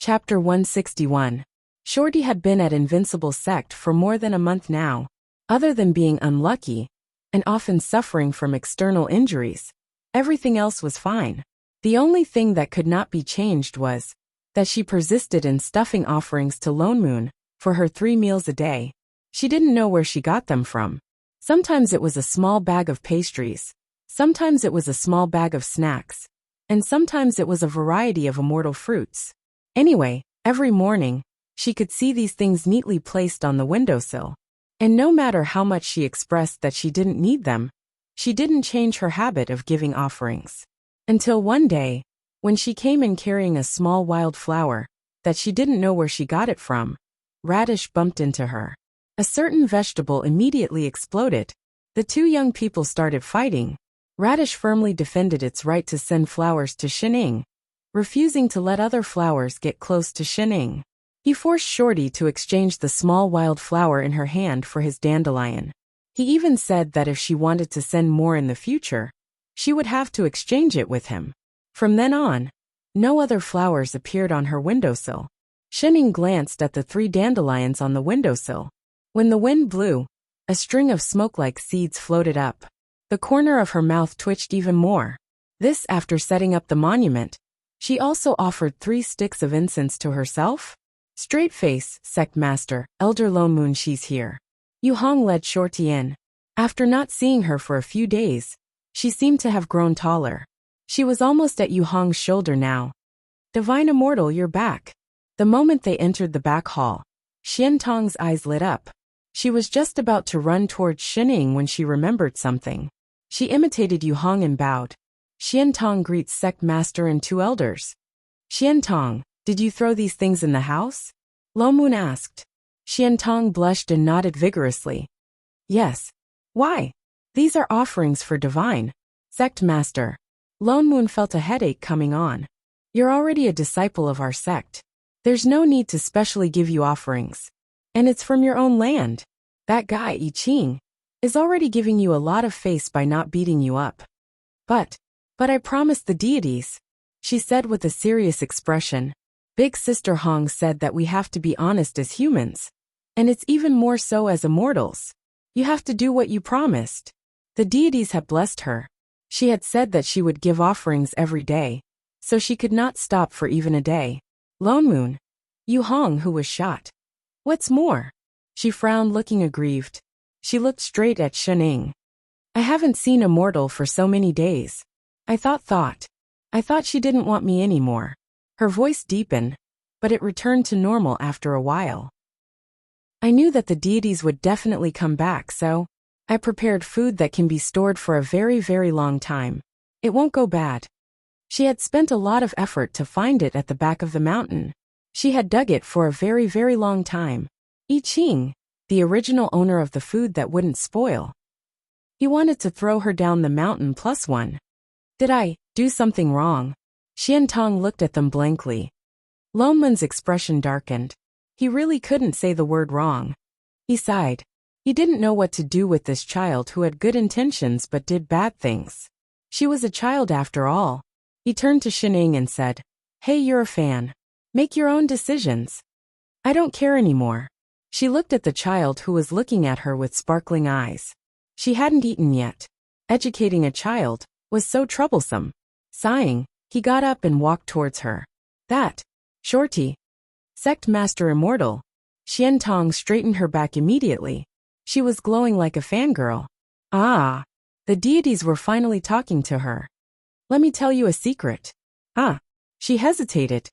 Chapter 161. Shorty had been at Invincible Sect for more than a month now. Other than being unlucky, and often suffering from external injuries, everything else was fine. The only thing that could not be changed was that she persisted in stuffing offerings to Lone Moon for her 3 meals a day. She didn't know where she got them from. Sometimes it was a small bag of pastries, sometimes it was a small bag of snacks, and sometimes it was a variety of immortal fruits. Anyway, every morning, she could see these things neatly placed on the windowsill. And no matter how much she expressed that she didn't need them, she didn't change her habit of giving offerings. Until one day, when she came in carrying a small wild flower that she didn't know where she got it from, Radish bumped into her. A certain vegetable immediately exploded. The two young people started fighting. Radish firmly defended its right to send flowers to Shining, refusing to let other flowers get close to Shining. He forced Shorty to exchange the small wild flower in her hand for his dandelion. He even said that if she wanted to send more in the future, she would have to exchange it with him. From then on, no other flowers appeared on her windowsill. Shining glanced at the 3 dandelions on the windowsill. When the wind blew, a string of smoke-like seeds floated up. The corner of her mouth twitched even more. This after setting up the monument. She also offered 3 sticks of incense to herself. Straight face, Sect Master, Elder Lone Moon, she's here. Yu Hong led Shorty in. After not seeing her for a few days, she seemed to have grown taller. She was almost at Yu Hong's shoulder now. Divine Immortal, you're back. The moment they entered the back hall, Xian Tong's eyes lit up. She was just about to run towards Shining when she remembered something. She imitated Yu Hong and bowed. Xian Tong greets Sect Master and 2 elders. Xian Tong, did you throw these things in the house? Lone Moon asked. Xian Tong blushed and nodded vigorously. Yes. Why? These are offerings for Divine Sect Master. Lone Moon felt a headache coming on. You're already a disciple of our sect. There's no need to specially give you offerings. And it's from your own land. That guy, I Ching, is already giving you a lot of face by not beating you up. But I promised the deities, she said with a serious expression. Big Sister Hong said that we have to be honest as humans. And it's even more so as immortals. You have to do what you promised. The deities had blessed her. She had said that she would give offerings every day, so she could not stop for even a day. Lone Moon. Yu Hong, who was shot. What's more? She frowned, looking aggrieved. She looked straight at Shining. I haven't seen a mortal for so many days. I thought she didn't want me anymore. Her voice deepened, but it returned to normal after a while. I knew that the deities would definitely come back, so I prepared food that can be stored for a very, very long time. It won't go bad. She had spent a lot of effort to find it at the back of the mountain. She had dug it for a very, very long time. I Ching, the original owner of the food that wouldn't spoil. He wanted to throw her down the mountain +1. Did I do something wrong? Xian Tong looked at them blankly. Lone Moon's expression darkened. He really couldn't say the word wrong. He sighed. He didn't know what to do with this child who had good intentions but did bad things. She was a child after all. He turned to Shining and said, Hey, you're a fan. Make your own decisions. I don't care anymore. She looked at the child who was looking at her with sparkling eyes. She hadn't eaten yet. Educating a child was so troublesome. Sighing, he got up and walked towards her. That, Shorty. Sect Master Immortal. Xian Tong straightened her back immediately. She was glowing like a fangirl. Ah, the deities were finally talking to her. Let me tell you a secret. Ah, she hesitated.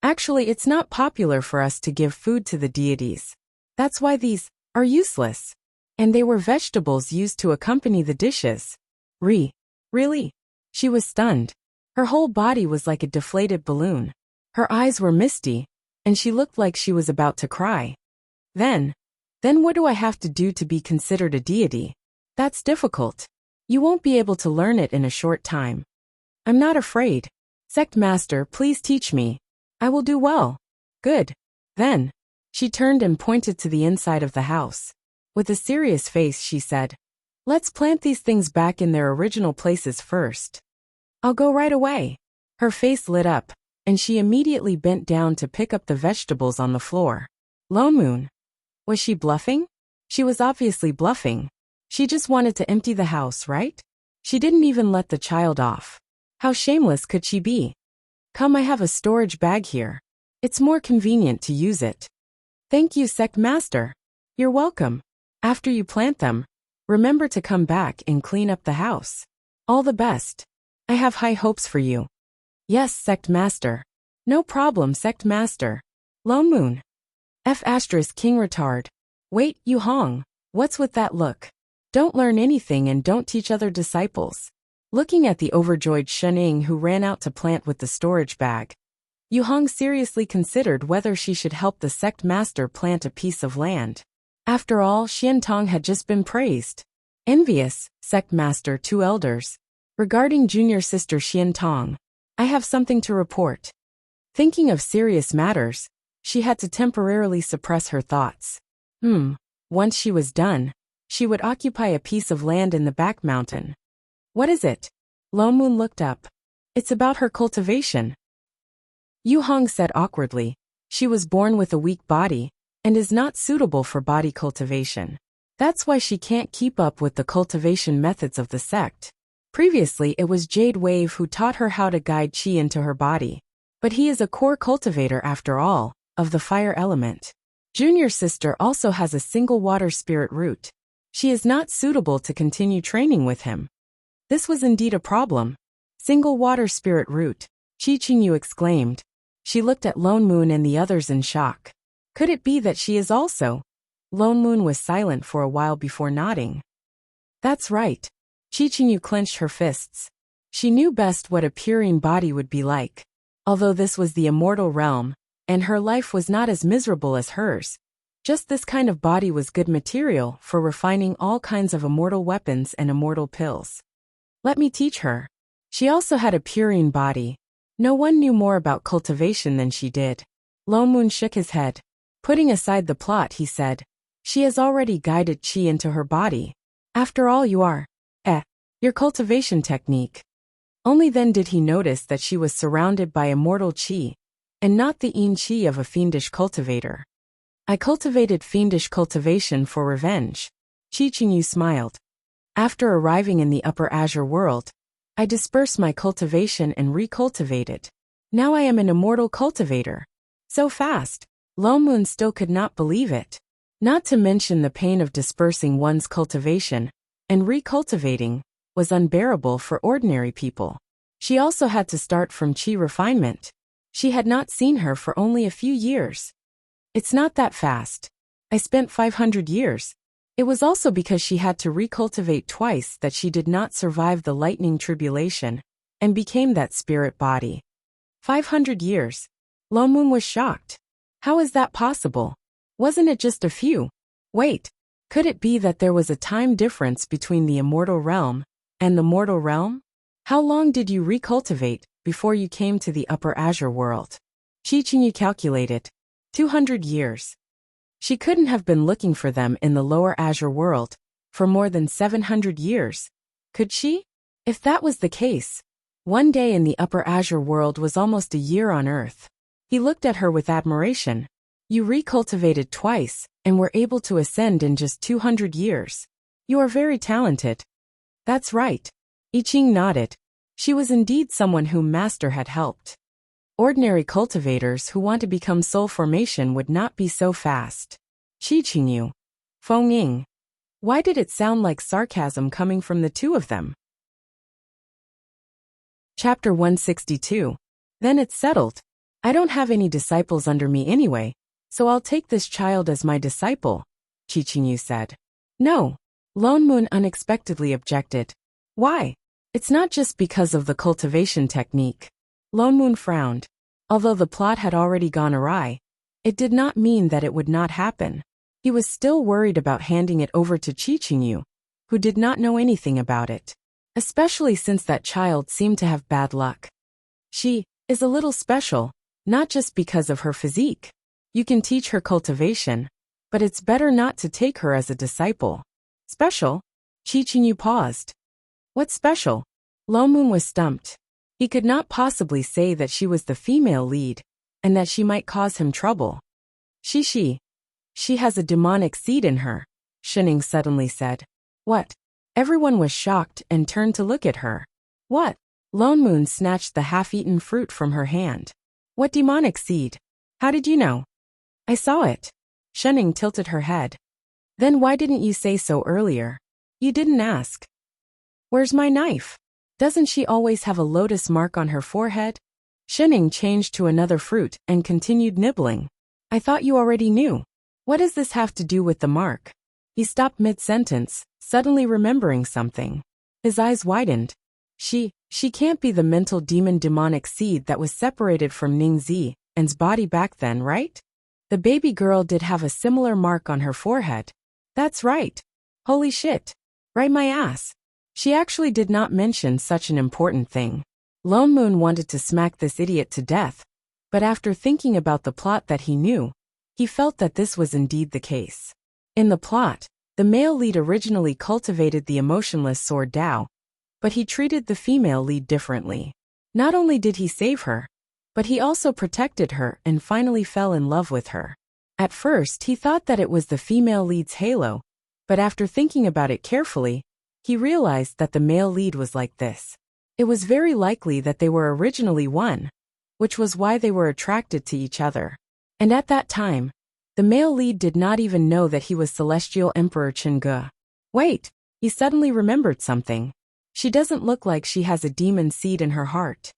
Actually, it's not popular for us to give food to the deities. That's why these are useless. And they were vegetables used to accompany the dishes. Really? She was stunned. Her whole body was like a deflated balloon. Her eyes were misty, and she looked like she was about to cry. Then what do I have to do to be considered a deity? That's difficult. You won't be able to learn it in a short time. I'm not afraid. Sect Master, please teach me. I will do well. Good. Then. She turned and pointed to the inside of the house. With a serious face, she said, Let's plant these things back in their original places first. I'll go right away. Her face lit up, and she immediately bent down to pick up the vegetables on the floor. Lone Moon. Was she bluffing? She was obviously bluffing. She just wanted to empty the house, right? She didn't even let the child off. How shameless could she be? Come, I have a storage bag here. It's more convenient to use it. Thank you, Sect Master. You're welcome. After you plant them, remember to come back and clean up the house. All the best. I have high hopes for you. Yes, Sect Master. No problem, Sect Master. Lone Moon. King retard. Wait, Yu Hong. What's with that look? Don't learn anything and don't teach other disciples. Looking at the overjoyed Shening who ran out to plant with the storage bag, Yu Hong seriously considered whether she should help the sect master plant a piece of land. After all, Xian Tong had just been praised. Envious, sect master, two elders. Regarding junior sister Xian Tong, I have something to report. Thinking of serious matters, she had to temporarily suppress her thoughts. Once she was done, she would occupy a piece of land in the back mountain. What is it? Lone Moon looked up. It's about her cultivation. Yu Hong said awkwardly. She was born with a weak body, and is not suitable for body cultivation. That's why she can't keep up with the cultivation methods of the sect. Previously it was Jade Wave who taught her how to guide chi into her body. But he is a core cultivator after all, of the fire element. Junior sister also has a single water spirit root. She is not suitable to continue training with him. This was indeed a problem. Single water spirit root, Chi Qingyu exclaimed. She looked at Lone Moon and the others in shock. Could it be that she is also? Lone Moon was silent for a while before nodding. That's right. Chi Qingyu clenched her fists. She knew best what a purine body would be like. Although this was the immortal realm, and her life was not as miserable as hers, just this kind of body was good material for refining all kinds of immortal weapons and immortal pills. Let me teach her. She also had a purine body. No one knew more about cultivation than she did. Lone Moon shook his head. Putting aside the plot, he said, she has already guided chi into her body. After all, you are, your cultivation technique. Only then did he notice that she was surrounded by immortal chi, and not the yin chi of a fiendish cultivator. I cultivated fiendish cultivation for revenge. Chi Qingyu smiled. After arriving in the Upper Azure world, I dispersed my cultivation and recultivated. Now I am an immortal cultivator. So fast. Lone Moon still could not believe it. Not to mention the pain of dispersing one's cultivation and recultivating was unbearable for ordinary people. She also had to start from chi refinement. She had not seen her for only a few years. It's not that fast. I spent 500 years. It was also because she had to recultivate twice that she did not survive the lightning tribulation and became that spirit body. 500 years. Lone Moon was shocked. How is that possible? Wasn't it just a few? Wait, could it be that there was a time difference between the immortal realm and the mortal realm? How long did you recultivate before you came to the Upper Azure world? Chi Qingyu calculated. 200 years. She couldn't have been looking for them in the Lower Azure world for more than 700 years. Could she? If that was the case, one day in the Upper Azure world was almost a year on Earth. He looked at her with admiration. You recultivated twice and were able to ascend in just 200 years. You are very talented. That's right. I Ching nodded. She was indeed someone whom Master had helped. Ordinary cultivators who want to become soul formation would not be so fast. Chi Qingyu. Feng Ying. Why did it sound like sarcasm coming from the two of them? Chapter 162. Then it's settled. I don't have any disciples under me anyway, so I'll take this child as my disciple, Chi Qingyu said. No. Lone Moon unexpectedly objected. Why? It's not just because of the cultivation technique. Lone Moon frowned. Although the plot had already gone awry, it did not mean that it would not happen. He was still worried about handing it over to Chi Qingyu, who did not know anything about it, especially since that child seemed to have bad luck. She is a little special, not just because of her physique. You can teach her cultivation, but it's better not to take her as a disciple. Special? Chi Qingyu paused. What's special? Lone Moon was stumped. He could not possibly say that she was the female lead, and that she might cause him trouble. She has a demonic seed in her, Shining suddenly said. What? Everyone was shocked and turned to look at her. What? Lone Moon snatched the half-eaten fruit from her hand. What demonic seed? How did you know? I saw it. Shining tilted her head. Then why didn't you say so earlier? You didn't ask. Where's my knife? Doesn't she always have a lotus mark on her forehead? Shining changed to another fruit and continued nibbling. I thought you already knew. What does this have to do with the mark? He stopped mid-sentence, suddenly remembering something. His eyes widened. She can't be the mental demon demonic seed that was separated from Ningzi and's body back then, right? The baby girl did have a similar mark on her forehead. That's right. Holy shit. Right my ass. She actually did not mention such an important thing. Lone Moon wanted to smack this idiot to death, but after thinking about the plot that he knew, he felt that this was indeed the case. In the plot, the male lead originally cultivated the emotionless sword Dao, but he treated the female lead differently. Not only did he save her, but he also protected her and finally fell in love with her. At first, he thought that it was the female lead's halo, but after thinking about it carefully, he realized that the male lead was like this. It was very likely that they were originally one, which was why they were attracted to each other. And at that time, the male lead did not even know that he was Celestial Emperor Chang'e. Wait, he suddenly remembered something. She doesn't look like she has a demon seed in her heart.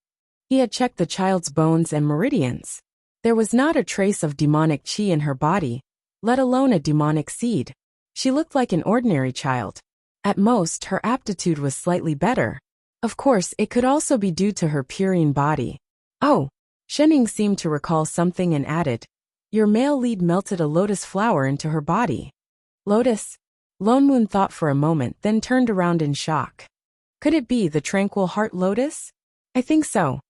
He had checked the child's bones and meridians. There was not a trace of demonic chi in her body, let alone a demonic seed. She looked like an ordinary child. At most, her aptitude was slightly better. Of course, it could also be due to her purine body. Oh, Shining seemed to recall something and added, your male lead melted a lotus flower into her body. Lotus? Lone Moon thought for a moment, then turned around in shock. Could it be the tranquil heart lotus? I think so.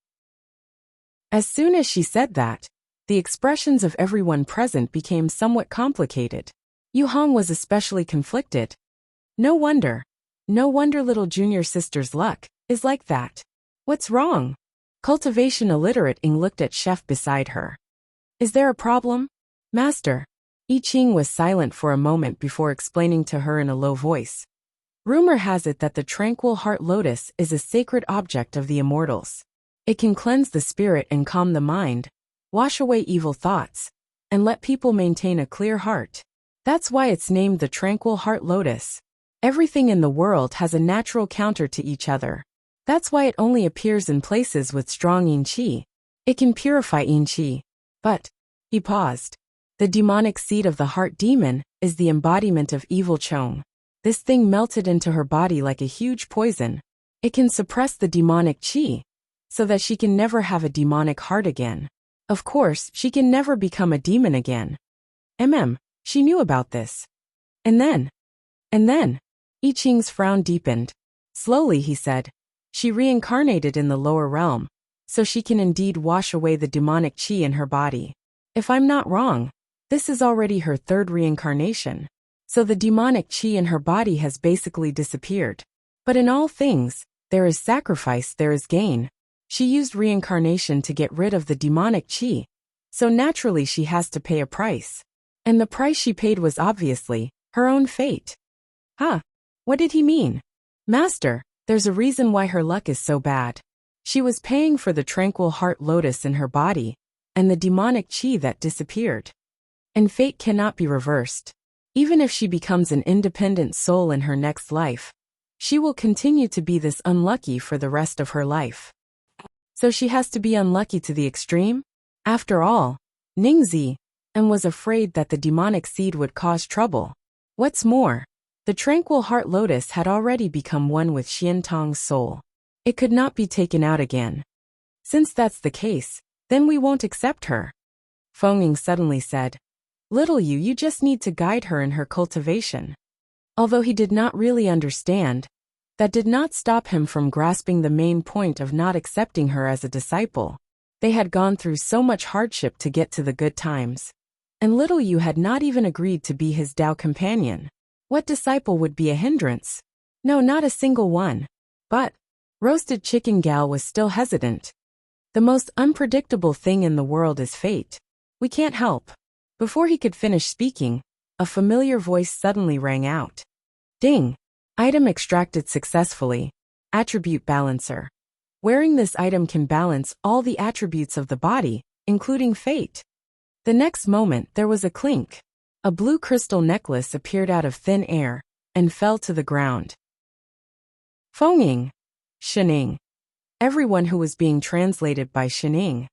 As soon as she said that, the expressions of everyone present became somewhat complicated. Yu Hong was especially conflicted. No wonder little junior sister's luck is like that. What's wrong? Cultivation illiterate Ing looked at Chef beside her. Is there a problem? Master. I Ching was silent for a moment before explaining to her in a low voice. Rumor has it that the tranquil heart lotus is a sacred object of the immortals. It can cleanse the spirit and calm the mind, wash away evil thoughts, and let people maintain a clear heart. That's why it's named the tranquil heart lotus. Everything in the world has a natural counter to each other. That's why it only appears in places with strong yin qi. It can purify yin qi. But, he paused. The demonic seed of the heart demon is the embodiment of evil Chong. This thing melted into her body like a huge poison. It can suppress the demonic qi, so that she can never have a demonic heart again. Of course, she can never become a demon again. She knew about this. And then, I Ching's frown deepened. Slowly, he said, she reincarnated in the lower realm, so she can indeed wash away the demonic qi in her body. If I'm not wrong, this is already her third reincarnation. So the demonic qi in her body has basically disappeared. But in all things, there is sacrifice, there is gain. She used reincarnation to get rid of the demonic qi, so naturally she has to pay a price. And the price she paid was obviously her own fate. Huh? What did he mean? Master, there's a reason why her luck is so bad. She was paying for the tranquil heart lotus in her body, and the demonic qi that disappeared. And fate cannot be reversed. Even if she becomes an independent soul in her next life, she will continue to be this unlucky for the rest of her life. So she has to be unlucky to the extreme? After all, Ningzi and was afraid that the demonic seed would cause trouble. What's more, the tranquil heart lotus had already become one with Xian Tong's soul. It could not be taken out again. Since that's the case, then we won't accept her. Feng Ying suddenly said. Little you just need to guide her in her cultivation. Although he did not really understand, that did not stop him from grasping the main point of not accepting her as a disciple. They had gone through so much hardship to get to the good times. And little you had not even agreed to be his Tao companion. What disciple would be a hindrance? No, not a single one. But Roasted Chicken Gal was still hesitant. The most unpredictable thing in the world is fate. We can't help. Before he could finish speaking, a familiar voice suddenly rang out. Ding! Item extracted successfully. Attribute balancer. Wearing this item can balance all the attributes of the body, including fate. The next moment there was a clink. A blue crystal necklace appeared out of thin air and fell to the ground. Fenging. Shening. Everyone who was being translated by Shening.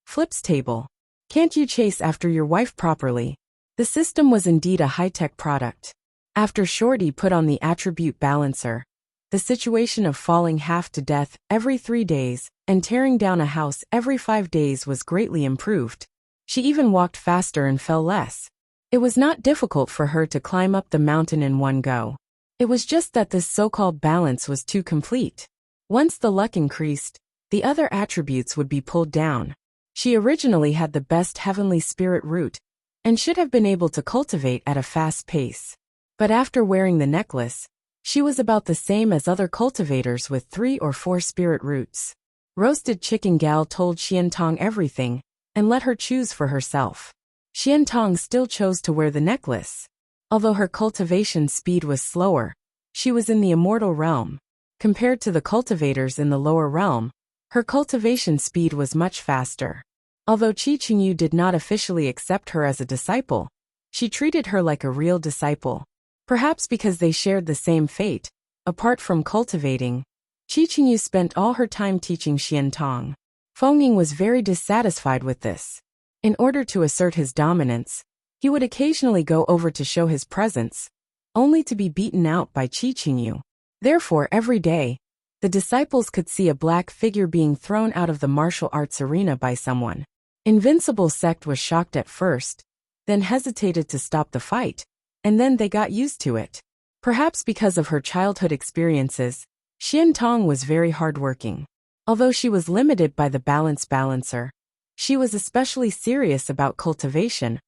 Flips table. Can't you chase after your wife properly? The system was indeed a high-tech product. After Shorty put on the attribute balancer, the situation of falling half to death every 3 days and tearing down a house every 5 days was greatly improved. She even walked faster and fell less. It was not difficult for her to climb up the mountain in one go. It was just that this so-called balance was too complete. Once the luck increased, the other attributes would be pulled down. She originally had the best heavenly spirit root and should have been able to cultivate at a fast pace. But after wearing the necklace, she was about the same as other cultivators with 3 or 4 spirit roots. Roasted Chicken Gal told Xiantong everything and let her choose for herself. Xiantong still chose to wear the necklace. Although her cultivation speed was slower, she was in the immortal realm. Compared to the cultivators in the lower realm, her cultivation speed was much faster. Although Qi Qingyu did not officially accept her as a disciple, she treated her like a real disciple. Perhaps because they shared the same fate, apart from cultivating, Qi Qingyu spent all her time teaching Xiantong. Fenging was very dissatisfied with this. In order to assert his dominance, he would occasionally go over to show his presence, only to be beaten out by Qi Qingyu. Therefore, every day, the disciples could see a black figure being thrown out of the martial arts arena by someone. Invincible sect was shocked at first, then hesitated to stop the fight, and then they got used to it. Perhaps because of her childhood experiences, Xiantong was very hardworking. Although she was limited by the balance balancer, she was especially serious about cultivation,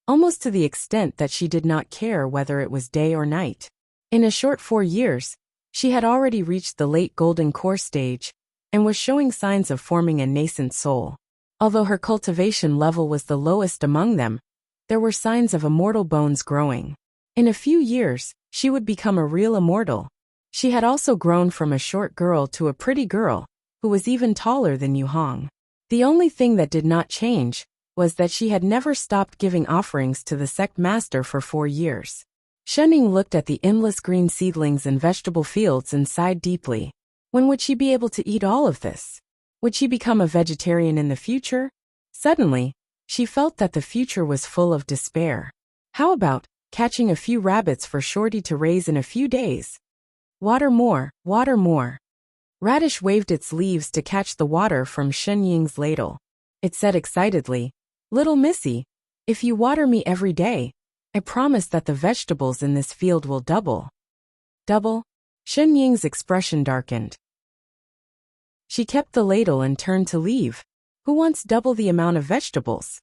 almost to the extent that she did not care whether it was day or night. In a short 4 years, she had already reached the late golden core stage and was showing signs of forming a nascent soul. Although her cultivation level was the lowest among them, there were signs of immortal bones growing. In a few years, she would become a real immortal. She had also grown from a short girl to a pretty girl, who was even taller than Yu Hong. The only thing that did not change was that she had never stopped giving offerings to the sect master for 4 years. Shening looked at the endless green seedlings and vegetable fields and sighed deeply. When would she be able to eat all of this? Would she become a vegetarian in the future? Suddenly, she felt that the future was full of despair. How about catching a few rabbits for Shorty to raise in a few days? Water more, water more. Radish waved its leaves to catch the water from Shenying's ladle. It said excitedly, "Little Missy, if you water me every day, I promise that the vegetables in this field will double." Double? Shenying's expression darkened. She kept the ladle and turned to leave. Who wants double the amount of vegetables?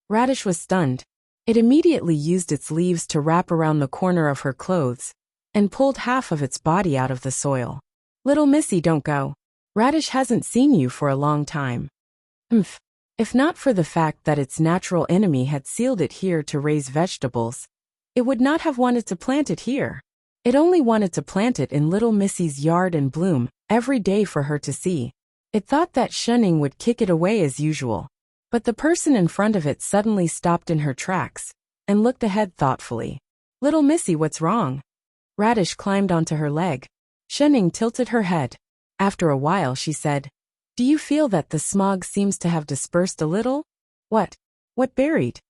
Radish was stunned. It immediately used its leaves to wrap around the corner of her clothes and pulled half of its body out of the soil. "Little Missy, don't go. Radish hasn't seen you for a long time." If not for the fact that its natural enemy had sealed it here to raise vegetables, it would not have wanted to plant it here. It only wanted to plant it in Little Missy's yard and bloom every day for her to see. It thought that Shening would kick it away as usual. But the person in front of it suddenly stopped in her tracks and looked ahead thoughtfully. "Little Missy, what's wrong?" Radish climbed onto her leg. Shening tilted her head. After a while she said, "Do you feel that the smog seems to have dispersed a little?" What buried?"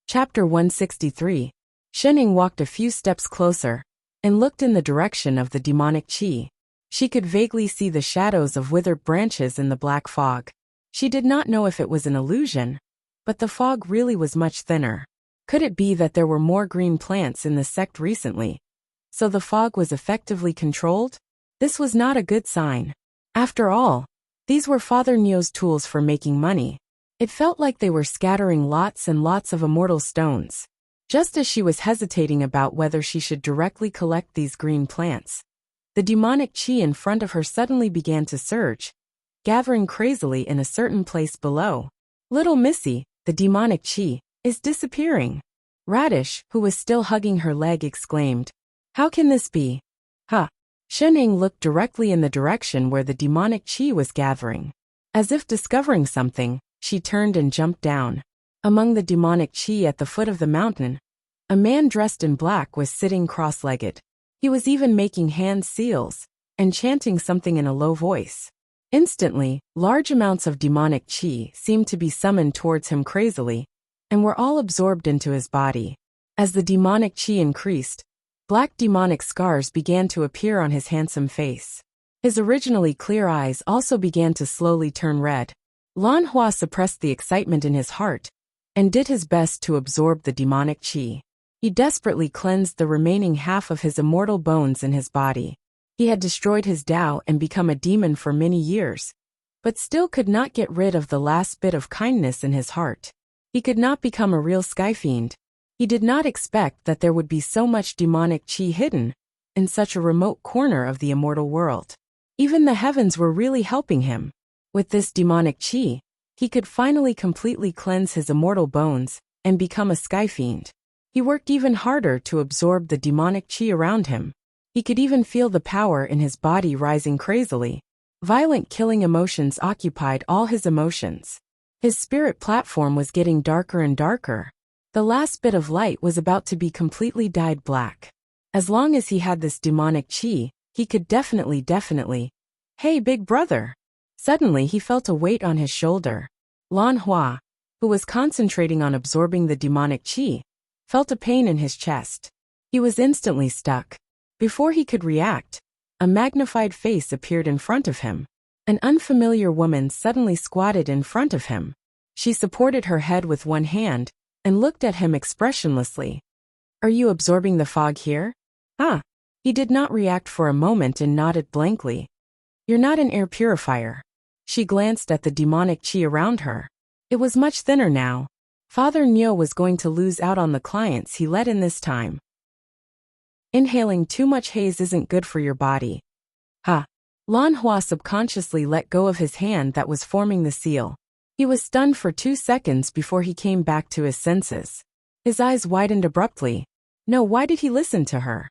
Chapter 163. Shening walked a few steps closer and looked in the direction of the demonic qi. She could vaguely see the shadows of withered branches in the black fog. She did not know if it was an illusion, but the fog really was much thinner. Could it be that there were more green plants in the sect recently, so the fog was effectively controlled? This was not a good sign. After all, these were Father Neo's tools for making money. It felt like they were scattering lots and lots of immortal stones. Just as she was hesitating about whether she should directly collect these green plants, The demonic chi in front of her suddenly began to surge, gathering crazily in a certain place below. Little Missy, the demonic chi, is disappearing. Radish, who was still hugging her leg, exclaimed, "How can this be?" Huh. Shening looked directly in the direction where the demonic chi was gathering. As if discovering something, she turned and jumped down. Among the demonic chi at the foot of the mountain, a man dressed in black was sitting cross-legged. He was even making hand seals and chanting something in a low voice. Instantly, large amounts of demonic chi seemed to be summoned towards him crazily, and were all absorbed into his body. As the demonic chi increased, black demonic scars began to appear on his handsome face. His originally clear eyes also began to slowly turn red. Lan Hua suppressed the excitement in his heart and did his best to absorb the demonic chi. He desperately cleansed the remaining half of his immortal bones in his body. He had destroyed his Tao and become a demon for many years, but still could not get rid of the last bit of kindness in his heart. He could not become a real sky fiend. He did not expect that there would be so much demonic chi hidden in such a remote corner of the immortal world. Even the heavens were really helping him. With this demonic chi, he could finally completely cleanse his immortal bones and become a sky fiend. He worked even harder to absorb the demonic chi around him. He could even feel the power in his body rising crazily. Violent killing emotions occupied all his emotions. His spirit platform was getting darker and darker. The last bit of light was about to be completely dyed black. As long as he had this demonic chi, he could definitely. Hey, big brother! Suddenly he felt a weight on his shoulder. Lan Hua, who was concentrating on absorbing the demonic chi, felt a pain in his chest. He was instantly stuck. Before he could react, a magnified face appeared in front of him. An unfamiliar woman suddenly squatted in front of him. She supported her head with one hand and looked at him expressionlessly. "Are you absorbing the fog here?" "Huh." He did not react for a moment and nodded blankly. "You're not an air purifier." She glanced at the demonic chi around her. It was much thinner now. Father Nyo was going to lose out on the clients he let in this time. Inhaling too much haze isn't good for your body. Ha! Lan Hua subconsciously let go of his hand that was forming the seal. He was stunned for 2 seconds before he came back to his senses. His eyes widened abruptly. No, why did he listen to her?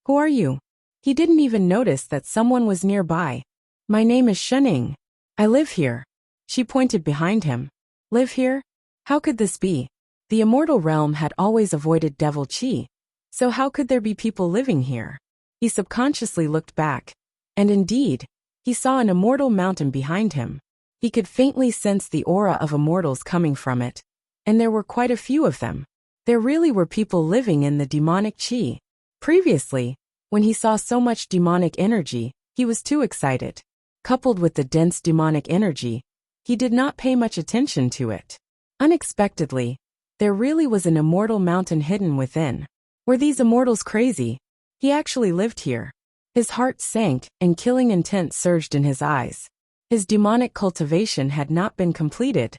"Who are you?" He didn't even notice that someone was nearby. "My name is Shening. I live here." She pointed behind him. "Live here? How could this be?" The immortal realm had always avoided devil chi. So how could there be people living here? He subconsciously looked back, and indeed, he saw an immortal mountain behind him. He could faintly sense the aura of immortals coming from it, and there were quite a few of them. There really were people living in the demonic chi. Previously, when he saw so much demonic energy, he was too excited. Coupled with the dense demonic energy, he did not pay much attention to it. Unexpectedly, there really was an immortal mountain hidden within. Were these immortals crazy? He actually lived here. His heart sank and killing intent surged in his eyes. His demonic cultivation had not been completed,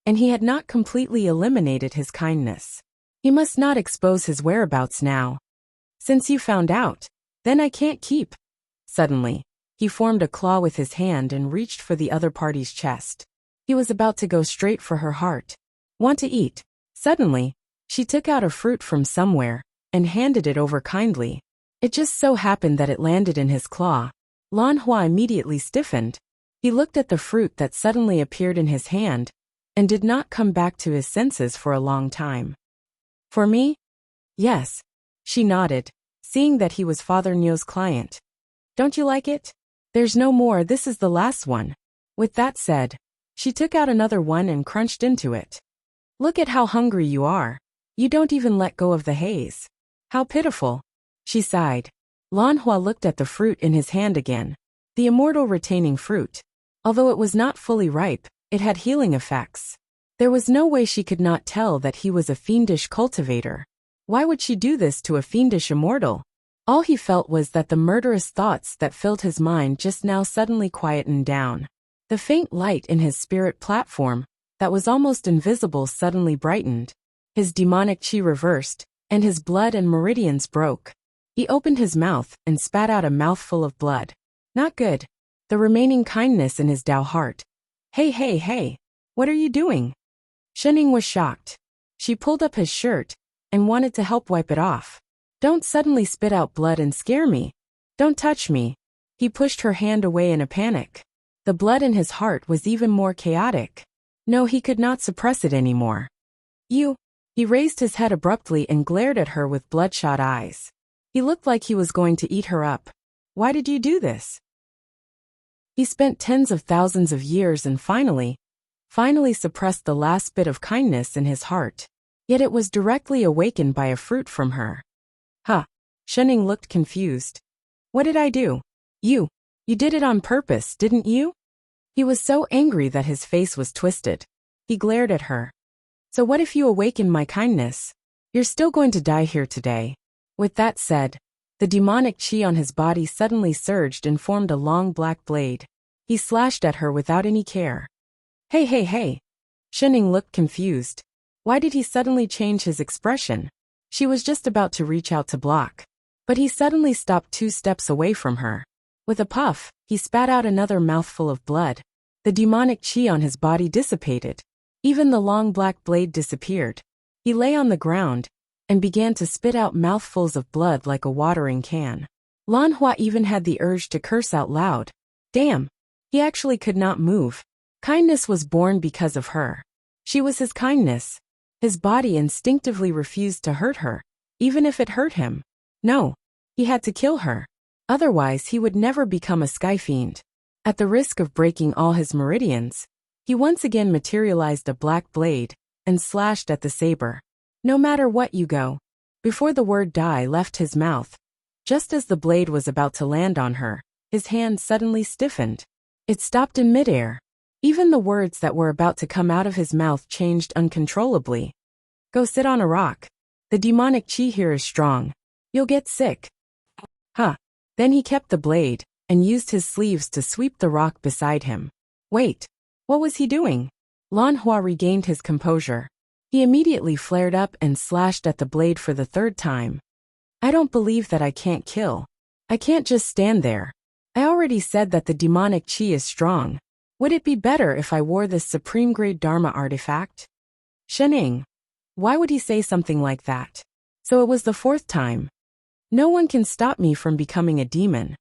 and he had not completely eliminated his kindness. He must not expose his whereabouts now. "Since you found out, then I can't keep." Suddenly, he formed a claw with his hand and reached for the other party's chest. He was about to go straight for her heart. "Want to eat?" Suddenly, she took out a fruit from somewhere and handed it over kindly. It just so happened that it landed in his claw. Lan Hua immediately stiffened. He looked at the fruit that suddenly appeared in his hand and did not come back to his senses for a long time. "For me?" "Yes." She nodded, seeing that he was Father Nyo's client. "Don't you like it?" "There's no more, this is the last one." With that said, she took out another one and crunched into it. "Look at how hungry you are. You don't even let go of the haze. How pitiful." She sighed. Lan Hua looked at the fruit in his hand again. The immortal retaining fruit. Although it was not fully ripe, it had healing effects. There was no way she could not tell that he was a fiendish cultivator. Why would she do this to a fiendish immortal? All he felt was that the murderous thoughts that filled his mind just now suddenly quietened down. The faint light in his spirit platform, that was almost invisible, suddenly brightened. His demonic chi reversed, and his blood and meridians broke. He opened his mouth and spat out a mouthful of blood. Not good. The remaining kindness in his Dao heart. Hey, hey, hey. What are you doing? Shening was shocked. She pulled up his shirt and wanted to help wipe it off. Don't suddenly spit out blood and scare me. Don't touch me. He pushed her hand away in a panic. The blood in his heart was even more chaotic. No, he could not suppress it anymore. You. He raised his head abruptly and glared at her with bloodshot eyes. He looked like he was going to eat her up. Why did you do this? He spent tens of thousands of years and finally suppressed the last bit of kindness in his heart. Yet it was directly awakened by a fruit from her. Huh. Shening looked confused. What did I do? You did it on purpose, didn't you? He was so angry that his face was twisted. He glared at her. So what if you awaken my kindness? You're still going to die here today. With that said, the demonic chi on his body suddenly surged and formed a long black blade. He slashed at her without any care. Hey, hey, hey. Shening looked confused. Why did he suddenly change his expression? She was just about to reach out to block. But he suddenly stopped 2 steps away from her. With a puff, he spat out another mouthful of blood. The demonic chi on his body dissipated. Even the long black blade disappeared. He lay on the ground and began to spit out mouthfuls of blood like a watering can. Lan Hua even had the urge to curse out loud. Damn! He actually could not move. Kindness was born because of her. She was his kindness. His body instinctively refused to hurt her, even if it hurt him. No, he had to kill her. Otherwise he would never become a sky fiend. At the risk of breaking all his meridians, he once again materialized a black blade and slashed at the saber. No matter what you go. Before the word die left his mouth, just as the blade was about to land on her, his hand suddenly stiffened. It stopped in midair. Even the words that were about to come out of his mouth changed uncontrollably. Go sit on a rock. The demonic chi here is strong. You'll get sick. Huh. Then he kept the blade and used his sleeves to sweep the rock beside him. Wait. What was he doing? Lan Hua regained his composure. He immediately flared up and slashed at the blade for the 3rd time. I don't believe that I can't kill. I can't just stand there. I already said that the demonic chi is strong. Would it be better if I wore this supreme-grade Dharma artifact? Shening. Why would he say something like that? So it was the 4th time. No one can stop me from becoming a demon.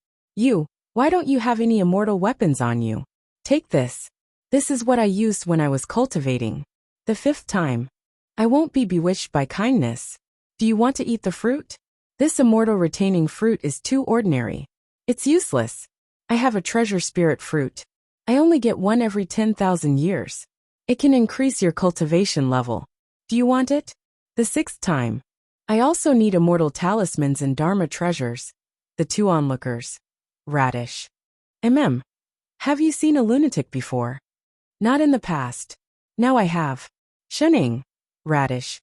Why don't you have any immortal weapons on you? Take this. This is what I used when I was cultivating. The 5th time. I won't be bewitched by kindness. Do you want to eat the fruit? This immortal retaining fruit is too ordinary. It's useless. I have a treasure spirit fruit. I only get one every 10,000 years. It can increase your cultivation level. Do you want it? The 6th time. I also need immortal talismans and Dharma treasures. The 2 onlookers. Radish. Have you seen a lunatic before? Not in the past. Now I have. Shening. Radish.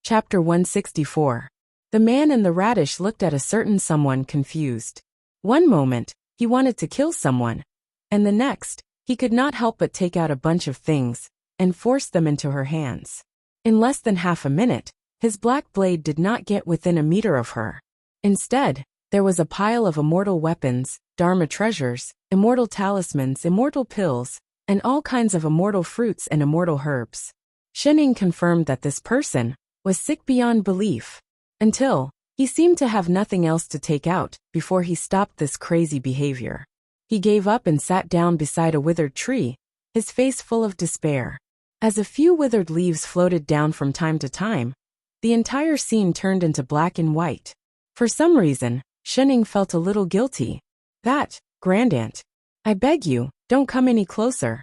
Chapter 164. The man in the radish looked at a certain someone confused. One moment, he wanted to kill someone, and the next, he could not help but take out a bunch of things and force them into her hands. In less than half a minute, his black blade did not get within a meter of her. Instead, there was a pile of immortal weapons, Dharma treasures, immortal talismans, immortal pills, and all kinds of immortal fruits and immortal herbs. Shening confirmed that this person was sick beyond belief, until he seemed to have nothing else to take out before he stopped this crazy behavior. He gave up and sat down beside a withered tree, his face full of despair. As a few withered leaves floated down from time to time, the entire scene turned into black and white. For some reason, Shening felt a little guilty. Grandaunt. I beg you, don't come any closer.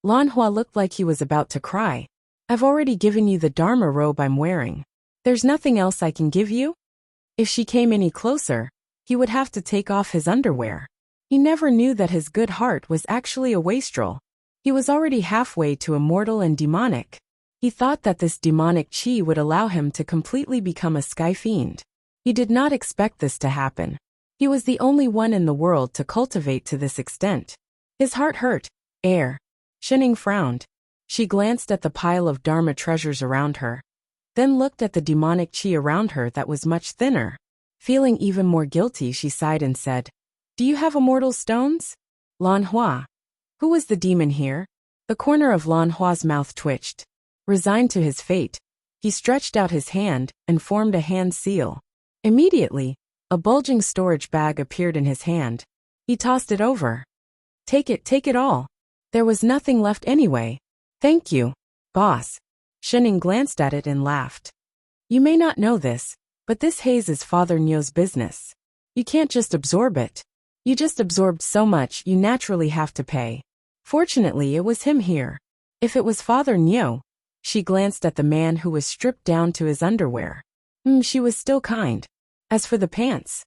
Lan Hua looked like he was about to cry. I've already given you the Dharma robe I'm wearing. There's nothing else I can give you? If she came any closer, he would have to take off his underwear. He never knew that his good heart was actually a wastrel. He was already halfway to immortal and demonic. He thought that this demonic chi would allow him to completely become a sky fiend. He did not expect this to happen. He was the only one in the world to cultivate to this extent. His heart hurt. Shening frowned. She glanced at the pile of Dharma treasures around her. then looked at the demonic chi around her that was much thinner. Feeling even more guilty, she sighed and said, "Do you have immortal stones?" Lan Hua. Who was the demon here? The corner of Lan Hua's mouth twitched. Resigned to his fate, he stretched out his hand and formed a hand seal. Immediately, a bulging storage bag appeared in his hand. He tossed it over. Take it all. There was nothing left anyway. Thank you, boss. Shening glanced at it and laughed. You may not know this, but this haze is Father Nyo's business. You can't just absorb it. You just absorbed so much you naturally have to pay. Fortunately, it was him here. If it was Father Nyo, she glanced at the man who was stripped down to his underwear. She was still kind. As for the pants,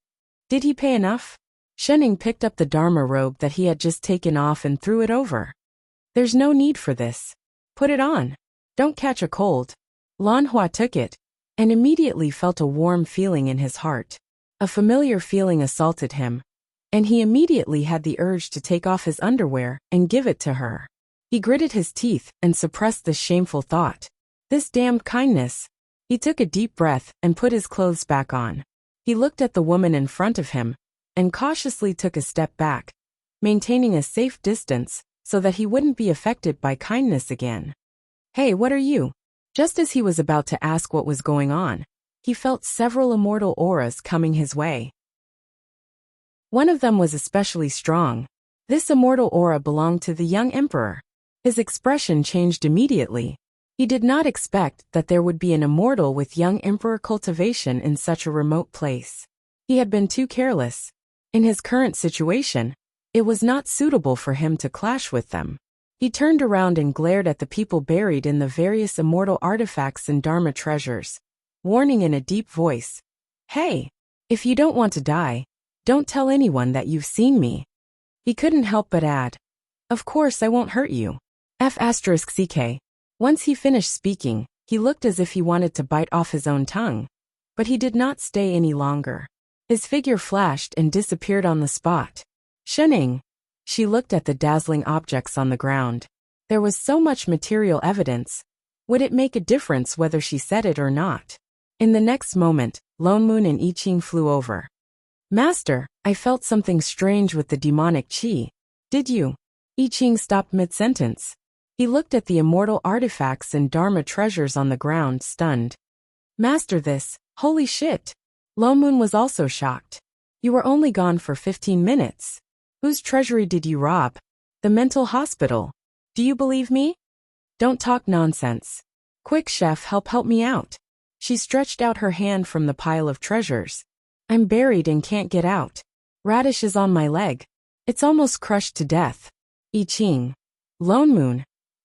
did he pay enough? Shening picked up the Dharma robe that he had just taken off and threw it over. There's no need for this. Put it on. Don't catch a cold. Lan Hua took it, and immediately felt a warm feeling in his heart. A familiar feeling assaulted him, and he immediately had the urge to take off his underwear and give it to her. He gritted his teeth and suppressed the shameful thought. This damned kindness. He took a deep breath and put his clothes back on. He looked at the woman in front of him and cautiously took a step back, maintaining a safe distance so that he wouldn't be affected by kindness again. Hey, what are you? Just as he was about to ask what was going on, he felt several immortal auras coming his way. One of them was especially strong. This immortal aura belonged to the young emperor. His expression changed immediately. He did not expect that there would be an immortal with young emperor cultivation in such a remote place. He had been too careless. In his current situation, it was not suitable for him to clash with them. He turned around and glared at the people buried in the various immortal artifacts and Dharma treasures, warning in a deep voice, "Hey, if you don't want to die, don't tell anyone that you've seen me." He couldn't help but add, "Of course I won't hurt you." F***ck. Once he finished speaking, he looked as if he wanted to bite off his own tongue. But he did not stay any longer. His figure flashed and disappeared on the spot. Shening. She looked at the dazzling objects on the ground. There was so much material evidence. Would it make a difference whether she said it or not? In the next moment, Lone Moon and I Ching flew over. "Master, I felt something strange with the demonic chi." "Did you?" I Ching stopped mid-sentence. He looked at the immortal artifacts and Dharma treasures on the ground, stunned. "Master, this, holy shit." Lone Moon was also shocked. "You were only gone for 15 minutes. Whose treasury did you rob?" "The mental hospital." "Do you believe me?" "Don't talk nonsense. Quick, chef, help me out." She stretched out her hand from the pile of treasures. "I'm buried and can't get out. Radish is on my leg. It's almost crushed to death." I Ching. Lone Moon.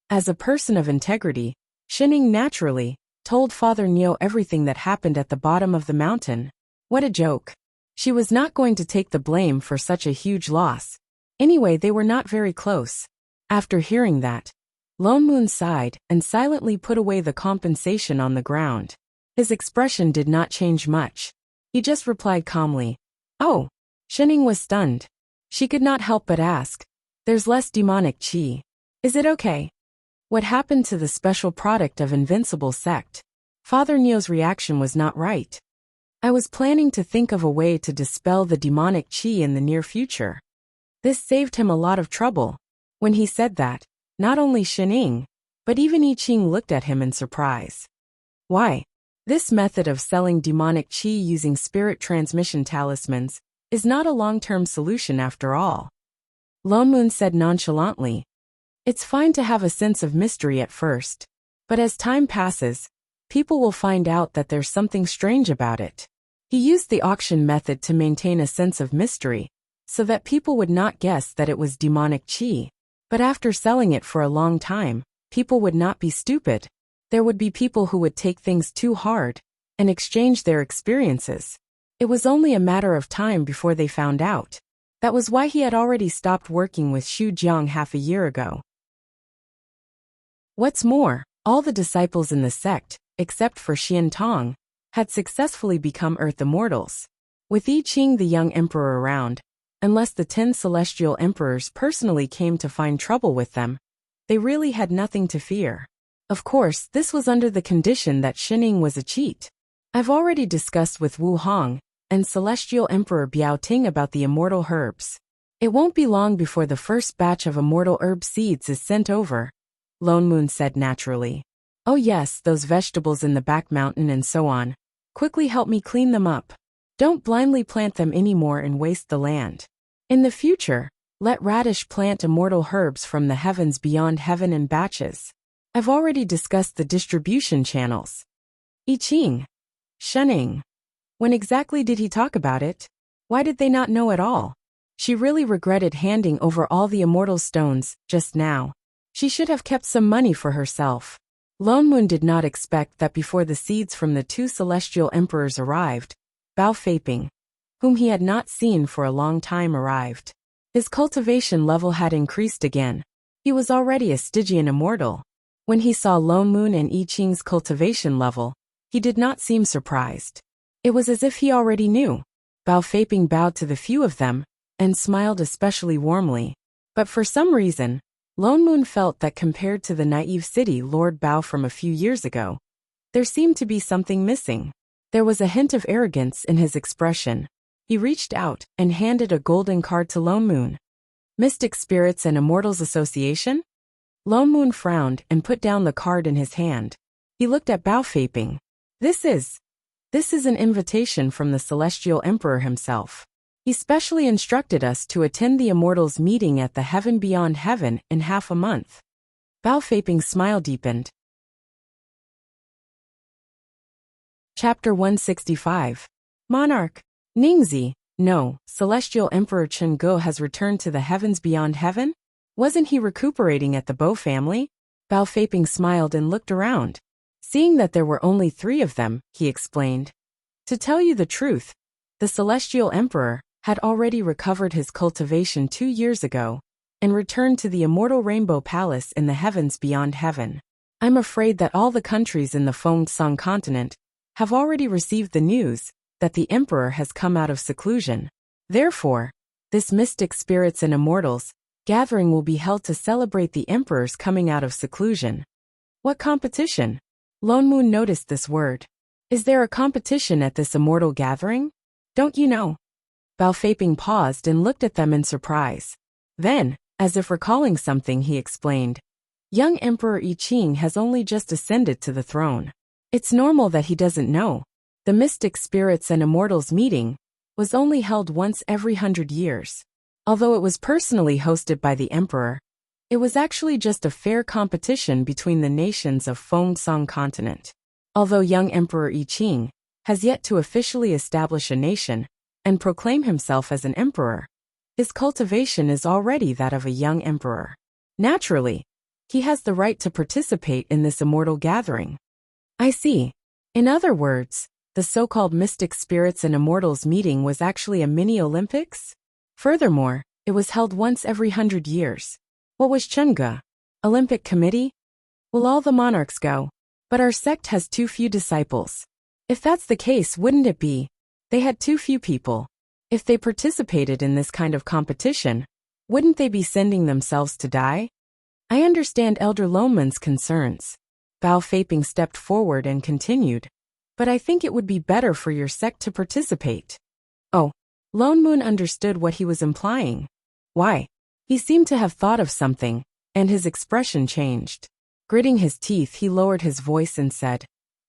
As a person of integrity, Shening naturally told Father Nyo everything that happened at the bottom of the mountain. What a joke. She was not going to take the blame for such a huge loss. Anyway, they were not very close. After hearing that, Lone Moon sighed and silently put away the compensation on the ground. His expression did not change much. He just replied calmly, "Oh." Shening was stunned. She could not help but ask, "There's less demonic chi. Is it okay?" What happened to the special product of Invincible Sect? Father Nyo's reaction was not right. "I was planning to think of a way to dispel the demonic chi in the near future." This saved him a lot of trouble. When he said that, not only Shening, but even I Ching looked at him in surprise. Why? This method of selling demonic chi using spirit transmission talismans is not a long-term solution after all. Lone Moon said nonchalantly, "It's fine to have a sense of mystery at first, but as time passes, people will find out that there's something strange about it." He used the auction method to maintain a sense of mystery, so that people would not guess that it was demonic chi. But after selling it for a long time, people would not be stupid. There would be people who would take things too hard and exchange their experiences. It was only a matter of time before they found out. That was why he had already stopped working with Xu Jiang half a year ago. What's more, all the disciples in the sect, except for Xian Tong, had successfully become Earth Immortals. With I Ching the young emperor around, unless the 10 celestial emperors personally came to find trouble with them, they really had nothing to fear. Of course, this was under the condition that Shining was a cheat. I've already discussed with Wu Hong and Celestial Emperor Biao Ting about the immortal herbs. It won't be long before the first batch of immortal herb seeds is sent over, Lone Moon said naturally. Oh yes, those vegetables in the back mountain and so on. Quickly help me clean them up. Don't blindly plant them anymore and waste the land. In the future, let Radish plant immortal herbs from the heavens beyond heaven in batches. I've already discussed the distribution channels. I Ching. Shunning. When exactly did he talk about it? Why did they not know at all? She really regretted handing over all the immortal stones just now. She should have kept some money for herself. Lone Moon did not expect that before the seeds from the two celestial emperors arrived, Bao Feiping, whom he had not seen for a long time, arrived. His cultivation level had increased again. He was already a Stygian immortal. When he saw Lone Moon and I Ching's cultivation level, he did not seem surprised. It was as if he already knew. Bao Feiping bowed to the few of them and smiled especially warmly. But for some reason, Lone Moon felt that compared to the naive city Lord Bao from a few years ago, there seemed to be something missing. There was a hint of arrogance in his expression. He reached out and handed a golden card to Lone Moon. Mystic Spirits and Immortals Association? Lone Moon frowned and put down the card in his hand. He looked at Bao Feiping. This is an invitation from the Celestial Emperor himself. He specially instructed us to attend the Immortals meeting at the Heaven Beyond Heaven in half a month. Bao Feiping's smile deepened. Chapter 165. Monarch. Ningzi. No, Celestial Emperor Chen Go has returned to the Heavens Beyond Heaven? Wasn't he recuperating at the Bo family? Bao Feiping smiled and looked around. Seeing that there were only 3 of them, he explained. To tell you the truth, the Celestial Emperor had already recovered his cultivation 2 years ago and returned to the immortal Rainbow Palace in the Heavens Beyond Heaven. I'm afraid that all the countries in the Feng Song continent have already received the news that the Emperor has come out of seclusion. Therefore, this Mystic Spirits and Immortals gathering will be held to celebrate the Emperor's coming out of seclusion. What competition? Lone Moon noticed this word. Is there a competition at this immortal gathering? Don't you know? Bao Feiping paused and looked at them in surprise. Then, as if recalling something, he explained. Young Emperor I Ching has only just ascended to the throne. It's normal that he doesn't know. The Mystic Spirits and Immortals meeting was only held once every 100 years. Although it was personally hosted by the Emperor, it was actually just a fair competition between the nations of Feng Song continent. Although young Emperor I Ching has yet to officially establish a nation and proclaim himself as an emperor, his cultivation is already that of a young emperor. Naturally, he has the right to participate in this immortal gathering. I see. In other words, the so-called Mystic Spirits and Immortals meeting was actually a mini-Olympics? Furthermore, it was held once every 100 years. What was Chunga? Olympic Committee? Will all the monarchs go? But our sect has too few disciples. If that's the case, wouldn't it be? They had too few people. If they participated in this kind of competition, wouldn't they be sending themselves to die? I understand Elder Loman's concerns. Bao Feiping stepped forward and continued. But I think it would be better for your sect to participate. Oh, Lone Moon understood what he was implying. Why? He seemed to have thought of something, and his expression changed. Gritting his teeth, he lowered his voice and said,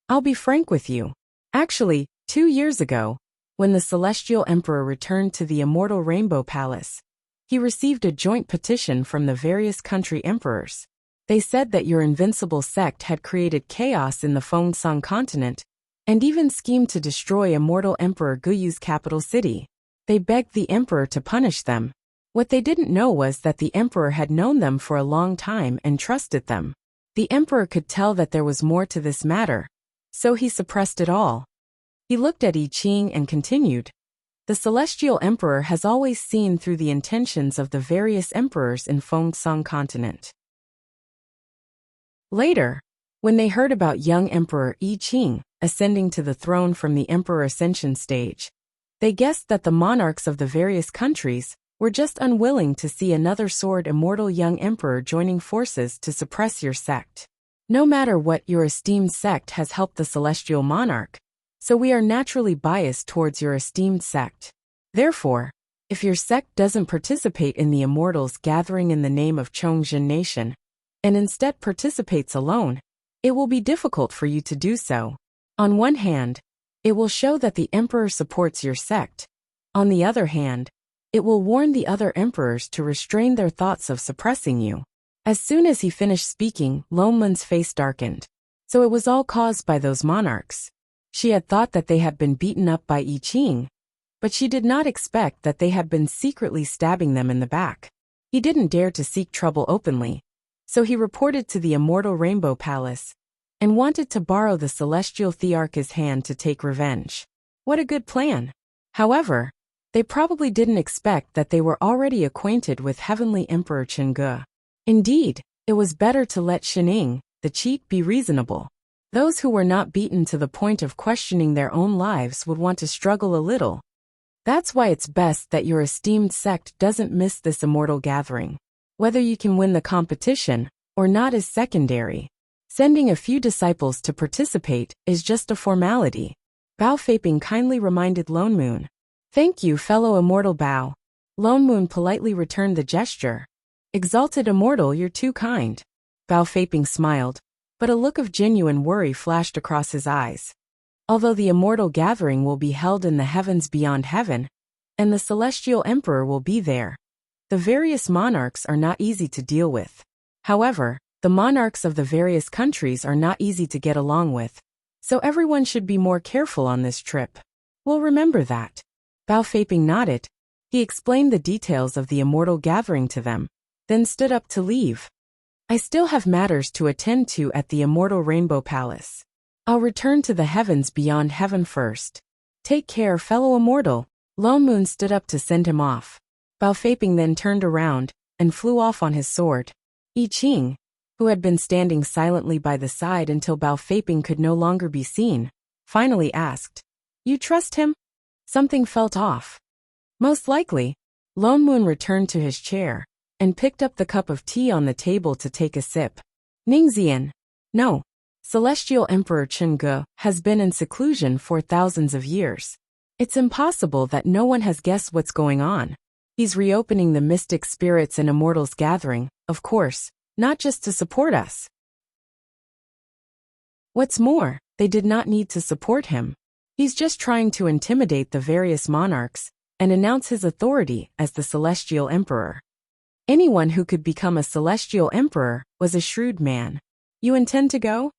I'll be frank with you. Actually, 2 years ago, when the Celestial Emperor returned to the immortal Rainbow Palace, he received a joint petition from the various country emperors. They said that your invincible sect had created chaos in the Feng Song continent, and even schemed to destroy immortal Emperor Guyu's capital city. They begged the emperor to punish them. What they didn't know was that the emperor had known them for a long time and trusted them. The emperor could tell that there was more to this matter, so he suppressed it all. He looked at I Ching and continued. The Celestial Emperor has always seen through the intentions of the various emperors in Feng Song continent. Later, when they heard about young Emperor I Ching ascending to the throne from the Emperor Ascension stage, they guessed that the monarchs of the various countries were just unwilling to see another sword immortal young emperor joining forces to suppress your sect. No matter what, your esteemed sect has helped the celestial monarch, so we are naturally biased towards your esteemed sect. Therefore, if your sect doesn't participate in the immortals gathering in the name of Chongjin Nation, and instead participates alone, it will be difficult for you to do so. On one hand, it will show that the emperor supports your sect. On the other hand, it will warn the other emperors to restrain their thoughts of suppressing you. As soon as he finished speaking, Lonmun's face darkened. So it was all caused by those monarchs. She had thought that they had been beaten up by I Ching, but she did not expect that they had been secretly stabbing them in the back. He didn't dare to seek trouble openly, so he reported to the immortal Rainbow Palace and wanted to borrow the celestial Thearch's hand to take revenge. What a good plan! However, they probably didn't expect that they were already acquainted with Heavenly Emperor Chang'e. Indeed, it was better to let Shining, the cheat, be reasonable. Those who were not beaten to the point of questioning their own lives would want to struggle a little. That's why it's best that your esteemed sect doesn't miss this immortal gathering. Whether you can win the competition or not is secondary. Sending a few disciples to participate is just a formality. Bao Feiping kindly reminded Lone Moon. Thank you, fellow immortal Bao. Lone Moon politely returned the gesture. Exalted immortal, you're too kind. Bao Feiping smiled, but a look of genuine worry flashed across his eyes. Although the immortal gathering will be held in the heavens beyond heaven, and the celestial emperor will be there, the various monarchs are not easy to deal with. However, the monarchs of the various countries are not easy to get along with, so everyone should be more careful on this trip. We'll remember that. Bao Feiping nodded. He explained the details of the immortal gathering to them, then stood up to leave. I still have matters to attend to at the immortal Rainbow Palace. I'll return to the heavens beyond heaven first. Take care, fellow immortal. Lone Moon stood up to send him off. Bao Feiping then turned around and flew off on his sword. I Ching, who had been standing silently by the side until Bao Feiping could no longer be seen, finally asked, "You trust him?" Something felt off. Most likely. Lone Moon returned to his chair and picked up the cup of tea on the table to take a sip. Ningxian. No. Celestial Emperor Chang'e has been in seclusion for thousands of years. It's impossible that no one has guessed what's going on. He's reopening the mystic spirits and immortals gathering, of course, not just to support us. What's more, they did not need to support him. He's just trying to intimidate the various monarchs and announce his authority as the Celestial Emperor. Anyone who could become a Celestial Emperor was a shrewd man. You intend to go?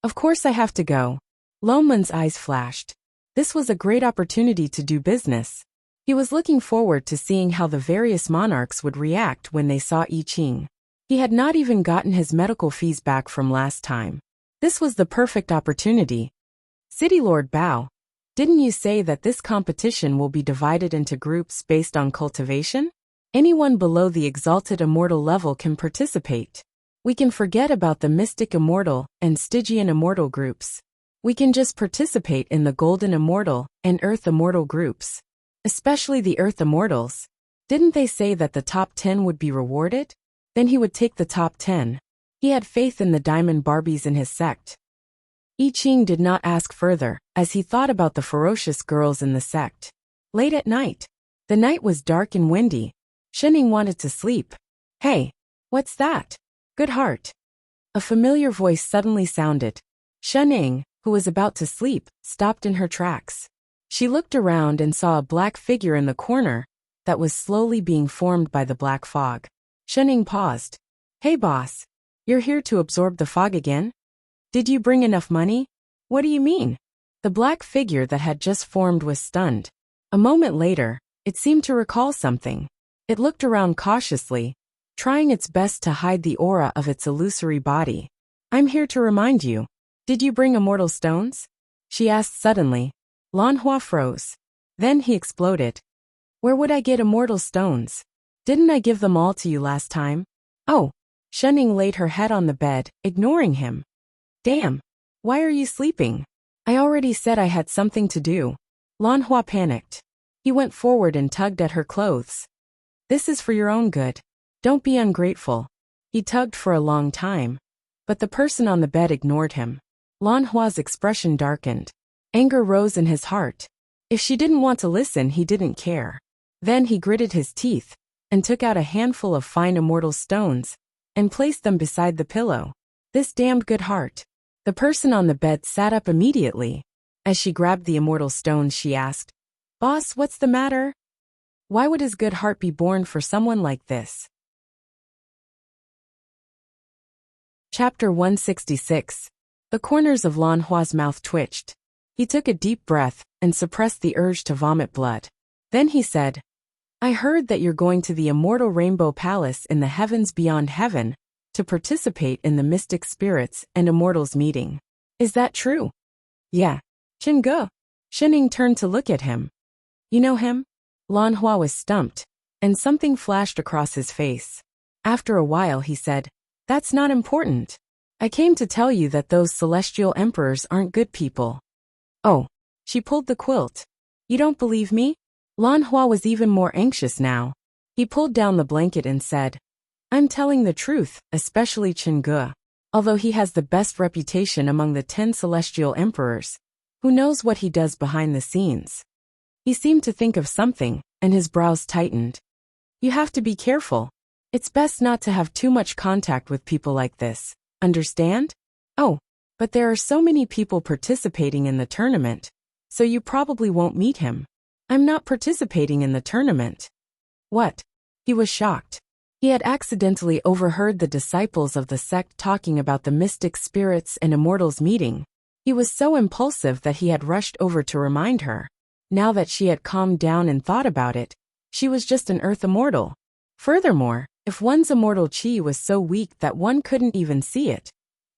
Of course I have to go. Loman's eyes flashed. This was a great opportunity to do business. He was looking forward to seeing how the various monarchs would react when they saw I Ching. He had not even gotten his medical fees back from last time. This was the perfect opportunity. City Lord Bao, didn't you say that this competition will be divided into groups based on cultivation? Anyone below the exalted immortal level can participate. We can forget about the mystic immortal and Stygian immortal groups. We can just participate in the golden immortal and earth immortal groups. Especially the earth immortals. Didn't they say that the top 10 would be rewarded? Then he would take the top 10. He had faith in the diamond Barbies in his sect. I Ching did not ask further, as he thought about the ferocious girls in the sect. Late at night. The night was dark and windy. Shening wanted to sleep. Hey, what's that? Good heart. A familiar voice suddenly sounded. Shening, who was about to sleep, stopped in her tracks. She looked around and saw a black figure in the corner that was slowly being formed by the black fog. Shening paused. Hey boss, you're here to absorb the fog again? Did you bring enough money? What do you mean? The black figure that had just formed was stunned. A moment later, it seemed to recall something. It looked around cautiously, trying its best to hide the aura of its illusory body. I'm here to remind you. Did you bring immortal stones? She asked suddenly. Lan Hua froze. Then he exploded. Where would I get immortal stones? Didn't I give them all to you last time? Oh. Shening laid her head on the bed, ignoring him. Damn. Why are you sleeping? I already said I had something to do. Lan Hua panicked. He went forward and tugged at her clothes. This is for your own good. Don't be ungrateful. He tugged for a long time. But the person on the bed ignored him. Lan Hua's expression darkened. Anger rose in his heart. If she didn't want to listen, he didn't care. Then he gritted his teeth and took out a handful of fine immortal stones and placed them beside the pillow. This damned good heart. The person on the bed sat up immediately. As she grabbed the immortal stones, she asked, "Boss, what's the matter? Why would his good heart be born for someone like this?" Chapter 166. The corners of Lan Hua's mouth twitched. He took a deep breath and suppressed the urge to vomit blood. Then he said, "I heard that you're going to the immortal Rainbow Palace in the heavens beyond heaven to participate in the mystic spirits and immortals meeting. Is that true?" "Yeah." "Qingge." Shining turned to look at him. "You know him?" Lan Hua was stumped, and something flashed across his face. After a while he said, "That's not important. I came to tell you that those celestial emperors aren't good people." "Oh." She pulled the quilt. "You don't believe me?" Lan Hua was even more anxious now. He pulled down the blanket and said, "I'm telling the truth, especially Qingge. Although he has the best reputation among the 10 celestial emperors, who knows what he does behind the scenes?" He seemed to think of something, and his brows tightened. "You have to be careful. It's best not to have too much contact with people like this. Understand?" "Oh, but there are so many people participating in the tournament, so you probably won't meet him." "I'm not participating in the tournament." "What?" He was shocked. He had accidentally overheard the disciples of the sect talking about the mystic spirits and immortals meeting. He was so impulsive that he had rushed over to remind her. Now that she had calmed down and thought about it, she was just an earth immortal. Furthermore, if one's immortal chi was so weak that one couldn't even see it,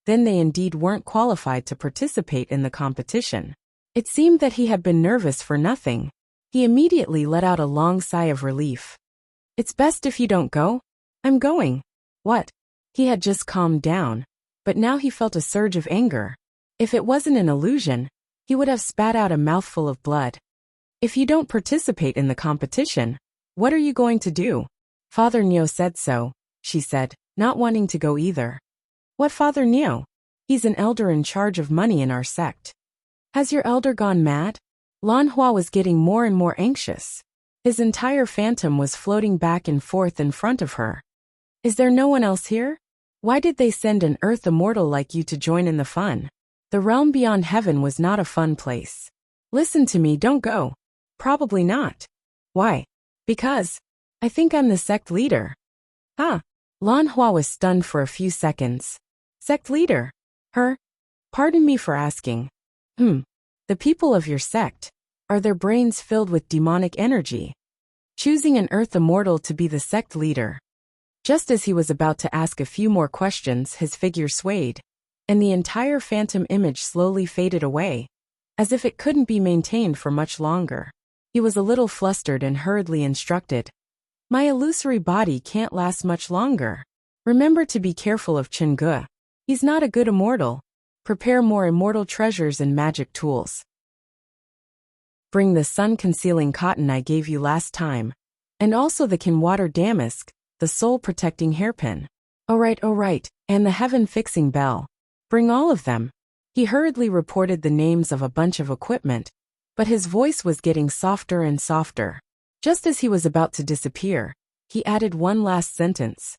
then they indeed weren't qualified to participate in the competition. It seemed that he had been nervous for nothing. He immediately let out a long sigh of relief. "It's best if you don't go." "I'm going." "What?" He had just calmed down, but now he felt a surge of anger. If it wasn't an illusion, he would have spat out a mouthful of blood. "If you don't participate in the competition, what are you going to do?" "Father Neo said so," she said, not wanting to go either. "What Father Neo?" "He's an elder in charge of money in our sect." "Has your elder gone mad?" Lan Hua was getting more and more anxious. His entire phantom was floating back and forth in front of her. "Is there no one else here? Why did they send an earth immortal like you to join in the fun? The realm beyond heaven was not a fun place. Listen to me, don't go." "Probably not." "Why?" "Because I think I'm the sect leader." "Huh?" Lan Hua was stunned for a few seconds. "Sect leader? Her? Pardon me for asking." The people of your sect, are their brains filled with demonic energy? Choosing an earth immortal to be the sect leader." Just as he was about to ask a few more questions, his figure swayed, and the entire phantom image slowly faded away, as if it couldn't be maintained for much longer. He was a little flustered and hurriedly instructed, "My illusory body can't last much longer. Remember to be careful of Qingge. He's not a good immortal. Prepare more immortal treasures and magic tools. Bring the sun-concealing cotton I gave you last time, and also the Kinwater damask, the soul-protecting hairpin. All right, and the heaven-fixing bell. Bring all of them." He hurriedly reported the names of a bunch of equipment, but his voice was getting softer and softer. Just as he was about to disappear, he added one last sentence.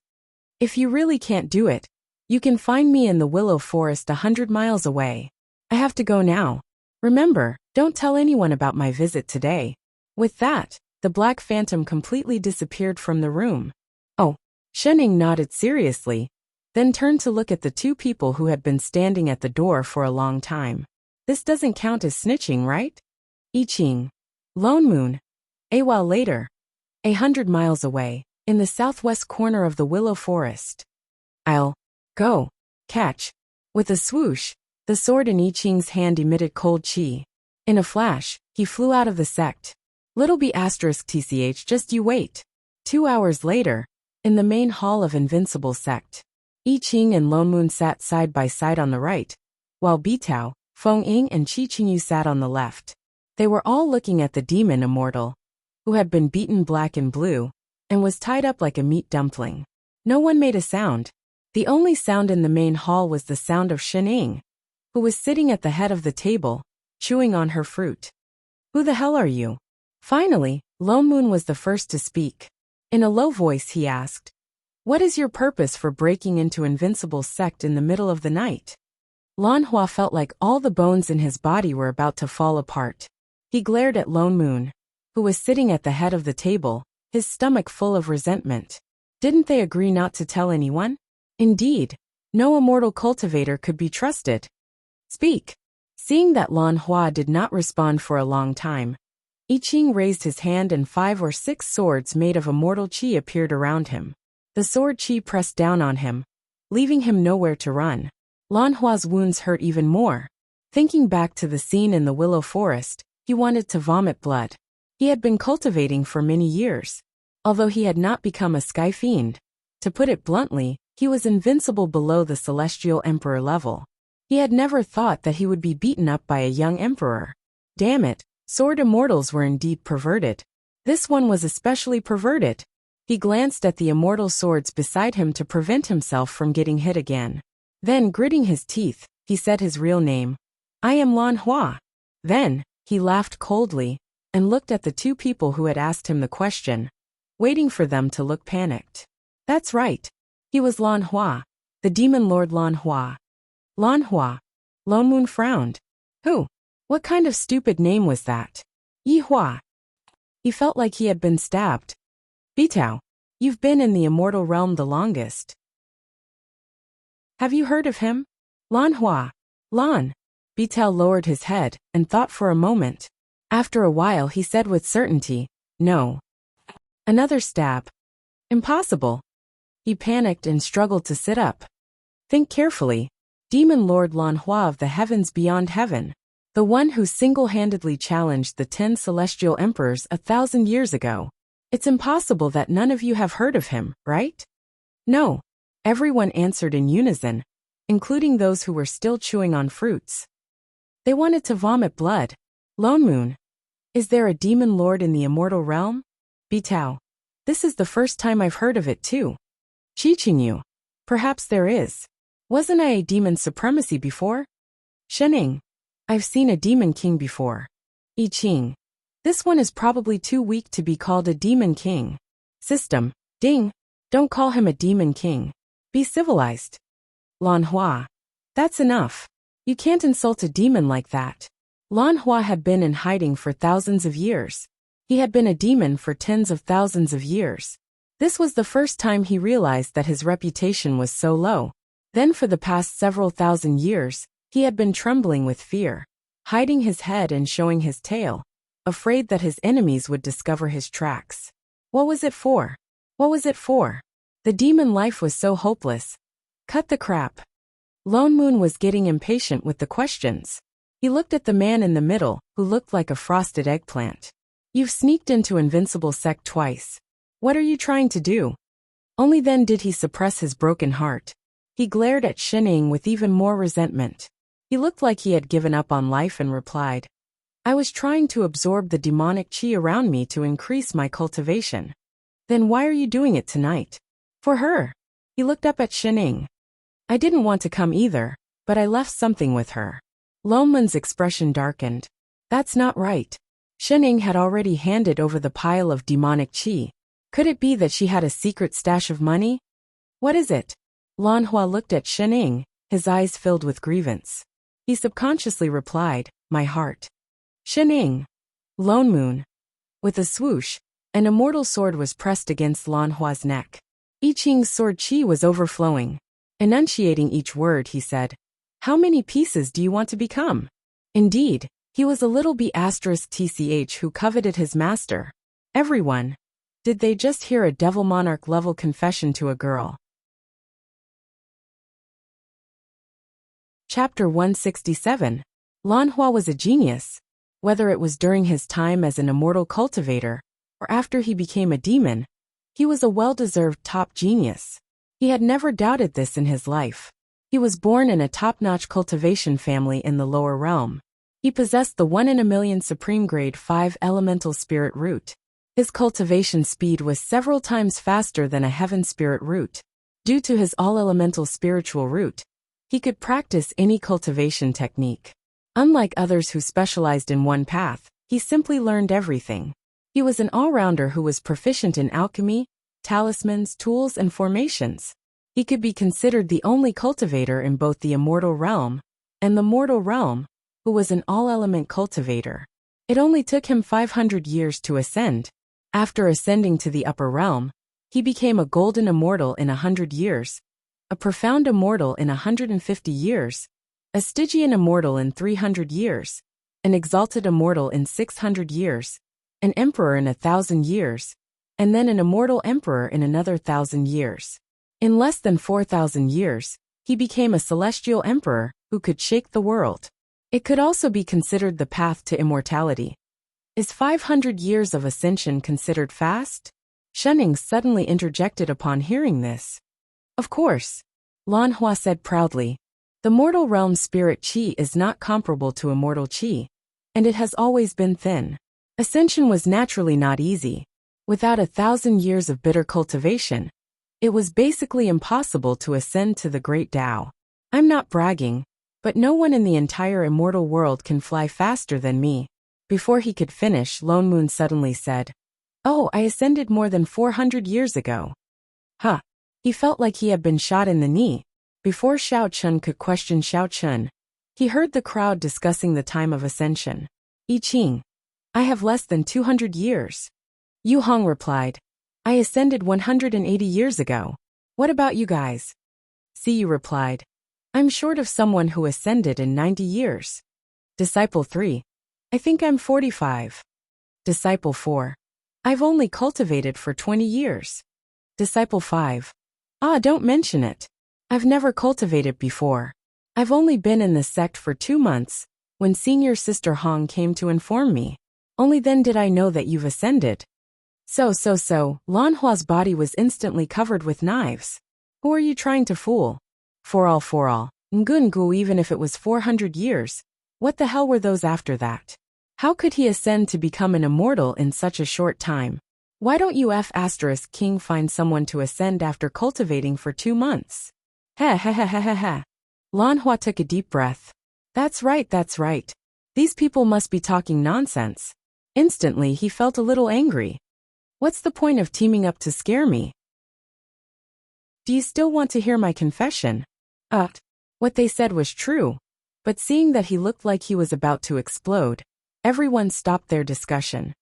"If you really can't do it, you can find me in the willow forest 100 miles away. I have to go now. Remember, don't tell anyone about my visit today." With that, the black phantom completely disappeared from the room. "Oh." Shening nodded seriously, then turned to look at the two people who had been standing at the door for a long time. "This doesn't count as snitching, right?" "I Ching." Lone Moon. A while later, 100 miles away, in the southwest corner of the willow forest. "I'll go catch." With a swoosh, the sword in I Ching's hand emitted cold chi. In a flash, he flew out of the sect. Little b asterisk tch, just you wait. 2 hours later, in the main hall of Invincible Sect, I Ching and Lone Moon sat side by side on the right, while Bitao, Feng Ying and Qi Qingyu sat on the left. They were all looking at the demon immortal, who had been beaten black and blue, and was tied up like a meat dumpling. No one made a sound. The only sound in the main hall was the sound of Shening, who was sitting at the head of the table, chewing on her fruit. Who the hell are you? Finally, Lone Moon was the first to speak. In a low voice he asked, "What is your purpose for breaking into Invincible's sect in the middle of the night?" Lan Hua felt like all the bones in his body were about to fall apart. He glared at Lone Moon, who was sitting at the head of the table, his stomach full of resentment. Didn't they agree not to tell anyone? Indeed, no immortal cultivator could be trusted. Speak. Seeing that Lan Hua did not respond for a long time, I Ching raised his hand and 5 or 6 swords made of immortal qi appeared around him. The sword qi pressed down on him, leaving him nowhere to run. Lan Hua's wounds hurt even more. Thinking back to the scene in the willow forest, he wanted to vomit blood. He had been cultivating for many years. Although he had not become a sky fiend, to put it bluntly, he was invincible below the celestial emperor level. He had never thought that he would be beaten up by a young emperor. Damn it, sword immortals were indeed perverted. This one was especially perverted. He glanced at the immortal swords beside him to prevent himself from getting hit again. Then, gritting his teeth, he said his real name. "I am Lan Hua." Then, he laughed coldly, and looked at the 2 people who had asked him the question, waiting for them to look panicked. That's right. He was Lan Hua, the demon lord Lan Hua. Lan Hua. Lone Moon frowned. Who? What kind of stupid name was that? Yi Hua. He felt like he had been stabbed. Bitao, you've been in the immortal realm the longest. Have you heard of him? Lan Hua. Lan. Bitao lowered his head and thought for a moment. After a while he said with certainty, no. Another stab. Impossible. He panicked and struggled to sit up. Think carefully. Demon Lord Lan Hua of the heavens beyond heaven. The one who single-handedly challenged the 10 celestial emperors 1,000 years ago. It's impossible that none of you have heard of him, right? No. Everyone answered in unison, including those who were still chewing on fruits. They wanted to vomit blood. Lone Moon. Is there a demon lord in the immortal realm? Bitao. This is the first time I've heard of it too. Qingyu. Perhaps there is. Wasn't I a demon supremacy before? Shening. I've seen a demon king before. I Ching. This one is probably too weak to be called a demon king. System. Ding. Don't call him a demon king. Be civilized. Lan Hua. That's enough. You can't insult a demon like that. Lan Hua had been in hiding for thousands of years. He had been a demon for tens of thousands of years. This was the first time he realized that his reputation was so low. Then for the past several thousand years, he had been trembling with fear, hiding his head and showing his tail, afraid that his enemies would discover his tracks. What was it for? What was it for? The demon life was so hopeless. Cut the crap. Lone Moon was getting impatient with the questions. He looked at the man in the middle, who looked like a frosted eggplant. You've sneaked into Invincible Sect twice. What are you trying to do? Only then did he suppress his broken heart. He glared at Shening with even more resentment. He looked like he had given up on life and replied, I was trying to absorb the demonic qi around me to increase my cultivation. Then why are you doing it tonight? For her. He looked up at Shening. I didn't want to come either, but I left something with her. Lone Moon's expression darkened. That's not right. Shening had already handed over the pile of demonic qi. Could it be that she had a secret stash of money? What is it? Lan Hua looked at Shening, his eyes filled with grievance. He subconsciously replied, my heart. Shening. Lone Moon. With a swoosh, an immortal sword was pressed against Lan Hua's neck. I Ching's sword qi was overflowing. Enunciating each word, he said, How many pieces do you want to become? Indeed, he was a little B***TCH who coveted his master. Everyone. Did they just hear a devil monarch level confession to a girl? Chapter 167. Lan Hua was a genius. Whether it was during his time as an immortal cultivator, or after he became a demon, he was a well-deserved top genius. He had never doubted this in his life. He was born in a top-notch cultivation family in the lower realm. He possessed the 1 in a million supreme grade 5 elemental spirit root. His cultivation speed was several times faster than a heaven spirit root. Due to his all-elemental spiritual root, he could practice any cultivation technique. Unlike others who specialized in one path, he simply learned everything. He was an all-rounder who was proficient in alchemy, talismans, tools, and formations. He could be considered the only cultivator in both the immortal realm and the mortal realm, who was an all-element cultivator. It only took him 500 years to ascend. After ascending to the upper realm, he became a golden immortal in 100 years, a profound immortal in 150 years, a Stygian immortal in 300 years, an exalted immortal in 600 years, an emperor in 1,000 years, and then an immortal emperor in another 1,000 years. In less than 4,000 years, he became a celestial emperor who could shake the world. It could also be considered the path to immortality. Is 500 years of ascension considered fast? Shunning suddenly interjected upon hearing this. Of course, Lan Hua said proudly. The mortal realm's spirit qi is not comparable to immortal qi, and it has always been thin. Ascension was naturally not easy. Without 1,000 years of bitter cultivation, it was basically impossible to ascend to the great Tao. I'm not bragging, but no one in the entire immortal world can fly faster than me. Before he could finish, Lone Moon suddenly said, "Oh, I ascended more than 400 years ago." Huh. He felt like he had been shot in the knee. Before Xiao Chun could question Xiao Chun, he heard the crowd discussing the time of ascension. "I Ching, I have less than 200 years. Yu Hong replied, "I ascended 180 years ago. What about you guys?" Siyu replied, "I'm short of someone who ascended in 90 years. Disciple 3, I think I'm 45. Disciple 4, I've only cultivated for 20 years. Disciple 5, don't mention it. I've never cultivated before. I've only been in the sect for 2 months, when Senior Sister Hong came to inform me. Only then did I know that you've ascended." So, Lan Hua's body was instantly covered with knives. Who are you trying to fool? For all. Ngungu, even if it was 400 years, what the hell were those after that? How could he ascend to become an immortal in such a short time? Why don't you King find someone to ascend after cultivating for 2 months? Heh. Lan Hua took a deep breath. That's right. These people must be talking nonsense. Instantly he felt a little angry. What's the point of teaming up to scare me? Do you still want to hear my confession? What they said was true, but seeing that he looked like he was about to explode, everyone stopped their discussion.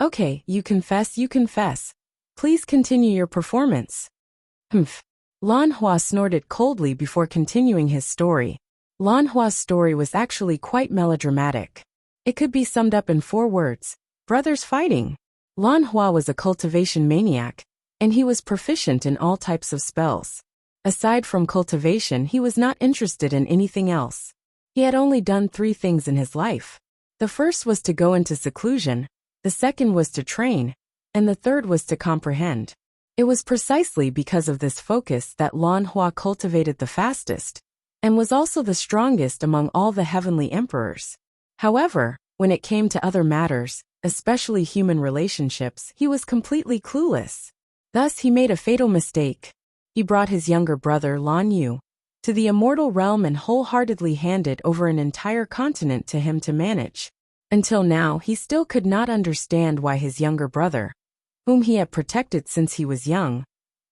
Okay, you confess. Please continue your performance. Humph. Lan Hua snorted coldly before continuing his story. Lan Hua's story was actually quite melodramatic. It could be summed up in 4 words: brothers fighting. Lan Hua was a cultivation maniac, and he was proficient in all types of spells. Aside from cultivation, he was not interested in anything else. He had only done 3 things in his life. The first was to go into seclusion, the second was to train, and the third was to comprehend. It was precisely because of this focus that Lan Hua cultivated the fastest, and was also the strongest among all the heavenly emperors. However, when it came to other matters, especially human relationships, he was completely clueless. Thus he made a fatal mistake. He brought his younger brother, Lan Yu, to the immortal realm and wholeheartedly handed over an entire continent to him to manage. Until now, he still could not understand why his younger brother, whom he had protected since he was young,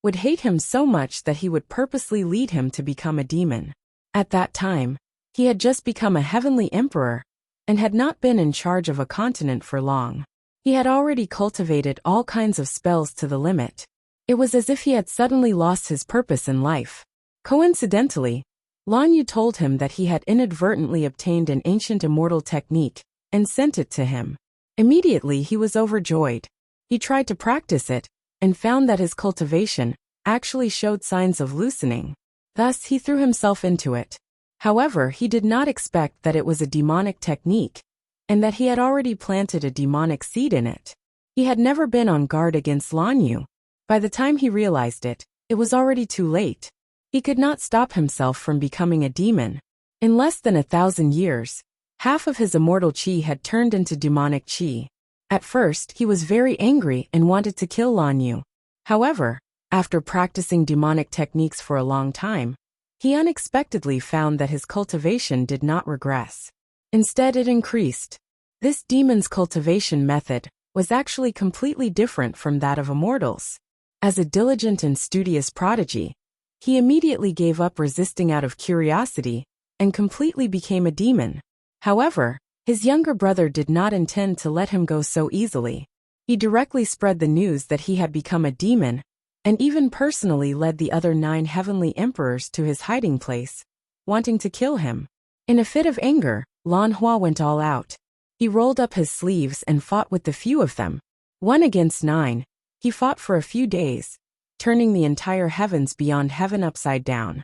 would hate him so much that he would purposely lead him to become a demon. At that time, he had just become a heavenly emperor, and had not been in charge of a continent for long. He had already cultivated all kinds of spells to the limit. It was as if he had suddenly lost his purpose in life. Coincidentally, Lan Yu told him that he had inadvertently obtained an ancient immortal technique, and sent it to him. Immediately he was overjoyed. He tried to practice it, and found that his cultivation actually showed signs of loosening. Thus he threw himself into it. However, he did not expect that it was a demonic technique, and that he had already planted a demonic seed in it. He had never been on guard against Lan Yu. By the time he realized it, it was already too late. He could not stop himself from becoming a demon. In less than 1,000 years, half of his immortal qi had turned into demonic qi. At first, he was very angry and wanted to kill Lan Yu. However, After practicing demonic techniques for a long time, he unexpectedly found that his cultivation did not regress. Instead, it increased. This demon's cultivation method was actually completely different from that of immortals. As a diligent and studious prodigy, he immediately gave up resisting out of curiosity and completely became a demon. However, his younger brother did not intend to let him go so easily. He directly spread the news that he had become a demon, and even personally led the other 9 heavenly emperors to his hiding place, wanting to kill him. In a fit of anger, Lan Hua went all out. He rolled up his sleeves and fought with the few of them. 1 against 9, he fought for a few days, turning the entire heavens beyond heaven upside down.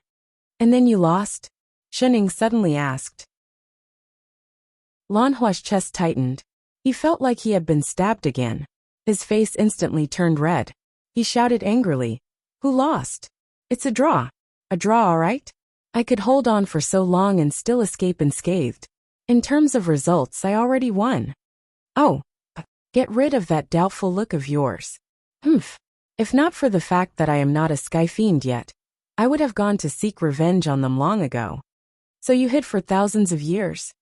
And then you lost? Shening suddenly asked. Lan Hua's chest tightened. He felt like he had been stabbed again. His face instantly turned red. He shouted angrily, "Who lost? It's a draw. A draw, all right? I could hold on for so long and still escape unscathed. In terms of results, I already won." "Oh, get rid of that doubtful look of yours. Humph. If not for the fact that I am not a sky fiend yet, I would have gone to seek revenge on them long ago. So you hid for thousands of years?"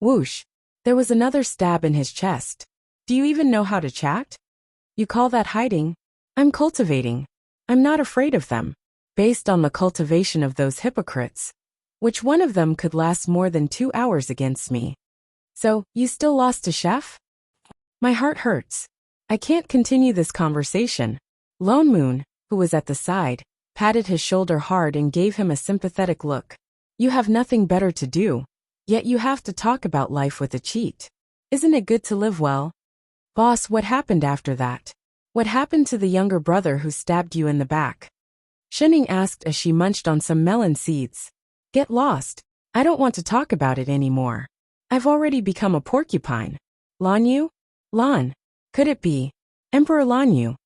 Whoosh. There was another stab in his chest. "Do you even know how to chat? You call that hiding? I'm cultivating. I'm not afraid of them. Based on the cultivation of those hypocrites, which one of them could last more than 2 hours against me? So, you still lost to Chef? My heart hurts. I can't continue this conversation." Lone Moon, who was at the side, patted his shoulder hard and gave him a sympathetic look. "You have nothing better to do, yet you have to talk about life with a cheat. Isn't it good to live well?" "Boss, what happened after that? What happened to the younger brother who stabbed you in the back?" Shening asked as she munched on some melon seeds. "Get lost. I don't want to talk about it anymore. I've already become a porcupine." "Lan Yu? Lan? Could it be Emperor Lan Yu?"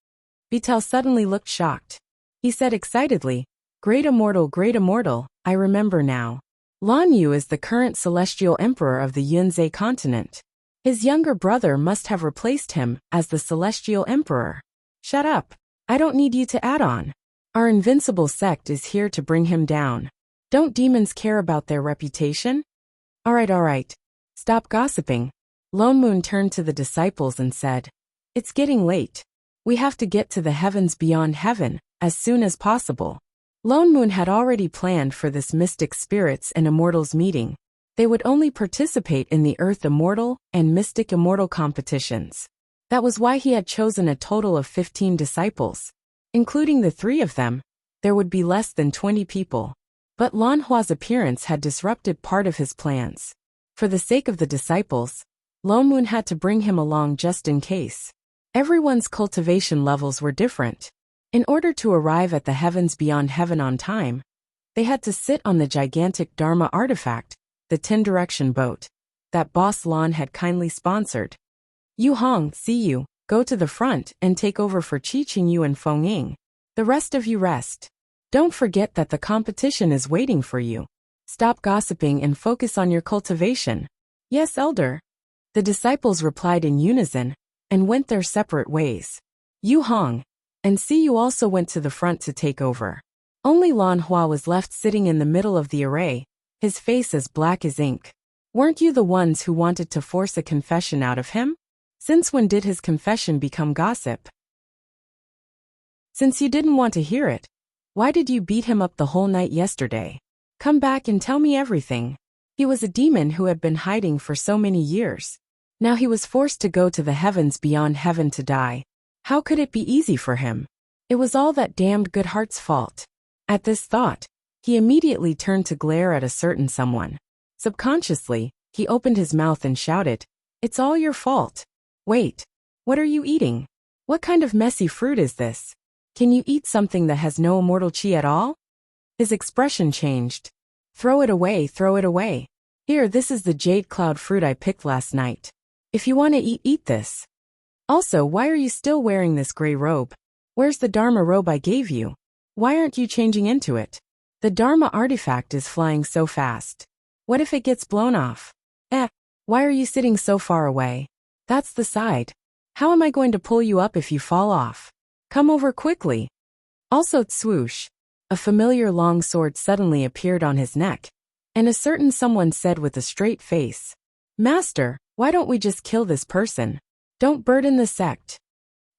Betel suddenly looked shocked. He said excitedly, great immortal, I remember now. Lan Yu is the current celestial emperor of the Yunzhe continent. His younger brother must have replaced him as the celestial emperor. Shut up. I don't need you to add on. Our invincible sect is here to bring him down. Don't demons care about their reputation? All right. Stop gossiping. Lone Moon turned to the disciples and said, "It's getting late. We have to get to the heavens beyond heaven as soon as possible." Lone Moon had already planned for this mystic spirits and immortals meeting. They would only participate in the Earth Immortal and Mystic Immortal competitions. That was why he had chosen a total of 15 disciples. Including the 3 of them, there would be less than 20 people. But Lan Hua's appearance had disrupted part of his plans. For the sake of the disciples, Lone Moon had to bring him along just in case. Everyone's cultivation levels were different. In order to arrive at the heavens beyond heaven on time, they had to sit on the gigantic Dharma artifact, the 10-direction boat, that Boss Lan had kindly sponsored. "Yu Hong, see you, go to the front and take over for Qi Qingyu and Feng Ying. The rest of you rest. Don't forget that the competition is waiting for you. Stop gossiping and focus on your cultivation." "Yes, Elder." The disciples replied in unison and went their separate ways. Yu Hong and Si Yu also went to the front to take over. Only Lan Hua was left sitting in the middle of the array, his face as black as ink. "Weren't you the ones who wanted to force a confession out of him? Since when did his confession become gossip? Since you didn't want to hear it, why did you beat him up the whole night yesterday? Come back and tell me everything." He was a demon who had been hiding for so many years. Now he was forced to go to the heavens beyond heaven to die. How could it be easy for him? It was all that damned good heart's fault. At this thought, he immediately turned to glare at a certain someone. Subconsciously, he opened his mouth and shouted, "It's all your fault." "Wait, what are you eating? What kind of messy fruit is this? Can you eat something that has no immortal chi at all?" His expression changed. Throw it away. Here, this is the jade cloud fruit I picked last night. If you want to eat this. Also, why are you still wearing this gray robe? Where's the Dharma robe I gave you? Why aren't you changing into it? The Dharma artifact is flying so fast. What if it gets blown off? Why are you sitting so far away? That's the side. How am I going to pull you up if you fall off? Come over quickly. Also swoosh. A familiar long sword suddenly appeared on his neck, and a certain someone said with a straight face, "Master, why don't we just kill this person? Don't burden the sect."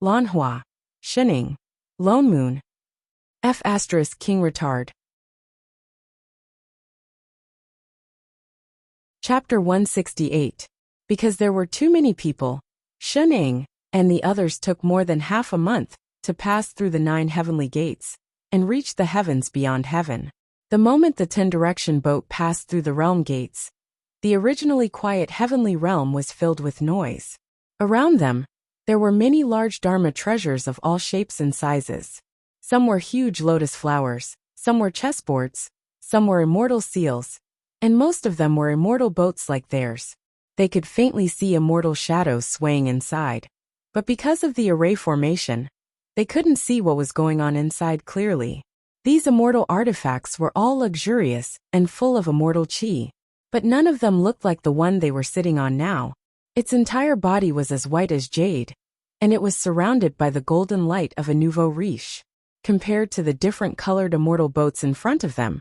Lanhua. Shining. Lone Moon. F** King Retard. Chapter 168. Because there were too many people, Shining and the others took more than half a month to pass through the 9 heavenly gates and reach the heavens beyond heaven. The moment the 10-direction boat passed through the realm gates, the originally quiet heavenly realm was filled with noise. Around them, there were many large Dharma treasures of all shapes and sizes. Some were huge lotus flowers, some were chessboards, some were immortal seals, and most of them were immortal boats like theirs. They could faintly see immortal shadows swaying inside, but because of the array formation, they couldn't see what was going on inside clearly. These immortal artifacts were all luxurious and full of immortal chi, but none of them looked like the one they were sitting on now. Its entire body was as white as jade, and it was surrounded by the golden light of a nouveau riche. Compared to the different colored immortal boats in front of them,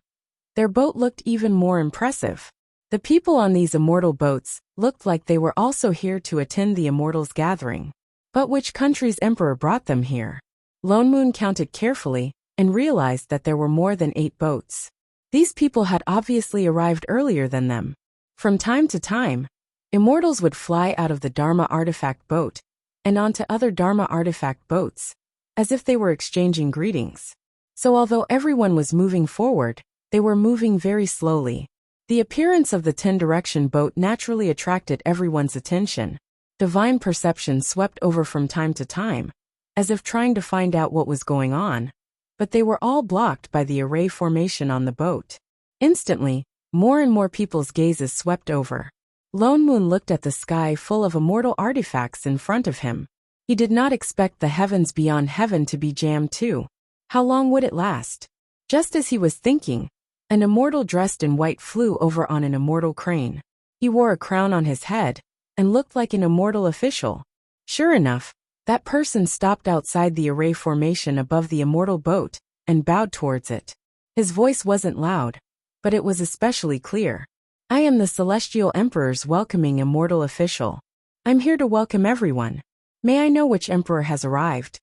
their boat looked even more impressive. The people on these immortal boats looked like they were also here to attend the immortals' gathering. But which country's emperor brought them here? Lone Moon counted carefully and realized that there were more than 8 boats. These people had obviously arrived earlier than them. From time to time, immortals would fly out of the Dharma artifact boat and onto other Dharma artifact boats, as if they were exchanging greetings. So although everyone was moving forward, they were moving very slowly. The appearance of the 10-direction boat naturally attracted everyone's attention. Divine perception swept over from time to time, as if trying to find out what was going on, but they were all blocked by the array formation on the boat. Instantly, more and more people's gazes swept over. Lone Moon looked at the sky full of immortal artifacts in front of him. He did not expect the heavens beyond heaven to be jammed too. How long would it last? Just as he was thinking, an immortal dressed in white flew over on an immortal crane. He wore a crown on his head and looked like an immortal official. Sure enough, that person stopped outside the array formation above the immortal boat and bowed towards it. His voice wasn't loud, but it was especially clear. "I am the Celestial Emperor's welcoming immortal official. I'm here to welcome everyone. May I know which emperor has arrived?"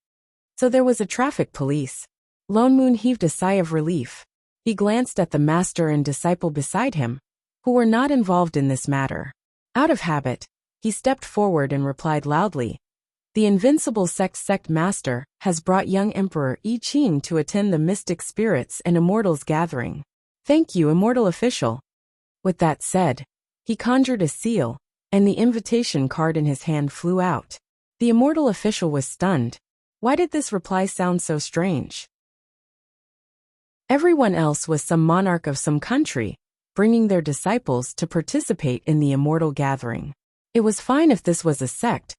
So there was a traffic police. Lone Moon heaved a sigh of relief. He glanced at the master and disciple beside him, who were not involved in this matter. Out of habit, he stepped forward and replied loudly, "The Invincible Sect Master has brought young Emperor I Ching to attend the Mystic Spirits and Immortals gathering. Thank you, immortal official." With that said, he conjured a seal, and the invitation card in his hand flew out. The immortal official was stunned. Why did this reply sound so strange? Everyone else was some monarch of some country, bringing their disciples to participate in the immortal gathering. It was fine if this was a sect,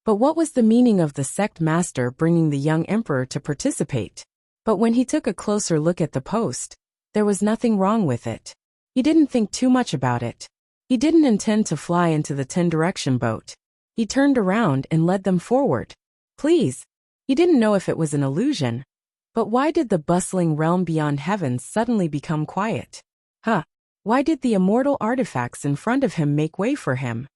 but what was the meaning of the sect master bringing the young emperor to participate? But when he took a closer look at the post, there was nothing wrong with it. He didn't think too much about it. He didn't intend to fly into the 10-direction boat. He turned around and led them forward. Please. He didn't know if it was an illusion, but why did the bustling realm beyond heavens suddenly become quiet? Why did the immortal artifacts in front of him make way for him?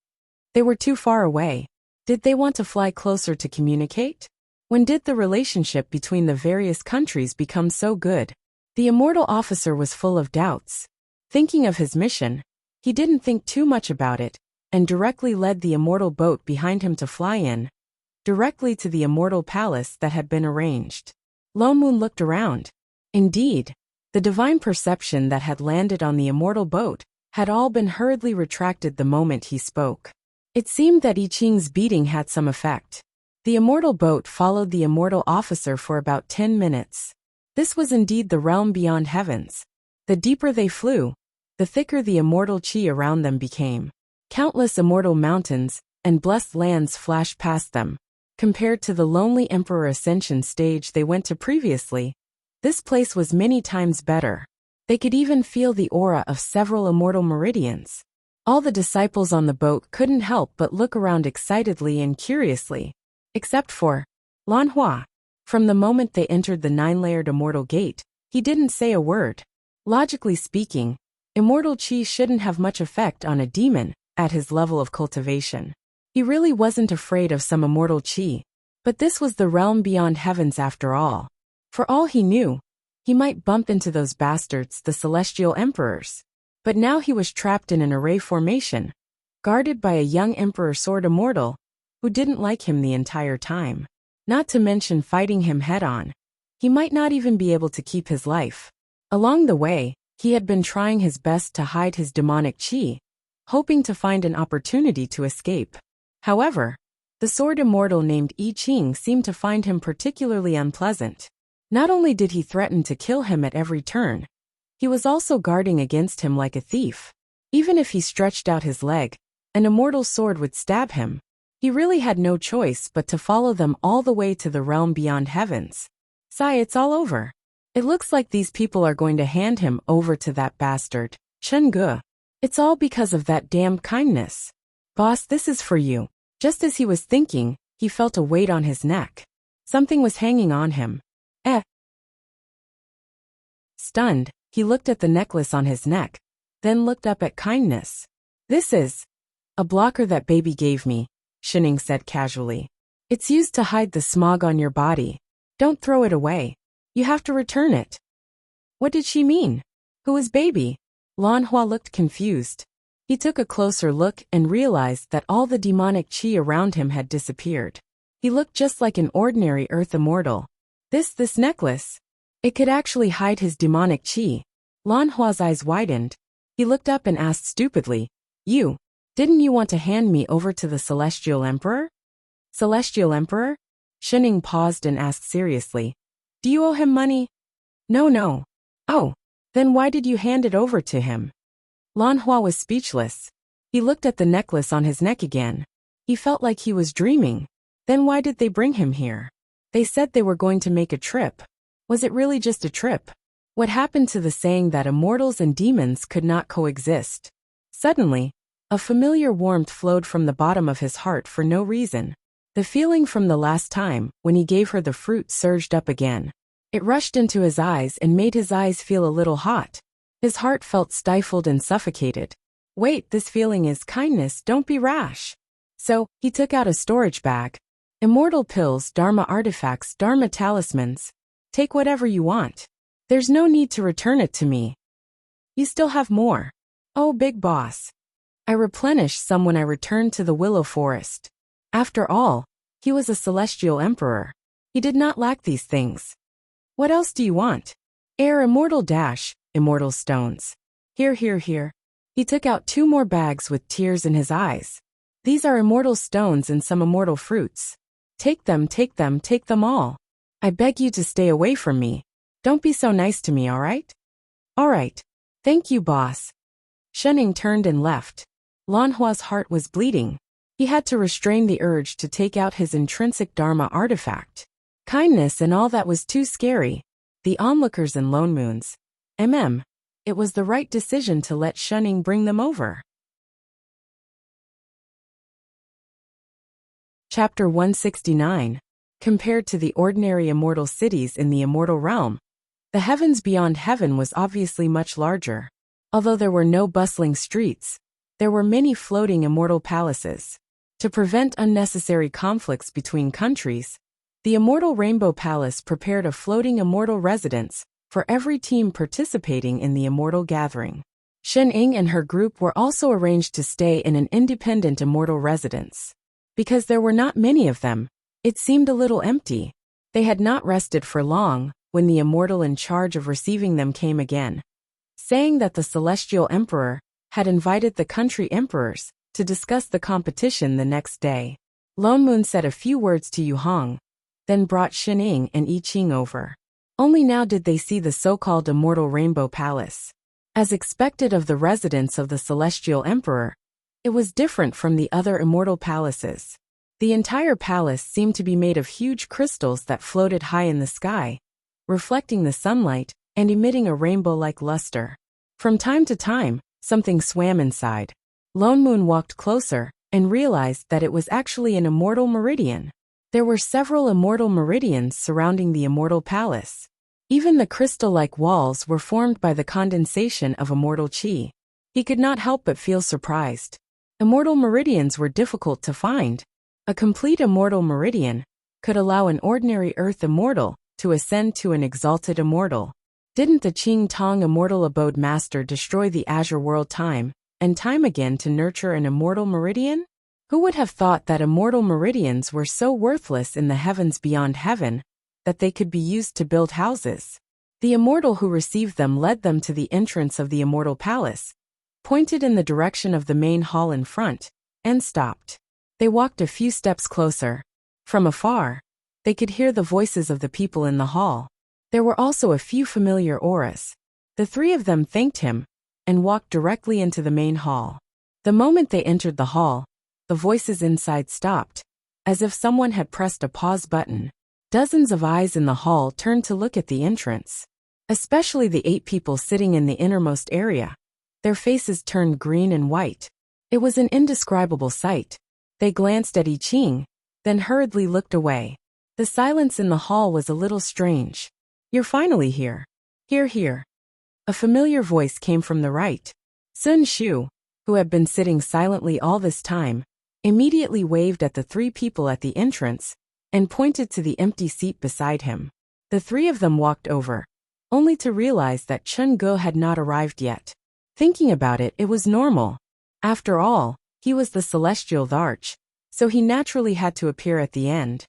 They were too far away. Did they want to fly closer to communicate? When did the relationship between the various countries become so good? The immortal officer was full of doubts. Thinking of his mission, he didn't think too much about it, and directly led the immortal boat behind him to fly in, directly to the immortal palace that had been arranged. Lone Moon looked around. Indeed, the divine perception that had landed on the immortal boat had all been hurriedly retracted the moment he spoke. It seemed that I Ching's beating had some effect. The immortal boat followed the immortal officer for about 10 minutes. This was indeed the realm beyond heavens. The deeper they flew, the thicker the immortal chi around them became. Countless immortal mountains and blessed lands flashed past them. Compared to the lonely Emperor Ascension stage they went to previously, this place was many times better. They could even feel the aura of several immortal meridians. All the disciples on the boat couldn't help but look around excitedly and curiously. Except for Lanhua. From the moment they entered the 9-layered immortal gate, he didn't say a word. Logically speaking, immortal chi shouldn't have much effect on a demon at his level of cultivation. He really wasn't afraid of some immortal chi. But this was the realm beyond heavens after all. For all he knew, he might bump into those bastards, the celestial emperors. But now he was trapped in an array formation, guarded by a young emperor sword immortal, who didn't like him the entire time. Not to mention fighting him head-on. He might not even be able to keep his life. Along the way, he had been trying his best to hide his demonic chi, hoping to find an opportunity to escape. However, the sword immortal named I Ching seemed to find him particularly unpleasant. Not only did he threaten to kill him at every turn, he was also guarding against him like a thief. Even if he stretched out his leg, an immortal sword would stab him. He really had no choice but to follow them all the way to the realm beyond heavens. Sigh, it's all over. It looks like these people are going to hand him over to that bastard, Chen Ge. It's all because of that damned kindness. Boss, this is for you. Just as he was thinking, he felt a weight on his neck. Something was hanging on him. Stunned, he looked at the necklace on his neck, then looked up at kindness. This is a blocker that baby gave me, Shining said casually. It's used to hide the smog on your body. Don't throw it away. You have to return it. What did she mean? Who is baby? Lan Hua looked confused. He took a closer look and realized that all the demonic chi around him had disappeared. He looked just like an ordinary earth immortal. This necklace. It could actually hide his demonic chi. Lan Hua's eyes widened. He looked up and asked stupidly, didn't you want to hand me over to the Celestial Emperor? Celestial Emperor? Shining paused and asked seriously, do you owe him money? No. Oh, then why did you hand it over to him? Lan Hua was speechless. He looked at the necklace on his neck again. He felt like he was dreaming. Then why did they bring him here? They said they were going to make a trip. Was it really just a trip? What happened to the saying that immortals and demons could not coexist? Suddenly, a familiar warmth flowed from the bottom of his heart for no reason. The feeling from the last time, when he gave her the fruit, surged up again. It rushed into his eyes and made his eyes feel a little hot. His heart felt stifled and suffocated. Wait, this feeling is kindness, don't be rash. So, he took out a storage bag. Immortal pills, Dharma artifacts, Dharma talismans. Take whatever you want. There's no need to return it to me. You still have more. Oh, big boss. I replenished some when I returned to the Willow Forest. After all, he was a celestial emperor. He did not lack these things. What else do you want? Immortal dash, immortal stones. Here. He took out 2 more bags with tears in his eyes. These are immortal stones and some immortal fruits. Take them all. I beg you to stay away from me. Don't be so nice to me, alright? Alright. Thank you, boss. Shining turned and left. Lan Hua's heart was bleeding. He had to restrain the urge to take out his intrinsic Dharma artifact. Kindness and all that was too scary. The onlookers and lone moons. It was the right decision to let Shining bring them over. Chapter 169. Compared to the ordinary immortal cities in the immortal realm, the heavens beyond heaven was obviously much larger. Although there were no bustling streets, there were many floating immortal palaces. To prevent unnecessary conflicts between countries, the Immortal Rainbow Palace prepared a floating immortal residence for every team participating in the immortal gathering. Shen Ying and her group were also arranged to stay in an independent immortal residence. Because there were not many of them, it seemed a little empty. They had not rested for long when the immortal in charge of receiving them came again, saying that the Celestial Emperor had invited the country emperors to discuss the competition the next day. Lone Moon said a few words to Yu Hong, then brought Shen Ying and I Ching over. Only now did they see the so-called Immortal Rainbow Palace. As expected of the residence of the Celestial Emperor, it was different from the other immortal palaces. The entire palace seemed to be made of huge crystals that floated high in the sky, reflecting the sunlight and emitting a rainbow-like luster. From time to time, something swam inside. Lone Moon walked closer and realized that it was actually an immortal meridian. There were several immortal meridians surrounding the immortal palace. Even the crystal-like walls were formed by the condensation of immortal chi. He could not help but feel surprised. Immortal meridians were difficult to find. A complete immortal meridian could allow an ordinary earth immortal to ascend to an exalted immortal. Didn't the Qing Tong Immortal Abode Master destroy the Azure world time and time again to nurture an immortal meridian? Who would have thought that immortal meridians were so worthless in the heavens beyond heaven that they could be used to build houses? The immortal who received them led them to the entrance of the immortal palace, pointed in the direction of the main hall in front, and stopped. They walked a few steps closer. From afar, they could hear the voices of the people in the hall. There were also a few familiar auras. The three of them thanked him and walked directly into the main hall. The moment they entered the hall, the voices inside stopped, as if someone had pressed a pause button. Dozens of eyes in the hall turned to look at the entrance. Especially the 8 people sitting in the innermost area. Their faces turned green and white. It was an indescribable sight. They glanced at I Ching, then hurriedly looked away. The silence in the hall was a little strange. "You're finally here. Here." A familiar voice came from the right. Sun Shu, who had been sitting silently all this time, immediately waved at the 3 people at the entrance and pointed to the empty seat beside him. The 3 of them walked over, only to realize that Chun Go had not arrived yet. Thinking about it, it was normal. After all, he was the celestial Dharch, so he naturally had to appear at the end.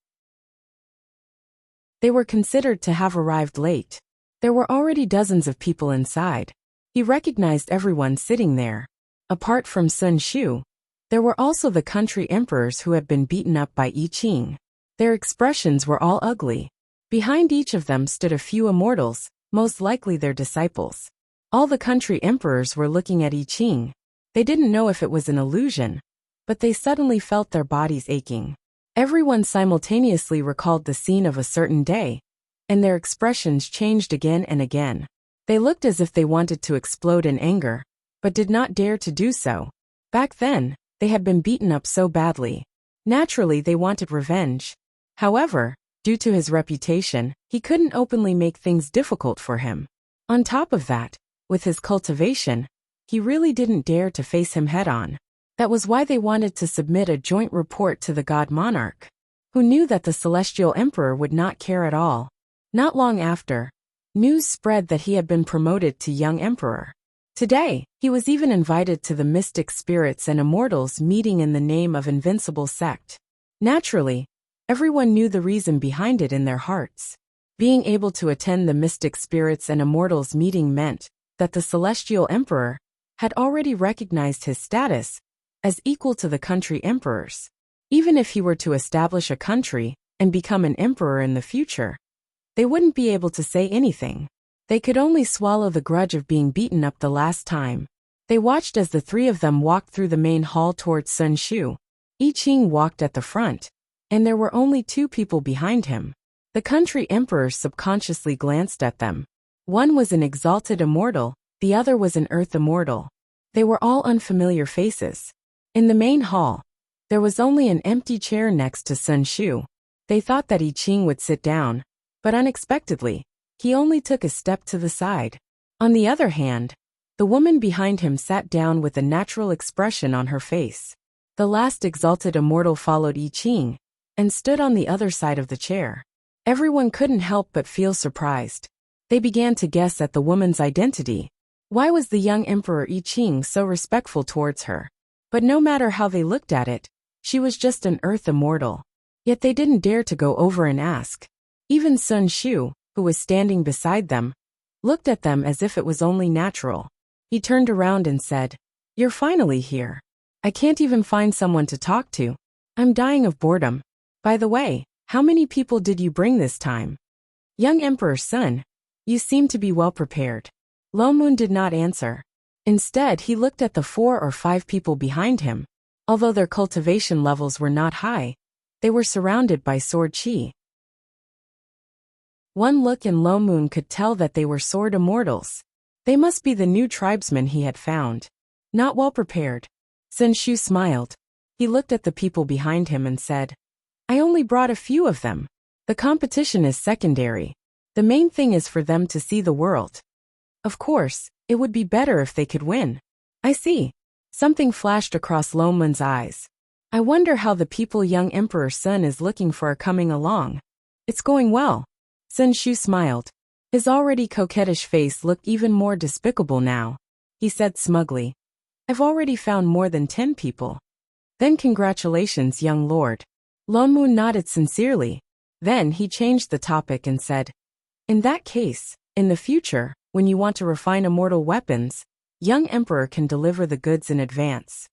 They were considered to have arrived late. There were already dozens of people inside. He recognized everyone sitting there. Apart from Sun Shu, there were also the country emperors who had been beaten up by I Ching. Their expressions were all ugly. Behind each of them stood a few immortals, most likely their disciples. All the country emperors were looking at I Ching. They didn't know if it was an illusion, but they suddenly felt their bodies aching. Everyone simultaneously recalled the scene of a certain day, and their expressions changed again and again. They looked as if they wanted to explode in anger, but did not dare to do so. Back then, they had been beaten up so badly. Naturally, they wanted revenge. However, due to his reputation, he couldn't openly make things difficult for him. On top of that, with his cultivation, he really didn't dare to face him head-on. That was why they wanted to submit a joint report to the God Monarch, who knew that the Celestial Emperor would not care at all. Not long after, news spread that he had been promoted to Young Emperor. Today, he was even invited to the mystic spirits and immortals meeting in the name of Invincible Sect. Naturally, everyone knew the reason behind it in their hearts. Being able to attend the mystic spirits and immortals meeting meant that the Celestial Emperor had already recognized his status as equal to the country emperors. Even if he were to establish a country and become an emperor in the future, they wouldn't be able to say anything. They could only swallow the grudge of being beaten up the last time. They watched as the 3 of them walked through the main hall towards Sun Shu. I Ching walked at the front, and there were only 2 people behind him. The country emperors subconsciously glanced at them. One was an exalted immortal, the other was an earth immortal. They were all unfamiliar faces. In the main hall, there was only an empty chair next to Sun Shu. They thought that I Ching would sit down, but unexpectedly, he only took a step to the side. On the other hand, the woman behind him sat down with a natural expression on her face. The last exalted immortal followed I Ching and stood on the other side of the chair. Everyone couldn't help but feel surprised. They began to guess at the woman's identity. Why was the young Emperor I Ching so respectful towards her? But no matter how they looked at it, she was just an earth immortal. Yet they didn't dare to go over and ask. Even Sun Shu, who was standing beside them, looked at them as if it was only natural. He turned around and said, "You're finally here. I can't even find someone to talk to. I'm dying of boredom. By the way, how many people did you bring this time?" "Young Emperor Sun, you seem to be well prepared." Lo Moon did not answer. Instead, he looked at the 4 or 5 people behind him. Although their cultivation levels were not high, they were surrounded by sword chi. One look and Lo Moon could tell that they were sword immortals. They must be the new tribesmen he had found. Not well prepared. Sun Shu smiled. He looked at the people behind him and said, I only brought a few of them. The competition is secondary. The main thing is for them to see the world. Of course, it would be better if they could win. I see. Something flashed across Loman's eyes. I wonder how the people young Emperor Sun is looking for are coming along. It's going well. Sun Shu smiled. His already coquettish face looked even more despicable now. He said smugly, I've already found more than 10 people. Then congratulations, young lord. Lonmoon nodded sincerely. Then he changed the topic and said, in that case, in the future, when you want to refine immortal weapons, young emperor can deliver the goods in advance.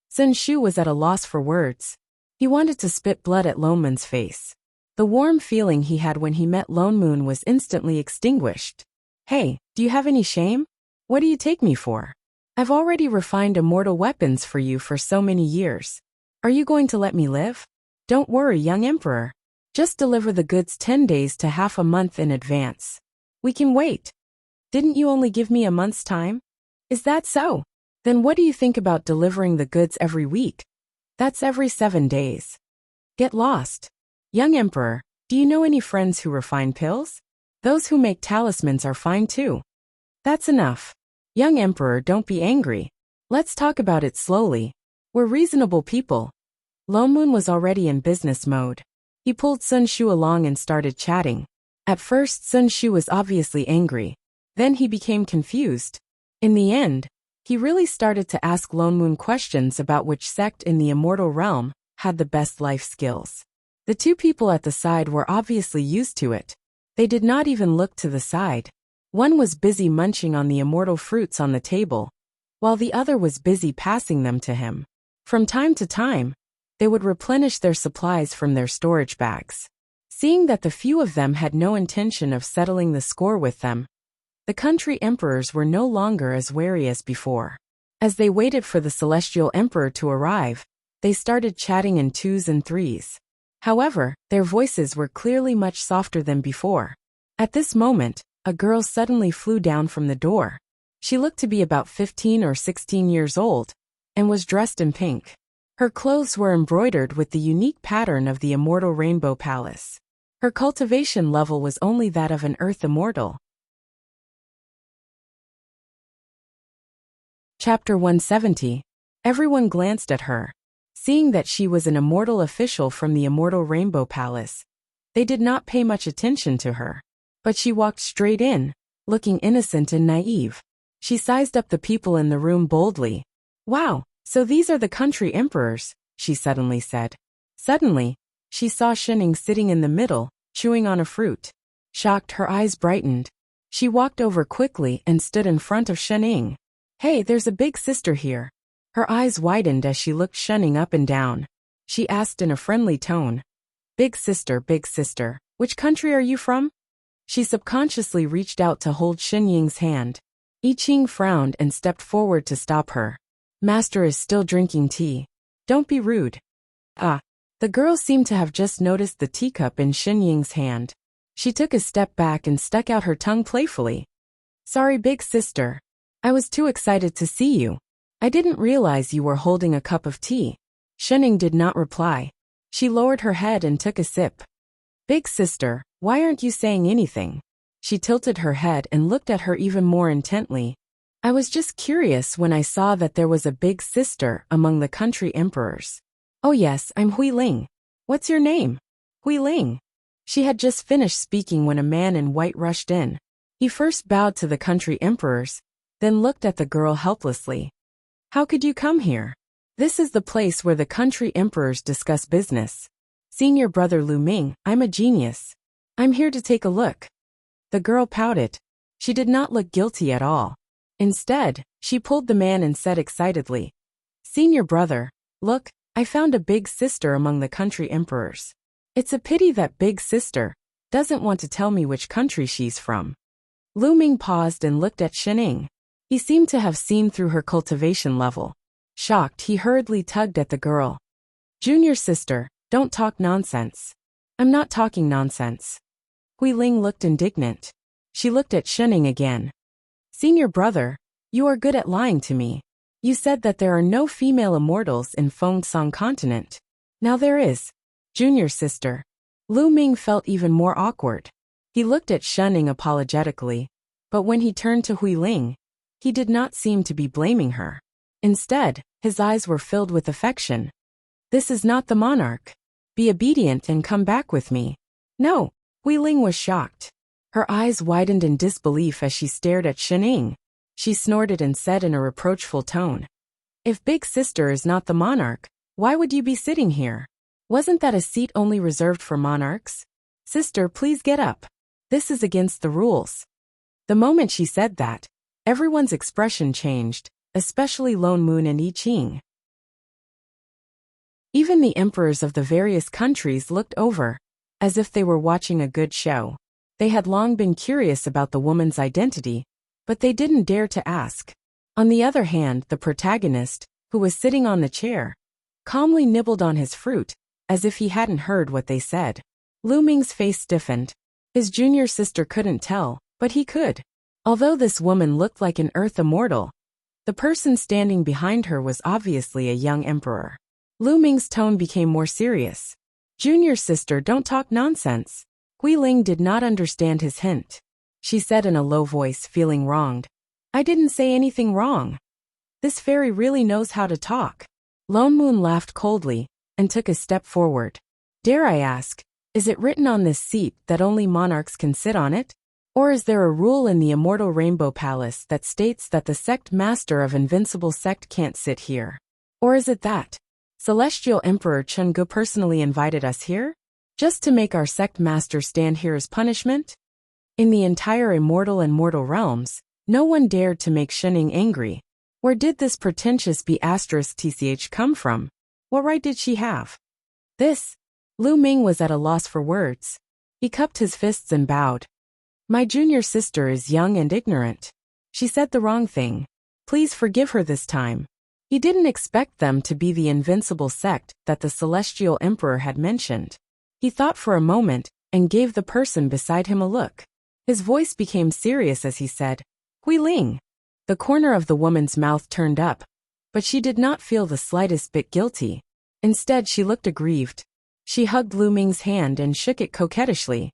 Sun Shu was at a loss for words. He wanted to spit blood at Lonmoon's face. The warm feeling he had when he met Lonmoon was instantly extinguished. Hey, do you have any shame? What do you take me for? I've already refined immortal weapons for you for so many years. Are you going to let me live? Don't worry, young emperor. Just deliver the goods 10 days to half a month in advance. We can wait. Didn't you only give me a month's time? Is that so? Then what do you think about delivering the goods every week? That's every 7 days. Get lost. Young emperor, do you know any friends who refine pills? Those who make talismans are fine too. That's enough. Young emperor, don't be angry. Let's talk about it slowly. We're reasonable people. Lonmoon was already in business mode. He pulled Sun Shu along and started chatting. At first Sun Shu was obviously angry. Then he became confused. In the end, he really started to ask Lonmoon questions about which sect in the immortal realm had the best life skills. The two people at the side were obviously used to it. They did not even look to the side. One was busy munching on the immortal fruits on the table, while the other was busy passing them to him. From time to time, they would replenish their supplies from their storage bags. Seeing that the few of them had no intention of settling the score with them, the country emperors were no longer as wary as before. As they waited for the celestial emperor to arrive, they started chatting in 2s and 3s. However, their voices were clearly much softer than before. At this moment, a girl suddenly flew down from the door. She looked to be about 15 or 16 years old, and was dressed in pink. Her clothes were embroidered with the unique pattern of the immortal rainbow palace. Her cultivation level was only that of an earth immortal. Chapter 170. Everyone glanced at her. Seeing that she was an immortal official from the immortal rainbow palace, they did not pay much attention to her. But she walked straight in, looking innocent and naive. She sized up the people in the room boldly. Wow, so these are the country emperors, she suddenly said. Suddenly, she saw Shining sitting in the middle, chewing on a fruit. Shocked, her eyes brightened. She walked over quickly and stood in front of Shining. Hey, there's a big sister here. Her eyes widened as she looked Shining up and down. She asked in a friendly tone. Big sister, which country are you from? She subconsciously reached out to hold Xinying's hand. I Ching frowned and stepped forward to stop her. Master is still drinking tea. Don't be rude. Ah. The girl seemed to have just noticed the teacup in Xinying's hand. She took a step back and stuck out her tongue playfully. Sorry, big sister. I was too excited to see you. I didn't realize you were holding a cup of tea. Xinying did not reply. She lowered her head and took a sip. Big sister, why aren't you saying anything? She tilted her head and looked at her even more intently. I was just curious when I saw that there was a big sister among the country emperors. Oh yes, I'm Hui Ling. What's your name? Hui Ling. She had just finished speaking when a man in white rushed in. He first bowed to the country emperors, then looked at the girl helplessly. How could you come here? This is the place where the country emperors discuss business. Senior brother Lu Ming, I'm a genius. I'm here to take a look. The girl pouted. She did not look guilty at all. Instead, she pulled the man and said excitedly, Senior brother, look, I found a big sister among the country emperors. It's a pity that big sister doesn't want to tell me which country she's from. Lu Ming paused and looked at Xinying. He seemed to have seen through her cultivation level. Shocked, he hurriedly tugged at the girl. Junior sister, don't talk nonsense. I'm not talking nonsense. Hui Ling looked indignant. She looked at Xinying again. Senior brother, you are good at lying to me. You said that there are no female immortals in Fengsong continent. Now there is. Junior sister. Lu Ming felt even more awkward. He looked at Shenning apologetically, but when he turned to Hui Ling, he did not seem to be blaming her. Instead, his eyes were filled with affection. This is not the monarch. Be obedient and come back with me. No, Hui Ling was shocked. Her eyes widened in disbelief as she stared at Shenning. She snorted and said in a reproachful tone, "If big sister is not the monarch, why would you be sitting here? Wasn't that a seat only reserved for monarchs? Sister, please get up. This is against the rules." The moment she said that, everyone's expression changed, especially Lone Moon and I Ching. Even the emperors of the various countries looked over, as if they were watching a good show. They had long been curious about the woman's identity, but they didn't dare to ask. On the other hand, the protagonist, who was sitting on the chair, calmly nibbled on his fruit, as if he hadn't heard what they said. Lu Ming's face stiffened. His junior sister couldn't tell, but he could. Although this woman looked like an earth immortal, the person standing behind her was obviously a young emperor. Lu Ming's tone became more serious. "Junior sister, don't talk nonsense." Hui Ling did not understand his hint. She said in a low voice, feeling wronged, "I didn't say anything wrong. This fairy really knows how to talk." Lone Moon laughed coldly and took a step forward. "Dare I ask, is it written on this seat that only monarchs can sit on it? Or is there a rule in the Immortal Rainbow Palace that states that the sect master of Invincible Sect can't sit here? Or is it that Celestial Emperor Chungu personally invited us here? Just to make our sect master stand here as punishment?" In the entire immortal and mortal realms, no one dared to make Shenning angry. Where did this pretentious B***tch come from? What right did she have? This? Lu Ming was at a loss for words. He cupped his fists and bowed. "My junior sister is young and ignorant. She said the wrong thing. Please forgive her this time." He didn't expect them to be the invincible sect that the Celestial Emperor had mentioned. He thought for a moment and gave the person beside him a look. His voice became serious as he said, "Hui Ling." The corner of the woman's mouth turned up, but she did not feel the slightest bit guilty. Instead, she looked aggrieved. She hugged Lu Ming's hand and shook it coquettishly.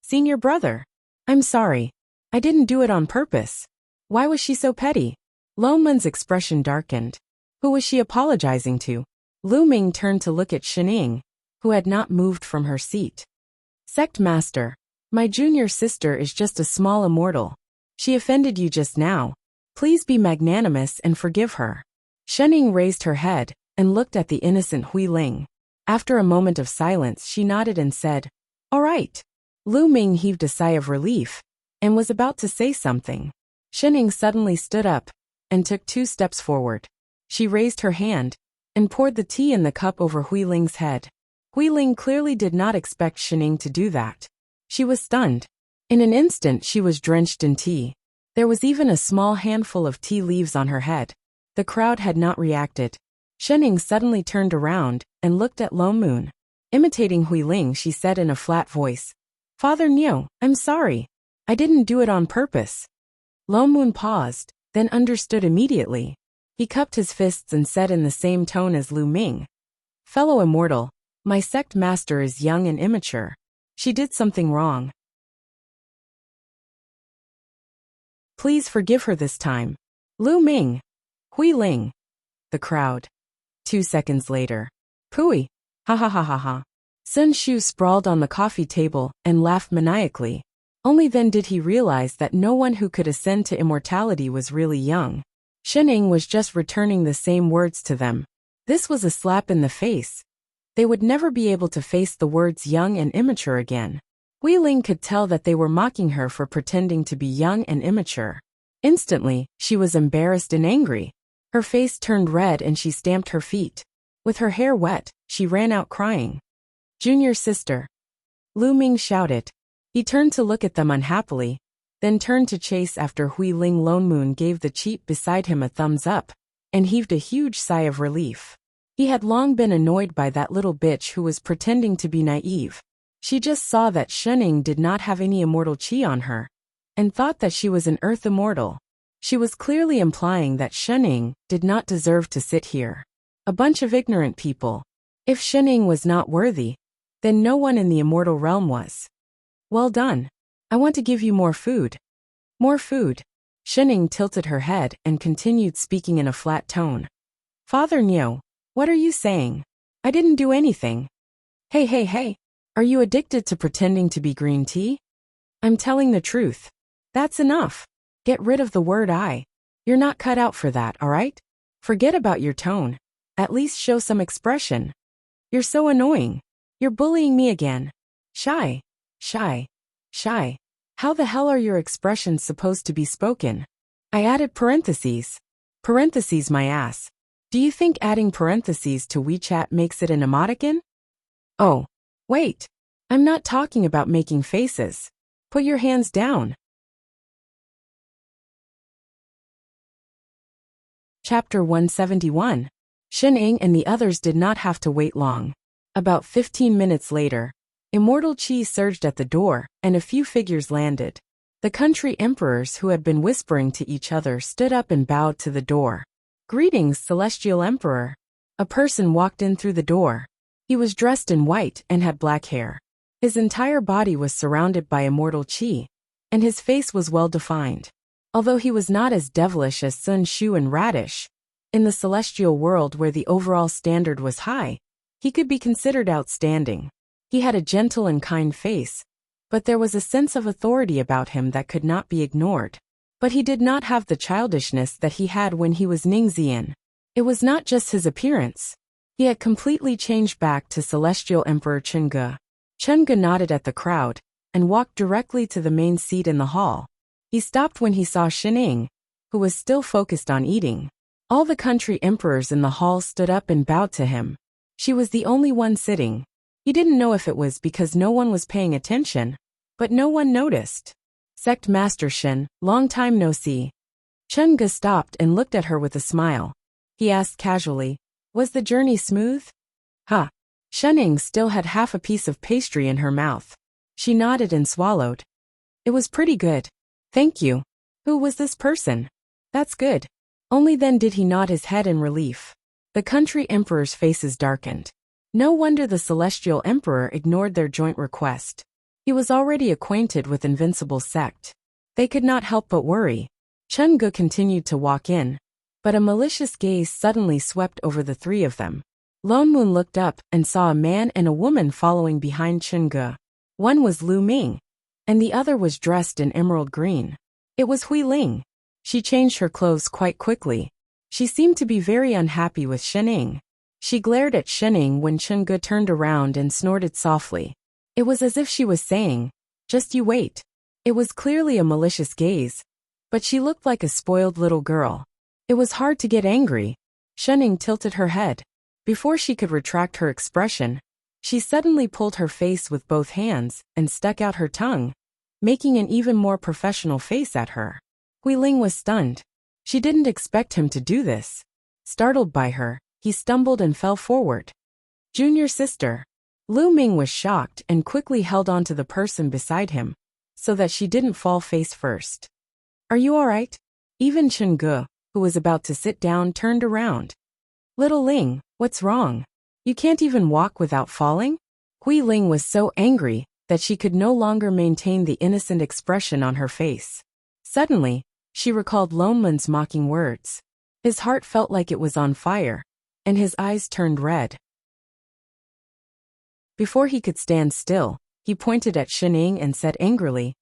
"Senior brother, I'm sorry. I didn't do it on purpose." Why was she so petty? Lone Moon's expression darkened. Who was she apologizing to? Lu Ming turned to look at Shenning, who had not moved from her seat. "Sect master, my junior sister is just a small immortal. She offended you just now. Please be magnanimous and forgive her." Shenning raised her head and looked at the innocent Hui Ling. After a moment of silence, she nodded and said, "All right." Lu Ming heaved a sigh of relief and was about to say something. Shenning suddenly stood up and took 2 steps forward. She raised her hand and poured the tea in the cup over Hui Ling's head. Hui Ling clearly did not expect Shenning to do that. She was stunned. In an instant, she was drenched in tea. There was even a small handful of tea leaves on her head. The crowd had not reacted. Shenning suddenly turned around and looked at Lone Moon. Imitating Hui Ling, she said in a flat voice, "Father Niu, I'm sorry. I didn't do it on purpose." Lone Moon paused, then understood immediately. He cupped his fists and said in the same tone as Lu Ming, "Fellow immortal, my sect master is young and immature. She did something wrong. Please forgive her this time. Lu Ming." "Hui Ling." The crowd. 2 seconds later. "Pooey. Ha ha ha ha ha." Sun Shu sprawled on the coffee table and laughed maniacally. Only then did he realize that no one who could ascend to immortality was really young. Shenning was just returning the same words to them. This was a slap in the face. They would never be able to face the words young and immature again. Hui Ling could tell that they were mocking her for pretending to be young and immature. Instantly, she was embarrassed and angry. Her face turned red and she stamped her feet. With her hair wet, she ran out crying. "Junior sister." Lu Ming shouted. He turned to look at them unhappily, then turned to chase after Hui Ling. Lone Moon gave the cheap beside him a thumbs up and heaved a huge sigh of relief. He had long been annoyed by that little bitch who was pretending to be naive. She just saw that Shenning did not have any immortal chi on her and thought that she was an earth immortal. She was clearly implying that Shenning did not deserve to sit here. A bunch of ignorant people. If Shenning was not worthy, then no one in the immortal realm was. Well done. I want to give you more food. More food. Shining tilted her head and continued speaking in a flat tone. Father Nyo, what are you saying? I didn't do anything. Hey. Are you addicted to pretending to be green tea? I'm telling the truth. That's enough. Get rid of the word I. You're not cut out for that, alright? Forget about your tone. At least show some expression. You're so annoying. You're bullying me again. Shy. How the hell are your expressions supposed to be spoken? I added parentheses. Parentheses my ass. Do you think adding parentheses to WeChat makes it an emoticon? Oh, wait. I'm not talking about making faces. Put your hands down. Chapter 171. Shen-Ing and the others did not have to wait long. About 15 minutes later, immortal Qi surged at the door, and a few figures landed. The country emperors who had been whispering to each other stood up and bowed to the door. Greetings, Celestial Emperor. A person walked in through the door. He was dressed in white and had black hair. His entire body was surrounded by immortal Qi, and his face was well defined. Although he was not as devilish as Sun Shu and Radish, in the celestial world where the overall standard was high, he could be considered outstanding. He had a gentle and kind face, but there was a sense of authority about him that could not be ignored. But he did not have the childishness that he had when he was Ningxian. It was not just his appearance. He had completely changed back to Celestial Emperor Chengge. Chengge nodded at the crowd and walked directly to the main seat in the hall. He stopped when he saw Shen-Ing, who was still focused on eating. All the country emperors in the hall stood up and bowed to him. She was the only one sitting. He didn't know if it was because no one was paying attention, but no one noticed. Sect Master Shen, long time no see. Chengge stopped and looked at her with a smile. He asked casually, was the journey smooth? Huh. Shen-Ing still had half a piece of pastry in her mouth. She nodded and swallowed. It was pretty good. Thank you. Who was this person? That's good. Only then did he nod his head in relief. The country emperors' faces darkened. No wonder the Celestial Emperor ignored their joint request. He was already acquainted with Invincible Sect. They could not help but worry. Chengge continued to walk in, but a malicious gaze suddenly swept over the three of them. Lone Moon looked up and saw a man and a woman following behind Chengge. One was Lu Ming, and the other was dressed in emerald green. It was Hui Ling. She changed her clothes quite quickly. She seemed to be very unhappy with Shen-Ing. She glared at Shen-Ing when Chengge turned around and snorted softly. It was as if she was saying, just you wait. It was clearly a malicious gaze, but she looked like a spoiled little girl. It was hard to get angry. Shen-Ing tilted her head. Before she could retract her expression, she suddenly pulled her face with both hands and stuck out her tongue, making an even more professional face at her. Hui Ling was stunned. She didn't expect him to do this. Startled by her, he stumbled and fell forward. Junior sister. Lu Ming was shocked and quickly held on to the person beside him, so that she didn't fall face first. Are you alright? Even Chengge, who was about to sit down, turned around. Little Ling, what's wrong? You can't even walk without falling? Hui Ling was so angry that she could no longer maintain the innocent expression on her face. Suddenly, she recalled Lone Moon's mocking words. His heart felt like it was on fire, and his eyes turned red. Before he could stand still, he pointed at Shen-Ing and said angrily,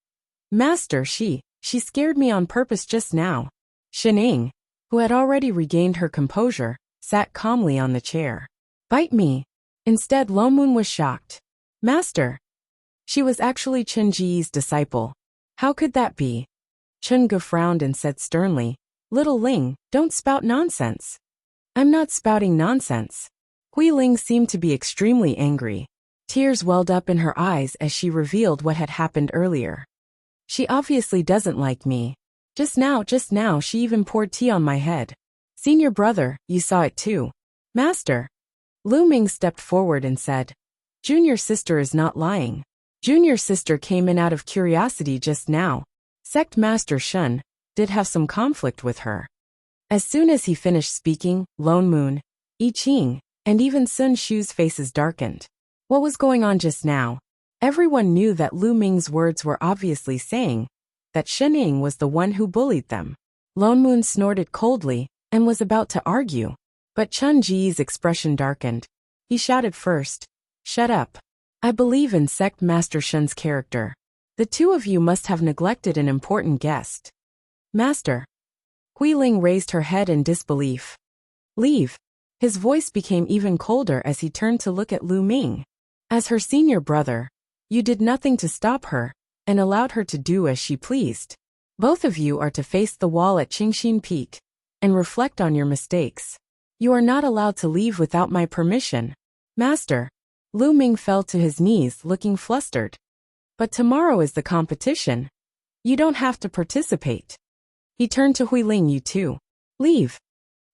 Master, she scared me on purpose just now. Shen-Ing, who had already regained her composure, sat calmly on the chair. Bite me. Instead, Lone Moon was shocked. Master. She was actually Chen Ji's disciple. How could that be? Chengge frowned and said sternly, Little Ling, don't spout nonsense. I'm not spouting nonsense. Hui Ling seemed to be extremely angry. Tears welled up in her eyes as she revealed what had happened earlier. She obviously doesn't like me. Just now she even poured tea on my head. Senior brother, you saw it too. Master. Lu Ming stepped forward and said, Junior sister is not lying. Junior sister came in out of curiosity just now. Sect Master Shen did have some conflict with her. As soon as he finished speaking, Lone Moon, I Ching, and even Sun Shu's faces darkened. What was going on just now? Everyone knew that Lu Ming's words were obviously saying that Shening was the one who bullied them. Lone Moon snorted coldly and was about to argue, but Chun Ji's expression darkened. He shouted first, "Shut up. I believe in Sect Master Shun's character. The two of you must have neglected an important guest." "Master." Hui Ling raised her head in disbelief. "Leave." His voice became even colder as he turned to look at Lu Ming. "As her senior brother, you did nothing to stop her and allowed her to do as she pleased. Both of you are to face the wall at Qingxin Peak and reflect on your mistakes. You are not allowed to leave without my permission." "Master." Lu Ming fell to his knees looking flustered. "But tomorrow is the competition. You don't have to participate." He turned to Hui Ling. "You too. Leave."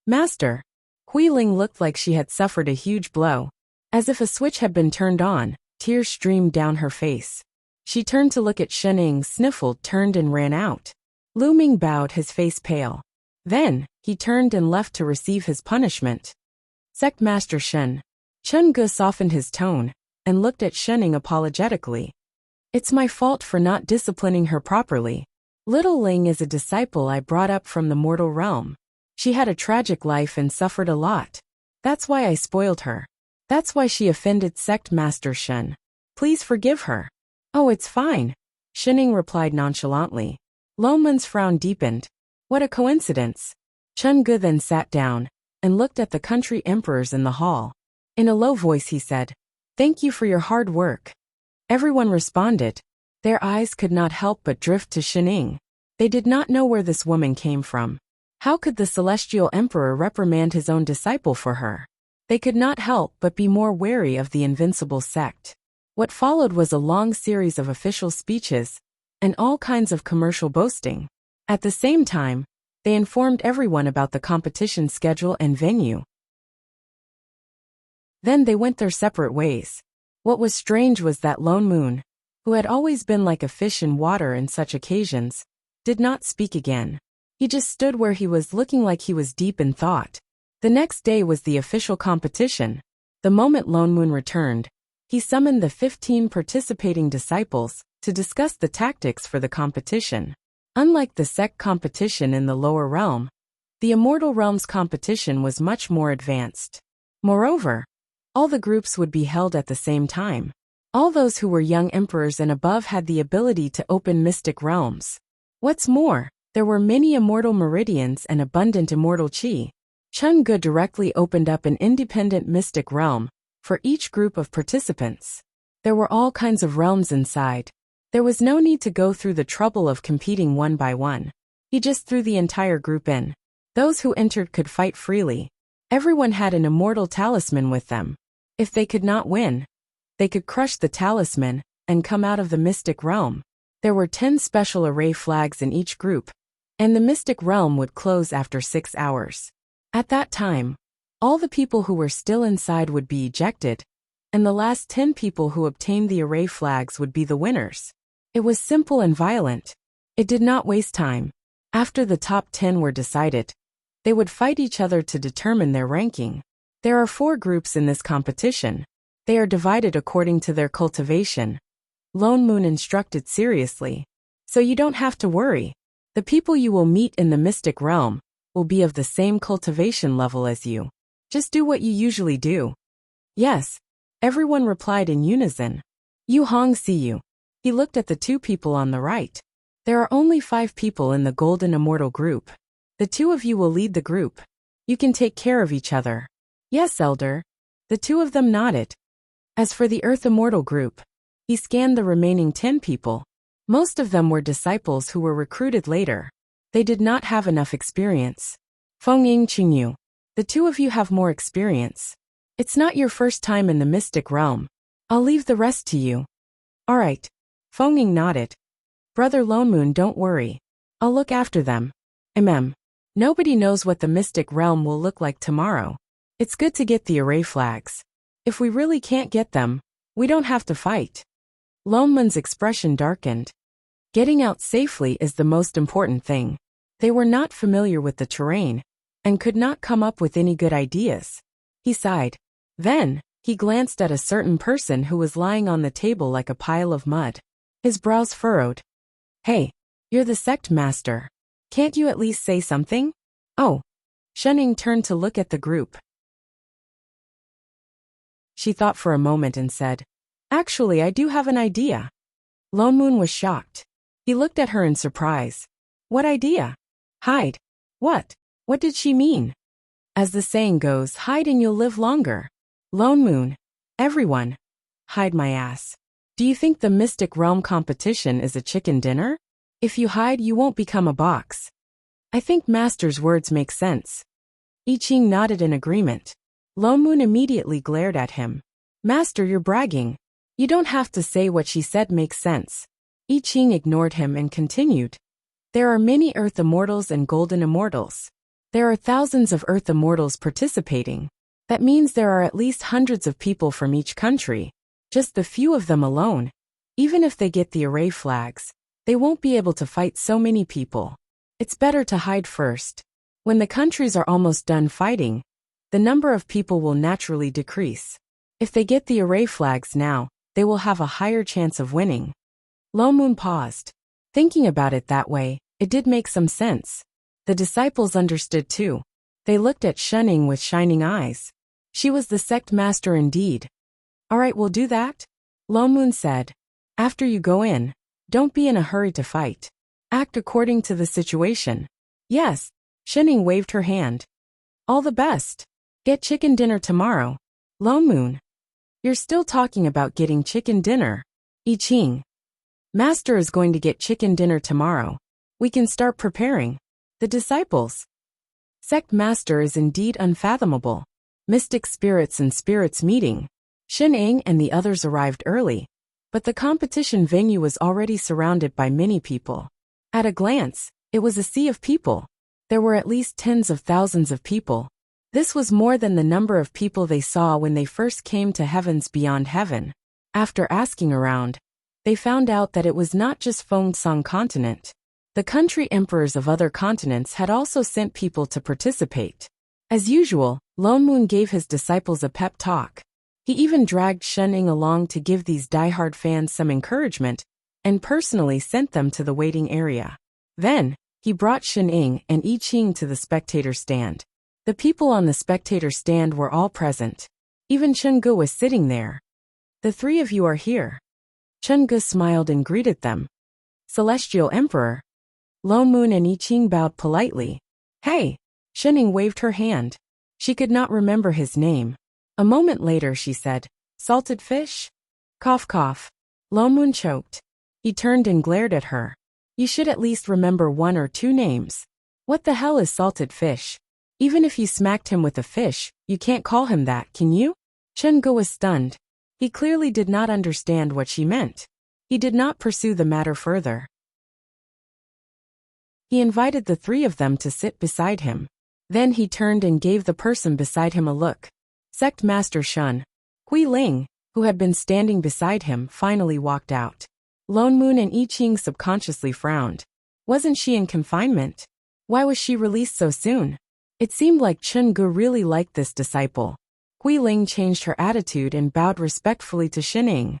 "Master." Hui Ling looked like she had suffered a huge blow. As if a switch had been turned on, tears streamed down her face. She turned to look at Shening, sniffled, turned and ran out. Lu Ming bowed, his face pale. Then, he turned and left to receive his punishment. "Sect Master Shen." Chun Ge softened his tone and looked at Shening apologetically. "It's my fault for not disciplining her properly. Little Ling is a disciple I brought up from the mortal realm. She had a tragic life and suffered a lot. That's why I spoiled her. That's why she offended Sect Master Shen. Please forgive her." "Oh, it's fine," Shening replied nonchalantly. Loman's frown deepened. What a coincidence. Chun Ge then sat down and looked at the country emperors in the hall. In a low voice he said, "Thank you for your hard work." Everyone responded. Their eyes could not help but drift to Shening. They did not know where this woman came from. How could the celestial emperor reprimand his own disciple for her? They could not help but be more wary of the invincible sect. What followed was a long series of official speeches and all kinds of commercial boasting. At the same time, they informed everyone about the competition schedule and venue. Then they went their separate ways. What was strange was that Lone Moon, who had always been like a fish in water in such occasions, did not speak again. He just stood where he was, looking like he was deep in thought. The next day was the official competition. The moment Lone Moon returned, he summoned the 15 participating disciples to discuss the tactics for the competition. Unlike the sect competition in the lower realm, the immortal realm's competition was much more advanced. Moreover, all the groups would be held at the same time. All those who were young emperors and above had the ability to open mystic realms. What's more, there were many immortal meridians and abundant immortal qi. Chun Ge directly opened up an independent mystic realm for each group of participants. There were all kinds of realms inside. There was no need to go through the trouble of competing one by one. He just threw the entire group in. Those who entered could fight freely. Everyone had an immortal talisman with them. If they could not win, they could crush the talisman and come out of the mystic realm. There were 10 special array flags in each group, and the mystic realm would close after 6 hours. At that time, all the people who were still inside would be ejected, and the last 10 people who obtained the array flags would be the winners. It was simple and violent. It did not waste time. After the top 10 were decided, they would fight each other to determine their ranking. There are 4 groups in this competition. They are divided according to their cultivation. Lone Moon instructed seriously. So you don't have to worry. The people you will meet in the mystic realm will be of the same cultivation level as you. Just do what you usually do. Yes, everyone replied in unison. Yu Hong, see you. He looked at the 2 people on the right. There are only 5 people in the Golden Immortal group. The 2 of you will lead the group. You can take care of each other. Yes, Elder. The 2 of them nodded. As for the Earth Immortal group, he scanned the remaining 10 people. Most of them were disciples who were recruited later. They did not have enough experience. Feng Ying, Qingyu, the 2 of you have more experience. It's not your first time in the mystic realm. I'll leave the rest to you. All right. Feng Ying nodded. Brother Lone Moon, don't worry. I'll look after them. Nobody knows what the mystic realm will look like tomorrow. It's good to get the array flags. If we really can't get them, we don't have to fight. Lone Moon's expression darkened. Getting out safely is the most important thing. They were not familiar with the terrain and could not come up with any good ideas. He sighed. Then, He glanced at a certain person who was lying on the table like a pile of mud. His brows furrowed. Hey, you're the sect master. Can't you at least say something? Oh. Shenning turned to look at the group. She thought for a moment and said, Actually, I do have an idea. Lone Moon was shocked. He looked at her in surprise. What idea? Hide. What? What did she mean? As the saying goes, hide and you'll live longer. Lone Moon. Everyone. Hide my ass. Do you think the Mystic Realm competition is a chicken dinner? If you hide, you won't become a box. I think Master's words make sense. I Ching nodded in agreement. Lone Moon immediately glared at him. Master, you're bragging. You don't have to say what she said makes sense. I Ching ignored him and continued. There are many Earth Immortals and Golden Immortals. There are thousands of Earth Immortals participating. That means there are at least hundreds of people from each country. Just a few of them alone. Even if they get the array flags, they won't be able to fight so many people. It's better to hide first. When the countries are almost done fighting, the number of people will naturally decrease. If they get the array flags now, they will have a higher chance of winning. Lone Moon paused. Thinking about it that way, it did make some sense. The disciples understood too. They looked at Shenning with shining eyes. She was the sect master indeed. All right, we'll do that, Lone Moon said. After you go in, don't be in a hurry to fight. Act according to the situation. Yes, Shenning waved her hand. All the best. Get chicken dinner tomorrow. Lone Moon. You're still talking about getting chicken dinner. I Ching. Master is going to get chicken dinner tomorrow. We can start preparing. The disciples. Sect master is indeed unfathomable. Mystic spirits and spirits meeting. Shenning and the others arrived early, but the competition venue was already surrounded by many people. At a glance, it was a sea of people. There were at least tens of thousands of people. This was more than the number of people they saw when they first came to heavens beyond heaven. After asking around, they found out that it was not just Fongsong continent. The country emperors of other continents had also sent people to participate. As usual, Lone Moon gave his disciples a pep talk. He even dragged Shenning along to give these diehard fans some encouragement, and personally sent them to the waiting area. Then, he brought Shenning and I Ching to the spectator stand. The people on the spectator stand were all present. Even Chungu was sitting there. The three of you are here. Chungu smiled and greeted them. Celestial Emperor. Lone Moon and I Ching bowed politely. Hey! Shenning waved her hand. She could not remember his name. A moment later she said, Salted fish? Cough cough. Lone Moon choked. He turned and glared at her. You should at least remember one or two names. What the hell is salted fish? Even if you smacked him with a fish, you can't call him that, can you? Chungu was stunned. He clearly did not understand what she meant. He did not pursue the matter further. He invited the three of them to sit beside him. Then he turned and gave the person beside him a look. Sect Master Shun. Hui Ling, who had been standing beside him, finally walked out. Lone Moon and I Ching subconsciously frowned. Wasn't she in confinement? Why was she released so soon? It seemed like Chungu really liked this disciple. Hui Ling changed her attitude and bowed respectfully to Shenning.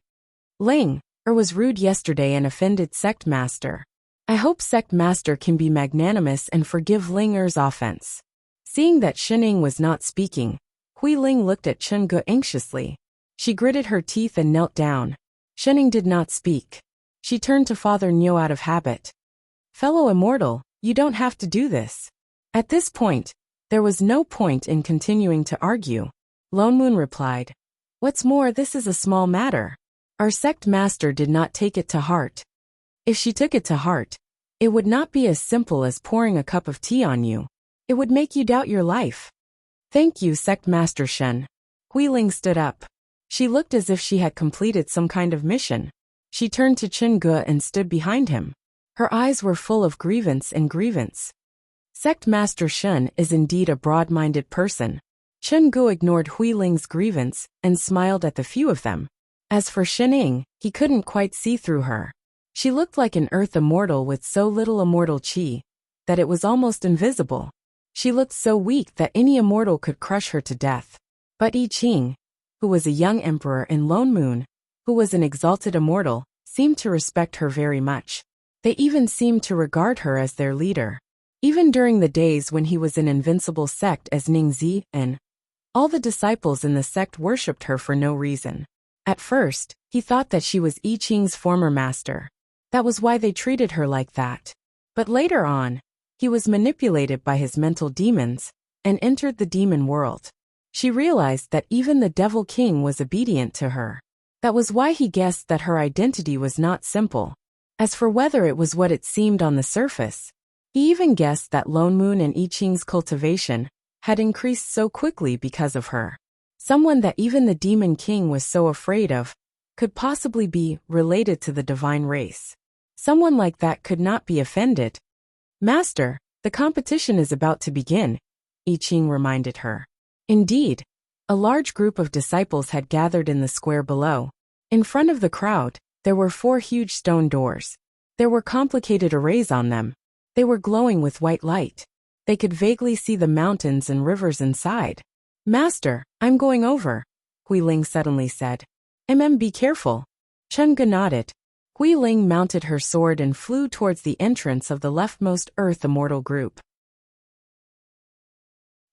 Ling, was rude yesterday and offended Sect Master. I hope Sect Master can be magnanimous and forgive Ling offense. Seeing that Shenning was not speaking, Hui Ling looked at Chungu anxiously. She gritted her teeth and knelt down. Shenning did not speak. She turned to Father Nyo out of habit. Fellow immortal, you don't have to do this. At this point, there was no point in continuing to argue. Lone Moon replied. What's more, this is a small matter. Our sect master did not take it to heart. If she took it to heart, it would not be as simple as pouring a cup of tea on you. It would make you doubt your life. Thank you, Sect Master Shen. Hui Ling stood up. She looked as if she had completed some kind of mission. She turned to Chungu and stood behind him. Her eyes were full of grievance. Sect Master Shen is indeed a broad-minded person. Chungu ignored Hui Ling's grievance and smiled at the few of them. As for Shenning, he couldn't quite see through her. She looked like an earth immortal with so little immortal chi that it was almost invisible. She looked so weak that any immortal could crush her to death. But I Ching, who was a young emperor in Lone Moon, who was an exalted immortal, seemed to respect her very much. They even seemed to regard her as their leader. Even during the days when he was an invincible sect as Ningzi, and all the disciples in the sect worshipped her for no reason. At first, he thought that she was I Ching's former master. That was why they treated her like that. But later on, he was manipulated by his mental demons and entered the demon world. She realized that even the Devil King was obedient to her. That was why he guessed that her identity was not simple. As for whether it was what it seemed on the surface, he even guessed that Lone Moon and I Ching's cultivation had increased so quickly because of her. Someone that even the Demon King was so afraid of could possibly be related to the divine race. Someone like that could not be offended. Master, the competition is about to begin, I Ching reminded her. Indeed, a large group of disciples had gathered in the square below. In front of the crowd, there were 4 huge stone doors. There were complicated arrays on them. They were glowing with white light. They could vaguely see the mountains and rivers inside. Master, I'm going over, Hui Ling suddenly said. Be careful. Chen Ge nodded. Hui Ling mounted her sword and flew towards the entrance of the leftmost Earth Immortal group.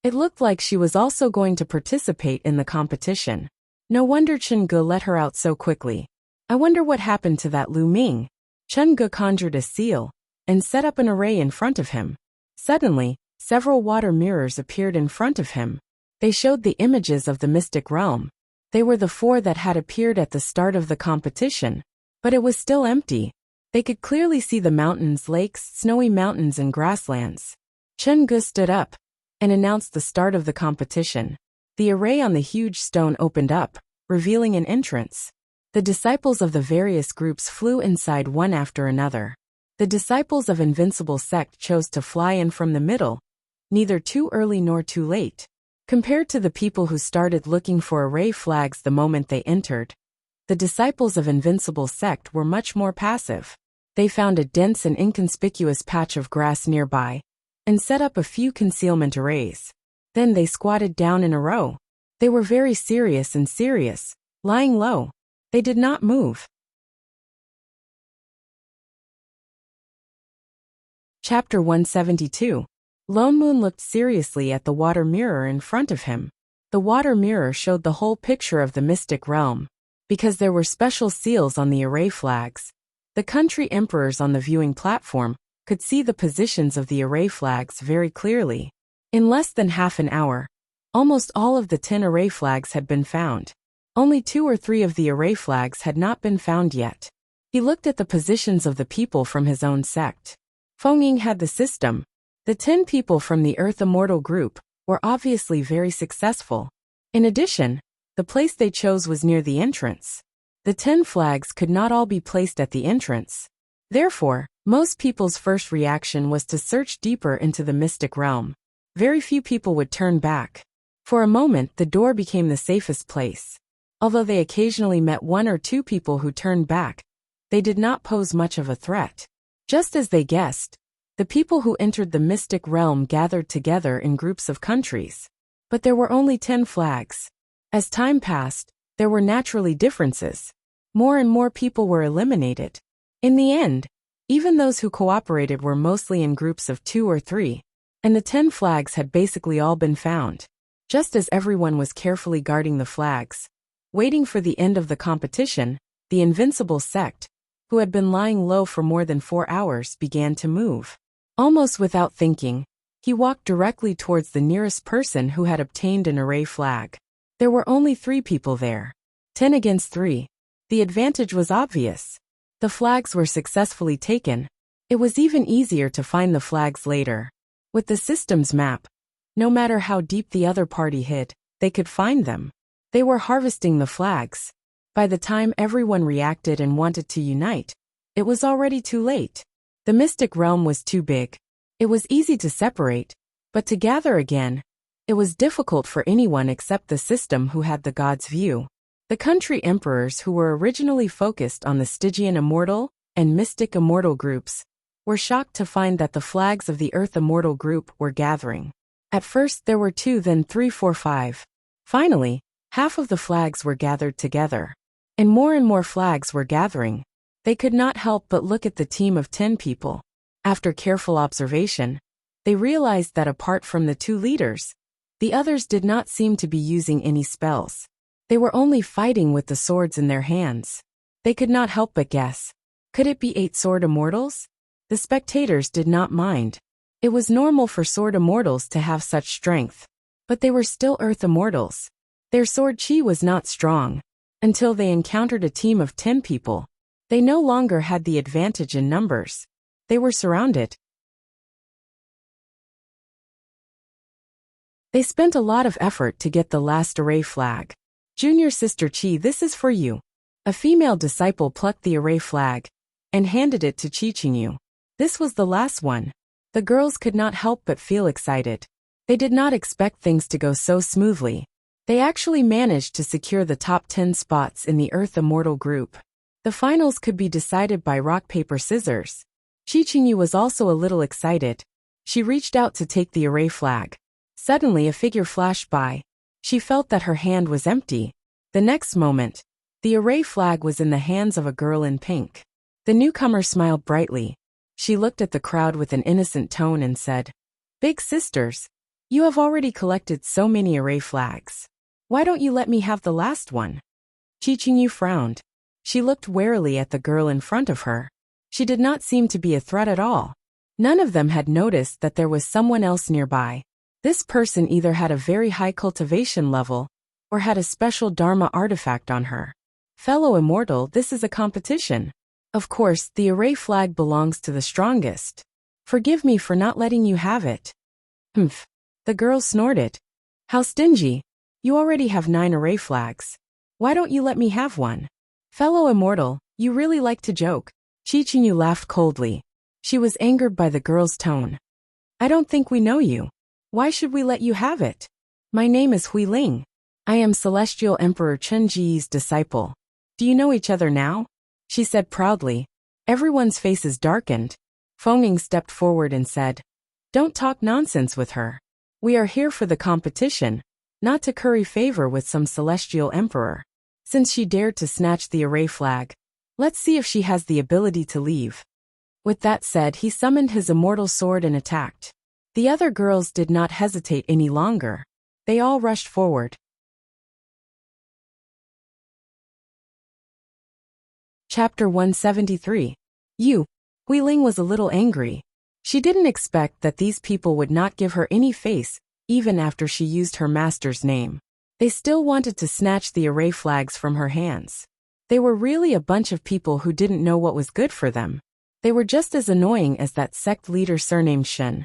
It looked like she was also going to participate in the competition. No wonder Chen Ge let her out so quickly. I wonder what happened to that Lu Ming. Chen Ge conjured a seal and set up an array in front of him. Suddenly, several water mirrors appeared in front of him. They showed the images of the mystic realm. They were the 4 that had appeared at the start of the competition. But it was still empty. They could clearly see the mountains, lakes, snowy mountains, and grasslands. Chen Ge stood up and announced the start of the competition. The array on the huge stone opened up, revealing an entrance. The disciples of the various groups flew inside one after another. The disciples of Invincible Sect chose to fly in from the middle, neither too early nor too late. Compared to the people who started looking for array flags the moment they entered, the disciples of Invincible Sect were much more passive. They found a dense and inconspicuous patch of grass nearby and set up a few concealment arrays. Then they squatted down in a row. They were very serious, lying low. They did not move. Chapter 172. Lone Moon looked seriously at the water mirror in front of him. The water mirror showed the whole picture of the mystic realm. Because there were special seals on the array flags, the country emperors on the viewing platform could see the positions of the array flags very clearly. In less than half an hour, almost all of the 10 array flags had been found. Only 2 or 3 of the array flags had not been found yet. He looked at the positions of the people from his own sect. Feng Ying had the system. The 10 people from the Earth Immortal group were obviously very successful. In addition, the place they chose was near the entrance. The 10 flags could not all be placed at the entrance. Therefore, most people's first reaction was to search deeper into the mystic realm. Very few people would turn back. For a moment, the door became the safest place. Although they occasionally met 1 or 2 people who turned back, they did not pose much of a threat. Just as they guessed, the people who entered the mystic realm gathered together in groups of countries. But there were only 10 flags. As time passed, there were naturally differences. More and more people were eliminated. In the end, even those who cooperated were mostly in groups of 2 or 3, and the 10 flags had basically all been found. Just as everyone was carefully guarding the flags, waiting for the end of the competition, the Invincible Sect, who had been lying low for more than 4 hours, began to move. Almost without thinking, he walked directly towards the nearest person who had obtained an array flag. There were only 3 people there. 10 against 3. The advantage was obvious. The flags were successfully taken. It was even easier to find the flags later. With the system's map, no matter how deep the other party hid, they could find them. They were harvesting the flags. By the time everyone reacted and wanted to unite, it was already too late. The mystic realm was too big. It was easy to separate, but to gather again, it was difficult for anyone except the system who had the god's view. The country emperors who were originally focused on the Stygian Immortal and Mystic Immortal groups were shocked to find that the flags of the Earth Immortal group were gathering. At first there were 2, then 3, 4, 5. Finally, Half of the flags were gathered together. And more flags were gathering. They could not help but look at the team of 10 people. After careful observation, they realized that apart from the 2 leaders, the others did not seem to be using any spells. They were only fighting with the swords in their hands. They could not help but guess. Could it be 8 sword immortals? The spectators did not mind. It was normal for sword immortals to have such strength. But they were still earth immortals. Their sword chi was not strong. Until they encountered a team of 10 people. They no longer had the advantage in numbers. They were surrounded. They spent a lot of effort to get the last array flag. Junior Sister Chi, this is for you. A female disciple plucked the array flag and handed it to Chi Qingyu. This was the last one. The girls could not help but feel excited. They did not expect things to go so smoothly. They actually managed to secure the top 10 spots in the Earth Immortal group. The finals could be decided by rock, paper, scissors. Chi Qingyu was also a little excited. She reached out to take the array flag. Suddenly a figure flashed by. She felt that her hand was empty. The next moment, the array flag was in the hands of a girl in pink. The newcomer smiled brightly. She looked at the crowd with an innocent tone and said, "Big sisters, you have already collected so many array flags. Why don't you let me have the last one?" Chi Qingyu frowned. She looked warily at the girl in front of her. She did not seem to be a threat at all. None of them had noticed that there was someone else nearby. This person either had a very high cultivation level or had a special Dharma artifact on her. Fellow immortal, this is a competition. Of course, the array flag belongs to the strongest. Forgive me for not letting you have it. Humph. The girl snorted. How stingy. You already have 9 array flags. Why don't you let me have one? Fellow immortal, you really like to joke. Chi Qingyu laughed coldly. She was angered by the girl's tone. I don't think we know you. Why should we let you have it? My name is Hui Ling. I am Celestial Emperor Chen Ji's disciple. Do you know each other now? She said proudly. Everyone's faces darkened. Feng Ying stepped forward and said, Don't talk nonsense with her. We are here for the competition, not to curry favor with some celestial emperor. Since she dared to snatch the array flag, let's see if she has the ability to leave. With that said, he summoned his immortal sword and attacked. The other girls did not hesitate any longer. They all rushed forward. Chapter 173. Hui Ling was a little angry. She didn't expect that these people would not give her any face, even after she used her master's name. They still wanted to snatch the array flags from her hands. They were really a bunch of people who didn't know what was good for them. They were just as annoying as that sect leader surnamed Shen.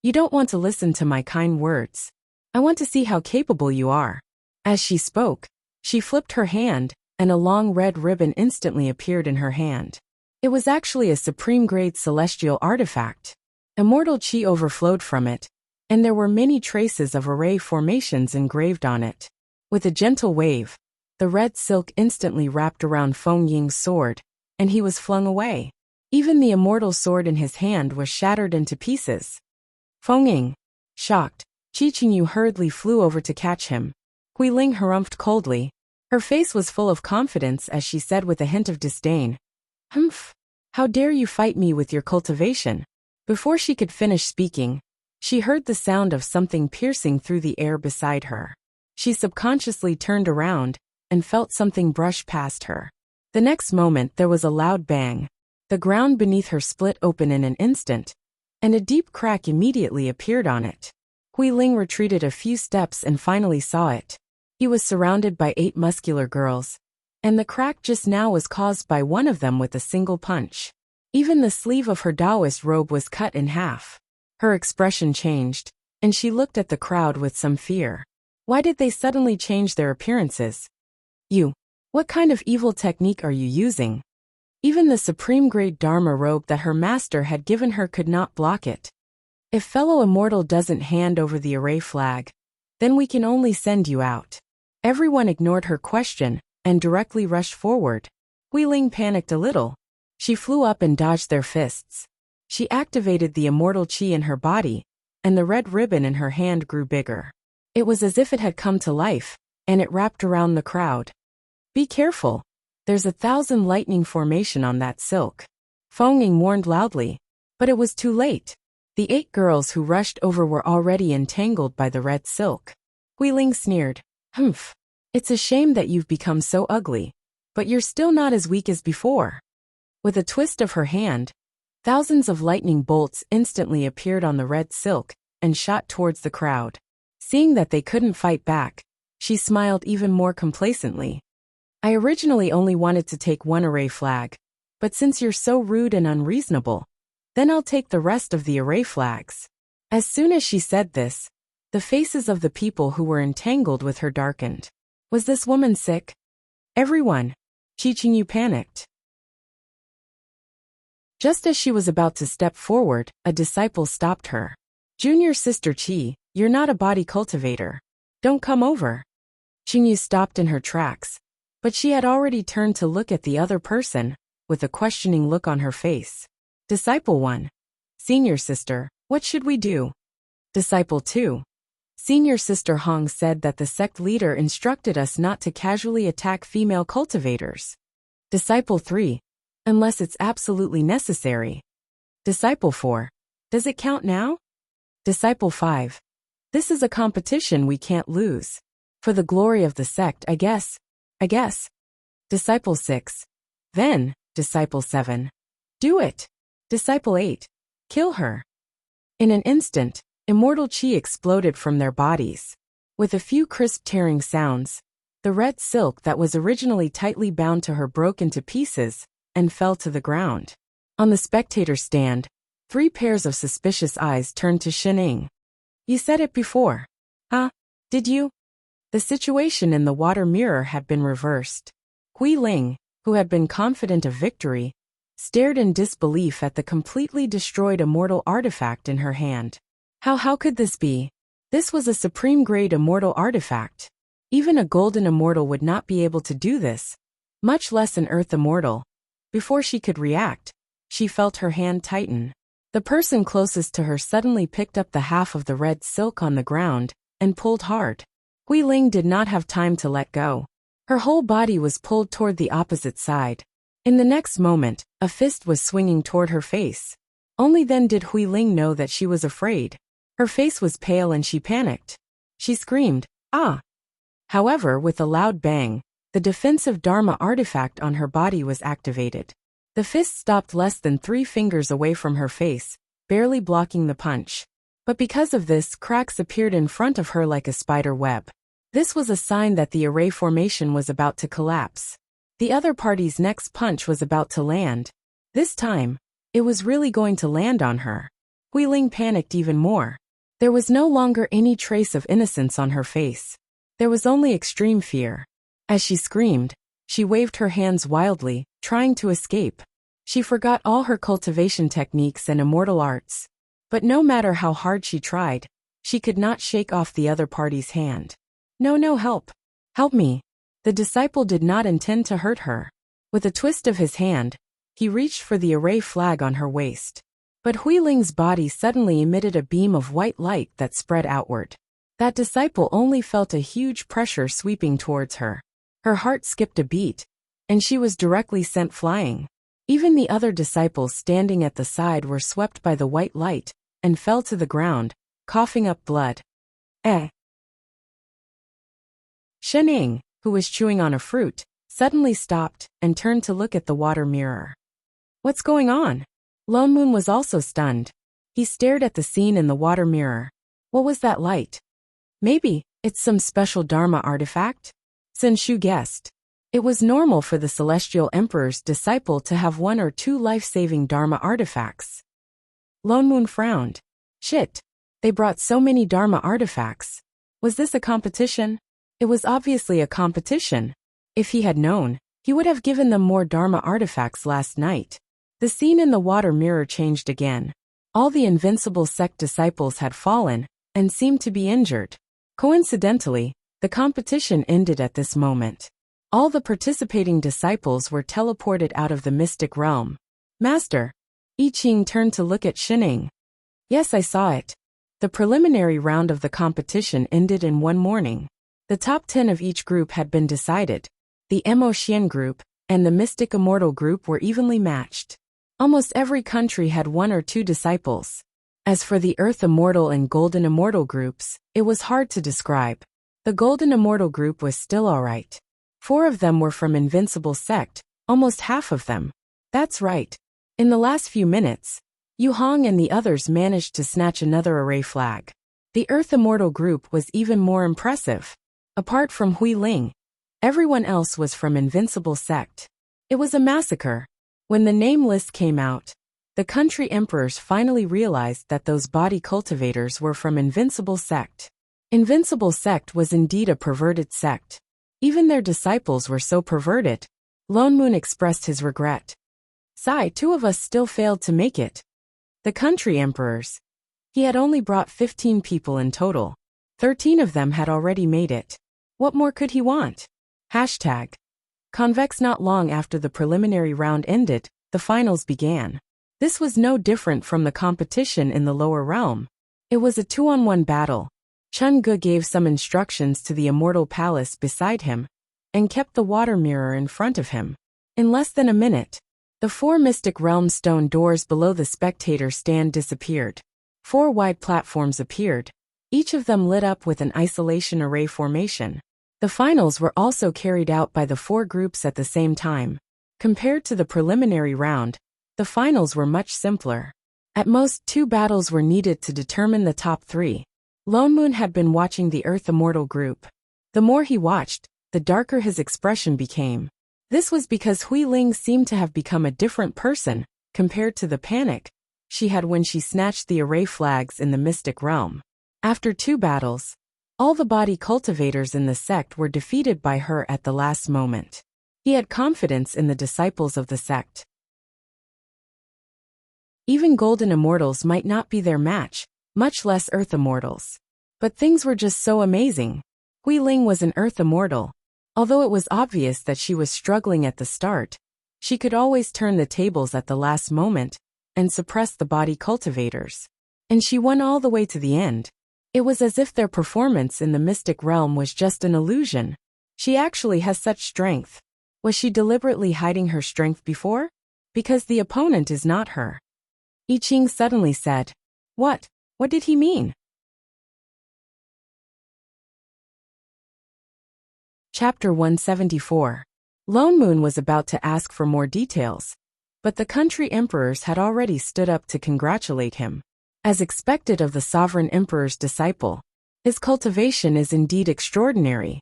You don't want to listen to my kind words. I want to see how capable you are. As she spoke, she flipped her hand, and a long red ribbon instantly appeared in her hand. It was actually a supreme-grade celestial artifact. Immortal chi overflowed from it, and there were many traces of array formations engraved on it. With a gentle wave, the red silk instantly wrapped around Feng Ying's sword, and he was flung away. Even the immortal sword in his hand was shattered into pieces. Feng Ying, shocked, Chi Qingyu hurriedly flew over to catch him. Hui Ling harumphed coldly. Her face was full of confidence as she said with a hint of disdain, Humph! How dare you fight me with your cultivation? Before she could finish speaking, she heard the sound of something piercing through the air beside her. She subconsciously turned around and felt something brush past her. The next moment there was a loud bang. The ground beneath her split open in an instant, and a deep crack immediately appeared on it. Hui Ling retreated a few steps and finally saw it. He was surrounded by 8 muscular girls, and the crack just now was caused by one of them with a single punch. Even the sleeve of her Taoist robe was cut in half. Her expression changed, and she looked at the crowd with some fear. Why did they suddenly change their appearances? What kind of evil technique are you using? Even the supreme-grade Dharma robe that her master had given her could not block it. If fellow immortal doesn't hand over the array flag, then we can only send you out. Everyone ignored her question and directly rushed forward. Hui Ling panicked a little. She flew up and dodged their fists. She activated the immortal chi in her body, and the red ribbon in her hand grew bigger. It was as if it had come to life, and it wrapped around the crowd. Be careful. There's 1,000 lightning formation on that silk. Feng Ying warned loudly. But it was too late. The 8 girls who rushed over were already entangled by the red silk. Hui Ling sneered. Humph. It's a shame that you've become so ugly. But you're still not as weak as before. With a twist of her hand, thousands of lightning bolts instantly appeared on the red silk and shot towards the crowd. Seeing that they couldn't fight back, she smiled even more complacently. I originally only wanted to take 1 array flag, but since you're so rude and unreasonable, then I'll take the rest of the array flags. As soon as she said this, the faces of the people who were entangled with her darkened. Was this woman sick? Everyone. Qi Qingyu panicked. Just as she was about to step forward, a disciple stopped her. Junior Sister Qi, you're not a body cultivator. Don't come over. Qingyu stopped in her tracks, but she had already turned to look at the other person, with a questioning look on her face. Disciple 1. Senior Sister, what should we do? Disciple 2. Senior Sister Hong said that the sect leader instructed us not to casually attack female cultivators. Disciple 3. Unless it's absolutely necessary. Disciple 4. Does it count now? Disciple 5. This is a competition we can't lose. For the glory of the sect, I guess. Disciple 6. Then, Disciple 7. Do it. Disciple 8. Kill her. In an instant, immortal chi exploded from their bodies. With a few crisp tearing sounds, the red silk that was originally tightly bound to her broke into pieces and fell to the ground. On the spectator stand, 3 pairs of suspicious eyes turned to Xining. You said it before. Huh? Did you? The situation in the water mirror had been reversed. Hui Ling, who had been confident of victory, stared in disbelief at the completely destroyed immortal artifact in her hand. How could this be? This was a supreme-grade immortal artifact. Even a golden immortal would not be able to do this, much less an earth immortal. Before she could react, she felt her hand tighten. The person closest to her suddenly picked up the half of the red silk on the ground and pulled hard. Hui Ling did not have time to let go. Her whole body was pulled toward the opposite side. In the next moment, a fist was swinging toward her face. Only then did Hui Ling know that she was afraid. Her face was pale and she panicked. She screamed, "Ah!" However, with a loud bang, the defensive Dharma artifact on her body was activated. The fist stopped less than 3 fingers away from her face, barely blocking the punch. But because of this, cracks appeared in front of her like a spider web. This was a sign that the array formation was about to collapse. The other party's next punch was about to land. This time, it was really going to land on her. Hui Ling panicked even more. There was no longer any trace of innocence on her face. There was only extreme fear. As she screamed, she waved her hands wildly, trying to escape. She forgot all her cultivation techniques and immortal arts. But no matter how hard she tried, she could not shake off the other party's hand. No, help. Help me. The disciple did not intend to hurt her. With a twist of his hand, he reached for the array flag on her waist. But Hui Ling's body suddenly emitted a beam of white light that spread outward. That disciple only felt a huge pressure sweeping towards her. Her heart skipped a beat, and she was directly sent flying. Even the other disciples standing at the side were swept by the white light and fell to the ground, coughing up blood. Xining, who was chewing on a fruit, suddenly stopped and turned to look at the water mirror. What's going on? Lone Moon was also stunned. He stared at the scene in the water mirror. What was that light? Maybe it's some special Dharma artifact? Sun Shu guessed. It was normal for the Celestial Emperor's disciple to have 1 or 2 life-saving Dharma artifacts. Lone Moon frowned. Shit. They brought so many Dharma artifacts. Was this a competition? It was obviously a competition. If he had known, he would have given them more Dharma artifacts last night. The scene in the water mirror changed again. All the invincible sect disciples had fallen and seemed to be injured. Coincidentally, the competition ended at this moment. All the participating disciples were teleported out of the mystic realm. Master. I Ching turned to look at Xining. Yes, I saw it. The preliminary round of the competition ended in one morning. The top 10 of each group had been decided. The Mo Xian group and the Mystic Immortal group were evenly matched. Almost every country had one or two disciples. As for the Earth Immortal and Golden Immortal groups, it was hard to describe. The Golden Immortal group was still alright. 4 of them were from Invincible Sect, almost half of them. That's right. In the last few minutes, Yu Hong and the others managed to snatch another array flag. The Earth Immortal group was even more impressive. Apart from Hui Ling, everyone else was from Invincible Sect. It was a massacre. When the name list came out, the country emperors finally realized that those body cultivators were from Invincible Sect. Invincible Sect was indeed a perverted sect. Even their disciples were so perverted. Lone Moon expressed his regret. Sigh, 2 of us still failed to make it. The country emperors. He had only brought 15 people in total. 13 of them had already made it. What more could he want? Hashtag. Convex. Not long after the preliminary round ended, the finals began. This was no different from the competition in the lower realm. It was a 2-on-1 battle. Chun Ge gave some instructions to the Immortal Palace beside him, and kept the water mirror in front of him. In less than a minute, the 4 Mystic Realm stone doors below the spectator stand disappeared. 4 wide platforms appeared, each of them lit up with an isolation array formation. The finals were also carried out by the 4 groups at the same time. Compared to the preliminary round, the finals were much simpler. At most 2 battles were needed to determine the top 3. Lone Moon had been watching the Earth Immortal group. The more he watched, the darker his expression became. This was because Hui Ling seemed to have become a different person, compared to the panic she had when she snatched the array flags in the Mystic Realm. After 2 battles, all the body cultivators in the sect were defeated by her at the last moment. He had confidence in the disciples of the sect. Even Golden Immortals might not be their match, much less Earth Immortals. But things were just so amazing. Hui Ling was an Earth Immortal. Although it was obvious that she was struggling at the start, she could always turn the tables at the last moment and suppress the body cultivators. And she won all the way to the end. It was as if their performance in the Mystic Realm was just an illusion. She actually has such strength. Was she deliberately hiding her strength before? Because the opponent is not her. I Ching suddenly said, "What? What did he mean?" Chapter 174. Lone Moon was about to ask for more details, but the country emperors had already stood up to congratulate him. As expected of the sovereign emperor's disciple, his cultivation is indeed extraordinary.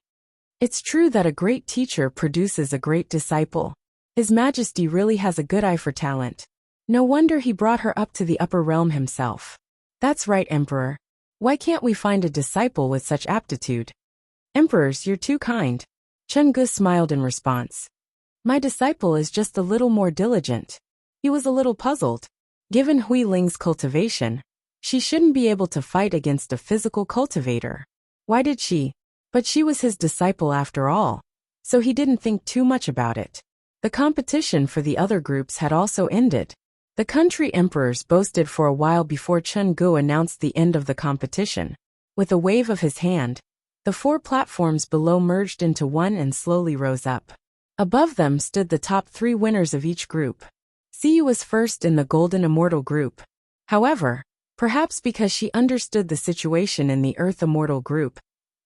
It's true that a great teacher produces a great disciple. His Majesty really has a good eye for talent. No wonder he brought her up to the upper realm himself. That's right, Emperor. Why can't we find a disciple with such aptitude? Emperors, you're too kind. Chun Ge smiled in response. My disciple is just a little more diligent. He was a little puzzled. Given Hui Ling's cultivation, she shouldn't be able to fight against a physical cultivator. Why did she? But she was his disciple after all, so he didn't think too much about it. The competition for the other groups had also ended. The country emperors boasted for a while before Chun Ge announced the end of the competition. With a wave of his hand, the 4 platforms below merged into one and slowly rose up. Above them stood the top 3 winners of each group. Siyu was first in the Golden Immortal group. However, perhaps because she understood the situation in the Earth Immortal group,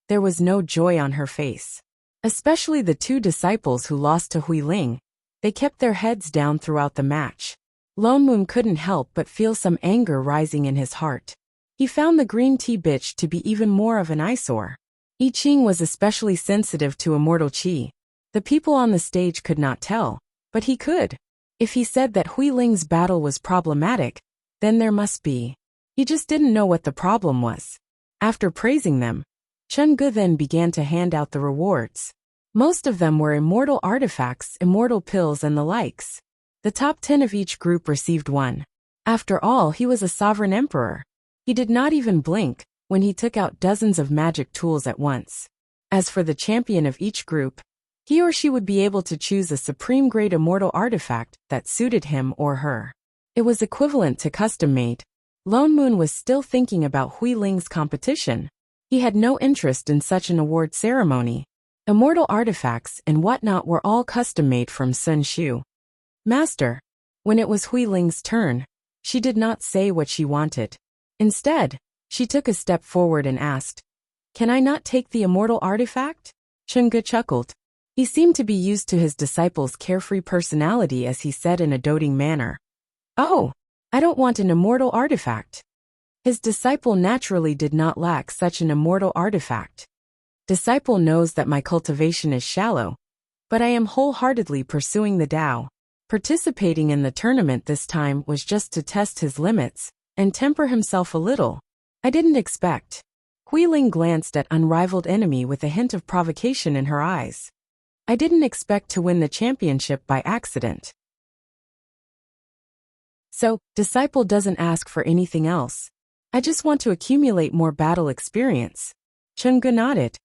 there was no joy on her face. Especially the 2 disciples who lost to Hui Ling. They kept their heads down throughout the match. Lone Moon couldn't help but feel some anger rising in his heart. He found the green tea bitch to be even more of an eyesore. I Ching was especially sensitive to immortal chi. The people on the stage could not tell, but he could. If he said that Hui Ling's battle was problematic, then there must be. He just didn't know what the problem was. After praising them, Chun Ge then began to hand out the rewards. Most of them were immortal artifacts, immortal pills and the likes. The top 10 of each group received one. After all, he was a sovereign emperor. He did not even blink when he took out dozens of magic tools at once. As for the champion of each group, he or she would be able to choose a supreme-grade immortal artifact that suited him or her. It was equivalent to custom-made. Lone Moon was still thinking about Hui Ling's competition. He had no interest in such an award ceremony. Immortal artifacts and whatnot were all custom-made from Sun Shu. Master. When it was Hui Ling's turn, she did not say what she wanted. Instead, she took a step forward and asked, "Can I not take the immortal artifact?" Chen Ge chuckled. He seemed to be used to his disciple's carefree personality as he said in a doting manner, "Oh, I don't want an immortal artifact." His disciple naturally did not lack such an immortal artifact. Disciple knows that my cultivation is shallow, but I am wholeheartedly pursuing the Tao. Participating in the tournament this time was just to test his limits and temper himself a little. I didn't expect. Hui Ling glanced at unrivaled enemy with a hint of provocation in her eyes. I didn't expect to win the championship by accident. So, disciple doesn't ask for anything else. I just want to accumulate more battle experience. Chen Ge nodded.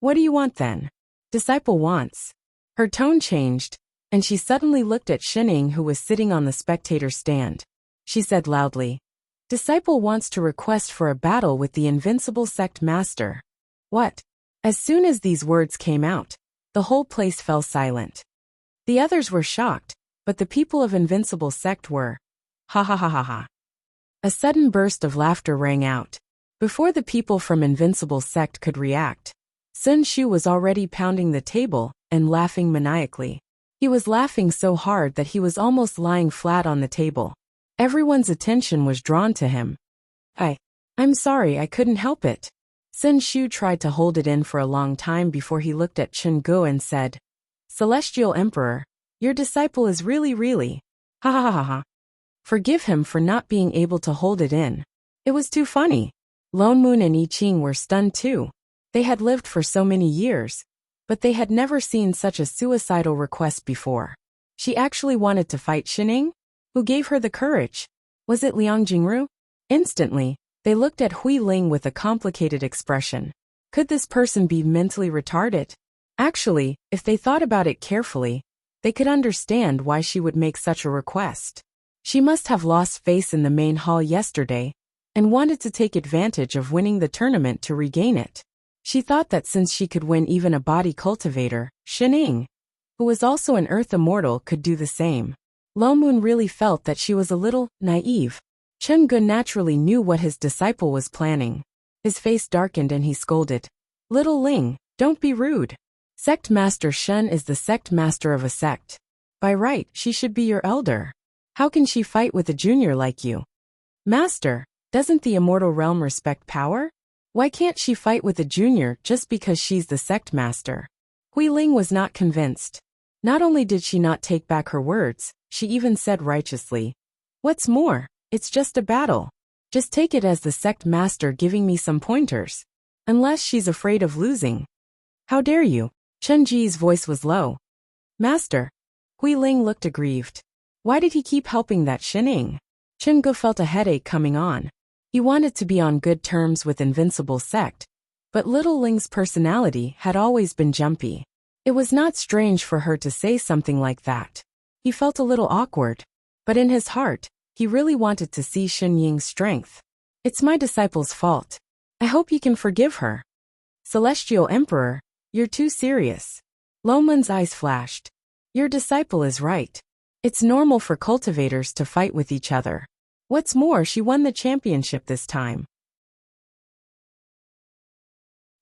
What do you want then? Disciple wants. Her tone changed, and she suddenly looked at Shining, who was sitting on the spectator stand. She said loudly, "Disciple wants to request for a battle with the invincible sect master." What? As soon as these words came out, the whole place fell silent. The others were shocked, but the people of invincible sect were. Ha ha ha ha ha. A sudden burst of laughter rang out. Before the people from invincible sect could react, Sun Shu was already pounding the table and laughing maniacally. He was laughing so hard that he was almost lying flat on the table. Everyone's attention was drawn to him. I'm sorry, I couldn't help it. Sun Shu tried to hold it in for a long time before he looked at Chen Ge and said, "Celestial Emperor, your disciple is really. Ha ha ha ha. Forgive him for not being able to hold it in. It was too funny." Lone Moon and I Ching were stunned too. They had lived for so many years, but they had never seen such a suicidal request before. She actually wanted to fight Shining? Who gave her the courage? Was it Liang Jingru? Instantly, they looked at Hui Ling with a complicated expression. Could this person be mentally retarded? Actually, if they thought about it carefully, they could understand why she would make such a request. She must have lost face in the main hall yesterday and wanted to take advantage of winning the tournament to regain it. She thought that since she could win even a body cultivator, Shining, who was also an earth immortal, could do the same. Lo Moon really felt that she was a little naive. Chen Ge naturally knew what his disciple was planning. His face darkened and he scolded, "Little Ling, don't be rude. Sect Master Shen is the sect master of a sect. By right, she should be your elder. How can she fight with a junior like you?" "Master, doesn't the immortal realm respect power? Why can't she fight with a junior just because she's the sect master?" Hui Ling was not convinced. Not only did she not take back her words, she even said righteously, "What's more, it's just a battle. Just take it as the sect master giving me some pointers. Unless she's afraid of losing." "How dare you?" Chen Ji's voice was low. "Master." Hui Ling looked aggrieved. Why did he keep helping that Shining? Chen Ge felt a headache coming on. He wanted to be on good terms with Invincible Sect, but Little Ling's personality had always been jumpy. It was not strange for her to say something like that. He felt a little awkward, but in his heart, he really wanted to see Shen Ying's strength. "It's my disciple's fault. I hope you can forgive her." "Celestial Emperor, you're too serious." Loman's eyes flashed. "Your disciple is right. It's normal for cultivators to fight with each other. What's more, she won the championship this time.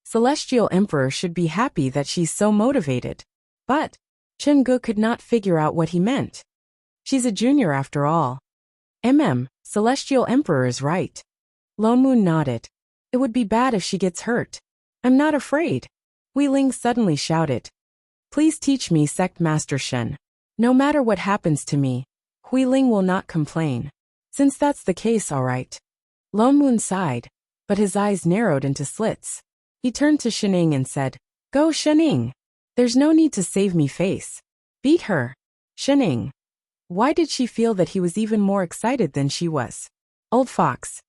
Celestial Emperor should be happy that she's so motivated." But Chen Ge could not figure out what he meant. She's a junior after all. Celestial Emperor is right. Lo Moon nodded. "It would be bad if she gets hurt." "I'm not afraid." Hui Ling suddenly shouted. "Please teach me, Sect Master Shen. No matter what happens to me, Hui Ling will not complain." "Since that's the case, all right." Lo Moon sighed, but his eyes narrowed into slits. He turned to Shining and said, "Go Shining. There's no need to save me face. Beat her." Shining. Why did she feel that he was even more excited than she was? Old fox.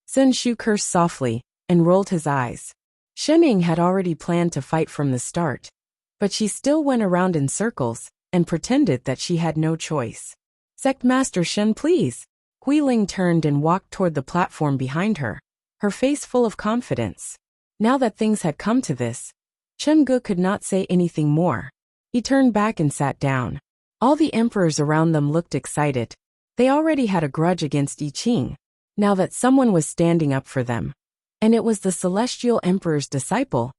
Sun Shu cursed softly and rolled his eyes. Shining had already planned to fight from the start, but she still went around in circles and pretended that she had no choice. "Sect Master Shen, please." Hui Ling turned and walked toward the platform behind her, her face full of confidence. Now that things had come to this, Chen Ge could not say anything more. He turned back and sat down. All the emperors around them looked excited. They already had a grudge against I Ching, now that someone was standing up for them. And it was the Celestial Emperor's disciple.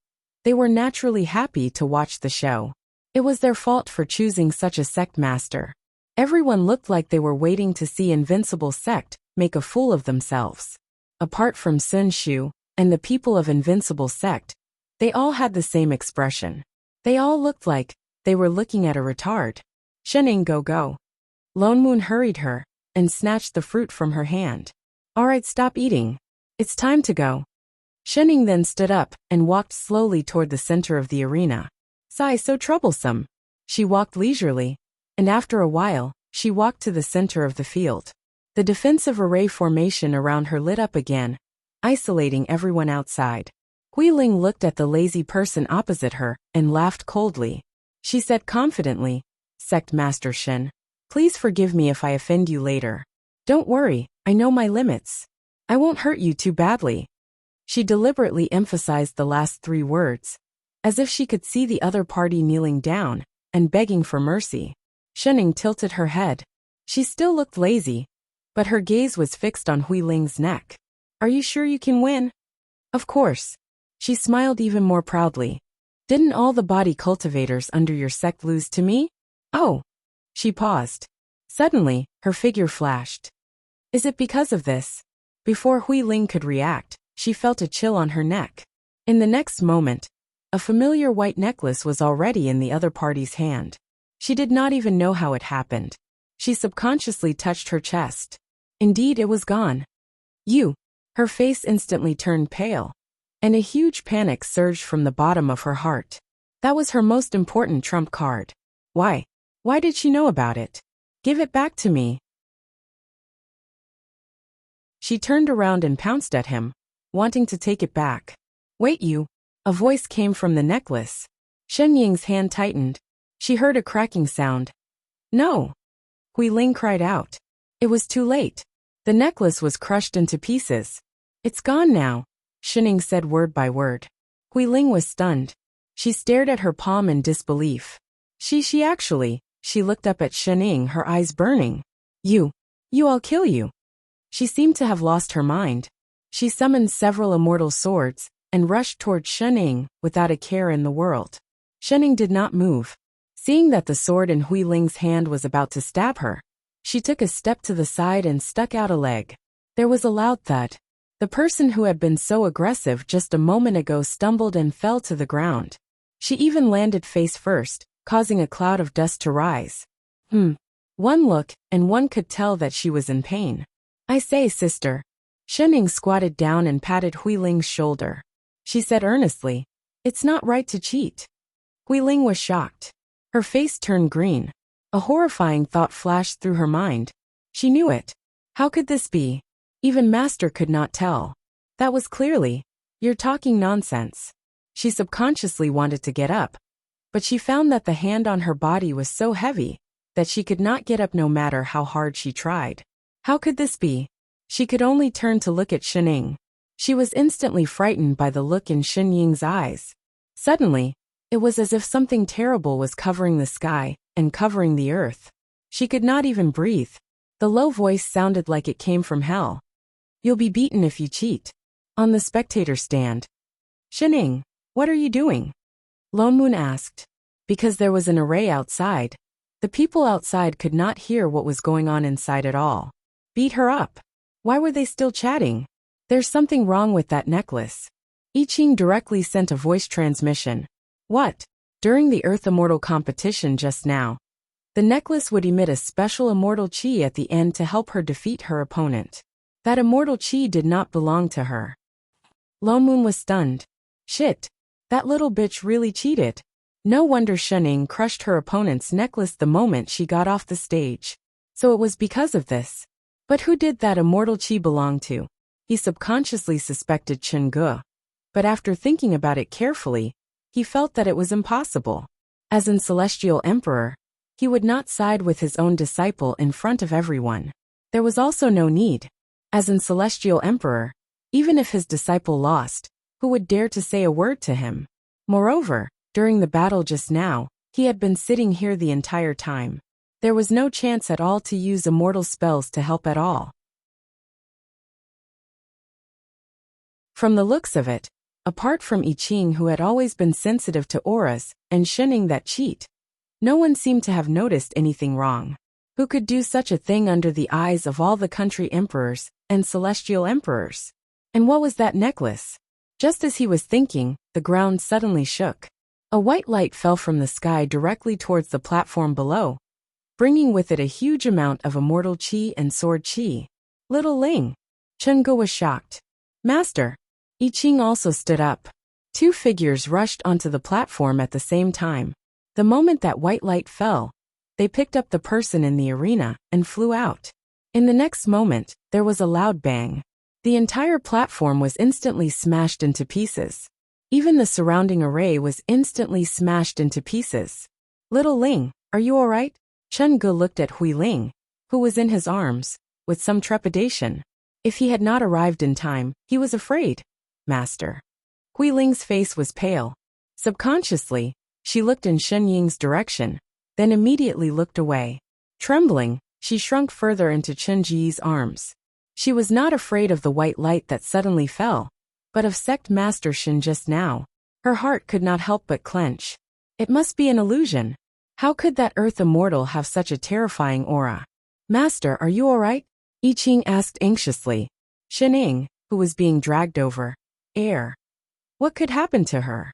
They were naturally happy to watch the show. It was their fault for choosing such a sect master. Everyone looked like they were waiting to see Invincible Sect make a fool of themselves. Apart from Sun Shu and the people of Invincible Sect, they all had the same expression. They all looked like they were looking at a retard. Shening, go. Lone Moon hurried her and snatched the fruit from her hand. Alright, stop eating. It's time to go. Shening then stood up and walked slowly toward the center of the arena. Sigh, so troublesome. She walked leisurely, and after a while, she walked to the center of the field. The defensive array formation around her lit up again, isolating everyone outside. Hui Ling looked at the lazy person opposite her and laughed coldly. She said confidently, Sect Master Shen, please forgive me if I offend you later. Don't worry, I know my limits. I won't hurt you too badly. She deliberately emphasized the last 3 words, as if she could see the other party kneeling down and begging for mercy. Shening tilted her head. She still looked lazy, but her gaze was fixed on Hui Ling's neck. Are you sure you can win? Of course. She smiled even more proudly. Didn't all the body cultivators under your sect lose to me? Oh. She paused. Suddenly, her figure flashed. Is it because of this? Before Hui Ling could react, she felt a chill on her neck. In the next moment, a familiar white necklace was already in the other party's hand. She did not even know how it happened. She subconsciously touched her chest. Indeed, it was gone. Her face instantly turned pale, and a huge panic surged from the bottom of her heart. That was her most important trump card. Why? Why did she know about it? Give it back to me. She turned around and pounced at him, wanting to take it back. Wait, you. A voice came from the necklace. Shen Ying's hand tightened. She heard a cracking sound. No. Hui Ling cried out. It was too late. The necklace was crushed into pieces. It's gone now, Shening said word by word. Hui Ling was stunned. She stared at her palm in disbelief. She looked up at Shening, her eyes burning. I'll kill you. She seemed to have lost her mind. She summoned several immortal swords and rushed toward Shening without a care in the world. Shening did not move. Seeing that the sword in Hui Ling's hand was about to stab her, she took a step to the side and stuck out a leg. There was a loud thud. The person who had been so aggressive just a moment ago stumbled and fell to the ground. She even landed face first, causing a cloud of dust to rise. One look, and one could tell that she was in pain. I say, sister. Shening squatted down and patted Hui Ling's shoulder. She said earnestly, it's not right to cheat. Hui Ling was shocked. Her face turned green. A horrifying thought flashed through her mind. She knew it. How could this be? Even Master could not tell. That was clearly, you're talking nonsense. She subconsciously wanted to get up, but she found that the hand on her body was so heavy that she could not get up no matter how hard she tried. How could this be? She could only turn to look at Shening. She was instantly frightened by the look in Shen Ying's eyes. Suddenly, it was as if something terrible was covering the sky and covering the earth. She could not even breathe. The low voice sounded like it came from hell. You'll be beaten if you cheat. On the spectator stand. Shening, what are you doing? Lone Moon asked. Because there was an array outside. The people outside could not hear what was going on inside at all. Beat her up. Why were they still chatting? There's something wrong with that necklace. I Ching directly sent a voice transmission. What? During the Earth Immortal competition just now, the necklace would emit a special immortal chi at the end to help her defeat her opponent. That immortal chi did not belong to her. Lone Moon was stunned. Shit. That little bitch really cheated. No wonder Shening crushed her opponent's necklace the moment she got off the stage. So it was because of this. But who did that immortal chi belong to? He subconsciously suspected Chen Ge. But after thinking about it carefully, he felt that it was impossible. As in Celestial Emperor, he would not side with his own disciple in front of everyone. There was also no need. As in Celestial Emperor, even if his disciple lost, Who would dare to say a word to him? Moreover, during the battle just now, he had been sitting here the entire time. There was no chance at all to use immortal spells to help at all. From the looks of it, apart from I Ching, who had always been sensitive to auras, and Shening that cheat, no one seemed to have noticed anything wrong. Who could do such a thing under the eyes of all the country emperors and celestial emperors? And what was that necklace? Just as he was thinking, the ground suddenly shook. A white light fell from the sky directly towards the platform below, bringing with it a huge amount of immortal qi and sword qi. Little Ling. Chen Ge was shocked. Master. I Ching also stood up. Two figures rushed onto the platform at the same time. The moment that white light fell, they picked up the person in the arena and flew out. In the next moment, there was a loud bang. The entire platform was instantly smashed into pieces. Even the surrounding array was instantly smashed into pieces. Little Ling, are you all right? Chen Ge looked at Hui Ling, who was in his arms, with some trepidation. If he had not arrived in time, he was afraid. Master. Hui Ling's face was pale. Subconsciously, she looked in Shen Ying's direction, then immediately looked away. Trembling, she shrunk further into Chen Ji's arms. She was not afraid of the white light that suddenly fell, but of Sect Master Shen just now. Her heart could not help but clench. It must be an illusion. How could that earth immortal have such a terrifying aura? Master, are you all right? I Ching asked anxiously. Shen Ying, who was being dragged over air. What could happen to her?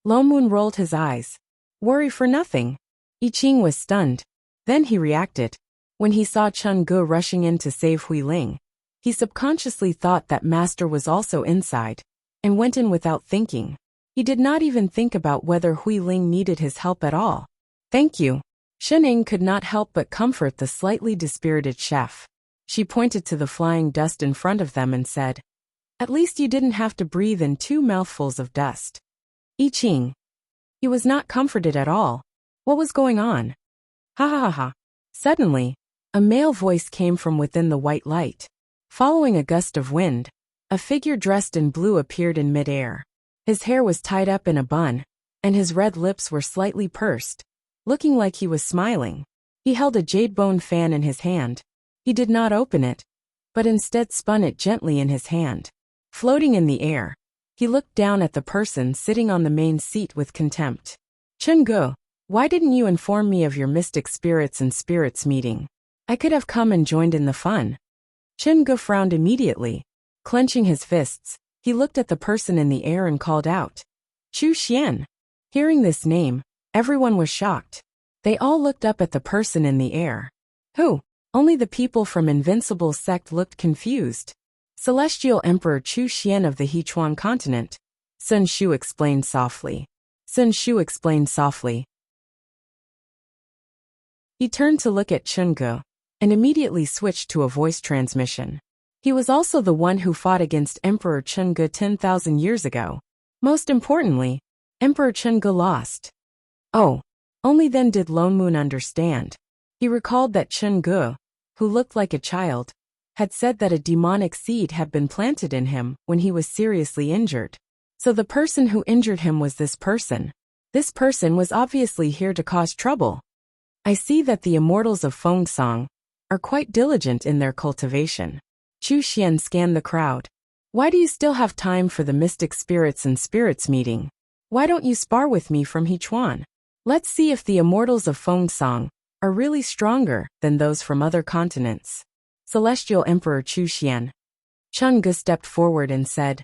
Lo Moon rolled his eyes. Worry for nothing. I Ching was stunned. Then he reacted. When he saw Chen Ge rushing in to save Hui Ling, he subconsciously thought that Master was also inside, and went in without thinking. He did not even think about whether Hui Ling needed his help at all. Thank you. Shen Ying could not help but comfort the slightly dispirited chef. She pointed to the flying dust in front of them and said, "At least you didn't have to breathe in 2 mouthfuls of dust." I Ching. He was not comforted at all. What was going on? Ha ha ha ha. Suddenly, a male voice came from within the white light. Following a gust of wind, a figure dressed in blue appeared in midair. His hair was tied up in a bun, and his red lips were slightly pursed, looking like he was smiling. He held a jade bone fan in his hand. He did not open it, but instead spun it gently in his hand. Floating in the air, he looked down at the person sitting on the main seat with contempt. Chen Ge, why didn't you inform me of your mystic spirits and spirits meeting? I could have come and joined in the fun. Chen Ge frowned immediately. Clenching his fists, he looked at the person in the air and called out, Chu Xian. Hearing this name, everyone was shocked. They all looked up at the person in the air. Who? Only the people from Invincible Sect looked confused. Celestial Emperor Chu Xian of the Hechuan continent. Sun Shu explained softly. Sun Shu explained softly. He turned to look at Chen Ge, and immediately switched to a voice transmission. He was also the one who fought against Emperor Chen Ge 10,000 years ago. Most importantly, Emperor Chen Ge lost. Oh, only then did Lone Moon understand. He recalled that Chen Ge, who looked like a child, had said that a demonic seed had been planted in him when he was seriously injured. So the person who injured him was this person. This person was obviously here to cause trouble. I see that the immortals of Feng Song are quite diligent in their cultivation. Chu Xian scanned the crowd. Why do you still have time for the mystic spirits and spirits meeting? Why don't you spar with me from Hechuan? Let's see if the immortals of Feng Song are really stronger than those from other continents. Celestial Emperor Chu Xian. Chen Ge stepped forward and said,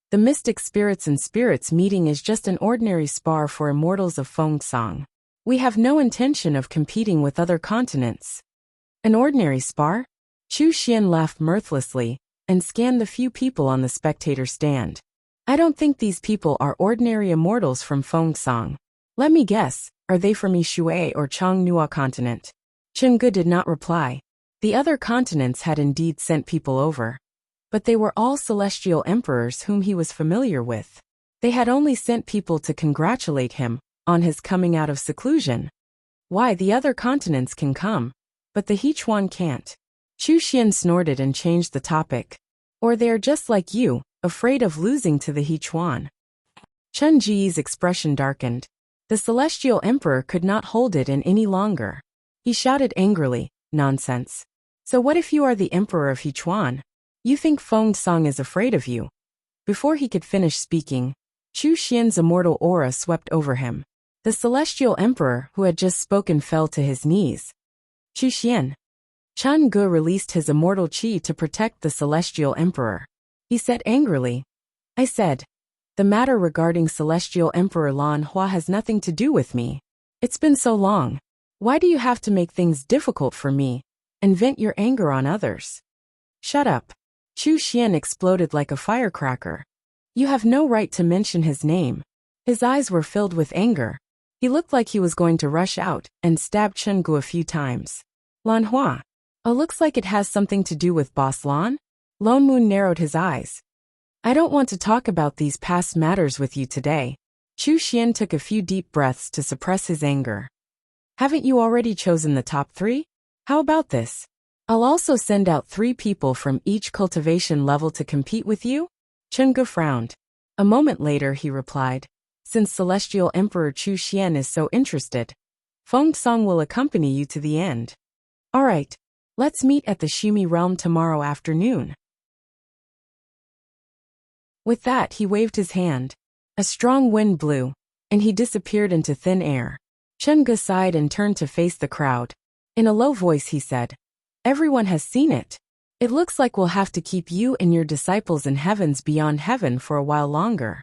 The mystic spirits and spirits meeting is just an ordinary spar for immortals of Feng Song. We have no intention of competing with other continents. An ordinary spar? Chu Xian laughed mirthlessly and scanned the few people on the spectator stand. I don't think these people are ordinary immortals from Feng Song. Let me guess, are they from Yishui or Changnua continent? Chen Ge did not reply. The other continents had indeed sent people over, but they were all celestial emperors whom he was familiar with. They had only sent people to congratulate him on his coming out of seclusion. Why, the other continents can come, but the Hechuan can't. Chu Xian snorted and changed the topic. Or they are just like you, afraid of losing to the Hechuan. Chen Ji's expression darkened. The Celestial Emperor could not hold it in any longer. He shouted angrily, "Nonsense. So what if you are the Emperor of Hechuan? You think Feng Song is afraid of you?" Before he could finish speaking, Chu Xian's immortal aura swept over him. The Celestial Emperor who had just spoken fell to his knees. "Chu Xian." Chen Ge released his immortal qi to protect the Celestial Emperor. He said angrily, "I said, the matter regarding Celestial Emperor Lan Hua has nothing to do with me. It's been so long. Why do you have to make things difficult for me and vent your anger on others?" "Shut up." Chu Xian exploded like a firecracker. "You have no right to mention his name." His eyes were filled with anger. He looked like he was going to rush out and stab Chen Gu a few times. "Lan Hua. Oh, looks like it has something to do with Boss Lan?" Lone Moon narrowed his eyes. "I don't want to talk about these past matters with you today." Chu Xian took a few deep breaths to suppress his anger. "Haven't you already chosen the top 3? How about this? I'll also send out 3 people from each cultivation level to compete with you?" Chen Ge frowned. A moment later he replied, "Since Celestial Emperor Chu Xian is so interested, Feng Song will accompany you to the end. All right, let's meet at the Shumi realm tomorrow afternoon." With that he waved his hand. A strong wind blew, and he disappeared into thin air. Chen Ge sighed and turned to face the crowd. In a low voice he said, "Everyone has seen it. It looks like we'll have to keep you and your disciples in heavens beyond heaven for a while longer."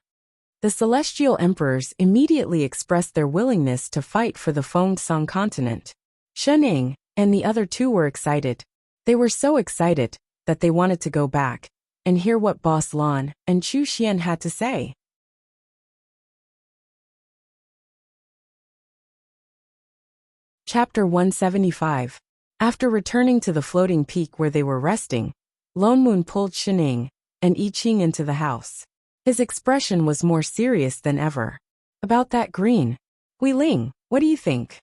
The Celestial Emperors immediately expressed their willingness to fight for the Feng Song continent. Shen Ying and the other 2 were excited. They were so excited that they wanted to go back and hear what Boss Lan and Chu Xian had to say. Chapter 175. After returning to the floating peak where they were resting, Lone Moon pulled Shining and I Ching into the house. His expression was more serious than ever. "About that green. Hui Ling, what do you think?"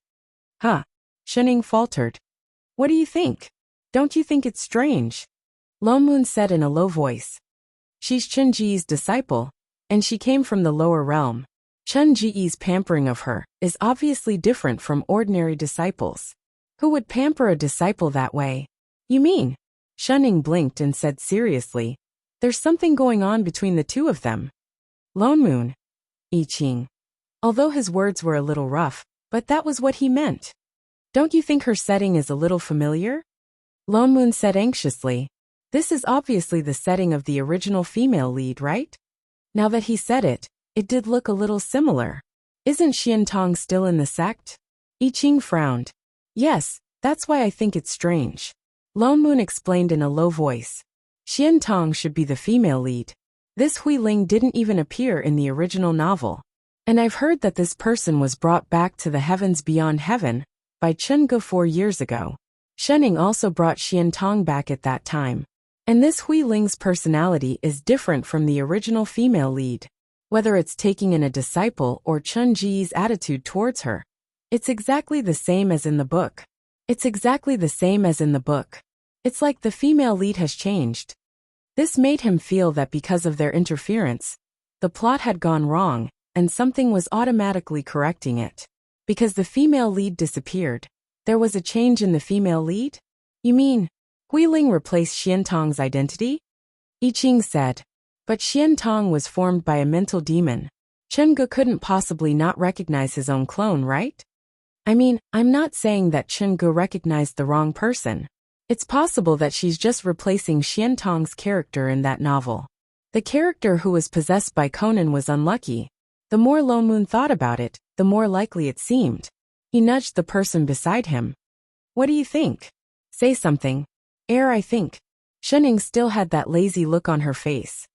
"Huh?" Shining faltered. "What do you think? Don't you think it's strange?" Lone Moon said in a low voice. "She's Chen Ji's disciple, and she came from the lower realm. Chen Ji's pampering of her is obviously different from ordinary disciples. Who would pamper a disciple that way?" "You mean?" Shunning blinked and said seriously, "There's something going on between the 2 of them." "Lone Moon." I Ching. Although his words were a little rough, but that was what he meant. "Don't you think her setting is a little familiar?" Lone Moon said anxiously. "This is obviously the setting of the original female lead, right?" Now that he said it, it did look a little similar. "Isn't Xian Tong still in the sect?" I Ching frowned. "Yes, that's why I think it's strange." Lone Moon explained in a low voice. "Xian Tong should be the female lead. This Hui Ling didn't even appear in the original novel. And I've heard that this person was brought back to the heavens beyond heaven by Chen Ge 4 years ago. Shening also brought Xian Tong back at that time. And this Hui Ling's personality is different from the original female lead. Whether it's taking in a disciple or Chen Ji's attitude towards her, it's exactly the same as in the book. It's exactly the same as in the book. It's like the female lead has changed." This made him feel that because of their interference, the plot had gone wrong, and something was automatically correcting it. Because the female lead disappeared, there was a change in the female lead? "You mean, Hui Ling replaced Xian Tong's identity?" I Ching said. "But Xian Tong was formed by a mental demon. Chen Ge couldn't possibly not recognize his own clone, right? I mean, I'm not saying that Chen Ge recognized the wrong person. It's possible that she's just replacing Xian Tong's character in that novel. The character who was possessed by Conan was unlucky. The more Lone Moon thought about it, the more likely it seemed." He nudged the person beside him. "What do you think? Say something." I think." Shening still had that lazy look on her face.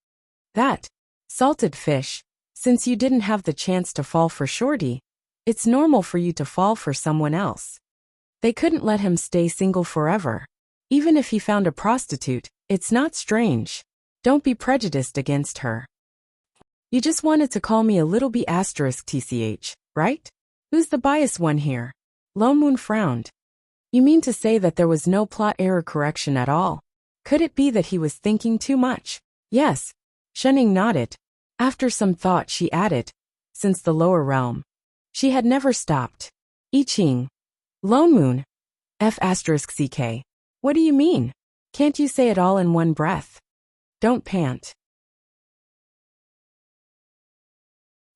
"That salted fish. Since you didn't have the chance to fall for Shorty, it's normal for you to fall for someone else. They couldn't let him stay single forever. Even if he found a prostitute, it's not strange. Don't be prejudiced against her. You just wanted to call me a little b** tch, right? Who's the biased one here?" Lone Moon frowned. "You mean to say that there was no plot error correction at all? Could it be that he was thinking too much?" "Yes." Shenning nodded. After some thought she added, since the lower realm. She had never stopped. I Ching. Lone Moon. F***ck. What do you mean? Can't you say it all in one breath? Don't pant.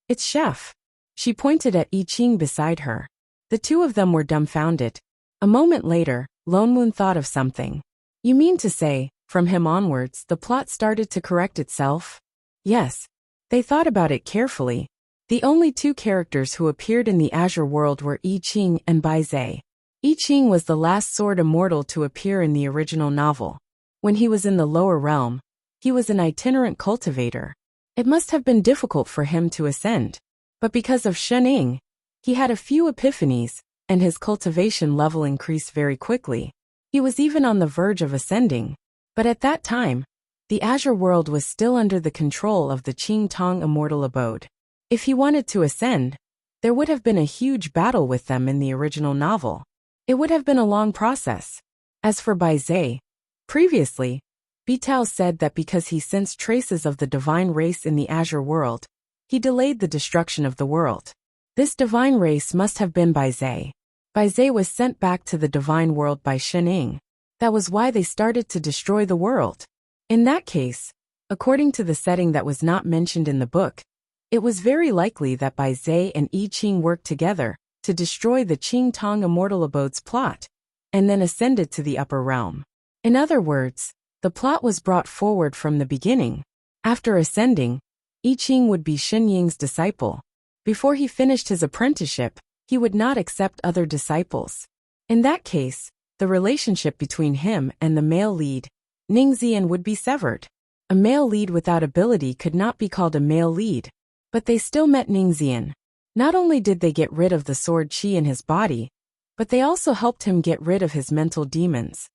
It's Chef. She pointed at I Ching beside her. The two of them were dumbfounded. A moment later, Lone Moon thought of something. You mean to say, from him onwards, the plot started to correct itself? Yes. They thought about it carefully. The only two characters who appeared in the Azure world were I Ching and Bai Zai. I Ching was the last sword immortal to appear in the original novel. When he was in the lower realm, he was an itinerant cultivator. It must have been difficult for him to ascend. But because of Shenning, he had a few epiphanies, and his cultivation level increased very quickly. He was even on the verge of ascending. But at that time, the Azure world was still under the control of the Qing Tong immortal abode. If he wanted to ascend, there would have been a huge battle with them in the original novel. It would have been a long process. As for Bai Zai, previously, Bitao said that because he sensed traces of the divine race in the Azure world, he delayed the destruction of the world. This divine race must have been Bai Zai. Bai Zai was sent back to the divine world by Shenning. That was why they started to destroy the world. In that case, according to the setting that was not mentioned in the book, it was very likely that Bai Zai and I Ching worked together to destroy the Qing Tong immortal abode's plot, and then ascended to the upper realm. In other words, the plot was brought forward from the beginning. After ascending, I Ching would be Shen Ying's disciple. Before he finished his apprenticeship, he would not accept other disciples. In that case, the relationship between him and the male lead, Ningxian, would be severed. A male lead without ability could not be called a male lead. But they still met Ningxian. Not only did they get rid of the sword qi in his body, but they also helped him get rid of his mental demons,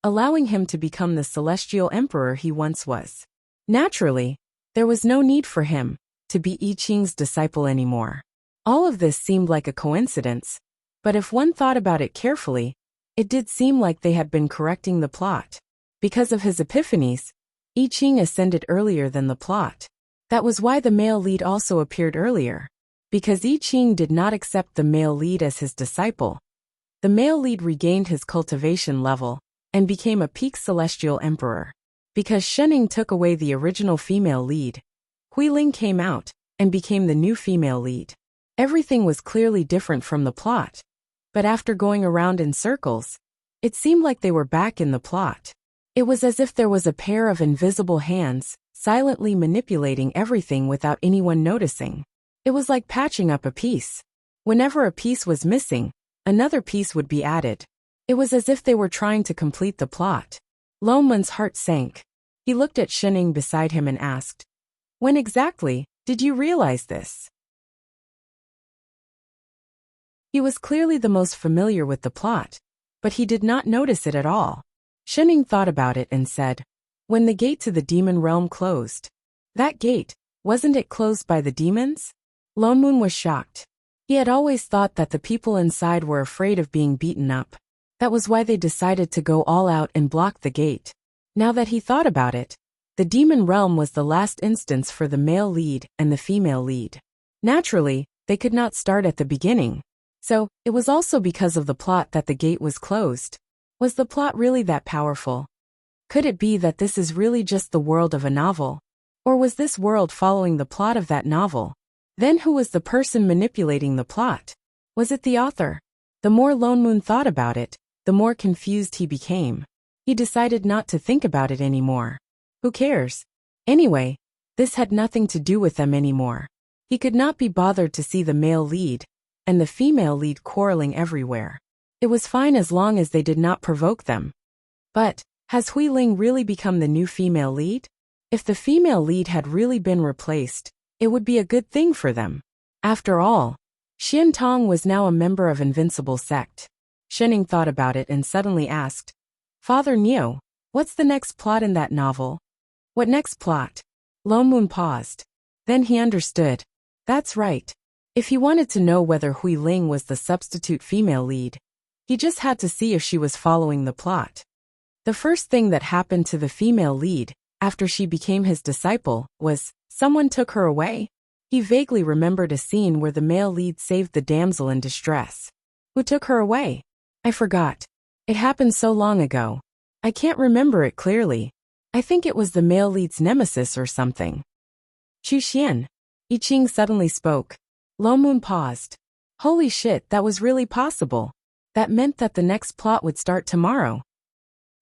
allowing him to become the celestial emperor he once was. Naturally, there was no need for him to be I Ching's disciple anymore. All of this seemed like a coincidence, but if one thought about it carefully, it did seem like they had been correcting the plot. Because of his epiphanies, I Ching ascended earlier than the plot. That was why the male lead also appeared earlier. Because I Ching did not accept the male lead as his disciple, the male lead regained his cultivation level and became a peak celestial emperor. Because Shenning took away the original female lead, Huiling came out and became the new female lead. Everything was clearly different from the plot. But after going around in circles, it seemed like they were back in the plot. It was as if there was a pair of invisible hands, silently manipulating everything without anyone noticing. It was like patching up a piece. Whenever a piece was missing, another piece would be added. It was as if they were trying to complete the plot. Lone Moon's heart sank. He looked at Shenning beside him and asked, "When exactly did you realize this?" He was clearly the most familiar with the plot, but he did not notice it at all. Shenning thought about it and said, "When the gate to the demon realm closed." That gate, wasn't it closed by the demons? Lone Moon was shocked. He had always thought that the people inside were afraid of being beaten up. That was why they decided to go all out and block the gate. Now that he thought about it, the demon realm was the last instance for the male lead and the female lead. Naturally, they could not start at the beginning. So, it was also because of the plot that the gate was closed. Was the plot really that powerful? Could it be that this is really just the world of a novel? Or was this world following the plot of that novel? Then who was the person manipulating the plot? Was it the author? The more Lone Moon thought about it, the more confused he became. He decided not to think about it anymore. Who cares? Anyway, this had nothing to do with them anymore. He could not be bothered to see the male lead and the female lead quarreling everywhere. It was fine as long as they did not provoke them. But, has Huiling really become the new female lead? If the female lead had really been replaced, it would be a good thing for them. After all, Xian Tong was now a member of Invincible Sect. Shenning thought about it and suddenly asked, "Father Neo, what's the next plot in that novel?" "What next plot?" Lone Moon paused. Then he understood. That's right. If he wanted to know whether Huiling was the substitute female lead, he just had to see if she was following the plot. The first thing that happened to the female lead after she became his disciple, was, someone took her away? He vaguely remembered a scene where the male lead saved the damsel in distress. Who took her away? I forgot. It happened so long ago. I can't remember it clearly. I think it was the male lead's nemesis or something. Chu Xian. I Ching suddenly spoke. Lo Moon paused. Holy shit, that was really possible. That meant that the next plot would start tomorrow.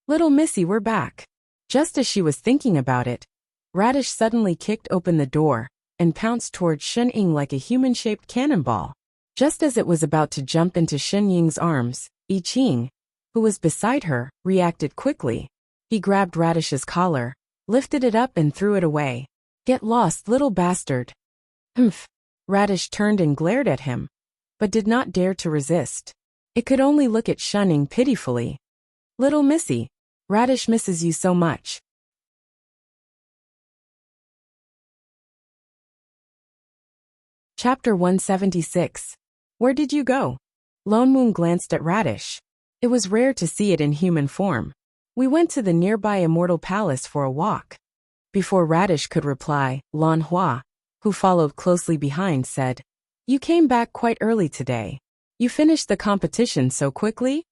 Little Missy, we're back. Just as she was thinking about it, Radish suddenly kicked open the door and pounced toward Shen Ying like a human-shaped cannonball. Just as it was about to jump into Shen Ying's arms, I Ching, who was beside her, reacted quickly. He grabbed Radish's collar, lifted it up and threw it away. Get lost, little bastard. Humph. Radish turned and glared at him, but did not dare to resist. It could only look at Shen Ying pitifully. Little Missy, Radish misses you so much. Chapter 176. Where did you go? Lone Moon glanced at Radish. It was rare to see it in human form. We went to the nearby Immortal Palace for a walk. Before Radish could reply, Lan Hua, who followed closely behind, said, You came back quite early today. You finished the competition so quickly?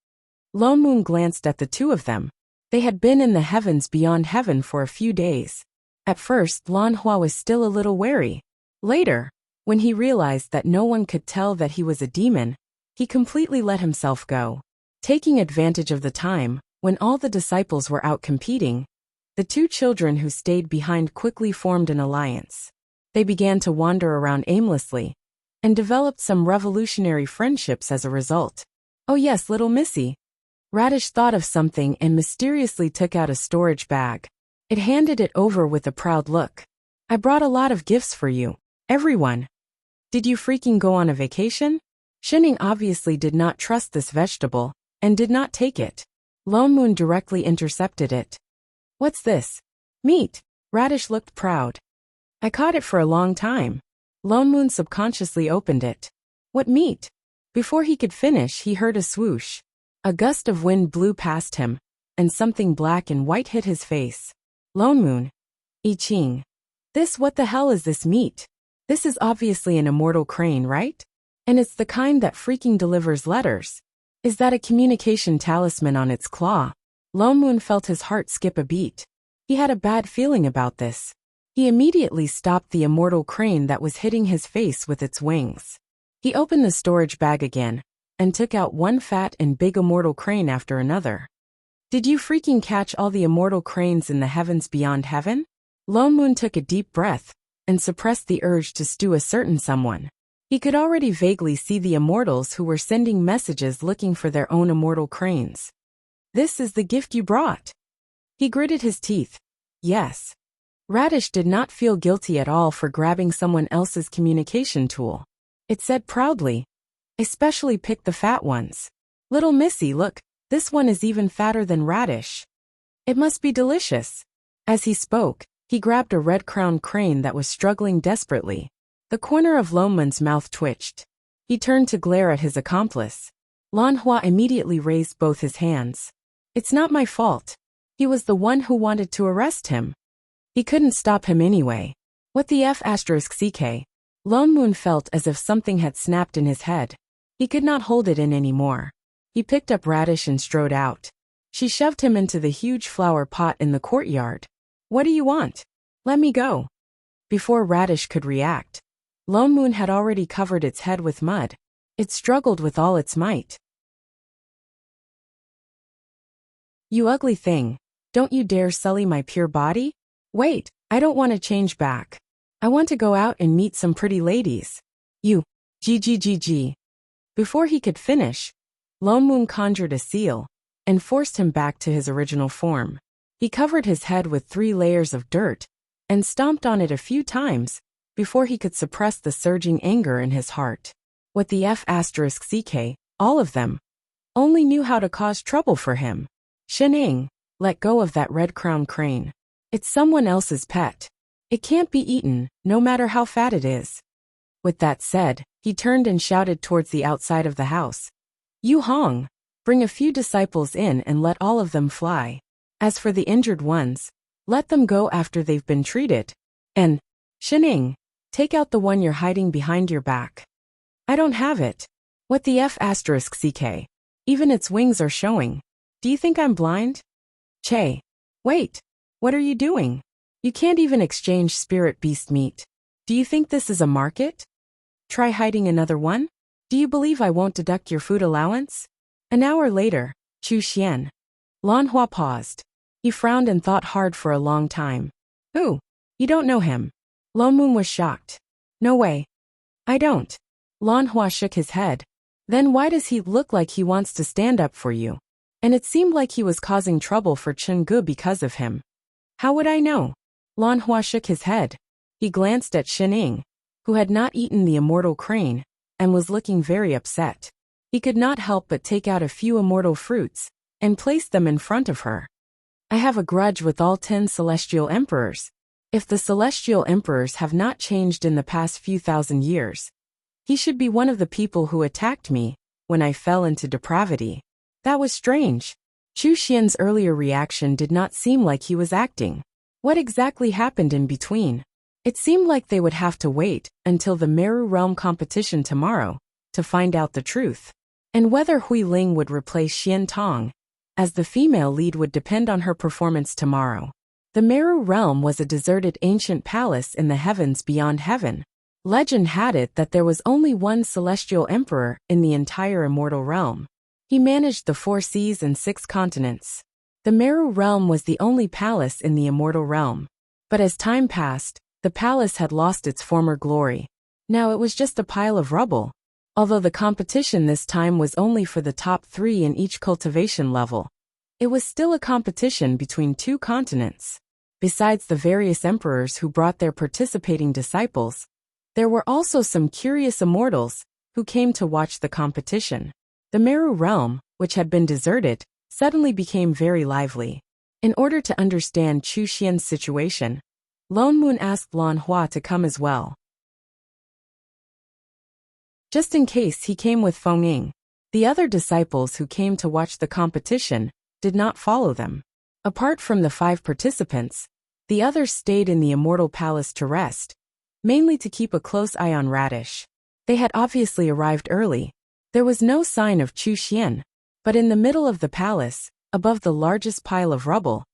Lone Moon glanced at the two of them. They had been in the heavens beyond heaven for a few days. At first, Lan Hua was still a little wary. Later, when he realized that no one could tell that he was a demon, he completely let himself go. Taking advantage of the time, when all the disciples were out competing, the two children who stayed behind quickly formed an alliance. They began to wander around aimlessly, and developed some revolutionary friendships as a result. Oh yes, little Missy. Radish thought of something and mysteriously took out a storage bag. It handed it over with a proud look. I brought a lot of gifts for you, everyone. Did you freaking go on a vacation? Shen Ying obviously did not trust this vegetable, and did not take it. Lone Moon directly intercepted it. What's this? Meat. Radish looked proud. I caught it for a long time. Lone Moon subconsciously opened it. What meat? Before he could finish, he heard a swoosh. A gust of wind blew past him, and something black and white hit his face. Lone Moon. I Ching. What the hell is this meat? This is obviously an immortal crane, right? And it's the kind that freaking delivers letters. Is that a communication talisman on its claw? Lone Moon felt his heart skip a beat. He had a bad feeling about this. He immediately stopped the immortal crane that was hitting his face with its wings. He opened the storage bag again, and took out one fat and big immortal crane after another. Did you freaking catch all the immortal cranes in the heavens beyond heaven? Lone Moon took a deep breath, and suppressed the urge to stew a certain someone. He could already vaguely see the immortals who were sending messages looking for their own immortal cranes. This is the gift you brought. He gritted his teeth. Yes. Radish did not feel guilty at all for grabbing someone else's communication tool. It said proudly, I specially picked the fat ones. Little Missy, look, this one is even fatter than Radish. It must be delicious. As he spoke, he grabbed a red-crowned crane that was struggling desperately. The corner of Lone Moon's mouth twitched. He turned to glare at his accomplice. Lan Hua immediately raised both his hands. It's not my fault. He was the one who wanted to arrest him. He couldn't stop him anyway. What the F***ck? Lone Moon felt as if something had snapped in his head. He could not hold it in anymore. He picked up Radish and strode out. She shoved him into the huge flower pot in the courtyard. What do you want? Let me go. Before Radish could react, Lone Moon had already covered its head with mud. It struggled with all its might. You ugly thing. Don't you dare sully my pure body? Wait, I don't want to change back. I want to go out and meet some pretty ladies. You. GGGG. Before he could finish, Lone Moon conjured a seal and forced him back to his original form. He covered his head with 3 layers of dirt and stomped on it a few times before he could suppress the surging anger in his heart. What the F***ck, all of them, only knew how to cause trouble for him. Shen Ying, let go of that red-crowned crane. It's someone else's pet. It can't be eaten, no matter how fat it is. With that said, he turned and shouted towards the outside of the house. Yu Hong, bring a few disciples in and let all of them fly. As for the injured ones, Let them go after they've been treated. And, Shining, take out the one you're hiding behind your back. I don't have it. What the F asterisk CK? Even its wings are showing. Do you think I'm blind? Che. Wait. What are you doing? You can't even exchange spirit beast meat. Do you think this is a market? Try hiding another one? Do you believe I won't deduct your food allowance? An hour later, Chu Xian. Lan Hua paused. He frowned and thought hard for a long time. Ooh, you don't know him. Lone Moon was shocked. No way. I don't. Lan Hua shook his head. Then why does he look like he wants to stand up for you? And it seemed like he was causing trouble for Chen Gu because of him. How would I know? Lan Hua shook his head. He glanced at Shining, who had not eaten the immortal crane, and was looking very upset. He could not help but take out a few immortal fruits, and place them in front of her. I have a grudge with all 10 celestial emperors. If the celestial emperors have not changed in the past few thousand years, he should be one of the people who attacked me when I fell into depravity. That was strange. Chu Xian's earlier reaction did not seem like he was acting. What exactly happened in between? It seemed like they would have to wait until the Meru Realm competition tomorrow to find out the truth. And whether Hui Ling would replace Xian Tong as the female lead would depend on her performance tomorrow. The Meru Realm was a deserted ancient palace in the heavens beyond heaven. Legend had it that there was only one celestial emperor in the entire immortal realm. He managed the 4 seas and 6 continents. The Meru Realm was the only palace in the immortal realm. But as time passed, the palace had lost its former glory. Now it was just a pile of rubble. Although the competition this time was only for the top 3 in each cultivation level, it was still a competition between 2 continents. Besides the various emperors who brought their participating disciples, there were also some curious immortals who came to watch the competition. The Meru Realm, which had been deserted, suddenly became very lively. In order to understand Chu Xian's situation, Lone Moon asked Lan Hua to come as well. Just in case he came with Feng Ying. The other disciples who came to watch the competition did not follow them. Apart from the 5 participants, the others stayed in the Immortal Palace to rest, mainly to keep a close eye on Radish. They had obviously arrived early. There was no sign of Chu Xian, but in the middle of the palace, above the largest pile of rubble,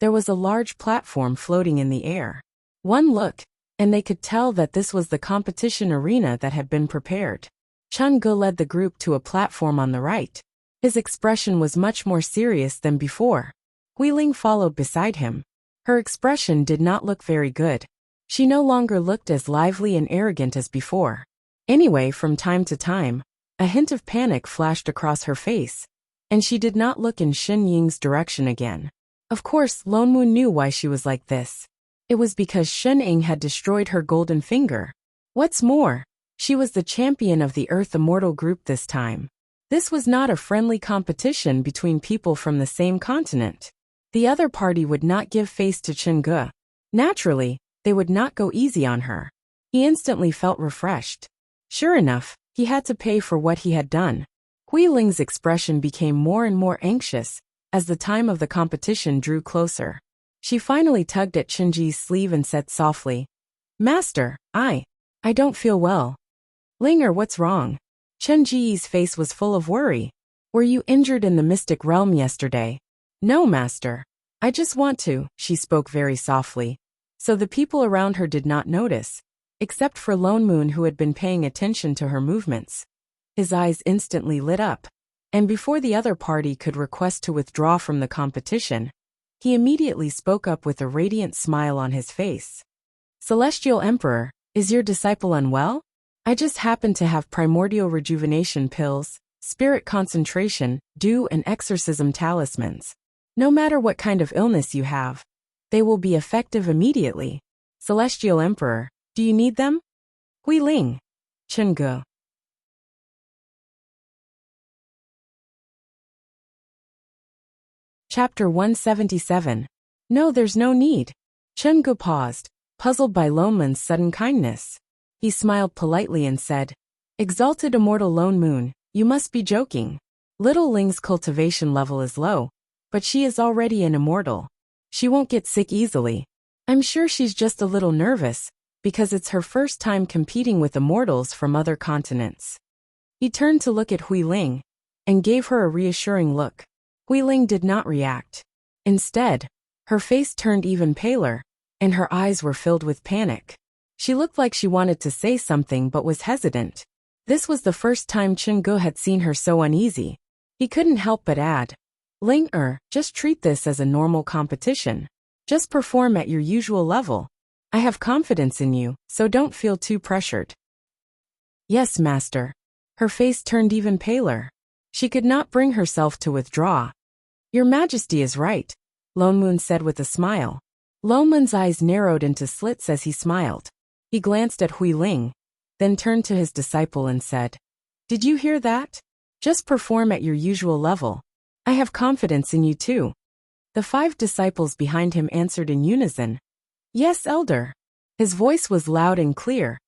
there was a large platform floating in the air. One look, and they could tell that this was the competition arena that had been prepared. Chen Ge led the group to a platform on the right. His expression was much more serious than before. Hui Ling followed beside him. Her expression did not look very good. She no longer looked as lively and arrogant as before. Anyway, from time to time, a hint of panic flashed across her face, and she did not look in Shen Ying's direction again. Of course, Lone Moon knew why she was like this. It was because Shen Ying had destroyed her golden finger. What's more, she was the champion of the Earth Immortal group this time. This was not a friendly competition between people from the same continent. The other party would not give face to Chen Ge. Naturally, they would not go easy on her. He instantly felt refreshed. Sure enough, he had to pay for what he had done. Hui Ling's expression became more and more anxious as the time of the competition drew closer. She finally tugged at Chen Ji's sleeve and said softly, "Master, I don't feel well." "Linger, what's wrong?" Chen Ji's face was full of worry. "Were you injured in the mystic realm yesterday?" "No, master. I just want to," she spoke very softly, so the people around her did not notice, except for Lone Moon, who had been paying attention to her movements. His eyes instantly lit up, and before the other party could request to withdraw from the competition, he immediately spoke up with a radiant smile on his face. "Celestial Emperor, is your disciple unwell? I just happen to have primordial rejuvenation pills, spirit concentration, dew and exorcism talismans. No matter what kind of illness you have, they will be effective immediately. Celestial Emperor, do you need them?" Hui Ling. Chen Ge. Chapter 177. No, there's no need. Chen Ge paused, puzzled by Lone Moon's sudden kindness. He smiled politely and said, "Exalted immortal Lone Moon, you must be joking. Little Ling's cultivation level is low, but she is already an immortal. She won't get sick easily. I'm sure she's just a little nervous, because it's her first time competing with immortals from other continents. He turned to look at Hui Ling, and gave her a reassuring look. Hui Ling did not react. Instead, her face turned even paler, and her eyes were filled with panic. She looked like she wanted to say something but was hesitant. This was the first time Chungu had seen her so uneasy. He couldn't help but add, Ling just treat this as a normal competition. Just perform at your usual level. I have confidence in you, so don't feel too pressured. Yes, master. Her face turned even paler. She could not bring herself to withdraw. Your Majesty is right, Lone Moon said with a smile. Lone Moon's eyes narrowed into slits as he smiled. He glanced at Hui Ling, then turned to his disciple and said, Did you hear that? Just perform at your usual level. I have confidence in you too. The 5 disciples behind him answered in unison. Yes, Elder. His voice was loud and clear,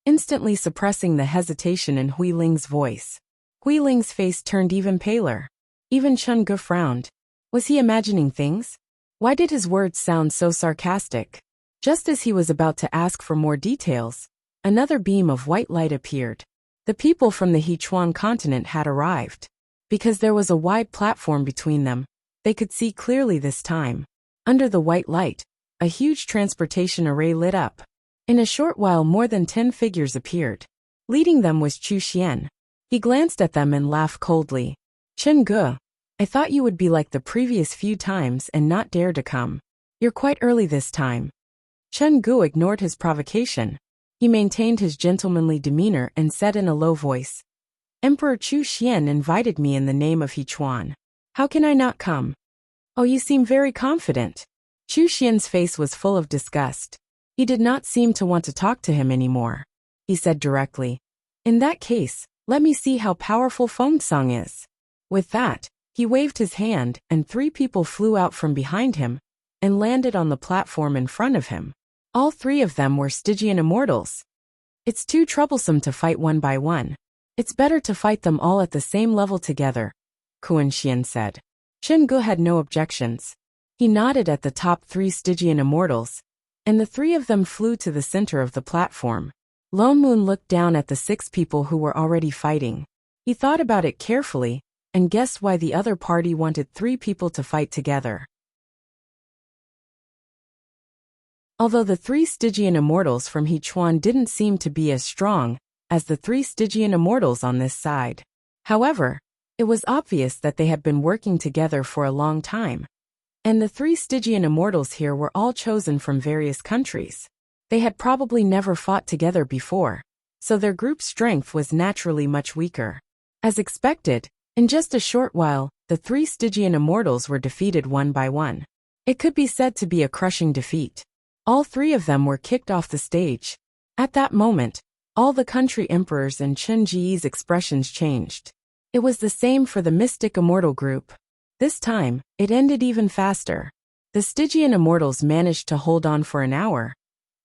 instantly suppressing the hesitation in Hui Ling's voice. Hui Ling's face turned even paler. Even Chungu frowned. Was he imagining things? Why did his words sound so sarcastic? Just as he was about to ask for more details, another beam of white light appeared. The people from the Hechuan continent had arrived. Because there was a wide platform between them, they could see clearly this time. Under the white light, a huge transportation array lit up. In a short while more than 10 figures appeared. Leading them was Chu Xian. He glanced at them and laughed coldly. Chungu, I thought you would be like the previous few times and not dare to come. You're quite early this time. Chungu ignored his provocation. He maintained his gentlemanly demeanor and said in a low voice, Emperor Chu Xian invited me in the name of Hechuan. How can I not come? Oh, you seem very confident. Chu Xian's face was full of disgust. He did not seem to want to talk to him anymore. He said directly, In that case, let me see how powerful Fengsong is. With that, he waved his hand and 3 people flew out from behind him and landed on the platform in front of him. All 3 of them were Stygian immortals. It's too troublesome to fight one by one. It's better to fight them all at the same level together, Kuan Xian said. Chungu had no objections. He nodded at the top 3 Stygian immortals, and the 3 of them flew to the center of the platform. Lone Moon looked down at the 6 people who were already fighting. He thought about it carefully, and guessed why the other party wanted 3 people to fight together. Although the 3 Stygian immortals from Hechuan didn't seem to be as strong as the 3 Stygian immortals on this side. However, it was obvious that they had been working together for a long time. And the 3 Stygian immortals here were all chosen from various countries. They had probably never fought together before, so their group strength was naturally much weaker. As expected, in just a short while, the 3 Stygian immortals were defeated one by one. It could be said to be a crushing defeat. All 3 of them were kicked off the stage. At that moment, all the country emperors and Chen Ji's expressions changed. It was the same for the Mystic Immortal group. This time, it ended even faster. The Stygian immortals managed to hold on for an hour,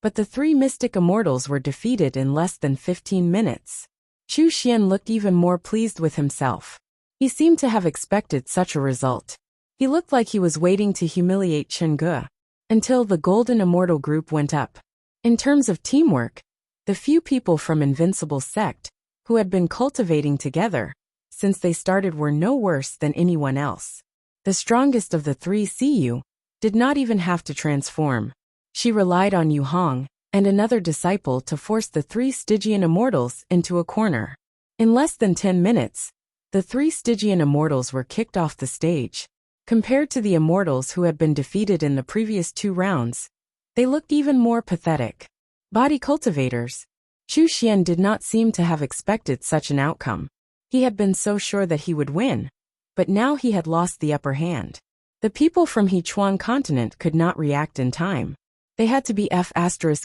but the 3 Mystic Immortals were defeated in less than 15 minutes. Chu Xian looked even more pleased with himself. He seemed to have expected such a result. He looked like he was waiting to humiliate Chungu until the Golden Immortal group went up. In terms of teamwork, the few people from Invincible Sect who had been cultivating together since they started were no worse than anyone else. The strongest of the 3 Cu did not even have to transform. She relied on Yu Hong and another disciple to force the 3 Stygian immortals into a corner. In less than 10 minutes, the 3 Stygian immortals were kicked off the stage. Compared to the immortals who had been defeated in the previous 2 rounds, they looked even more pathetic. Body cultivators. Chu Xian did not seem to have expected such an outcome. He had been so sure that he would win, but now he had lost the upper hand. The people from Hechuan continent could not react in time. They had to be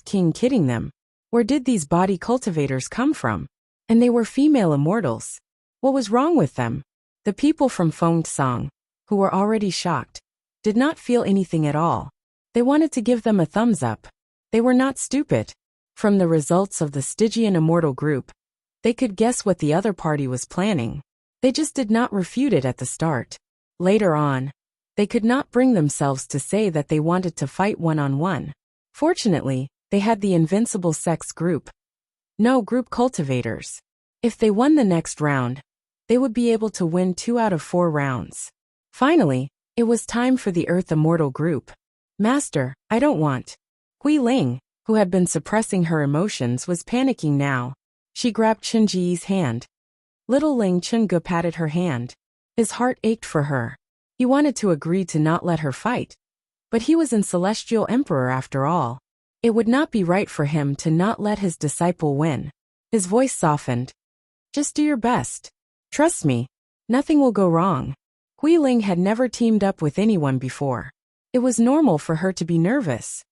King kidding them. Where did these body cultivators come from? And they were female immortals. What was wrong with them? The people from Fengsong, who were already shocked, did not feel anything at all. They wanted to give them a thumbs up. They were not stupid. From the results of the Stygian immortal group, they could guess what the other party was planning. They just did not refute it at the start. Later on, They could not bring themselves to say that they wanted to fight one-on-one. Fortunately, they had the invincible sex group. No group cultivators. If they won the next round, they would be able to win 2 out of 4 rounds. Finally, it was time for the Earth Immortal group. Master, I don't want. Hui Ling, who had been suppressing her emotions, was panicking now. She grabbed Chen Ji's hand. Little Ling Chunge patted her hand. His heart ached for her. He wanted to agree to not let her fight. But he was in Celestial Emperor after all. It would not be right for him to not let his disciple win. His voice softened. Just do your best. Trust me, nothing will go wrong. Hui Ling had never teamed up with anyone before. It was normal for her to be nervous.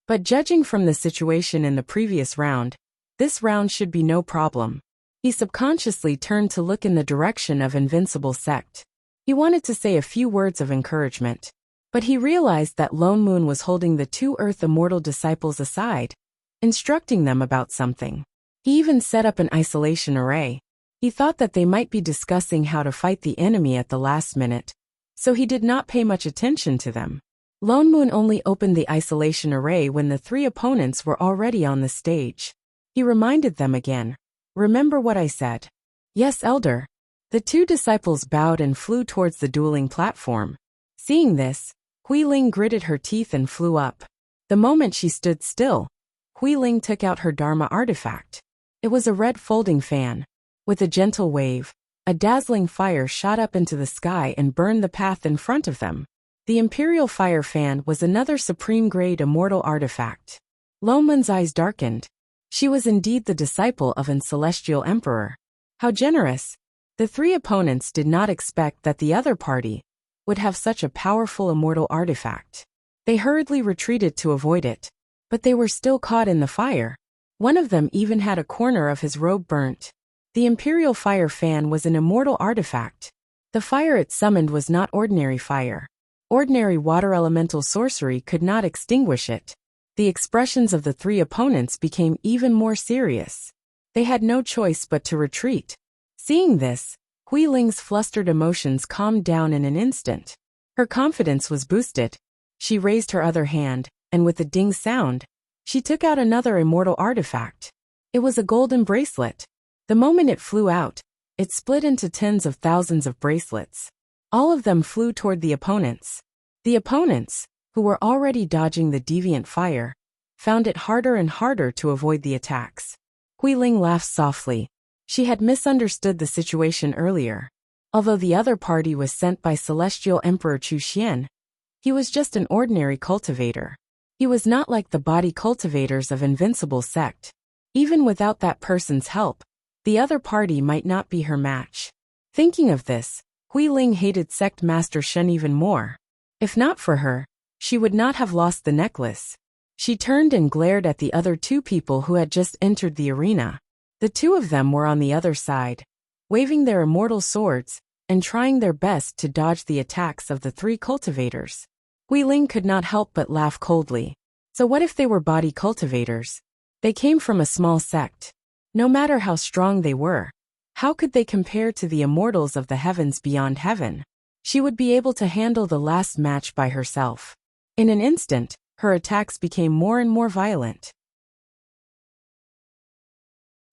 But judging from the situation in the previous round, this round should be no problem. He subconsciously turned to look in the direction of Invincible Sect. He wanted to say a few words of encouragement. But he realized that Lone Moon was holding the 2 Earth Immortal disciples aside, instructing them about something. He even set up an isolation array. He thought that they might be discussing how to fight the enemy at the last minute, so he did not pay much attention to them. Lone Moon only opened the isolation array when the 3 opponents were already on the stage. He reminded them again. Remember what I said? Yes, Elder. The 2 disciples bowed and flew towards the dueling platform. Seeing this, Hui Ling gritted her teeth and flew up. The moment she stood still, Hui Ling took out her Dharma artifact. It was a red folding fan. With a gentle wave, a dazzling fire shot up into the sky and burned the path in front of them. The Imperial Fire Fan was another supreme-grade immortal artifact. Lone Moon's eyes darkened. She was indeed the disciple of an Celestial Emperor. How generous! The 3 opponents did not expect that the other party would have such a powerful immortal artifact. They hurriedly retreated to avoid it, but they were still caught in the fire. One of them even had a corner of his robe burnt. The Imperial Fire Fan was an immortal artifact. The fire it summoned was not ordinary fire. Ordinary water elemental sorcery could not extinguish it. The expressions of the 3 opponents became even more serious. They had no choice but to retreat. Seeing this, Hui Ling's flustered emotions calmed down in an instant. Her confidence was boosted. She raised her other hand, and with a ding sound, she took out another immortal artifact. It was a golden bracelet. The moment it flew out, it split into tens of thousands of bracelets. All of them flew toward the opponents. The opponents, who were already dodging the deviant fire, found it harder and harder to avoid the attacks. Hui Ling laughed softly. She had misunderstood the situation earlier. Although the other party was sent by Celestial Emperor Chu Xian, he was just an ordinary cultivator. He was not like the body cultivators of Invincible Sect. Even without that person's help, the other party might not be her match. Thinking of this, Hui Ling hated Sect Master Shen even more. If not for her, she would not have lost the necklace. She turned and glared at the other 2 people who had just entered the arena. The 2 of them were on the other side, waving their immortal swords and trying their best to dodge the attacks of the 3 cultivators. Hui Ling could not help but laugh coldly. So what if they were body cultivators? They came from a small sect. No matter how strong they were, how could they compare to the immortals of the heavens beyond heaven? She would be able to handle the last match by herself. In an instant, her attacks became more and more violent.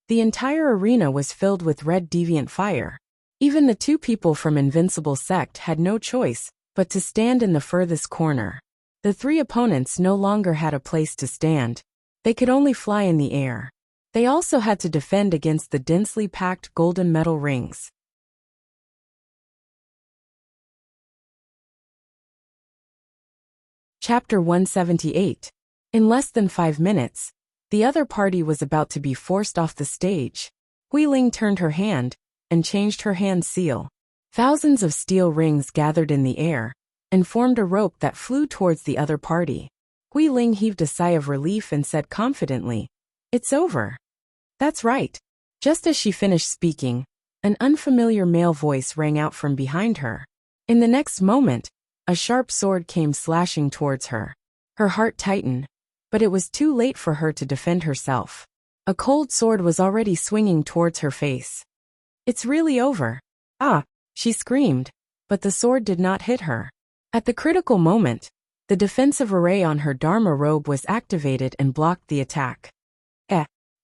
The entire arena was filled with red deviant fire. Even the 2 people from Invincible Sect had no choice but to stand in the furthest corner. The 3 opponents no longer had a place to stand. They could only fly in the air. They also had to defend against the densely packed golden metal rings. Chapter 178. In less than 5 minutes, the other party was about to be forced off the stage. Hui Ling turned her hand and changed her hand seal. Thousands of steel rings gathered in the air and formed a rope that flew towards the other party. Hui Ling heaved a sigh of relief and said confidently, "It's over." That's right. Just as she finished speaking, an unfamiliar male voice rang out from behind her. In the next moment, a sharp sword came slashing towards her. Her heart tightened, but it was too late for her to defend herself. A cold sword was already swinging towards her face. "It's really over." "Ah!" she screamed. but the sword did not hit her. At the critical moment, the defensive array on her Dharma robe was activated and blocked the attack.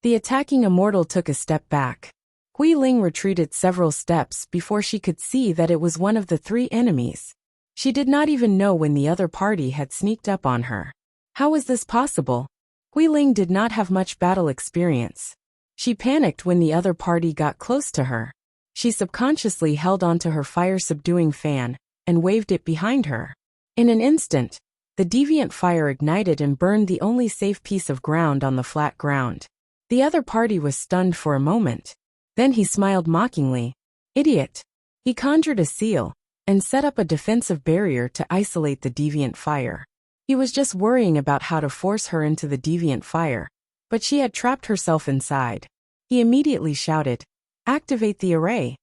The attacking immortal took a step back. Hui Ling retreated several steps before she could see that it was one of the three enemies. She did not even know when the other party had sneaked up on her. How was this possible? Hui Ling did not have much battle experience. She panicked when the other party got close to her. She subconsciously held onto her fire-subduing fan and waved it behind her. In an instant, the deviant fire ignited and burned the only safe piece of ground on the flat ground. The other party was stunned for a moment. Then he smiled mockingly. Idiot! He conjured a seal and set up a defensive barrier to isolate the deviant fire. He was just worrying about how to force her into the deviant fire, but she had trapped herself inside. He immediately shouted, "Activate the array."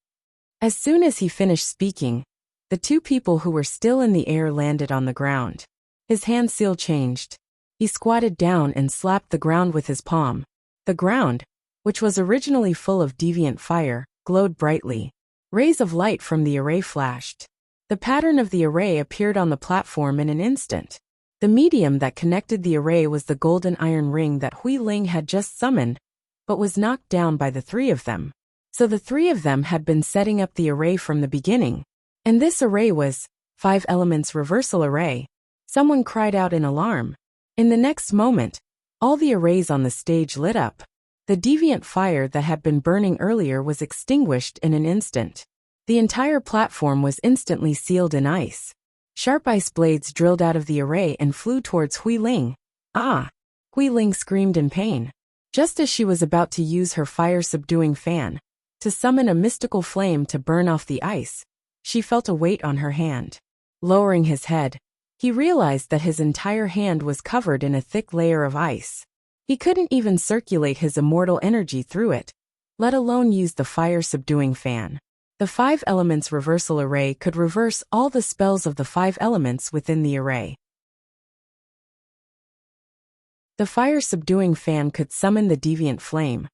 As soon as he finished speaking, the two people who were still in the air landed on the ground. His hand seal changed. He squatted down and slapped the ground with his palm. The ground, which was originally full of deviant fire, glowed brightly. Rays of light from the array flashed. The pattern of the array appeared on the platform in an instant. The medium that connected the array was the golden iron ring that Hui Ling had just summoned, but was knocked down by the three of them. So the three of them had been setting up the array from the beginning. And this array was 5 elements reversal array. Someone cried out in alarm. In the next moment, all the arrays on the stage lit up. The deviant fire that had been burning earlier was extinguished in an instant. The entire platform was instantly sealed in ice. Sharp ice blades drilled out of the array and flew towards Hui Ling. Ah! Hui Ling screamed in pain. Just as she was about to use her fire-subduing fan to summon a mystical flame to burn off the ice, she felt a weight on her hand. Lowering his head, he realized that his entire hand was covered in a thick layer of ice. He couldn't even circulate his immortal energy through it, let alone use the fire-subduing fan. The 5 elements reversal array could reverse all the spells of the 5 elements within the array. The fire-subduing fan could summon the deviant flame,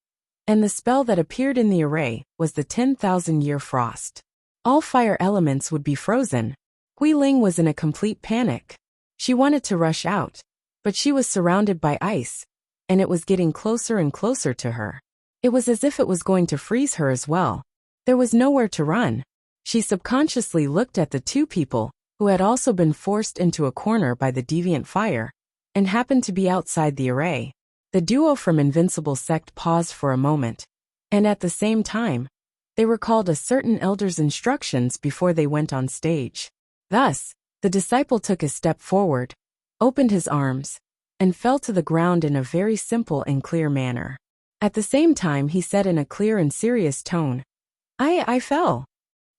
and the spell that appeared in the array was the 10,000-year frost. All fire elements would be frozen. Hui Ling was in a complete panic. She wanted to rush out, but she was surrounded by ice, and it was getting closer and closer to her. It was as if it was going to freeze her as well. There was nowhere to run. She subconsciously looked at the two people who had also been forced into a corner by the deviant fire and happened to be outside the array. The duo from Invincible Sect paused for a moment, and at the same time, they recalled a certain elder's instructions before they went on stage. Thus, the disciple took a step forward, opened his arms, and fell to the ground in a very simple and clear manner. At the same time, he said in a clear and serious tone, I fell.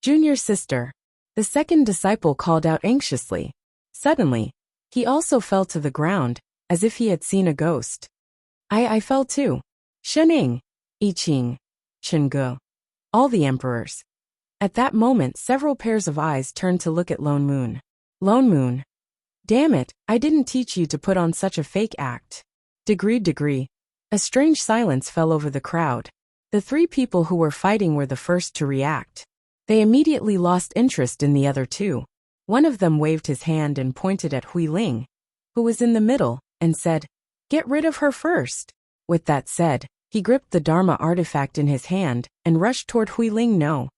Junior sister. The second disciple called out anxiously. Suddenly, he also fell to the ground, as if he had seen a ghost. I fell too. Shening, I Ching, Chen Ge. All the emperors. At that moment, several pairs of eyes turned to look at Lone Moon. Lone Moon. Damn it, I didn't teach you to put on such a fake act. Degree. A strange silence fell over the crowd. The 3 people who were fighting were the first to react. They immediately lost interest in the other 2. One of them waved his hand and pointed at Hui Ling, who was in the middle, and said, "Get rid of her first." With that said, he gripped the Dharma artifact in his hand and rushed toward Hui Ling. No.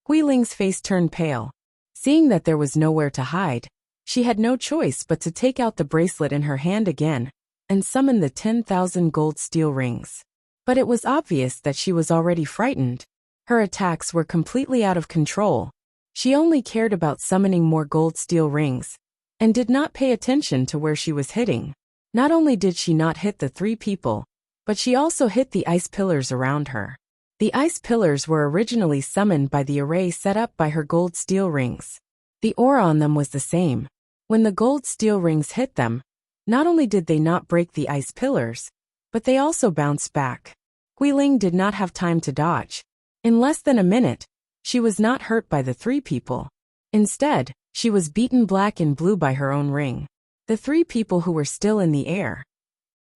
Hui Ling's face turned pale. Seeing that there was nowhere to hide, she had no choice but to take out the bracelet in her hand again and summon the 10,000 gold steel rings. But it was obvious that she was already frightened. Her attacks were completely out of control. She only cared about summoning more gold steel rings and did not pay attention to where she was hitting. Not only did she not hit the 3 people, but she also hit the ice pillars around her. The ice pillars were originally summoned by the array set up by her gold steel rings. The aura on them was the same. When the gold steel rings hit them, not only did they not break the ice pillars, but they also bounced back. Hui Ling did not have time to dodge. In less than a minute, she was not hurt by the 3 people. Instead, she was beaten black and blue by her own ring. The 3 people who were still in the air.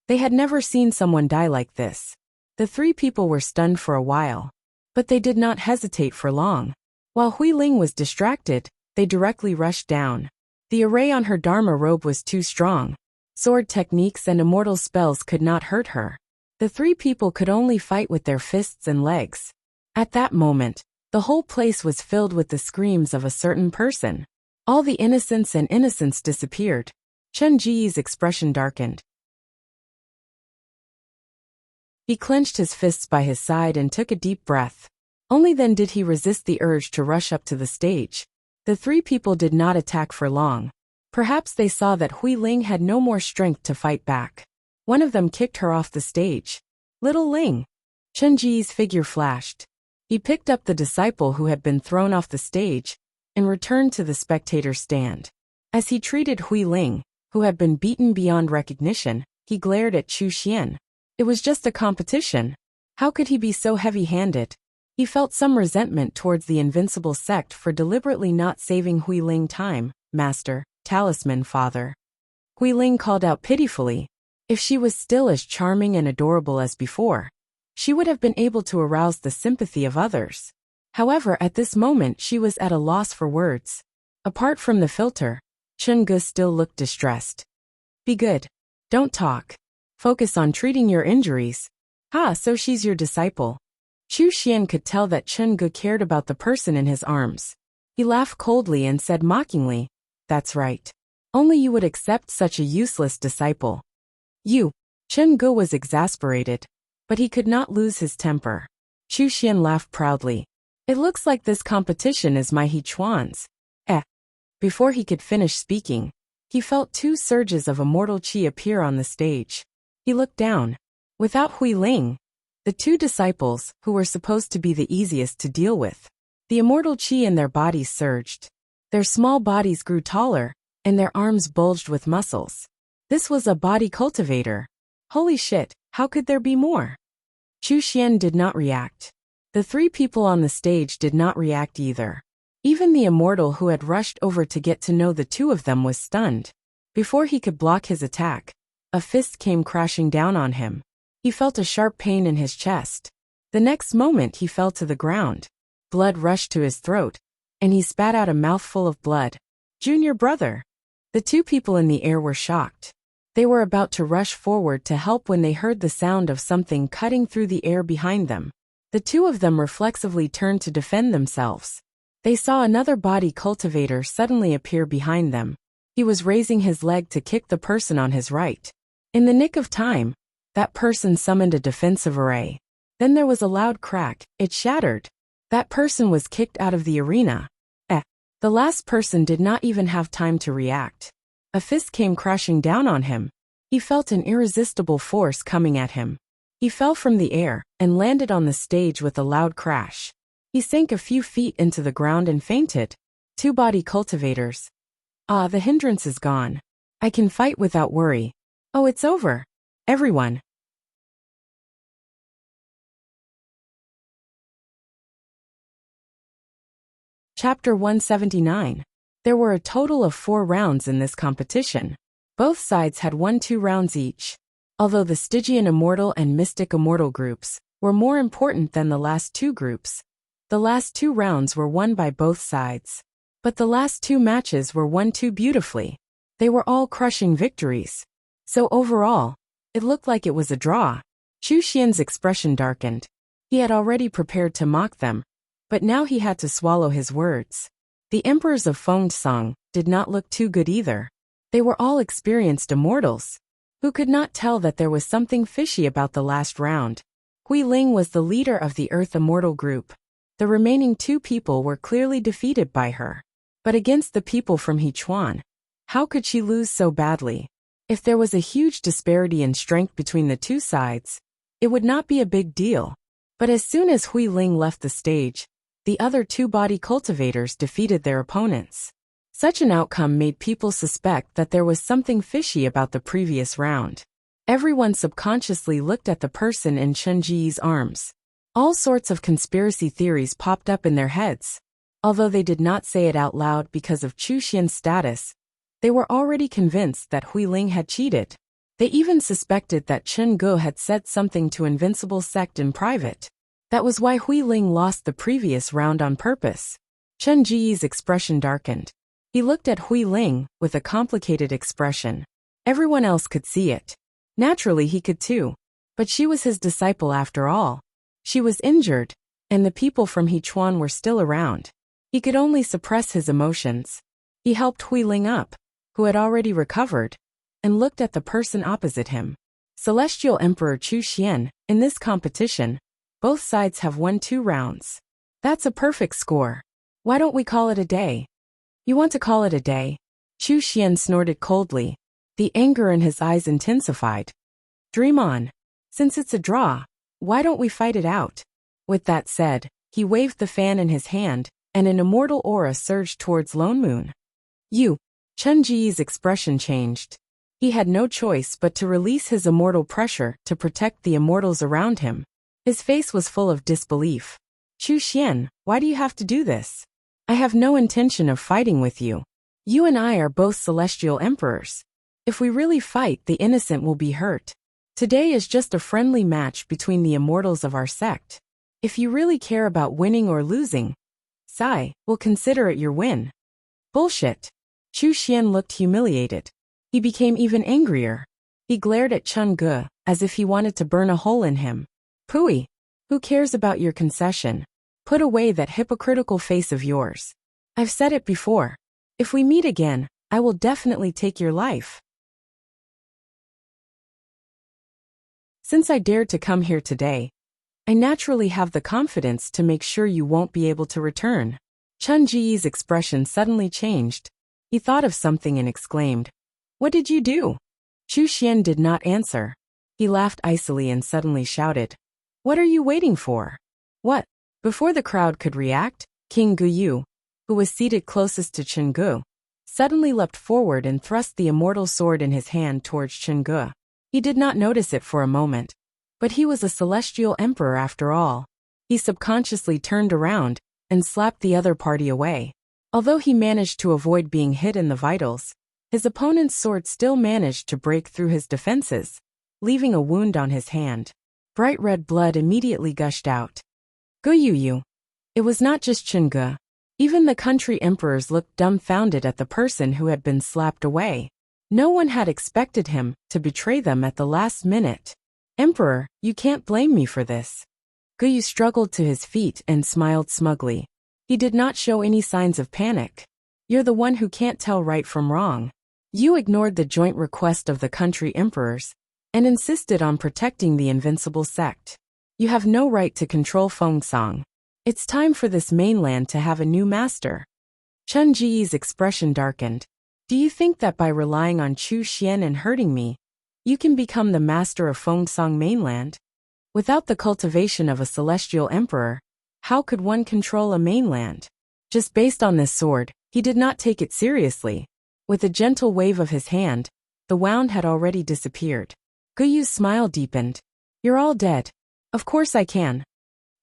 They had never seen someone die like this. The 3 people were stunned for a while, but they did not hesitate for long. While Hui Ling was distracted, they directly rushed down. The array on her Dharma robe was too strong. Sword techniques and immortal spells could not hurt her. The three people could only fight with their fists and legs. At that moment, the whole place was filled with the screams of a certain person. All the innocence disappeared. Chen Ji's expression darkened. He clenched his fists by his side and took a deep breath. Only then did he resist the urge to rush up to the stage. The three people did not attack for long. Perhaps they saw that Hui Ling had no more strength to fight back. One of them kicked her off the stage. Little Ling. Chen Ji's figure flashed. He picked up the disciple who had been thrown off the stage and returned to the spectator stand. As he treated Hui Ling, who had been beaten beyond recognition, he glared at Chu Xian. It was just a competition. How could he be so heavy-handed? He felt some resentment towards the invincible sect for deliberately not saving Hui Ling time. Master, talisman father. Hui Ling called out pitifully. If she was still as charming and adorable as before, she would have been able to arouse the sympathy of others. However, at this moment she was at a loss for words. Apart from the filter, Chen Ge still looked distressed. Be good. Don't talk. Focus on treating your injuries. So she's your disciple. Chu Xian could tell that Chen Ge cared about the person in his arms. He laughed coldly and said mockingly, That's right. Only you would accept such a useless disciple. You. Chen Ge was exasperated, but he could not lose his temper. Chu Xian laughed proudly. It looks like this competition is my He Chuan's. Before he could finish speaking, he felt two surges of immortal qi appear on the stage. He looked down. Without Hui Ling, the two disciples, who were supposed to be the easiest to deal with, the immortal qi in their bodies surged. Their small bodies grew taller, and their arms bulged with muscles. This was a body cultivator. Holy shit, how could there be more? Chu Xian did not react. The three people on the stage did not react either. Even the immortal who had rushed over to get to know the two of them was stunned. Before he could block his attack, a fist came crashing down on him. He felt a sharp pain in his chest. The next moment he fell to the ground. Blood rushed to his throat, and he spat out a mouthful of blood. Junior brother. The two people in the air were shocked. They were about to rush forward to help when they heard the sound of something cutting through the air behind them. The two of them reflexively turned to defend themselves. They saw another body cultivator suddenly appear behind them. He was raising his leg to kick the person on his right. In the nick of time, that person summoned a defensive array. Then there was a loud crack. It shattered. That person was kicked out of the arena. The last person did not even have time to react. A fist came crashing down on him. He felt an irresistible force coming at him. He fell from the air and landed on the stage with a loud crash. He sank a few feet into the ground and fainted. Two body cultivators. The hindrance is gone. I can fight without worry. Oh, it's over. Everyone. Chapter 179. There were a total of 4 rounds in this competition. Both sides had won 2 rounds each. Although the Stygian Immortal and Mystic Immortal groups were more important than the last 2 groups, the last 2 rounds were won by both sides. But the last 2 matches were won too beautifully. They were all crushing victories. So overall, it looked like it was a draw. Chu Xian's expression darkened. He had already prepared to mock them, but now he had to swallow his words. The emperors of Fengsong did not look too good either. They were all experienced immortals. Who could not tell that there was something fishy about the last round? Hui Ling was the leader of the Earth Immortal group. The remaining 2 people were clearly defeated by her. But against the people from Hechuan, how could she lose so badly? If there was a huge disparity in strength between the 2 sides, it would not be a big deal. But as soon as Hui Ling left the stage, the other 2 body cultivators defeated their opponents. Such an outcome made people suspect that there was something fishy about the previous round. Everyone subconsciously looked at the person in Chen Ji's arms. All sorts of conspiracy theories popped up in their heads. Although they did not say it out loud because of Chu Xian's status, they were already convinced that Hui Ling had cheated. They even suspected that Chen Ge had said something to Invincible Sect in private. That was why Hui Ling lost the previous round on purpose. Chen Ji's expression darkened. He looked at Hui Ling with a complicated expression. Everyone else could see it. Naturally he could too. But she was his disciple after all. She was injured, and the people from Hechuan were still around. He could only suppress his emotions. He helped Hui Ling up, who had already recovered, and looked at the person opposite him. Celestial Emperor Chu Xian, in this competition, both sides have won 2 rounds. That's a perfect score. Why don't we call it a day? You want to call it a day? Chu Xian snorted coldly. The anger in his eyes intensified. Dream on. Since it's a draw, why don't we fight it out? With that said, he waved the fan in his hand, and an immortal aura surged towards Lone Moon. Chen Ji's expression changed. He had no choice but to release his immortal pressure to protect the immortals around him. His face was full of disbelief. Chu Xian, why do you have to do this? I have no intention of fighting with you. You and I are both celestial emperors. If we really fight, the innocent will be hurt. Today is just a friendly match between the immortals of our sect. If you really care about winning or losing, we'll consider it your win. Bullshit. Chu Xian looked humiliated. He became even angrier. He glared at Chen Ge, as if he wanted to burn a hole in him. Pooey. Who cares about your concession? Put away that hypocritical face of yours. I've said it before. If we meet again, I will definitely take your life. Since I dared to come here today, I naturally have the confidence to make sure you won't be able to return. Chen Ji's expression suddenly changed. He thought of something and exclaimed, What did you do? Chu Xian did not answer. He laughed icily and suddenly shouted, What are you waiting for? What? Before the crowd could react, King Guyu, who was seated closest to Chen Ge, suddenly leapt forward and thrust the immortal sword in his hand towards Chen Ge. He did not notice it for a moment, but he was a celestial emperor after all. He subconsciously turned around and slapped the other party away. Although he managed to avoid being hit in the vitals, his opponent's sword still managed to break through his defenses, leaving a wound on his hand. Bright red blood immediately gushed out. Guyu. It was not just Chen Ge. Even the country emperors looked dumbfounded at the person who had been slapped away. No one had expected him to betray them at the last minute. Emperor, you can't blame me for this. Guyu struggled to his feet and smiled smugly. He did not show any signs of panic. You're the one who can't tell right from wrong. You ignored the joint request of the country emperors and insisted on protecting the invincible sect. You have no right to control Fengsong. It's time for this mainland to have a new master. Chen Ji's expression darkened. Do you think that by relying on Chu Xian and hurting me, you can become the master of Fengsong mainland? Without the cultivation of a celestial emperor, how could one control a mainland? Just based on this sword, he did not take it seriously. With a gentle wave of his hand, the wound had already disappeared. Guyu's smile deepened. You're all dead. Of course I can.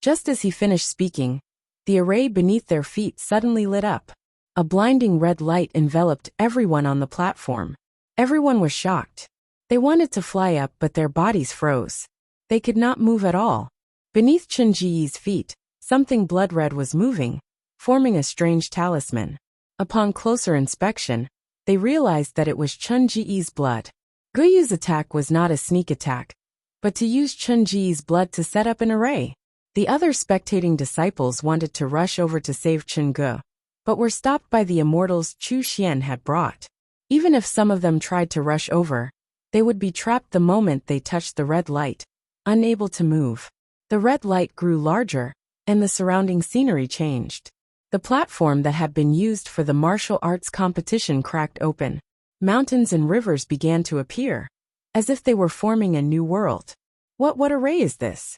Just as he finished speaking, the array beneath their feet suddenly lit up. A blinding red light enveloped everyone on the platform. Everyone was shocked. They wanted to fly up, but their bodies froze. They could not move at all. Beneath Chen Ji's feet, something blood red was moving, forming a strange talisman. Upon closer inspection, they realized that it was Chen Ji's blood. Guyu's attack was not a sneak attack, but to use Chen Ji's blood to set up an array. The other spectating disciples wanted to rush over to save Chen Ge, but were stopped by the immortals Chu Xian had brought. Even if some of them tried to rush over, they would be trapped the moment they touched the red light, unable to move. The red light grew larger, and the surrounding scenery changed. The platform that had been used for the martial arts competition cracked open. Mountains and rivers began to appear, as if they were forming a new world. What array is this?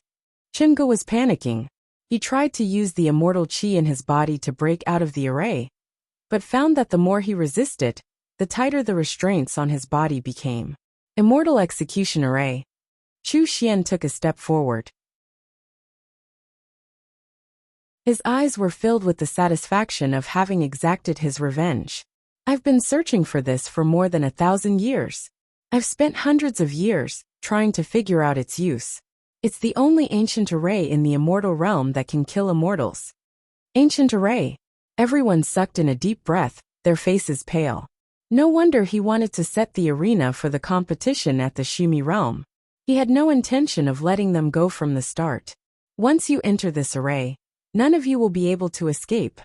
Chen Ge was panicking. He tried to use the immortal qi in his body to break out of the array, but found that the more he resisted, the tighter the restraints on his body became. Immortal execution array. Chu Xian took a step forward. His eyes were filled with the satisfaction of having exacted his revenge. I've been searching for this for more than 1,000 years. I've spent hundreds of years trying to figure out its use. It's the only ancient array in the immortal realm that can kill immortals. Ancient array. Everyone sucked in a deep breath, their faces pale. No wonder he wanted to set the arena for the competition at the Shimi realm. He had no intention of letting them go from the start. Once you enter this array, none of you will be able to escape.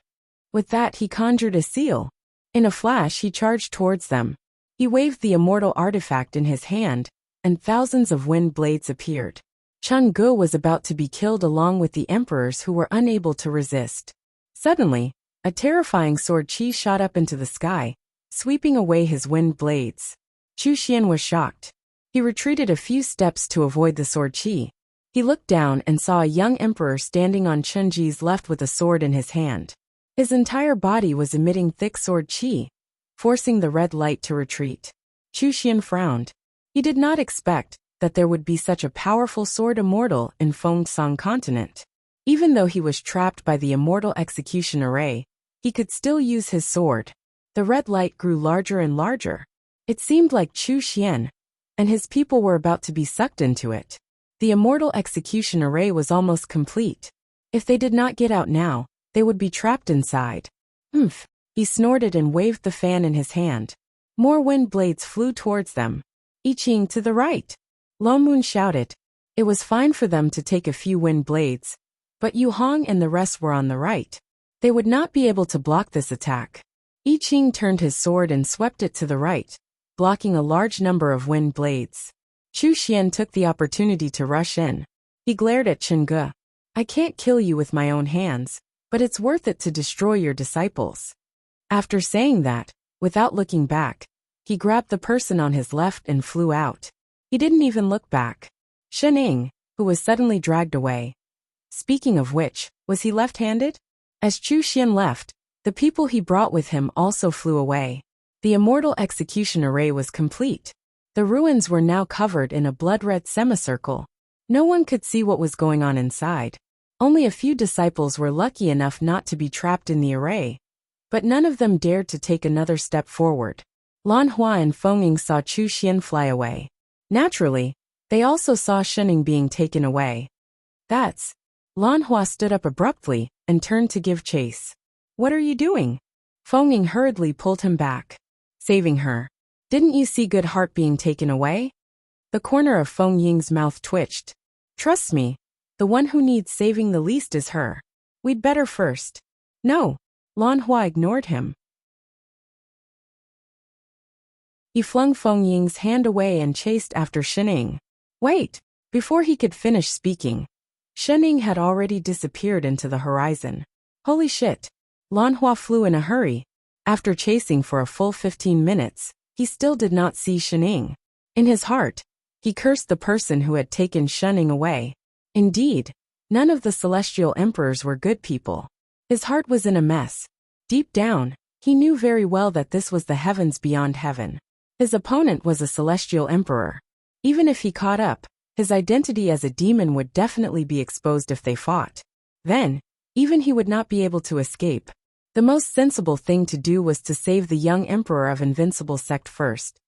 With that, he conjured a seal. In a flash, he charged towards them. He waved the immortal artifact in his hand, and thousands of wind blades appeared. Chun-gu was about to be killed along with the emperors who were unable to resist. Suddenly, a terrifying sword chi shot up into the sky, sweeping away his wind blades. Chu Xian was shocked. He retreated a few steps to avoid the sword chi. He looked down and saw a young emperor standing on Chun-ji's left with a sword in his hand. His entire body was emitting thick sword chi, forcing the red light to retreat. Chu Xian frowned. He did not expect that there would be such a powerful sword immortal in Fengsong continent. Even though he was trapped by the immortal execution array, he could still use his sword. The red light grew larger and larger. It seemed like Chu Xian and his people were about to be sucked into it. The immortal execution array was almost complete. If they did not get out now, they would be trapped inside. Humph! He snorted and waved the fan in his hand. More wind blades flew towards them. I Ching to the right! Lo Moon shouted. It was fine for them to take a few wind blades, but Yu Hong and the rest were on the right. They would not be able to block this attack. I Ching turned his sword and swept it to the right, blocking a large number of wind blades. Chu Xian took the opportunity to rush in. He glared at Chun-gu. I can't kill you with my own hands, but it's worth it to destroy your disciples. After saying that, without looking back, he grabbed the person on his left and flew out. He didn't even look back. Shening, who was suddenly dragged away. Speaking of which, was he left-handed? As Chu Xian left, the people he brought with him also flew away. The immortal execution array was complete. The ruins were now covered in a blood-red semicircle. No one could see what was going on inside. Only a few disciples were lucky enough not to be trapped in the array, but none of them dared to take another step forward. Lan Hua and Feng Ying saw Chu Xian fly away. Naturally, they also saw Shening being taken away. That's... Lan Hua stood up abruptly and turned to give chase. What are you doing? Feng Ying hurriedly pulled him back. Saving her. Didn't you see Good Heart being taken away? The corner of Feng Ying's mouth twitched. Trust me, the one who needs saving the least is her. We'd better first. No. Lan Hua ignored him. He flung Feng Ying's hand away and chased after Shening. Wait! Before he could finish speaking, Shening had already disappeared into the horizon. Holy shit! Lan Hua flew in a hurry. After chasing for a full 15 minutes, he still did not see Shening. In his heart, he cursed the person who had taken Shening away. Indeed, none of the celestial emperors were good people. His heart was in a mess. Deep down, he knew very well that this was the heavens beyond heaven. His opponent was a celestial emperor. Even if he caught up, his identity as a demon would definitely be exposed if they fought. Then, even he would not be able to escape. The most sensible thing to do was to save the young emperor of Invincible Sect first.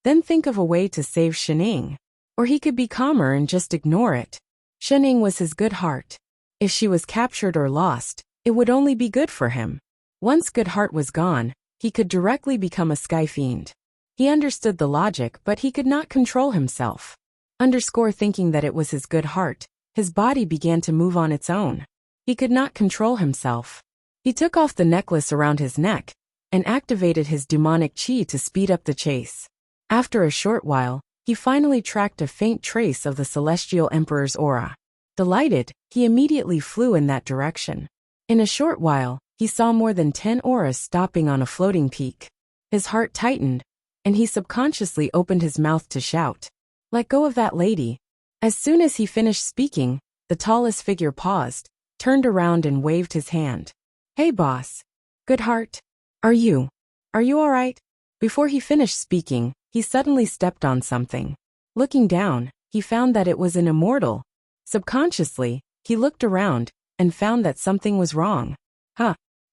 Then think of a way to save Shening. Or he could be calmer and just ignore it. Shening was his good heart. If she was captured or lost, it would only be good for him. Once Good Heart was gone, he could directly become a sky fiend. He understood the logic, but he could not control himself. Thinking that it was his good heart, his body began to move on its own. He could not control himself. He took off the necklace around his neck and activated his demonic chi to speed up the chase. After a short while, he finally tracked a faint trace of the Celestial Emperor's aura. Delighted, he immediately flew in that direction. In a short while, he saw more than 10 auras stopping on a floating peak. His heart tightened, and he subconsciously opened his mouth to shout, "Let go of that lady." As soon as he finished speaking, the tallest figure paused, turned around and waved his hand. "Hey boss. Good Heart. Are you alright?" Before he finished speaking, he suddenly stepped on something. Looking down, he found that it was an immortal. Subconsciously, he looked around and found that something was wrong.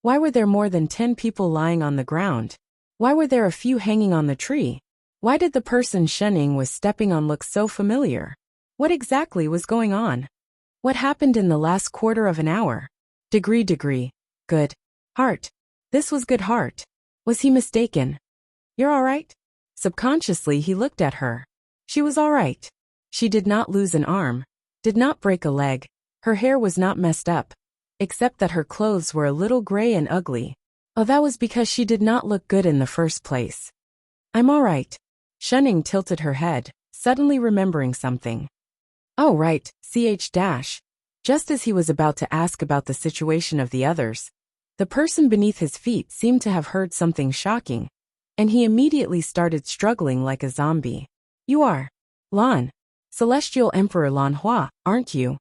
Why were there more than 10 people lying on the ground? Why were there a few hanging on the tree? Why did the person Shening was stepping on look so familiar? What exactly was going on? What happened in the last quarter of an hour? Degree. Good Heart. This was good heart. Was he mistaken? You're all right? Subconsciously he looked at her. She was all right. She did not lose an arm, did not break a leg, her hair was not messed up, except that her clothes were a little gray and ugly. Oh, that was because she did not look good in the first place. I'm all right. Shunning tilted her head, suddenly remembering something. Oh right, ch. Just as he was about to ask about the situation of the others, the person beneath his feet seemed to have heard something shocking, and he immediately started struggling like a zombie. You are Lan, Celestial Emperor Lan Hua, aren't you?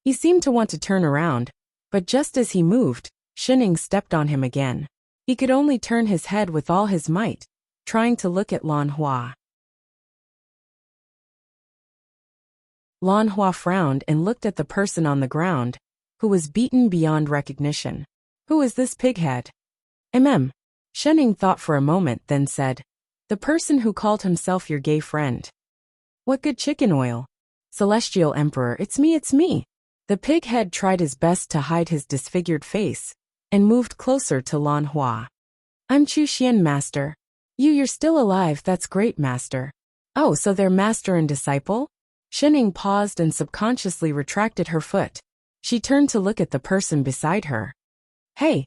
He seemed to want to turn around, but just as he moved, Shunning stepped on him again. He could only turn his head with all his might, trying to look at Lan Hua. Lan Hua frowned and looked at the person on the ground, who was beaten beyond recognition. Who is this pighead? Shunning thought for a moment, then said, the person who called himself your gay friend. What good chicken oil? Celestial Emperor, it's me. The pighead tried his best to hide his disfigured face, and moved closer to Lan Hua. I'm Chu Xian, master. You're still alive, that's great, master. Oh, so they're master and disciple? Shunning paused and subconsciously retracted her foot. She turned to look at the person beside her. Hey,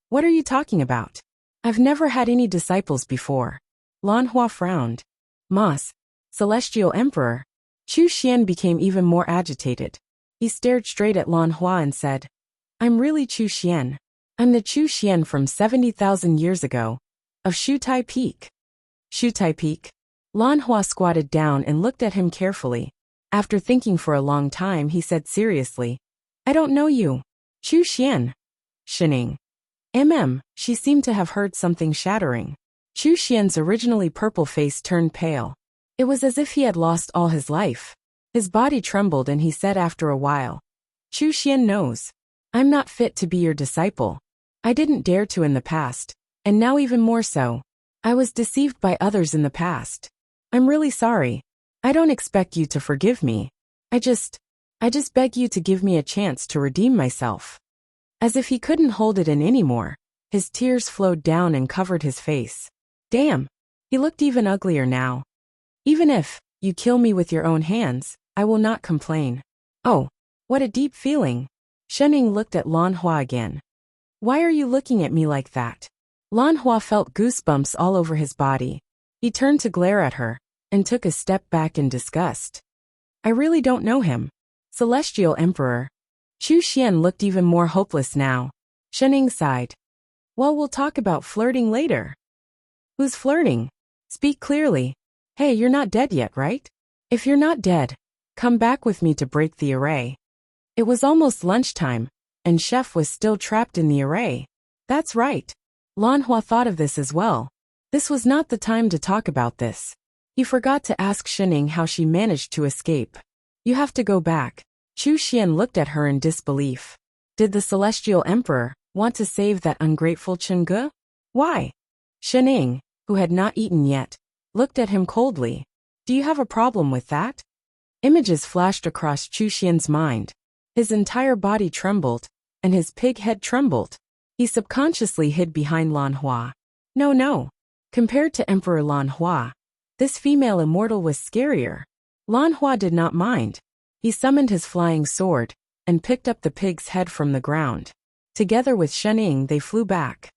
what are you talking about? I've never had any disciples before. Lan Hua frowned. Mas, Celestial Emperor. Chu Xian became even more agitated. He stared straight at Lan Hua and said, I'm really Chu Xian. I'm the Chu Xian from 70,000 years ago, of Shutai Peak. Shutai Peak? Lan Hua squatted down and looked at him carefully. After thinking for a long time, he said seriously, I don't know you. Chu Xian. Shunning. She seemed to have heard something shattering. Chu Xian's originally purple face turned pale. It was as if he had lost all his life. His body trembled and he said after a while, Chu Xian knows. I'm not fit to be your disciple. I didn't dare to in the past, and now even more so. I was deceived by others in the past. I'm really sorry. I don't expect you to forgive me. I just beg you to give me a chance to redeem myself. As if he couldn't hold it in anymore, his tears flowed down and covered his face. Damn, he looked even uglier now. Even if you kill me with your own hands, I will not complain. Oh, what a deep feeling. Shunning looked at Lan Hua again. Why are you looking at me like that? Lan Hua felt goosebumps all over his body. He turned to glare at her, and took a step back in disgust. I really don't know him. Celestial Emperor. Chu Xian looked even more hopeless now. Shunning sighed. Well, we'll talk about flirting later. Who's flirting? Speak clearly. Hey, you're not dead yet, right? If you're not dead, come back with me to break the array. It was almost lunchtime, and Chef was still trapped in the array. That's right. Lan Hua thought of this as well. This was not the time to talk about this. He forgot to ask Shunning how she managed to escape. You have to go back. Chu Xian looked at her in disbelief. Did the Celestial Emperor want to save that ungrateful Chengge? Why? Shunning, who had not eaten yet, looked at him coldly. Do you have a problem with that? Images flashed across Chu Xian's mind. His entire body trembled, and his pig head trembled. He subconsciously hid behind Lan Hua. No. Compared to Emperor Lan Hua, this female immortal was scarier. Lan Hua did not mind. He summoned his flying sword, and picked up the pig's head from the ground. Together with Shunning, they flew back.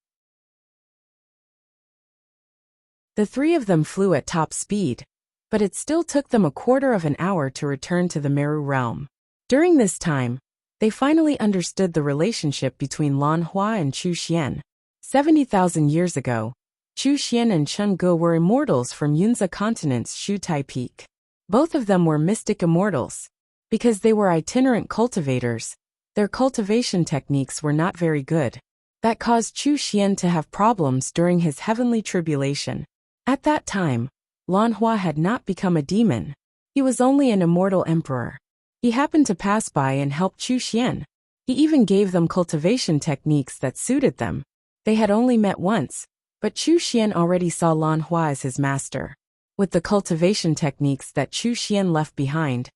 The three of them flew at top speed, but it still took them a quarter of an hour to return to the Meru realm. During this time, they finally understood the relationship between Lan Hua and Chu Xian. 70,000 years ago, Chu Xian and Chengge were immortals from Yunza continent's Shutai Peak. Both of them were mystic immortals. Because they were itinerant cultivators, their cultivation techniques were not very good. That caused Chu Xian to have problems during his heavenly tribulation. At that time, Lan Hua had not become a demon. He was only an immortal emperor. He happened to pass by and help Chu Xian. He even gave them cultivation techniques that suited them. They had only met once, but Chu Xian already saw Lan Hua as his master. With the cultivation techniques that Chu Xian left behind,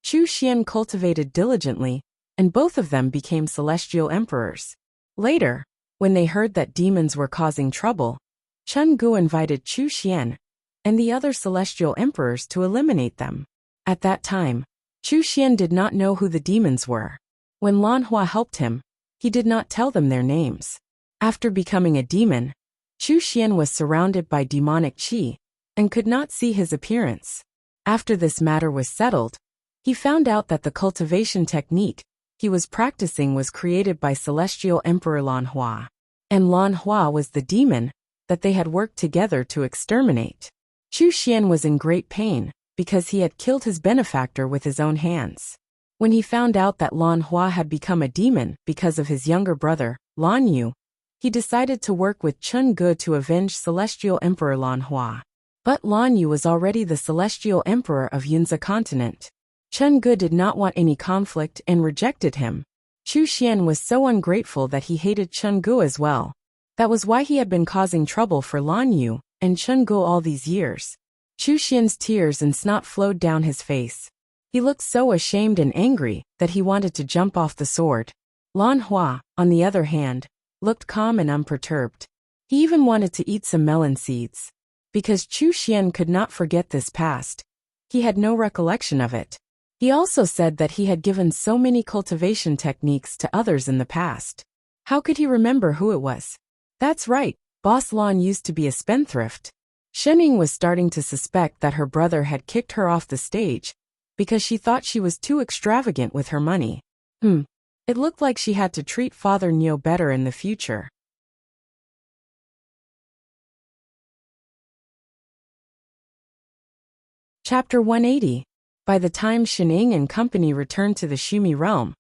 Chu Xian cultivated diligently, and both of them became celestial emperors. Later, When they heard that demons were causing trouble, Chen Gu invited Chu Xian and the other celestial emperors to eliminate them. At that time, Chu Xian did not know who the demons were. When Lan Hua helped him, he did not tell them their names. After becoming a demon, Chu Xian was surrounded by demonic qi and could not see his appearance. After this matter was settled, he found out that the cultivation technique he was practicing was created by Celestial Emperor Lan Hua. And Lan Hua was the demon that they had worked together to exterminate. Chu Xian was in great pain because he had killed his benefactor with his own hands. When he found out that Lan Hua had become a demon because of his younger brother, Lan Yu, he decided to work with Chen Gu to avenge Celestial Emperor Lan Hua. But Lan Yu was already the Celestial Emperor of Yunza continent. Chen Gu did not want any conflict and rejected him. Chu Xian was so ungrateful that he hated Chen Gu as well. That was why he had been causing trouble for Lan Yu and Chen Gu all these years. Chu Xian's tears and snot flowed down his face. He looked so ashamed and angry that he wanted to jump off the sword. Lan Hua, on the other hand, looked calm and unperturbed. He even wanted to eat some melon seeds. Because Chu Xian could not forget this past, he had no recollection of it. He also said that he had given so many cultivation techniques to others in the past. How could he remember who it was? That's right, Boss Lan used to be a spendthrift. Shening was starting to suspect that her brother had kicked her off the stage because she thought she was too extravagant with her money. It looked like she had to treat Father Neo better in the future. Chapter 180. By the time Shening and company returned to the Shumi realm,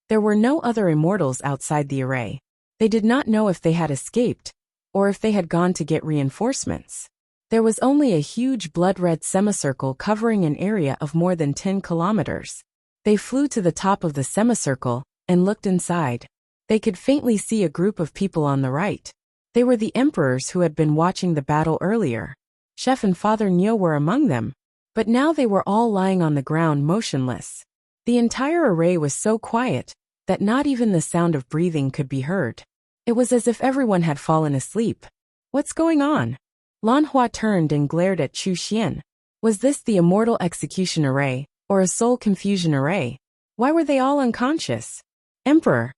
there were no other immortals outside the array. They did not know if they had escaped, or if they had gone to get reinforcements. There was only a huge blood-red semicircle covering an area of more than 10 kilometers. They flew to the top of the semicircle and looked inside. They could faintly see a group of people on the right. They were the emperors who had been watching the battle earlier. Chef and Father Neo were among them. But now they were all lying on the ground motionless. The entire array was so quiet that not even the sound of breathing could be heard. It was as if everyone had fallen asleep. What's going on? Lan Hua turned and glared at Chu Xian. Was this the immortal execution array, or a soul confusion array? Why were they all unconscious? Emperor,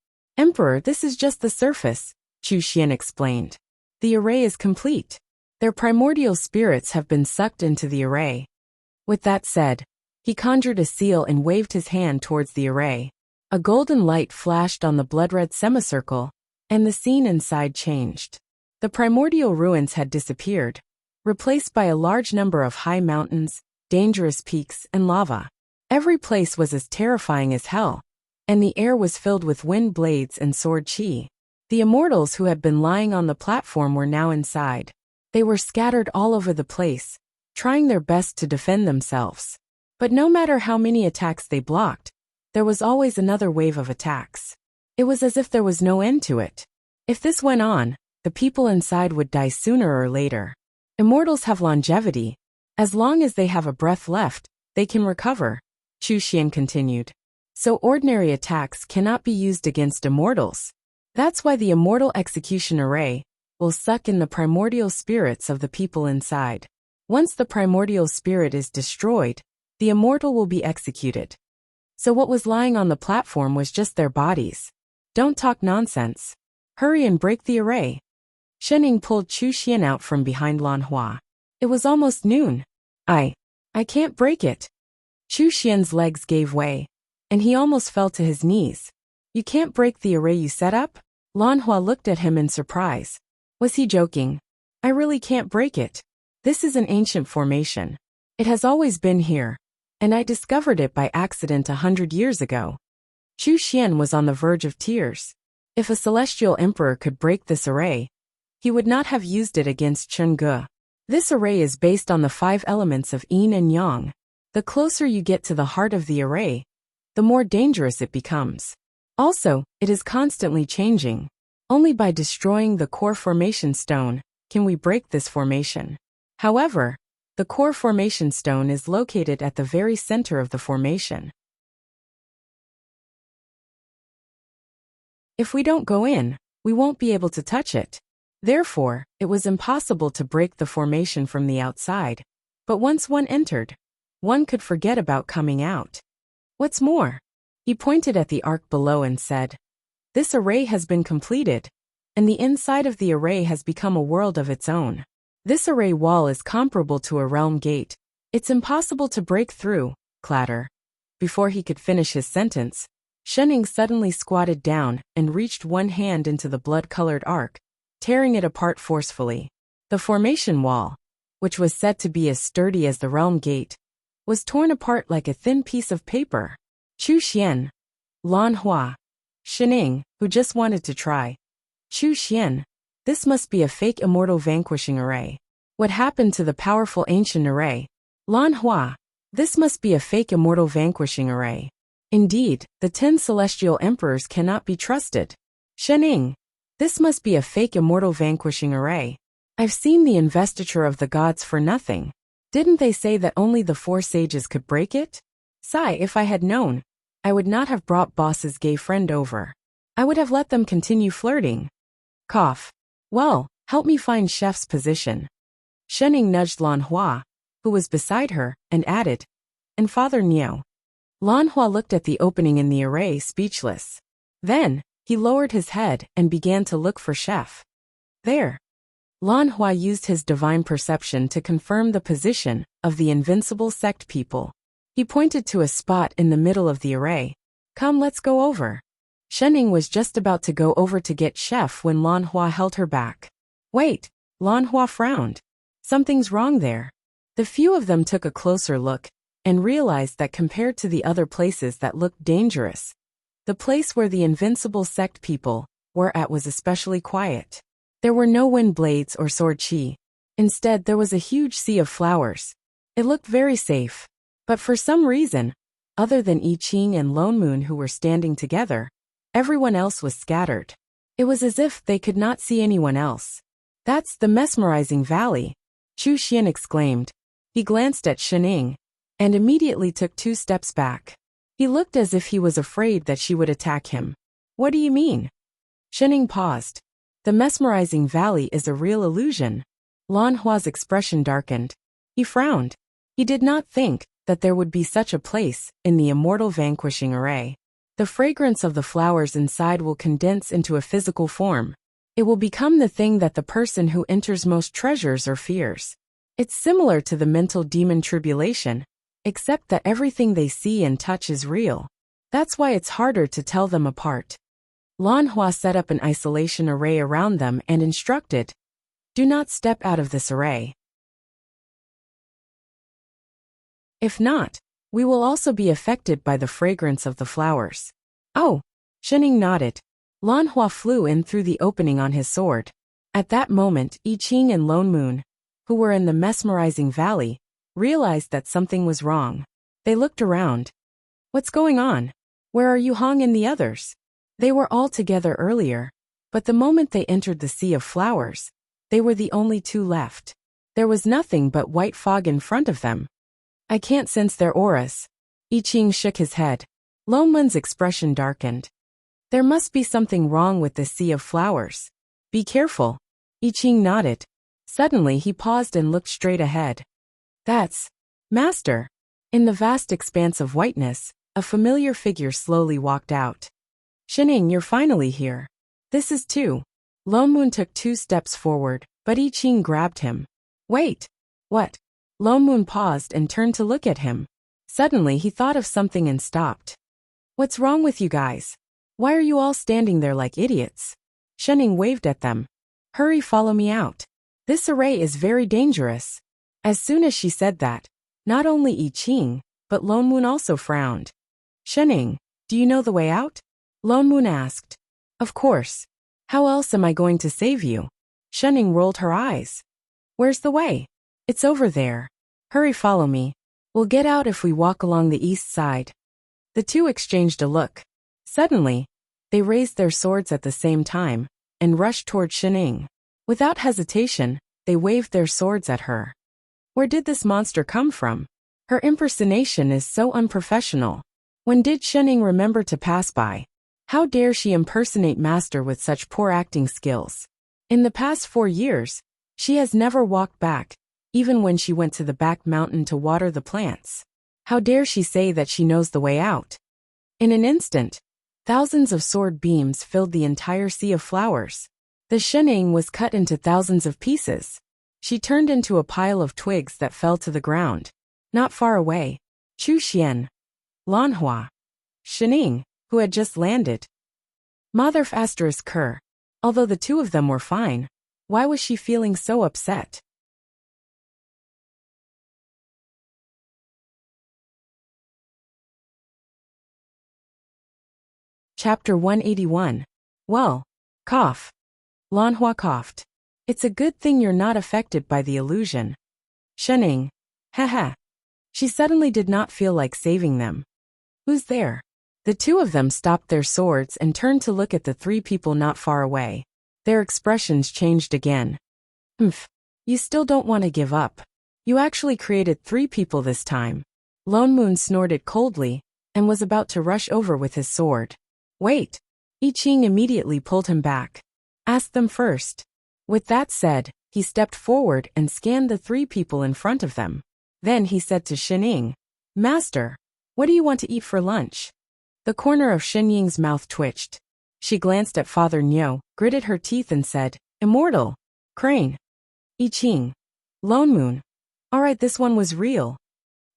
this is just the surface, Chu Xian explained. The array is complete. Their primordial spirits have been sucked into the array. With that said, he conjured a seal and waved his hand towards the array. A golden light flashed on the blood-red semicircle, and the scene inside changed. The primordial ruins had disappeared, replaced by a large number of high mountains, dangerous peaks, and lava. Every place was as terrifying as hell, and the air was filled with wind blades and sword chi. The immortals who had been lying on the platform were now inside. They were scattered all over the place, trying their best to defend themselves. But no matter how many attacks they blocked, there was always another wave of attacks. It was as if there was no end to it. If this went on, the people inside would die sooner or later. Immortals have longevity. As long as they have a breath left, they can recover, Chu Xian continued. So ordinary attacks cannot be used against immortals. That's why the immortal execution array will suck in the primordial spirits of the people inside. Once the primordial spirit is destroyed, the immortal will be executed. So what was lying on the platform was just their bodies. Don't talk nonsense. Hurry and break the array. Shening pulled Chu Xian out from behind Lan Hua. It was almost noon. I can't break it. Chu Xian's legs gave way, and he almost fell to his knees. You can't break the array you set up? Lan Hua looked at him in surprise. Was he joking? I really can't break it. This is an ancient formation. It has always been here, and I discovered it by accident 100 years ago. Chu Xian was on the verge of tears. If a celestial emperor could break this array, he would not have used it against Chen Gu. This array is based on the 5 elements of yin and yang. The closer you get to the heart of the array, the more dangerous it becomes. Also, it is constantly changing. Only by destroying the core formation stone can we break this formation. However, the core formation stone is located at the very center of the formation. If we don't go in, we won't be able to touch it. Therefore, it was impossible to break the formation from the outside. But once one entered, one could forget about coming out. What's more, he pointed at the arc below and said, this array has been completed, and the inside of the array has become a world of its own. This array wall is comparable to a realm gate. It's impossible to break through. Clatter. Before he could finish his sentence, Shening suddenly squatted down and reached one hand into the blood-colored arc, tearing it apart forcefully. The formation wall, which was said to be as sturdy as the realm gate, was torn apart like a thin piece of paper. Chu Xian. Lan Hua. Shening, who just wanted to try. Chu Xian. This must be a fake immortal vanquishing array. What happened to the powerful ancient array? Lan Hua. This must be a fake immortal vanquishing array. Indeed, the 10 celestial emperors cannot be trusted. Shening. This must be a fake immortal vanquishing array. I've seen the investiture of the gods for nothing. Didn't they say that only the 4 sages could break it? Sigh, if I had known, I would not have brought boss's gay friend over. I would have let them continue flirting. Cough. Well, help me find chef's position. Shening nudged Lan Hua, who was beside her, and added, and Father Niao. Lan Hua looked at the opening in the array, speechless. Then, he lowered his head and began to look for chef. There. Lan Hua used his divine perception to confirm the position of the invincible sect people. He pointed to a spot in the middle of the array. Come, let's go over. Shening was just about to go over to get chef when Lan Hua held her back. Wait, Lan Hua frowned. Something's wrong there. The few of them took a closer look and realized that compared to the other places that looked dangerous, the place where the invincible sect people were at was especially quiet. There were no wind blades or sword chi. Instead, there was a huge sea of flowers. It looked very safe. But for some reason, other than I Ching and Lone Moon who were standing together, everyone else was scattered. It was as if they could not see anyone else. That's the mesmerizing valley, Chu Xian exclaimed. He glanced at Shening and immediately took 2 steps back. He looked as if he was afraid that she would attack him. What do you mean? Shening paused. The mesmerizing valley is a real illusion. Lan Hua's expression darkened. He frowned. He did not think that there would be such a place in the immortal vanquishing array. The fragrance of the flowers inside will condense into a physical form. It will become the thing that the person who enters most treasures or fears. It's similar to the mental demon tribulation, except that everything they see and touch is real. That's why it's harder to tell them apart. Lan Hua set up an isolation array around them and instructed, do not step out of this array. If not, we will also be affected by the fragrance of the flowers. Oh, Shening nodded. Lan Hua flew in through the opening on his sword. At that moment, I Ching and Lone Moon, who were in the mesmerizing valley, realized that something was wrong. They looked around. What's going on? Where are Yu Hong and the others? They were all together earlier, but the moment they entered the sea of flowers, they were the only 2 left. There was nothing but white fog in front of them. I can't sense their auras. I Ching shook his head. Lone Moon's expression darkened. There must be something wrong with the sea of flowers. Be careful. I Ching nodded. Suddenly he paused and looked straight ahead. That's Master. In the vast expanse of whiteness, a familiar figure slowly walked out. Shening, you're finally here. This is 2. Lone Moon took 2 steps forward, but I Ching grabbed him. Wait. What? Lone Moon paused and turned to look at him. Suddenly he thought of something and stopped. What's wrong with you guys? Why are you all standing there like idiots? Shening waved at them. Hurry, follow me out. This array is very dangerous. As soon as she said that, not only I Ching, but Lone Moon also frowned. Shening, do you know the way out? Lone Moon asked. Of course. How else am I going to save you? Shening rolled her eyes. Where's the way? It's over there. Hurry, follow me. We'll get out if we walk along the east side. The 2 exchanged a look. Suddenly, they raised their swords at the same time and rushed toward Shening. Without hesitation, they waved their swords at her. Where did this monster come from? Her impersonation is so unprofessional. When did Shening remember to pass by? How dare she impersonate master with such poor acting skills? In the past 4 years, she has never walked back, even when she went to the back mountain to water the plants. How dare she say that she knows the way out? In an instant, thousands of sword beams filled the entire sea of flowers. The shening was cut into thousands of pieces. She turned into a pile of twigs that fell to the ground. Not far away, Chu Xian, Lanhua, Shening, who had just landed. Mother asterisk Ker. Although the two of them were fine, why was she feeling so upset? Chapter 181. Well, cough. Lanhua coughed. It's a good thing you're not affected by the illusion. Shening. Haha. She suddenly did not feel like saving them. Who's there? The two of them stopped their swords and turned to look at the 3 people not far away. Their expressions changed again. You still don't want to give up. You actually created 3 people this time. Lone Moon snorted coldly and was about to rush over with his sword. Wait. I Ching immediately pulled him back. Ask them first. With that said, he stepped forward and scanned the 3 people in front of them. Then he said to Shening, Master, what do you want to eat for lunch? The corner of Shenying's mouth twitched. She glanced at Father Niu, gritted her teeth and said, Immortal. Crane. I Ching. Lone Moon. Alright, this one was real.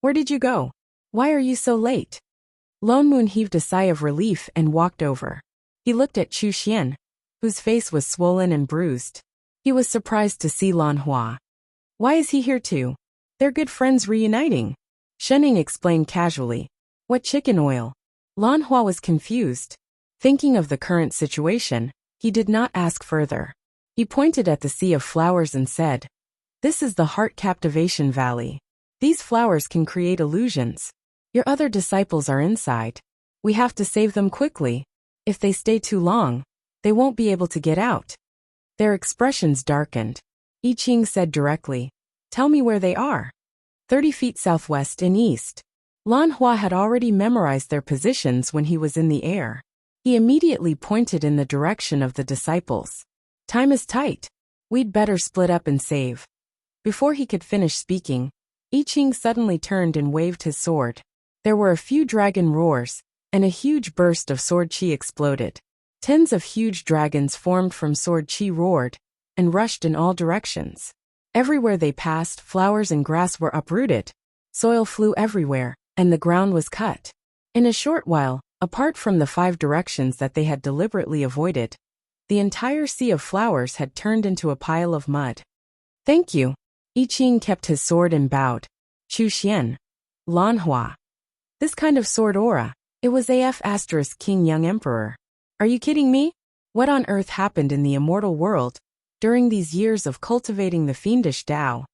Where did you go? Why are you so late? Lone Moon heaved a sigh of relief and walked over. He looked at Chu Xian, whose face was swollen and bruised. He was surprised to see Lan Hua. Why is he here too? They're good friends reuniting. Shening explained casually. What chicken oil? Lan Hua was confused. Thinking of the current situation, he did not ask further. He pointed at the sea of flowers and said, This is the Heart Captivation Valley. These flowers can create illusions. Your other disciples are inside. We have to save them quickly. If they stay too long, they won't be able to get out. Their expressions darkened. I Ching said directly, Tell me where they are. 30 feet southwest and east. Lan Hua had already memorized their positions when he was in the air. He immediately pointed in the direction of the disciples. Time is tight. We'd better split up and save. Before he could finish speaking, I Ching suddenly turned and waved his sword. There were a few dragon roars, and a huge burst of sword chi exploded. Tens of huge dragons formed from sword chi roared, and rushed in all directions. Everywhere they passed, flowers and grass were uprooted. Soil flew everywhere, and the ground was cut. In a short while, apart from the 5 directions that they had deliberately avoided, the entire sea of flowers had turned into a pile of mud. Thank you. I Ching kept his sword and bowed. Chu Xian. Lan Hua. This kind of sword aura, it was AF * King Young Emperor. Are you kidding me? What on earth happened in the immortal world during these years of cultivating the fiendish Tao?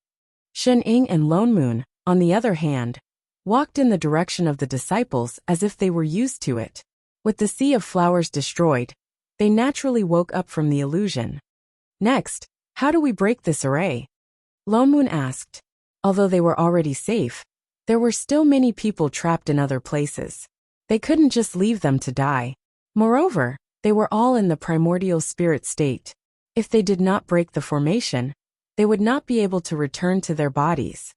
Shen Ying and Lone Moon, on the other hand, walked in the direction of the disciples as if they were used to it. With the sea of flowers destroyed, they naturally woke up from the illusion. Next, how do we break this array? Lone Moon asked. Although they were already safe, there were still many people trapped in other places. They couldn't just leave them to die. Moreover, they were all in the primordial spirit state. If they did not break the formation, they would not be able to return to their bodies.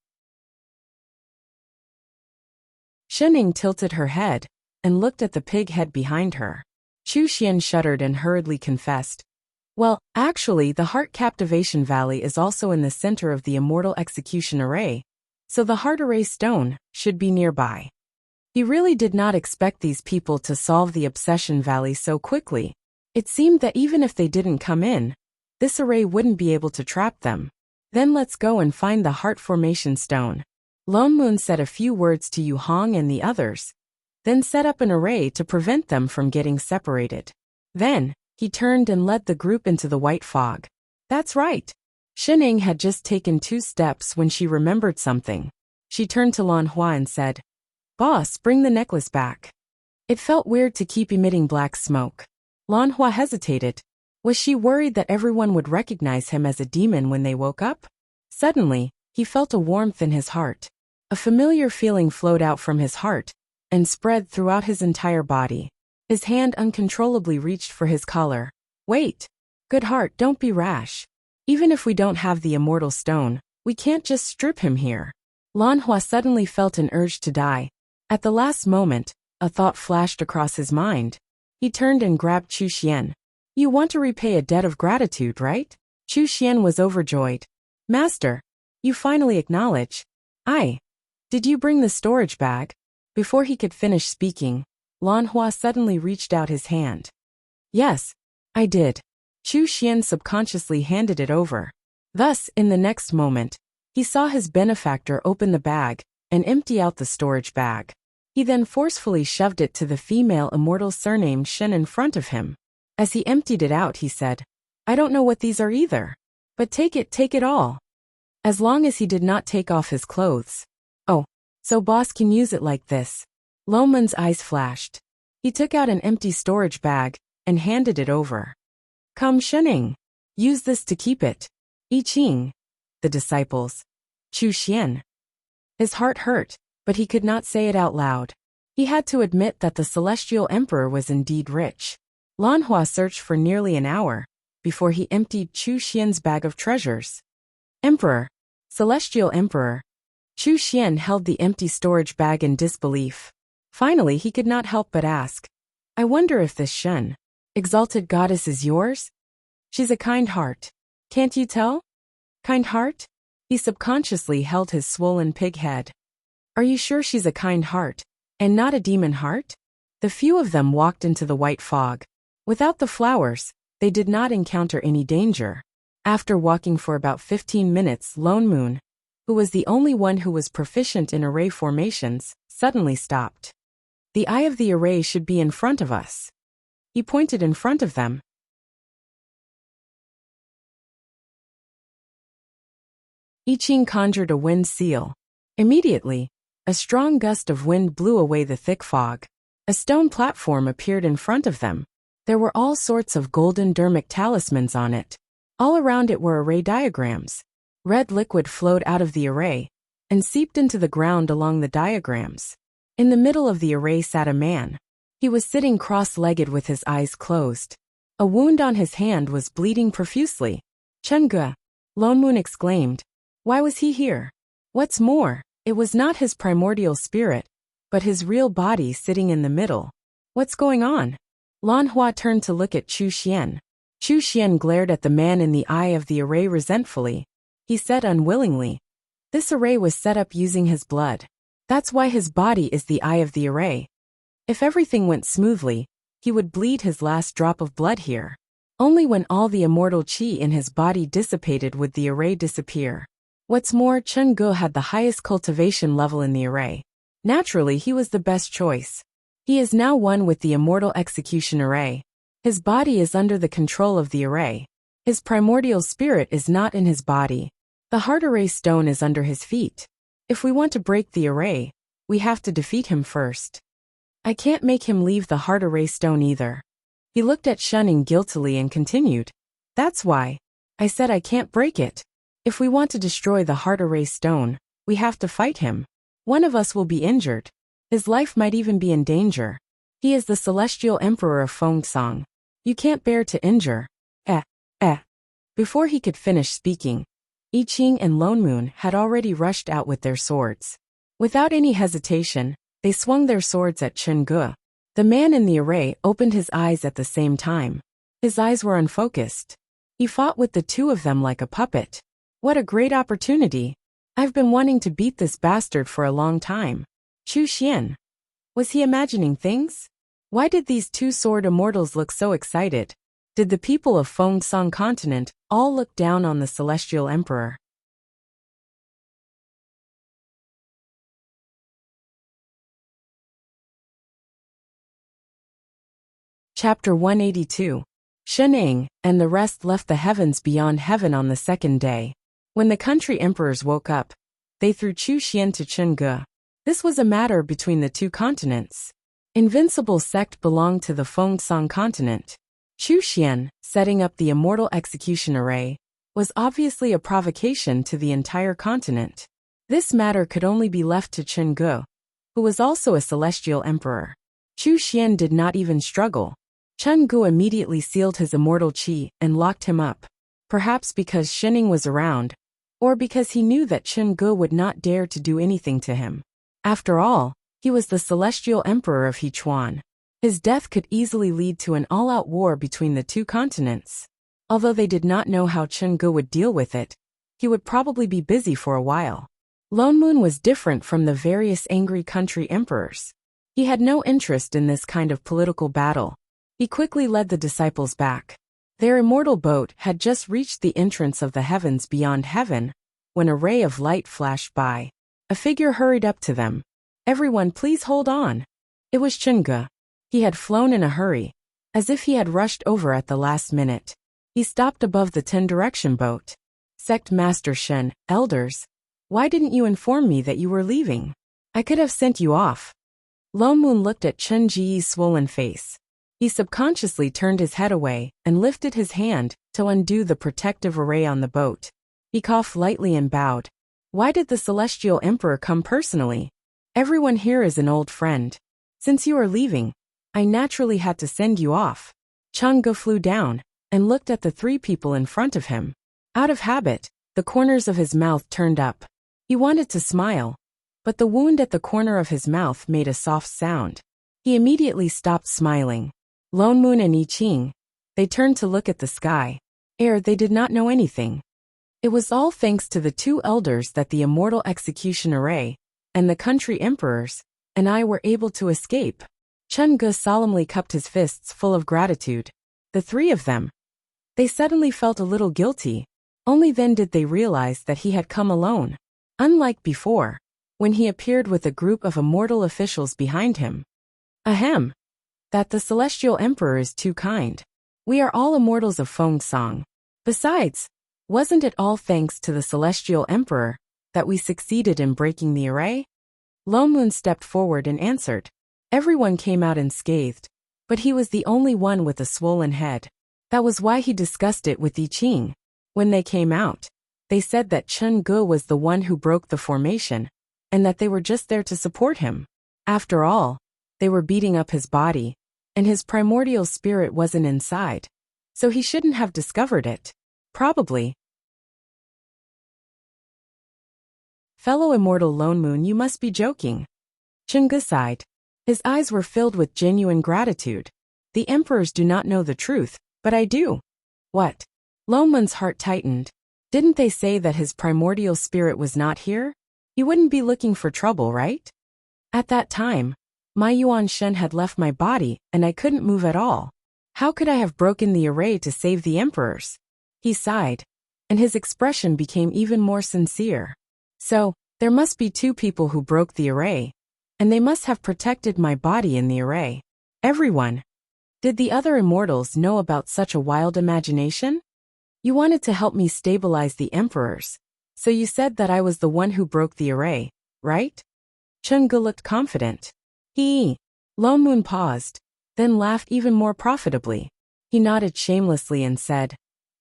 Shening tilted her head and looked at the pig head behind her. Chu Xian shuddered and hurriedly confessed, Well, actually, the Heart Captivation Valley is also in the center of the Immortal Execution Array, so the Heart Array Stone should be nearby. He really did not expect these people to solve the Obsession Valley so quickly. It seemed that even if they didn't come in, this array wouldn't be able to trap them. Then let's go and find the Heart Formation Stone. Lone Moon said a few words to Yu Hong and the others, then set up an array to prevent them from getting separated. Then, he turned and led the group into the white fog. That's right. Shening had just taken 2 steps when she remembered something. She turned to Lan Hua and said, Boss, bring the necklace back. It felt weird to keep emitting black smoke. Lan Hua hesitated. Was she worried that everyone would recognize him as a demon when they woke up? Suddenly, he felt a warmth in his heart. A familiar feeling flowed out from his heart and spread throughout his entire body. His hand uncontrollably reached for his collar. Wait! Good heart, don't be rash. Even if we don't have the immortal stone, we can't just strip him here. Lan Hua suddenly felt an urge to die. At the last moment, a thought flashed across his mind. He turned and grabbed Chu Xian. You want to repay a debt of gratitude, right? Chu Xian was overjoyed. Master, you finally acknowledge. Did you bring the storage bag? Before he could finish speaking, Lan Hua suddenly reached out his hand. Yes, I did. Chu Xian subconsciously handed it over. Thus, in the next moment, he saw his benefactor open the bag and empty out the storage bag. He then forcefully shoved it to the female immortal surnamed Shen in front of him. As he emptied it out, he said, I don't know what these are either. But take it all. As long as he did not take off his clothes. Oh, so boss can use it like this. Lo Men's eyes flashed. He took out an empty storage bag and handed it over. Come Shening. Use this to keep it. I Ching. The disciples. Chu Xian. His heart hurt, but he could not say it out loud. He had to admit that the celestial emperor was indeed rich. Lan Hua searched for nearly an hour before he emptied Chu Xian's bag of treasures. Emperor. Celestial emperor. Chu Xian held the empty storage bag in disbelief. Finally, he could not help but ask, I wonder if this Shen, exalted goddess, is yours? She's a kind heart. Can't you tell? Kind heart? He subconsciously held his swollen pig head. Are you sure she's a kind heart, and not a demon heart? The few of them walked into the white fog. Without the flowers, they did not encounter any danger. After walking for about 15 minutes, Lone Moon, who was the only one who was proficient in array formations, suddenly stopped. The eye of the array should be in front of us. He pointed in front of them. I Ching conjured a wind seal. Immediately, a strong gust of wind blew away the thick fog. A stone platform appeared in front of them. There were all sorts of golden dermic talismans on it. All around it were array diagrams. Red liquid flowed out of the array and seeped into the ground along the diagrams. In the middle of the array sat a man. He was sitting cross-legged with his eyes closed. A wound on his hand was bleeding profusely. Chengge, Lone Moon exclaimed. Why was he here? What's more, it was not his primordial spirit, but his real body sitting in the middle. What's going on? Lan Hua turned to look at Chu Xian. Chu Xian glared at the man in the eye of the array resentfully. He said unwillingly, this array was set up using his blood. That's why his body is the eye of the array. If everything went smoothly, he would bleed his last drop of blood here. Only when all the immortal qi in his body dissipated would the array disappear. What's more, Chen Ge had the highest cultivation level in the array. Naturally, he was the best choice. He is now one with the immortal execution array. His body is under the control of the array. His primordial spirit is not in his body. The heart array stone is under his feet. If we want to break the array, we have to defeat him first. I can't make him leave the heart array stone either. He looked at Shunning guiltily and continued. That's why. I said I can't break it. If we want to destroy the heart array stone, we have to fight him. One of us will be injured. His life might even be in danger. He is the celestial emperor of Fengsong. You can't bear to injure. Before he could finish speaking, I Ching and Lone Moon had already rushed out with their swords. Without any hesitation, they swung their swords at Chen Ge. The man in the array opened his eyes at the same time. His eyes were unfocused. He fought with the two of them like a puppet. What a great opportunity. I've been wanting to beat this bastard for a long time. Chu Xian. Was he imagining things? Why did these two sword immortals look so excited? Did the people of Fengsong continent all look down on the celestial emperor? Chapter 182. Shening and the rest left the heavens beyond heaven on the second day. When the country emperors woke up, they threw Chu Xian to Chen Ge. This was a matter between the two continents. Invincible sect belonged to the Fengsong continent. Chu Xian, setting up the immortal execution array, was obviously a provocation to the entire continent. This matter could only be left to Chen Ge, who was also a celestial emperor. Chu Xian did not even struggle. Chen Gu immediately sealed his immortal qi and locked him up. Perhaps because Shining was around, or because he knew that Chen Gu would not dare to do anything to him. After all, he was the celestial emperor of Hechuan. His death could easily lead to an all-out war between the two continents. Although they did not know how Chen Gu would deal with it, he would probably be busy for a while. Lone Moon was different from the various angry country emperors. He had no interest in this kind of political battle. He quickly led the disciples back. Their immortal boat had just reached the entrance of the heavens beyond heaven, when a ray of light flashed by. A figure hurried up to them. "Everyone, please hold on." It was Chen Gu. He had flown in a hurry, as if he had rushed over at the last minute. He stopped above the 10-direction boat. "Sect Master Shen, elders, why didn't you inform me that you were leaving? I could have sent you off." Lone Moon looked at Chen Ji's swollen face. He subconsciously turned his head away and lifted his hand to undo the protective array on the boat. He coughed lightly and bowed. "Why did the Celestial Emperor come personally? Everyone here is an old friend. Since you are leaving, I naturally had to send you off." Chen Gu flew down and looked at the three people in front of him. Out of habit, the corners of his mouth turned up. He wanted to smile, but the wound at the corner of his mouth made a soft sound. He immediately stopped smiling. Lone Moon and I Ching, they turned to look at the sky. They did not know anything. It was all thanks to the two elders that the immortal execution array, and the country emperors, and I were able to escape. Chen Gu solemnly cupped his fists full of gratitude. The three of them. They suddenly felt a little guilty. Only then did they realize that he had come alone. Unlike before, when he appeared with a group of immortal officials behind him. Ahem. That the Celestial Emperor is too kind. We are all immortals of Feng Song. Besides, wasn't it all thanks to the Celestial Emperor that we succeeded in breaking the array? Lone Moon stepped forward and answered. Everyone came out unscathed, but he was the only one with a swollen head. That was why he discussed it with I Ching. When they came out, they said that Chen Gu was the one who broke the formation, and that they were just there to support him. After all, they were beating up his body, and his primordial spirit wasn't inside, so he shouldn't have discovered it. Probably. Fellow immortal Lone Moon, you must be joking. Chen Gu sighed. His eyes were filled with genuine gratitude. The emperors do not know the truth, but I do. What? Lone Moon's heart tightened. Didn't they say that his primordial spirit was not here? He wouldn't be looking for trouble, right? At that time, my Yuan Shen had left my body and I couldn't move at all. How could I have broken the array to save the emperors? He sighed, and his expression became even more sincere. So, there must be two people who broke the array, and they must have protected my body in the array. Everyone. Did the other immortals know about such a wild imagination? You wanted to help me stabilize the emperors, so you said that I was the one who broke the array, right? Chen Gu looked confident. Lone Moon paused, then laughed even more profitably. He nodded shamelessly and said,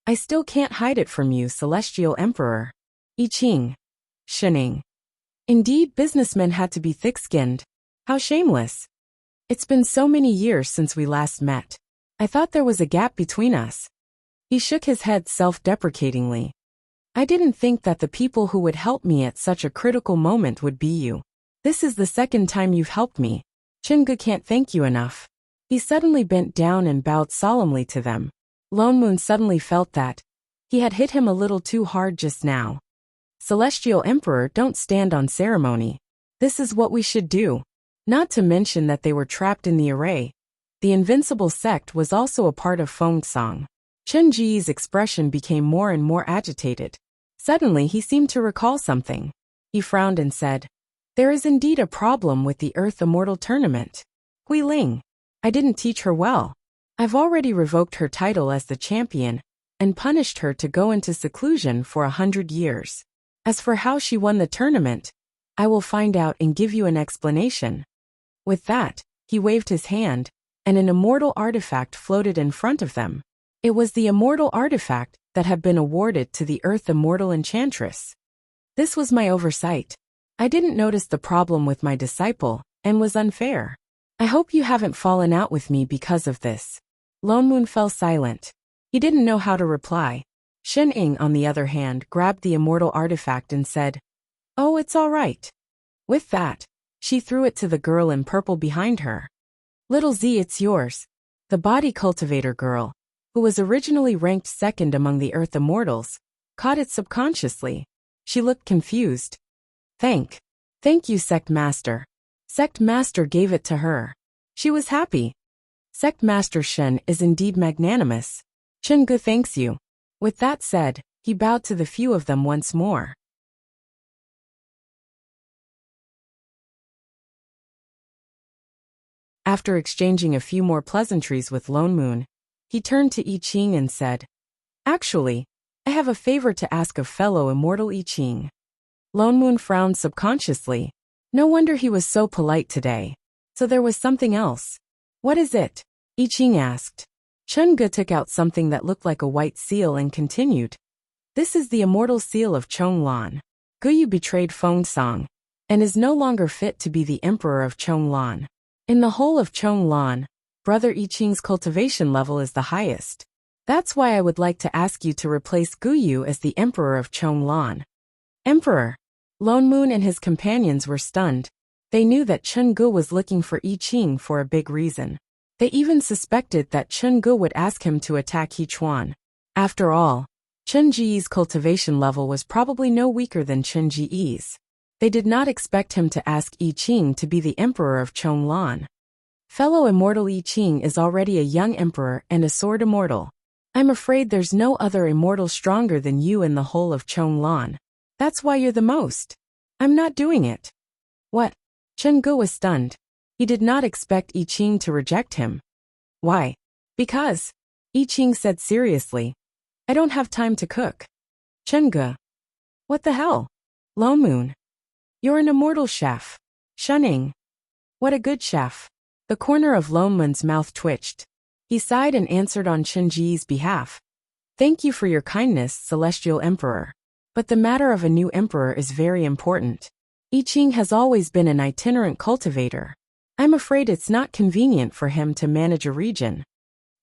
I still can't hide it from you, Celestial Emperor. I Ching. Shining. Indeed, businessmen had to be thick-skinned. How shameless. It's been so many years since we last met. I thought there was a gap between us. He shook his head self-deprecatingly. I didn't think that the people who would help me at such a critical moment would be you. This is the second time you've helped me. Chen Gu can't thank you enough. He suddenly bent down and bowed solemnly to them. Lone Moon suddenly felt that he had hit him a little too hard just now. Celestial Emperor, don't stand on ceremony. This is what we should do. Not to mention that they were trapped in the array. The invincible sect was also a part of Feng Song. Chen Ji's expression became more and more agitated. Suddenly he seemed to recall something. He frowned and said, There is indeed a problem with the Earth Immortal Tournament. Hui Ling. I didn't teach her well. I've already revoked her title as the champion and punished her to go into seclusion for 100 years. As for how she won the tournament, I will find out and give you an explanation. With that, he waved his hand, and an immortal artifact floated in front of them. It was the immortal artifact that had been awarded to the Earth Immortal Enchantress. This was my oversight. I didn't notice the problem with my disciple, and was unfair. I hope you haven't fallen out with me because of this. Lone Moon fell silent. He didn't know how to reply. Shen Ying, on the other hand, grabbed the immortal artifact and said, "Oh, it's all right." With that, she threw it to the girl in purple behind her. "Little Z, it's yours." The body cultivator girl, who was originally ranked second among the Earth Immortals, caught it subconsciously. She looked confused. Thank you, Sect Master." Sect Master gave it to her. She was happy. Sect Master Shen is indeed magnanimous. Chengge thanks you. With that said, he bowed to the few of them once more. After exchanging a few more pleasantries with Lone Moon, he turned to I Ching and said, "Actually, I have a favor to ask of fellow immortal I Ching." Lone Moon frowned subconsciously. No wonder he was so polite today. So there was something else. "What is it?" I Ching asked. Chengge took out something that looked like a white seal and continued. "This is the immortal seal of Chonglan. Guyu betrayed Feng Song and is no longer fit to be the emperor of Chonglan. In the whole of Chonglan, Brother I Ching's cultivation level is the highest. That's why I would like to ask you to replace Guyu as the emperor of Chonglan." Emperor? Lone Moon and his companions were stunned. They knew that Chengge was looking for I Ching for a big reason. They even suspected that Chengge would ask him to attack Hechuan. After all, Chen Ji's cultivation level was probably no weaker than Chen Ji's. They did not expect him to ask I Ching to be the emperor of Chonglan. Fellow immortal I Ching is already a young emperor and a sword immortal. I'm afraid there's no other immortal stronger than you in the whole of Chonglan. That's why you're the most. I'm not doing it. What? Chengge was stunned. He did not expect I Ching to reject him. Why? Because, I Ching said seriously, I don't have time to cook. Chengge. What the hell? Lone Moon. You're an immortal chef. Shunning. What a good chef. The corner of Lone Moon's mouth twitched. He sighed and answered on Chen Ji's behalf. Thank you for your kindness, Celestial Emperor. But the matter of a new emperor is very important. I Ching has always been an itinerant cultivator. I'm afraid it's not convenient for him to manage a region.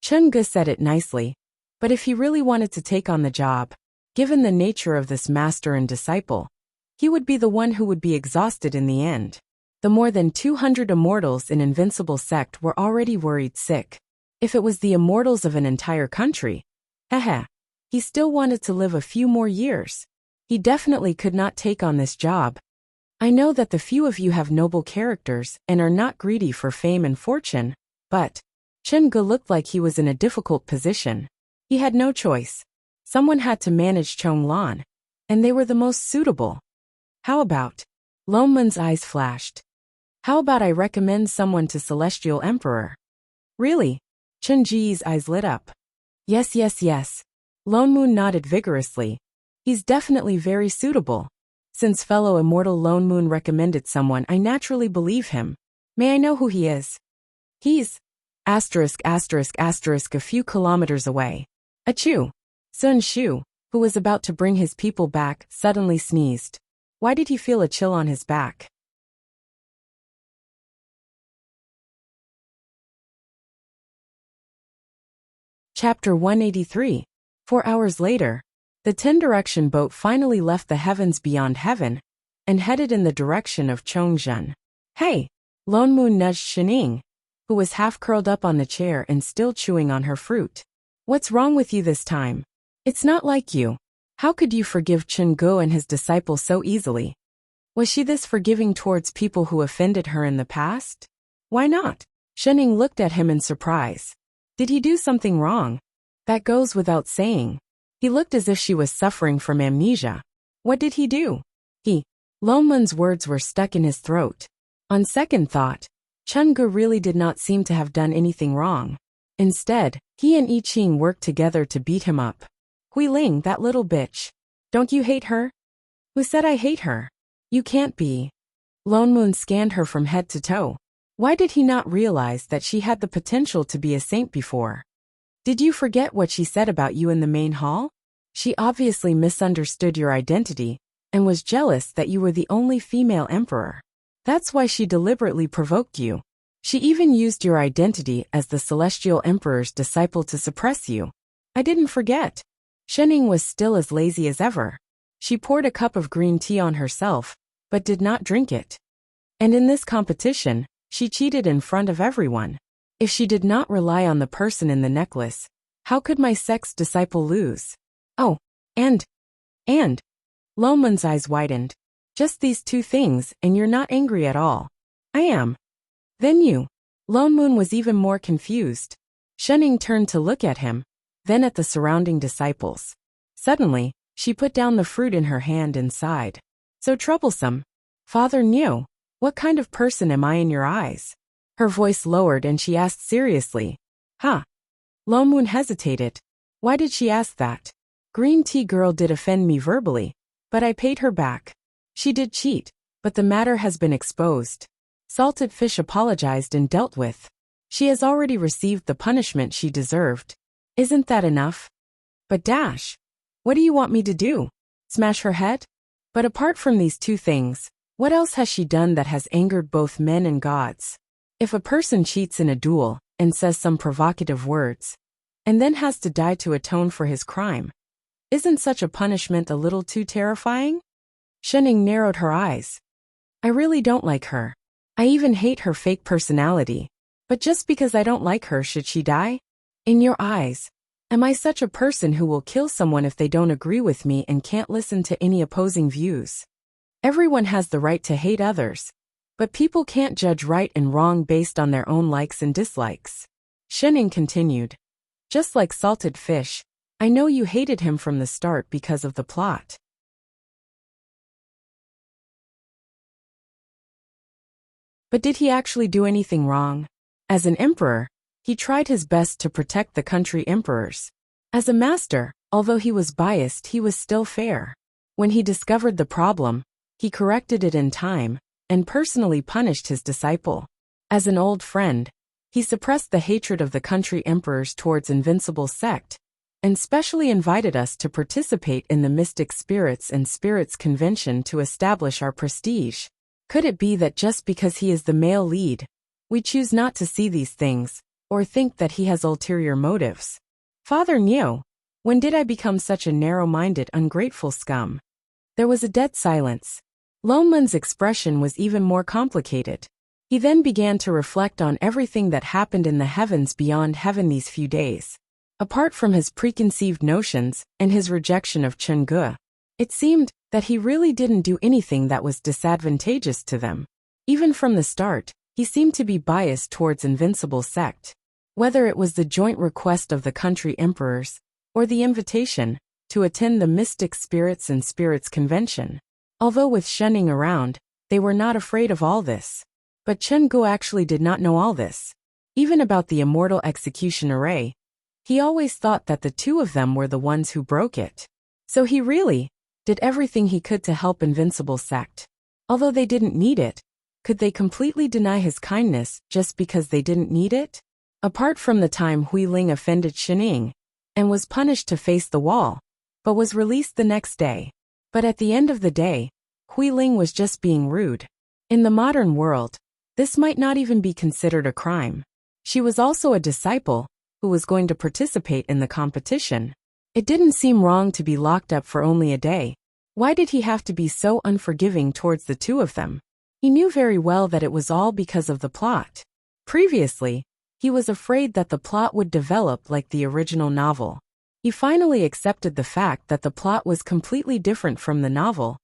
Chengge said it nicely, but if he really wanted to take on the job, given the nature of this master and disciple, he would be the one who would be exhausted in the end. The more than 200 immortals in Invincible Sect were already worried sick. If it was the immortals of an entire country, he still wanted to live a few more years. He definitely could not take on this job. I know that the few of you have noble characters and are not greedy for fame and fortune, but Chengge looked like he was in a difficult position. He had no choice. Someone had to manage Chonglan, and they were the most suitable. How about? Lone Moon's eyes flashed. How about I recommend someone to Celestial Emperor? Really? Chen Ji's eyes lit up. Yes. Lone Moon nodded vigorously. He's definitely very suitable. Since fellow immortal Lone Moon recommended someone, I naturally believe him. May I know who he is? He's **** a few kilometers away. Achoo! Sun Shu, who was about to bring his people back, suddenly sneezed. Why did he feel a chill on his back? Chapter 183. 4 hours later, the 10-direction boat finally left the heavens beyond heaven and headed in the direction of Chongzhen. Hey! Lone Moon nudged Shining, who was half curled up on the chair and still chewing on her fruit. What's wrong with you this time? It's not like you. How could you forgive Chengge and his disciple so easily? Was she this forgiving towards people who offended her in the past? Why not? Shining looked at him in surprise. Did he do something wrong? That goes without saying. He looked as if she was suffering from amnesia. What did he do? Lone Moon's words were stuck in his throat. On second thought, Chengge really did not seem to have done anything wrong. Instead, he and I Ching worked together to beat him up. Huiling, that little bitch. Don't you hate her? Who said I hate her? You can't be. Lone Moon scanned her from head to toe. Why did he not realize that she had the potential to be a saint before? Did you forget what she said about you in the main hall? She obviously misunderstood your identity and was jealous that you were the only female emperor. That's why she deliberately provoked you. She even used your identity as the Celestial Emperor's disciple to suppress you. I didn't forget. Shening was still as lazy as ever. She poured a cup of green tea on herself, but did not drink it. And in this competition, she cheated in front of everyone. If she did not rely on the person in the necklace, how could my sex disciple lose? Oh, and Loman's eyes widened. Just these two things and you're not angry at all. I am. Then you. Lone Moon was even more confused. Shening turned to look at him, then at the surrounding disciples. Suddenly, she put down the fruit in her hand and sighed. So troublesome. Father Niu, what kind of person am I in your eyes? Her voice lowered and she asked seriously. Huh? Lone Moon hesitated. Why did she ask that? Green tea girl did offend me verbally, but I paid her back. She did cheat, but the matter has been exposed. Salted Fish apologized and dealt with. She has already received the punishment she deserved. Isn't that enough? But Dash, what do you want me to do? Smash her head? But apart from these two things, what else has she done that has angered both men and gods? If a person cheats in a duel and says some provocative words, and then has to die to atone for his crime, isn't such a punishment a little too terrifying? Shening narrowed her eyes. I really don't like her. I even hate her fake personality. But just because I don't like her, should she die? In your eyes, am I such a person who will kill someone if they don't agree with me and can't listen to any opposing views? Everyone has the right to hate others, but people can't judge right and wrong based on their own likes and dislikes. Shening continued. Just like Salted Fish, I know you hated him from the start because of the plot. But did he actually do anything wrong? As an emperor, he tried his best to protect the country emperors. As a master, although he was biased, he was still fair. When he discovered the problem, he corrected it in time, and personally punished his disciple. As an old friend, he suppressed the hatred of the country emperors towards Invincible sect, and specially invited us to participate in the Mystic Spirits and Spirits Convention to establish our prestige. Could it be that just because he is the male lead, we choose not to see these things, or think that he has ulterior motives? Father Niu, when did I become such a narrow-minded, ungrateful scum? There was a dead silence. Loman's expression was even more complicated. He then began to reflect on everything that happened in the heavens beyond heaven these few days. Apart from his preconceived notions and his rejection of Chang'e, it seemed that he really didn't do anything that was disadvantageous to them. Even from the start, he seemed to be biased towards Invincible sect. Whether it was the joint request of the country emperors, or the invitation to attend the Mystic Spirits and Spirits Convention. Although with Shening around, they were not afraid of all this. But Chang'e actually did not know all this. Even about the immortal execution array, he always thought that the two of them were the ones who broke it. So he really did everything he could to help Invincible sect. Although they didn't need it, could they completely deny his kindness just because they didn't need it? Apart from the time Hui Ling offended Shening, and was punished to face the wall, but was released the next day. But at the end of the day, Hui Ling was just being rude. In the modern world, this might not even be considered a crime. She was also a disciple who was going to participate in the competition. It didn't seem wrong to be locked up for only a day. Why did he have to be so unforgiving towards the two of them? He knew very well that it was all because of the plot. Previously, he was afraid that the plot would develop like the original novel. He finally accepted the fact that the plot was completely different from the novel,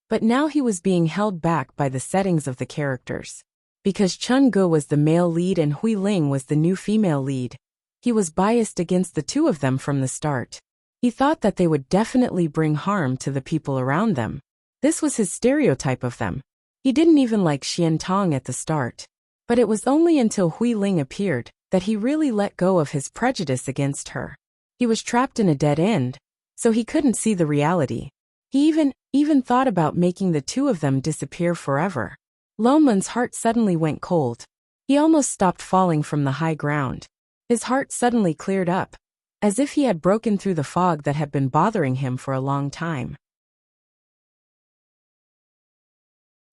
but now he was being held back by the settings of the characters. Because Chang'e was the male lead and Hui Ling was the new female lead, he was biased against the two of them from the start. He thought that they would definitely bring harm to the people around them. This was his stereotype of them. He didn't even like Xian Tong at the start. But it was only until Hui Ling appeared that he really let go of his prejudice against her. He was trapped in a dead end, so he couldn't see the reality. He even thought about making the two of them disappear forever. Loman's heart suddenly went cold. He almost stopped falling from the high ground. His heart suddenly cleared up, as if he had broken through the fog that had been bothering him for a long time.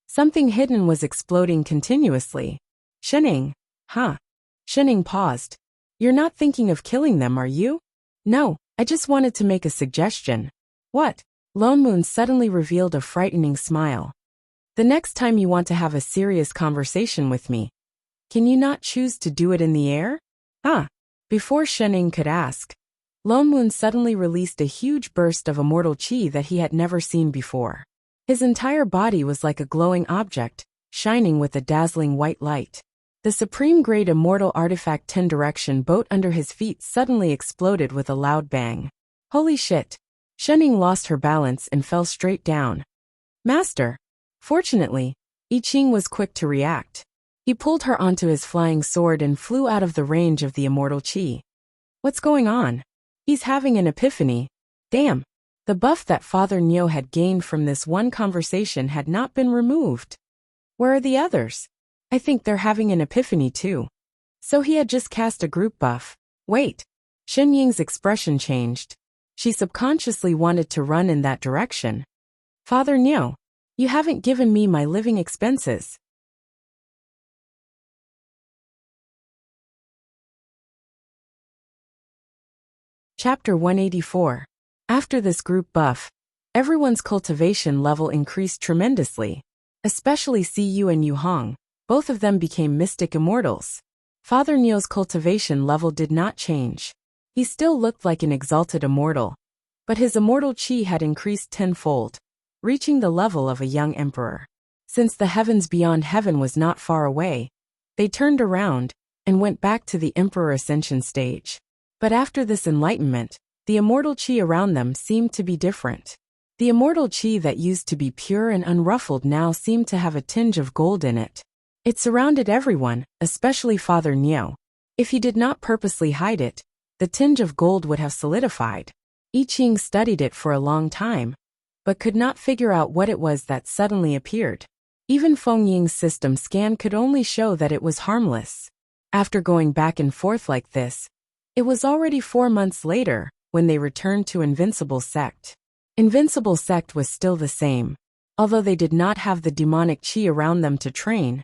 Something hidden was exploding continuously. Shening, Huh? Shining paused. You're not thinking of killing them, are you? No, I just wanted to make a suggestion. What? Lone Moon suddenly revealed a frightening smile. The next time you want to have a serious conversation with me, can you not choose to do it in the air? Ah. Before Shining could ask, Lone Moon suddenly released a huge burst of immortal chi that he had never seen before. His entire body was like a glowing object, shining with a dazzling white light. The supreme-grade immortal artifact 10 direction boat under his feet suddenly exploded with a loud bang. Holy shit! Shining lost her balance and fell straight down. Master! Fortunately, I Ching was quick to react. He pulled her onto his flying sword and flew out of the range of the immortal chi. What's going on? He's having an epiphany. Damn! The buff that Father Nyo had gained from this one conversation had not been removed. Where are the others? I think they're having an epiphany too. So he had just cast a group buff. Wait. Shen Ying's expression changed. She subconsciously wanted to run in that direction. Father Nyo, you haven't given me my living expenses. Chapter 184. After this group buff, everyone's cultivation level increased tremendously. Especially Siyu and Yu Hong. Both of them became mystic immortals. Father Nyo's cultivation level did not change. He still looked like an exalted immortal. But his immortal chi had increased tenfold, reaching the level of a young emperor. Since the heavens beyond heaven was not far away, they turned around and went back to the emperor ascension stage. But after this enlightenment, the immortal chi around them seemed to be different. The immortal chi that used to be pure and unruffled now seemed to have a tinge of gold in it. It surrounded everyone, especially Father Nyo. If he did not purposely hide it, the tinge of gold would have solidified. I Ching studied it for a long time, but could not figure out what it was that suddenly appeared. Even Feng Ying's system scan could only show that it was harmless. After going back and forth like this, it was already 4 months later when they returned to Invincible Sect. Invincible Sect was still the same. Although they did not have the demonic chi around them to train,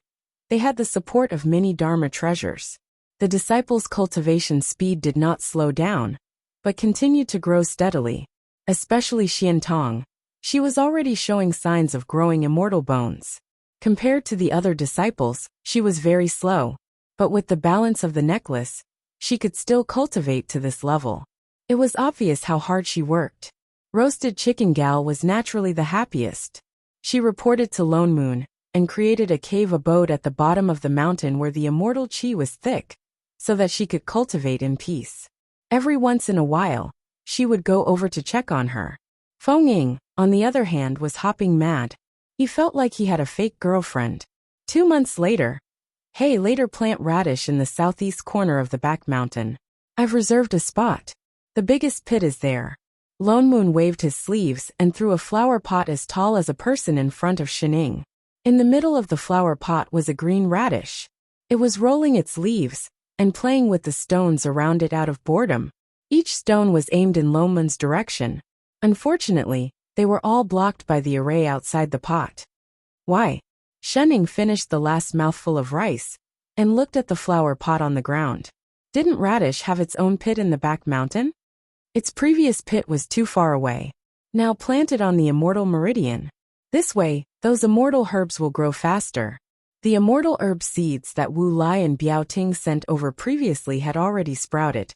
they had the support of many Dharma treasures. The disciples' cultivation speed did not slow down, but continued to grow steadily. Especially Xian Tong. She was already showing signs of growing immortal bones. Compared to the other disciples, she was very slow, but with the balance of the necklace, she could still cultivate to this level. It was obvious how hard she worked. Roasted Chicken Gal was naturally the happiest. She reported to Lone Moon, and created a cave abode at the bottom of the mountain where the immortal chi was thick, so that she could cultivate in peace. Every once in a while, she would go over to check on her. Feng Ying, on the other hand, was hopping mad. He felt like he had a fake girlfriend. 2 months later, hey, later plant radish in the southeast corner of the back mountain. I've reserved a spot. The biggest pit is there. Lone Moon waved his sleeves and threw a flower pot as tall as a person in front of Shining. In the middle of the flower pot was a green radish. It was rolling its leaves and playing with the stones around it out of boredom. Each stone was aimed in Lone Moon's direction. Unfortunately, they were all blocked by the array outside the pot. Why? Shining finished the last mouthful of rice and looked at the flower pot on the ground. Didn't radish have its own pit in the back mountain? Its previous pit was too far away. Now planted on the immortal meridian. This way, those immortal herbs will grow faster. The immortal herb seeds that Wu Lai and Biao Ting sent over previously had already sprouted,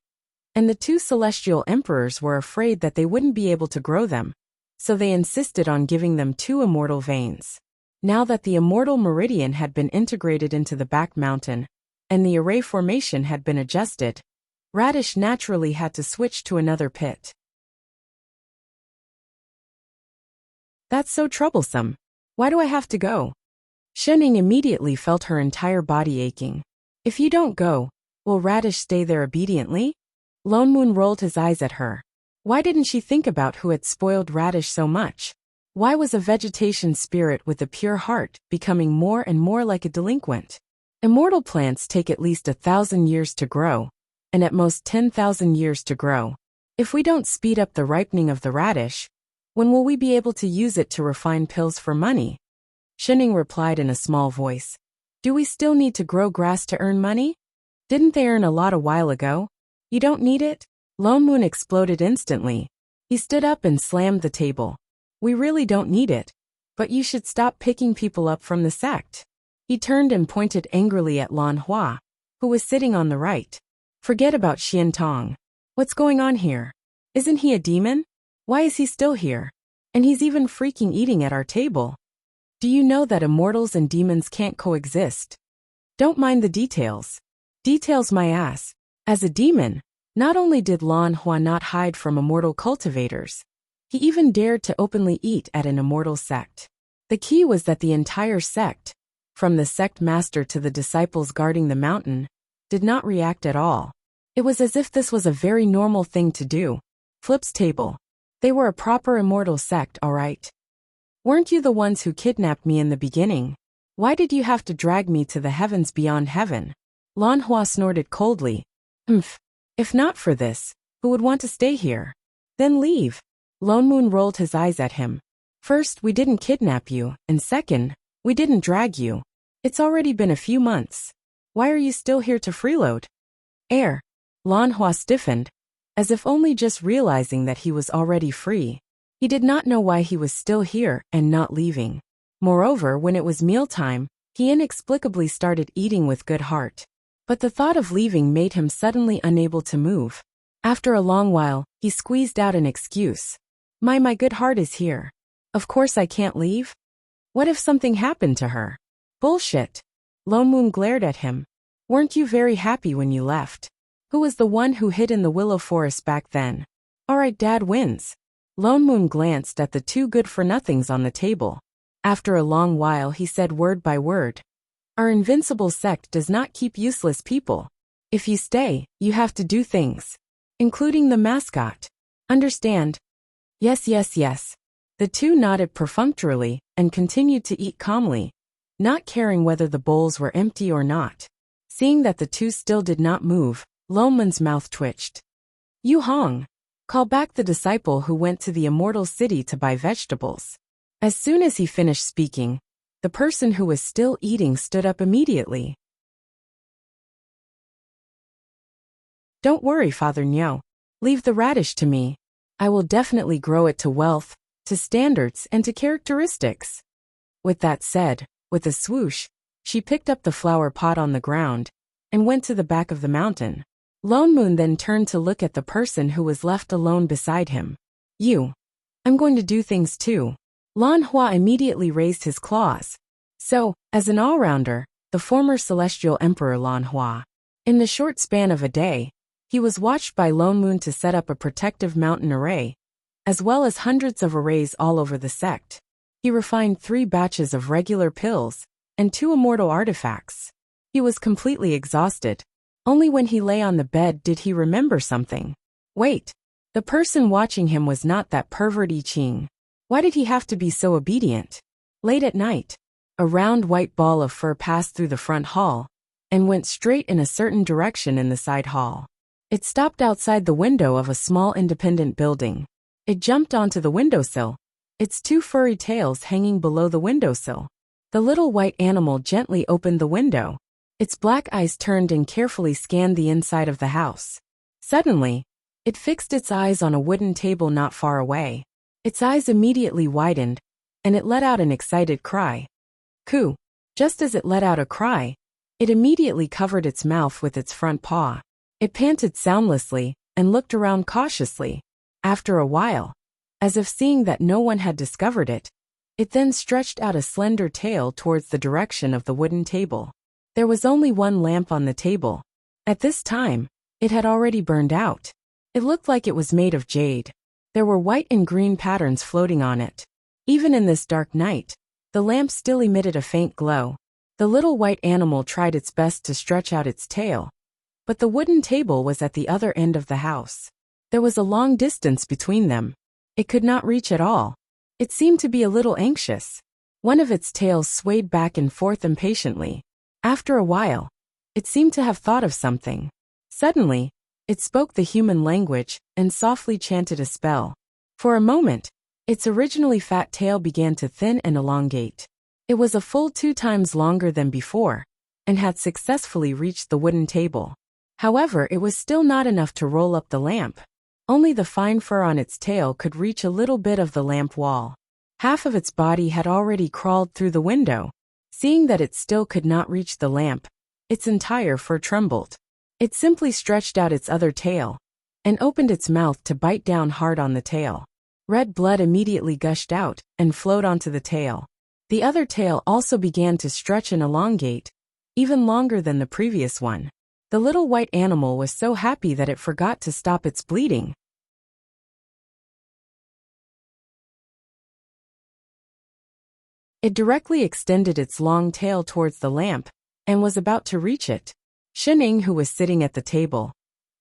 and the 2 celestial emperors were afraid that they wouldn't be able to grow them, so they insisted on giving them 2 immortal veins. Now that the immortal meridian had been integrated into the back mountain, and the array formation had been adjusted, radish naturally had to switch to another pit. That's so troublesome. Why do I have to go? Shining immediately felt her entire body aching. If you don't go, will Radish stay there obediently? Lone Moon rolled his eyes at her. Why didn't she think about who had spoiled Radish so much? Why was a vegetation spirit with a pure heart becoming more and more like a delinquent? Immortal plants take at least 1,000 years to grow, and at most 10,000 years to grow. If we don't speed up the ripening of the radish, when will we be able to use it to refine pills for money? Shining replied in a small voice. Do we still need to grow grass to earn money? Didn't they earn a lot a while ago? You don't need it? Lone Moon exploded instantly. He stood up and slammed the table. We really don't need it. But you should stop picking people up from the sect. He turned and pointed angrily at Lan Hua, who was sitting on the right. Forget about Xian Tong. What's going on here? Isn't he a demon? Why is he still here? And he's even freaking eating at our table. Do you know that immortals and demons can't coexist? Don't mind the details. Details my ass. As a demon, not only did Lan Hua not hide from immortal cultivators, he even dared to openly eat at an immortal sect. The key was that the entire sect, from the sect master to the disciples guarding the mountain, did not react at all. It was as if this was a very normal thing to do. Flip's table. They were a proper immortal sect, all right. Weren't you the ones who kidnapped me in the beginning? Why did you have to drag me to the heavens beyond heaven? Lan Hua snorted coldly. If not for this, who would want to stay here? Then leave. Lone Moon rolled his eyes at him. First, we didn't kidnap you, and second, we didn't drag you. It's already been a few months. Why are you still here to freeload? Lan Hua stiffened, as if only just realizing that he was already free. He did not know why he was still here and not leaving. Moreover, when it was mealtime, he inexplicably started eating with good heart. But the thought of leaving made him suddenly unable to move. After a long while, he squeezed out an excuse. My good heart is here. Of course I can't leave. What if something happened to her? Bullshit. Lone Moon glared at him. Weren't you very happy when you left? Who was the one who hid in the willow forest back then? Alright, Dad wins. Lone Moon glanced at the two good-for-nothings on the table. After a long while he said word by word. Our invincible sect does not keep useless people. If you stay, you have to do things. Including the mascot. Understand? Yes. The two nodded perfunctorily and continued to eat calmly, not caring whether the bowls were empty or not. Seeing that the two still did not move, Lone Moon's mouth twitched. Yu Hong. Call back the disciple who went to the immortal city to buy vegetables. As soon as he finished speaking, the person who was still eating stood up immediately. Don't worry, Father Niao. Leave the radish to me. I will definitely grow it to wealth, to standards, and to characteristics. With that said, with a swoosh, she picked up the flower pot on the ground and went to the back of the mountain. Lone Moon then turned to look at the person who was left alone beside him. I'm going to do things too. Lan Hua immediately raised his claws. So, as an all-rounder, the former celestial emperor Lan Hua. In the short span of a day, he was watched by Lone Moon to set up a protective mountain array, as well as hundreds of arrays all over the sect. He refined 3 batches of regular pills and 2 immortal artifacts. He was completely exhausted. Only when he lay on the bed did he remember something. Wait, the person watching him was not that pervert I Ching. Why did he have to be so obedient? Late at night, a round white ball of fur passed through the front hall and went straight in a certain direction in the side hall. It stopped outside the window of a small independent building. It jumped onto the windowsill, its 2 furry tails hanging below the windowsill. The little white animal gently opened the window. Its black eyes turned and carefully scanned the inside of the house. Suddenly, it fixed its eyes on a wooden table not far away. Its eyes immediately widened, and it let out an excited cry. Coo! Just as it let out a cry, it immediately covered its mouth with its front paw. It panted soundlessly and looked around cautiously. After a while, as if seeing that no one had discovered it, it then stretched out a slender tail towards the direction of the wooden table. There was only one lamp on the table. At this time, it had already burned out. It looked like it was made of jade. There were white and green patterns floating on it. Even in this dark night, the lamp still emitted a faint glow. The little white animal tried its best to stretch out its tail, but the wooden table was at the other end of the house. There was a long distance between them. It could not reach at all. It seemed to be a little anxious. One of its tails swayed back and forth impatiently. After a while, it seemed to have thought of something. Suddenly, it spoke the human language and softly chanted a spell. For a moment, its originally fat tail began to thin and elongate. It was a full 2 times longer than before, and had successfully reached the wooden table. However, it was still not enough to roll up the lamp. Only the fine fur on its tail could reach a little bit of the lamp wall. Half of its body had already crawled through the window. Seeing that it still could not reach the lamp, its entire fur trembled. It simply stretched out its other tail and opened its mouth to bite down hard on the tail. Red blood immediately gushed out and flowed onto the tail. The other tail also began to stretch and elongate, even longer than the previous one. The little white animal was so happy that it forgot to stop its bleeding. It directly extended its long tail towards the lamp and was about to reach it. Shening, who was sitting at the table.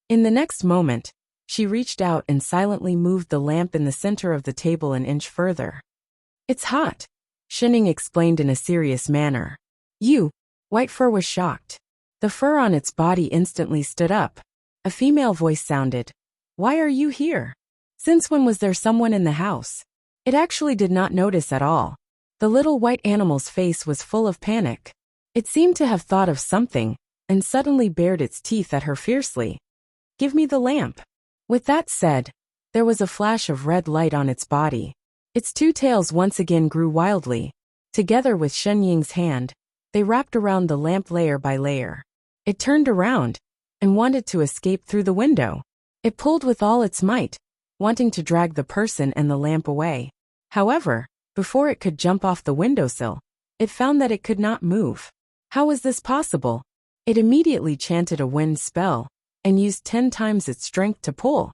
In the next moment, she reached out and silently moved the lamp in the center of the table an inch further. "It's hot," Shening explained in a serious manner. White Fur was shocked. The fur on its body instantly stood up. A female voice sounded. "Why are you here? Since when was there someone in the house?" It actually did not notice at all. The little white animal's face was full of panic. It seemed to have thought of something and suddenly bared its teeth at her fiercely. "Give me the lamp." With that said, there was a flash of red light on its body. Its two tails once again grew wildly. Together with Shen Ying's hand, they wrapped around the lamp layer by layer. It turned around and wanted to escape through the window. It pulled with all its might, wanting to drag the person and the lamp away. However, before it could jump off the windowsill, it found that it could not move. How was this possible? It immediately chanted a wind spell and used 10 times its strength to pull.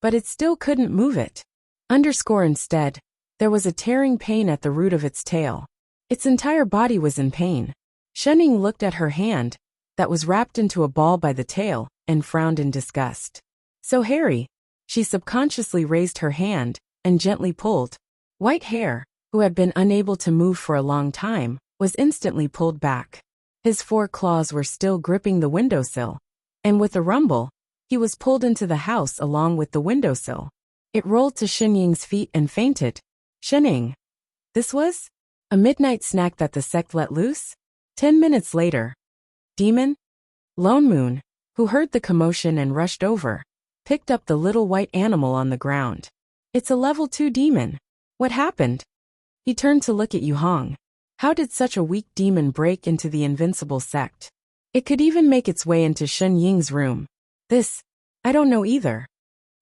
But it still couldn't move it. Instead, there was a tearing pain at the root of its tail. Its entire body was in pain. Shening looked at her hand, that was wrapped into a ball by the tail, and frowned in disgust. "So hairy." She subconsciously raised her hand and gently pulled. White Hair, who had been unable to move for a long time, was instantly pulled back. His 4 claws were still gripping the windowsill, and with a rumble, he was pulled into the house along with the windowsill. It rolled to Shenying's feet and fainted. Shenying. This was a midnight snack that the sect let loose? 10 minutes later. Demon? Lone Moon, who heard the commotion and rushed over, picked up the little white animal on the ground. "It's a level 2 demon. What happened?" He turned to look at Yu Hong. How did such a weak demon break into the invincible sect? It could even make its way into Shen Ying's room. I don't know either.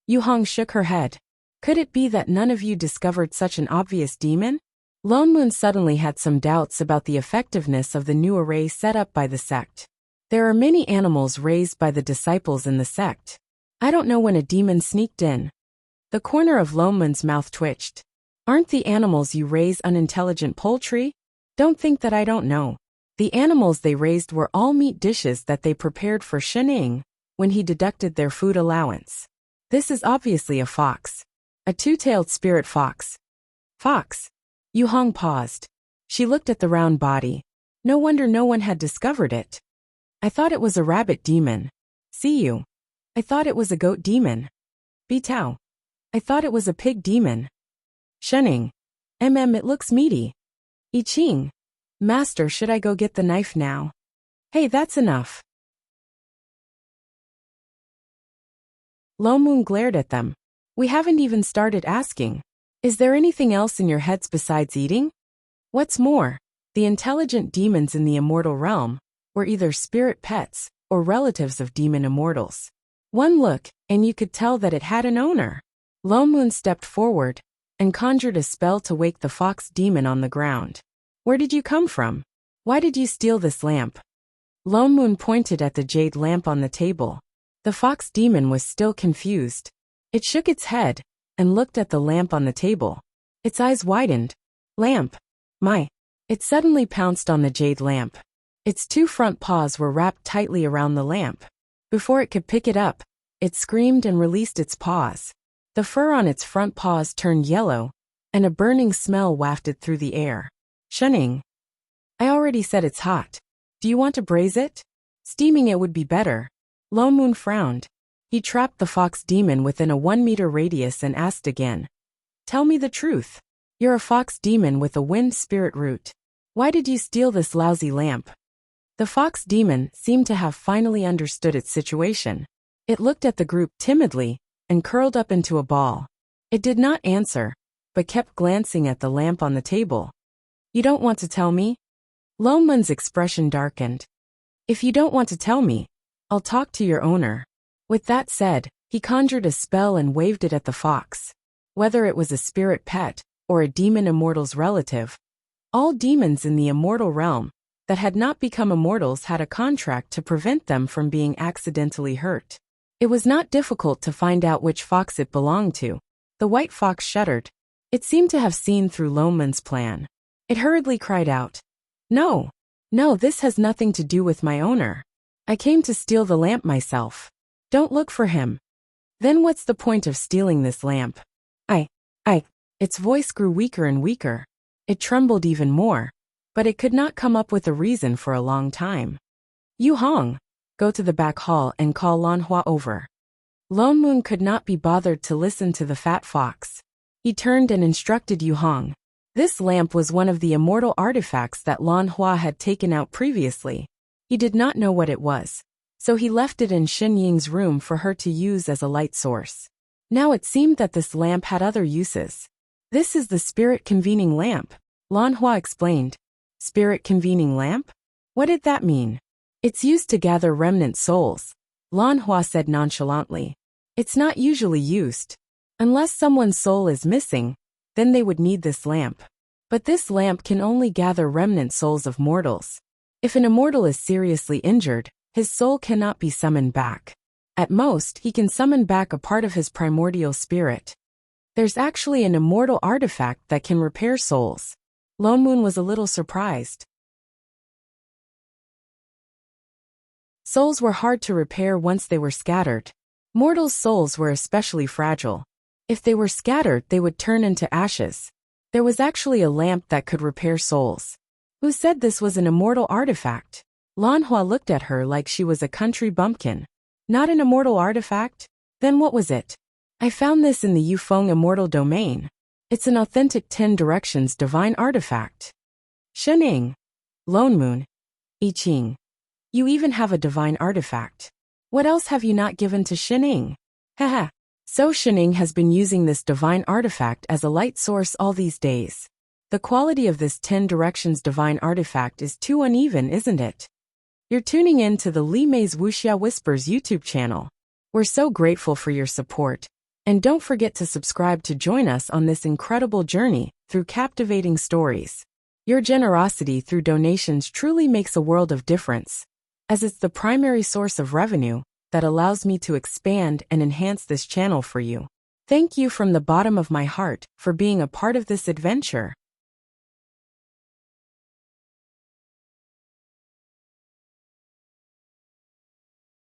Yu Hong shook her head. Could it be that none of you discovered such an obvious demon? Lone Moon suddenly had some doubts about the effectiveness of the new array set up by the sect. There are many animals raised by the disciples in the sect. I don't know when a demon sneaked in. The corner of Lone Moon's mouth twitched. Aren't the animals you raise unintelligent poultry? Don't think that I don't know. The animals they raised were all meat dishes that they prepared for Shening when he deducted their food allowance. This is obviously a fox. A 2-tailed spirit fox. Fox. Yu Hong paused. She looked at the round body. No wonder no one had discovered it. I thought it was a rabbit demon. See you. I thought it was a goat demon. Bitao. I thought it was a pig demon. Shening. It looks meaty. I Ching. Master, should I go get the knife now? Hey, that's enough. Lone Moon glared at them. We haven't even started asking. Is there anything else in your heads besides eating? What's more, the intelligent demons in the immortal realm were either spirit pets or relatives of demon immortals. One look, and you could tell that it had an owner. Lone Moon stepped forward and conjured a spell to wake the fox demon on the ground. Where did you come from? Why did you steal this lamp? Lone Moon pointed at the jade lamp on the table. The fox demon was still confused. It shook its head and looked at the lamp on the table. Its eyes widened. Lamp. It suddenly pounced on the jade lamp. Its 2 front paws were wrapped tightly around the lamp. Before it could pick it up, it screamed and released its paws. The fur on its front paws turned yellow, and a burning smell wafted through the air. Shening. I already said it's hot. Do you want to braise it? Steaming it would be better. Lone Moon frowned. He trapped the fox demon within a 1-meter radius and asked again. Tell me the truth. You're a fox demon with a wind spirit root. Why did you steal this lousy lamp? The fox demon seemed to have finally understood its situation. It looked at the group timidly and curled up into a ball. It did not answer, but kept glancing at the lamp on the table. You don't want to tell me? Lomun's expression darkened. If you don't want to tell me, I'll talk to your owner. With that said, he conjured a spell and waved it at the fox. Whether it was a spirit pet or a demon immortal's relative, all demons in the immortal realm that had not become immortals had a contract to prevent them from being accidentally hurt. It was not difficult to find out which fox it belonged to. The white fox shuddered. It seemed to have seen through Lomun's plan. It hurriedly cried out, No, this has nothing to do with my owner. I came to steal the lamp myself. Don't look for him. Then what's the point of stealing this lamp? Its voice grew weaker and weaker. It trembled even more, but it could not come up with a reason for a long time. Yu Hong, go to the back hall and call Lan Hua over. Lomun could not be bothered to listen to the fat fox. He turned and instructed Yu Hong. This lamp was one of the immortal artifacts that Lan Hua had taken out previously. He did not know what it was, so he left it in Xin Ying's room for her to use as a light source. Now it seemed that this lamp had other uses. This is the spirit convening lamp, Lan Hua explained. Spirit convening lamp? What did that mean? It's used to gather remnant souls, Lan Hua said nonchalantly. It's not usually used. Unless someone's soul is missing, then they would need this lamp. But this lamp can only gather remnant souls of mortals. If an immortal is seriously injured, his soul cannot be summoned back. At most, he can summon back a part of his primordial spirit. There's actually an immortal artifact that can repair souls. Lomun was a little surprised. Souls were hard to repair once they were scattered. Mortals' souls were especially fragile. If they were scattered, they would turn into ashes. There was actually a lamp that could repair souls. Who said this was an immortal artifact? Lan Hua looked at her like she was a country bumpkin. Not an immortal artifact? Then what was it? I found this in the Yufeng immortal domain. It's an authentic 10 directions divine artifact. Shening. Lomun. I Ching. You even have a divine artifact. What else have you not given to Shening? Haha. So Shening has been using this divine artifact as a light source all these days. The quality of this 10 directions divine artifact is too uneven, isn't it? You're tuning in to the Li Mei's Wuxia Whispers YouTube channel. We're so grateful for your support. And don't forget to subscribe to join us on this incredible journey through captivating stories. Your generosity through donations truly makes a world of difference, as it's the primary source of revenue that allows me to expand and enhance this channel for you. Thank you from the bottom of my heart for being a part of this adventure.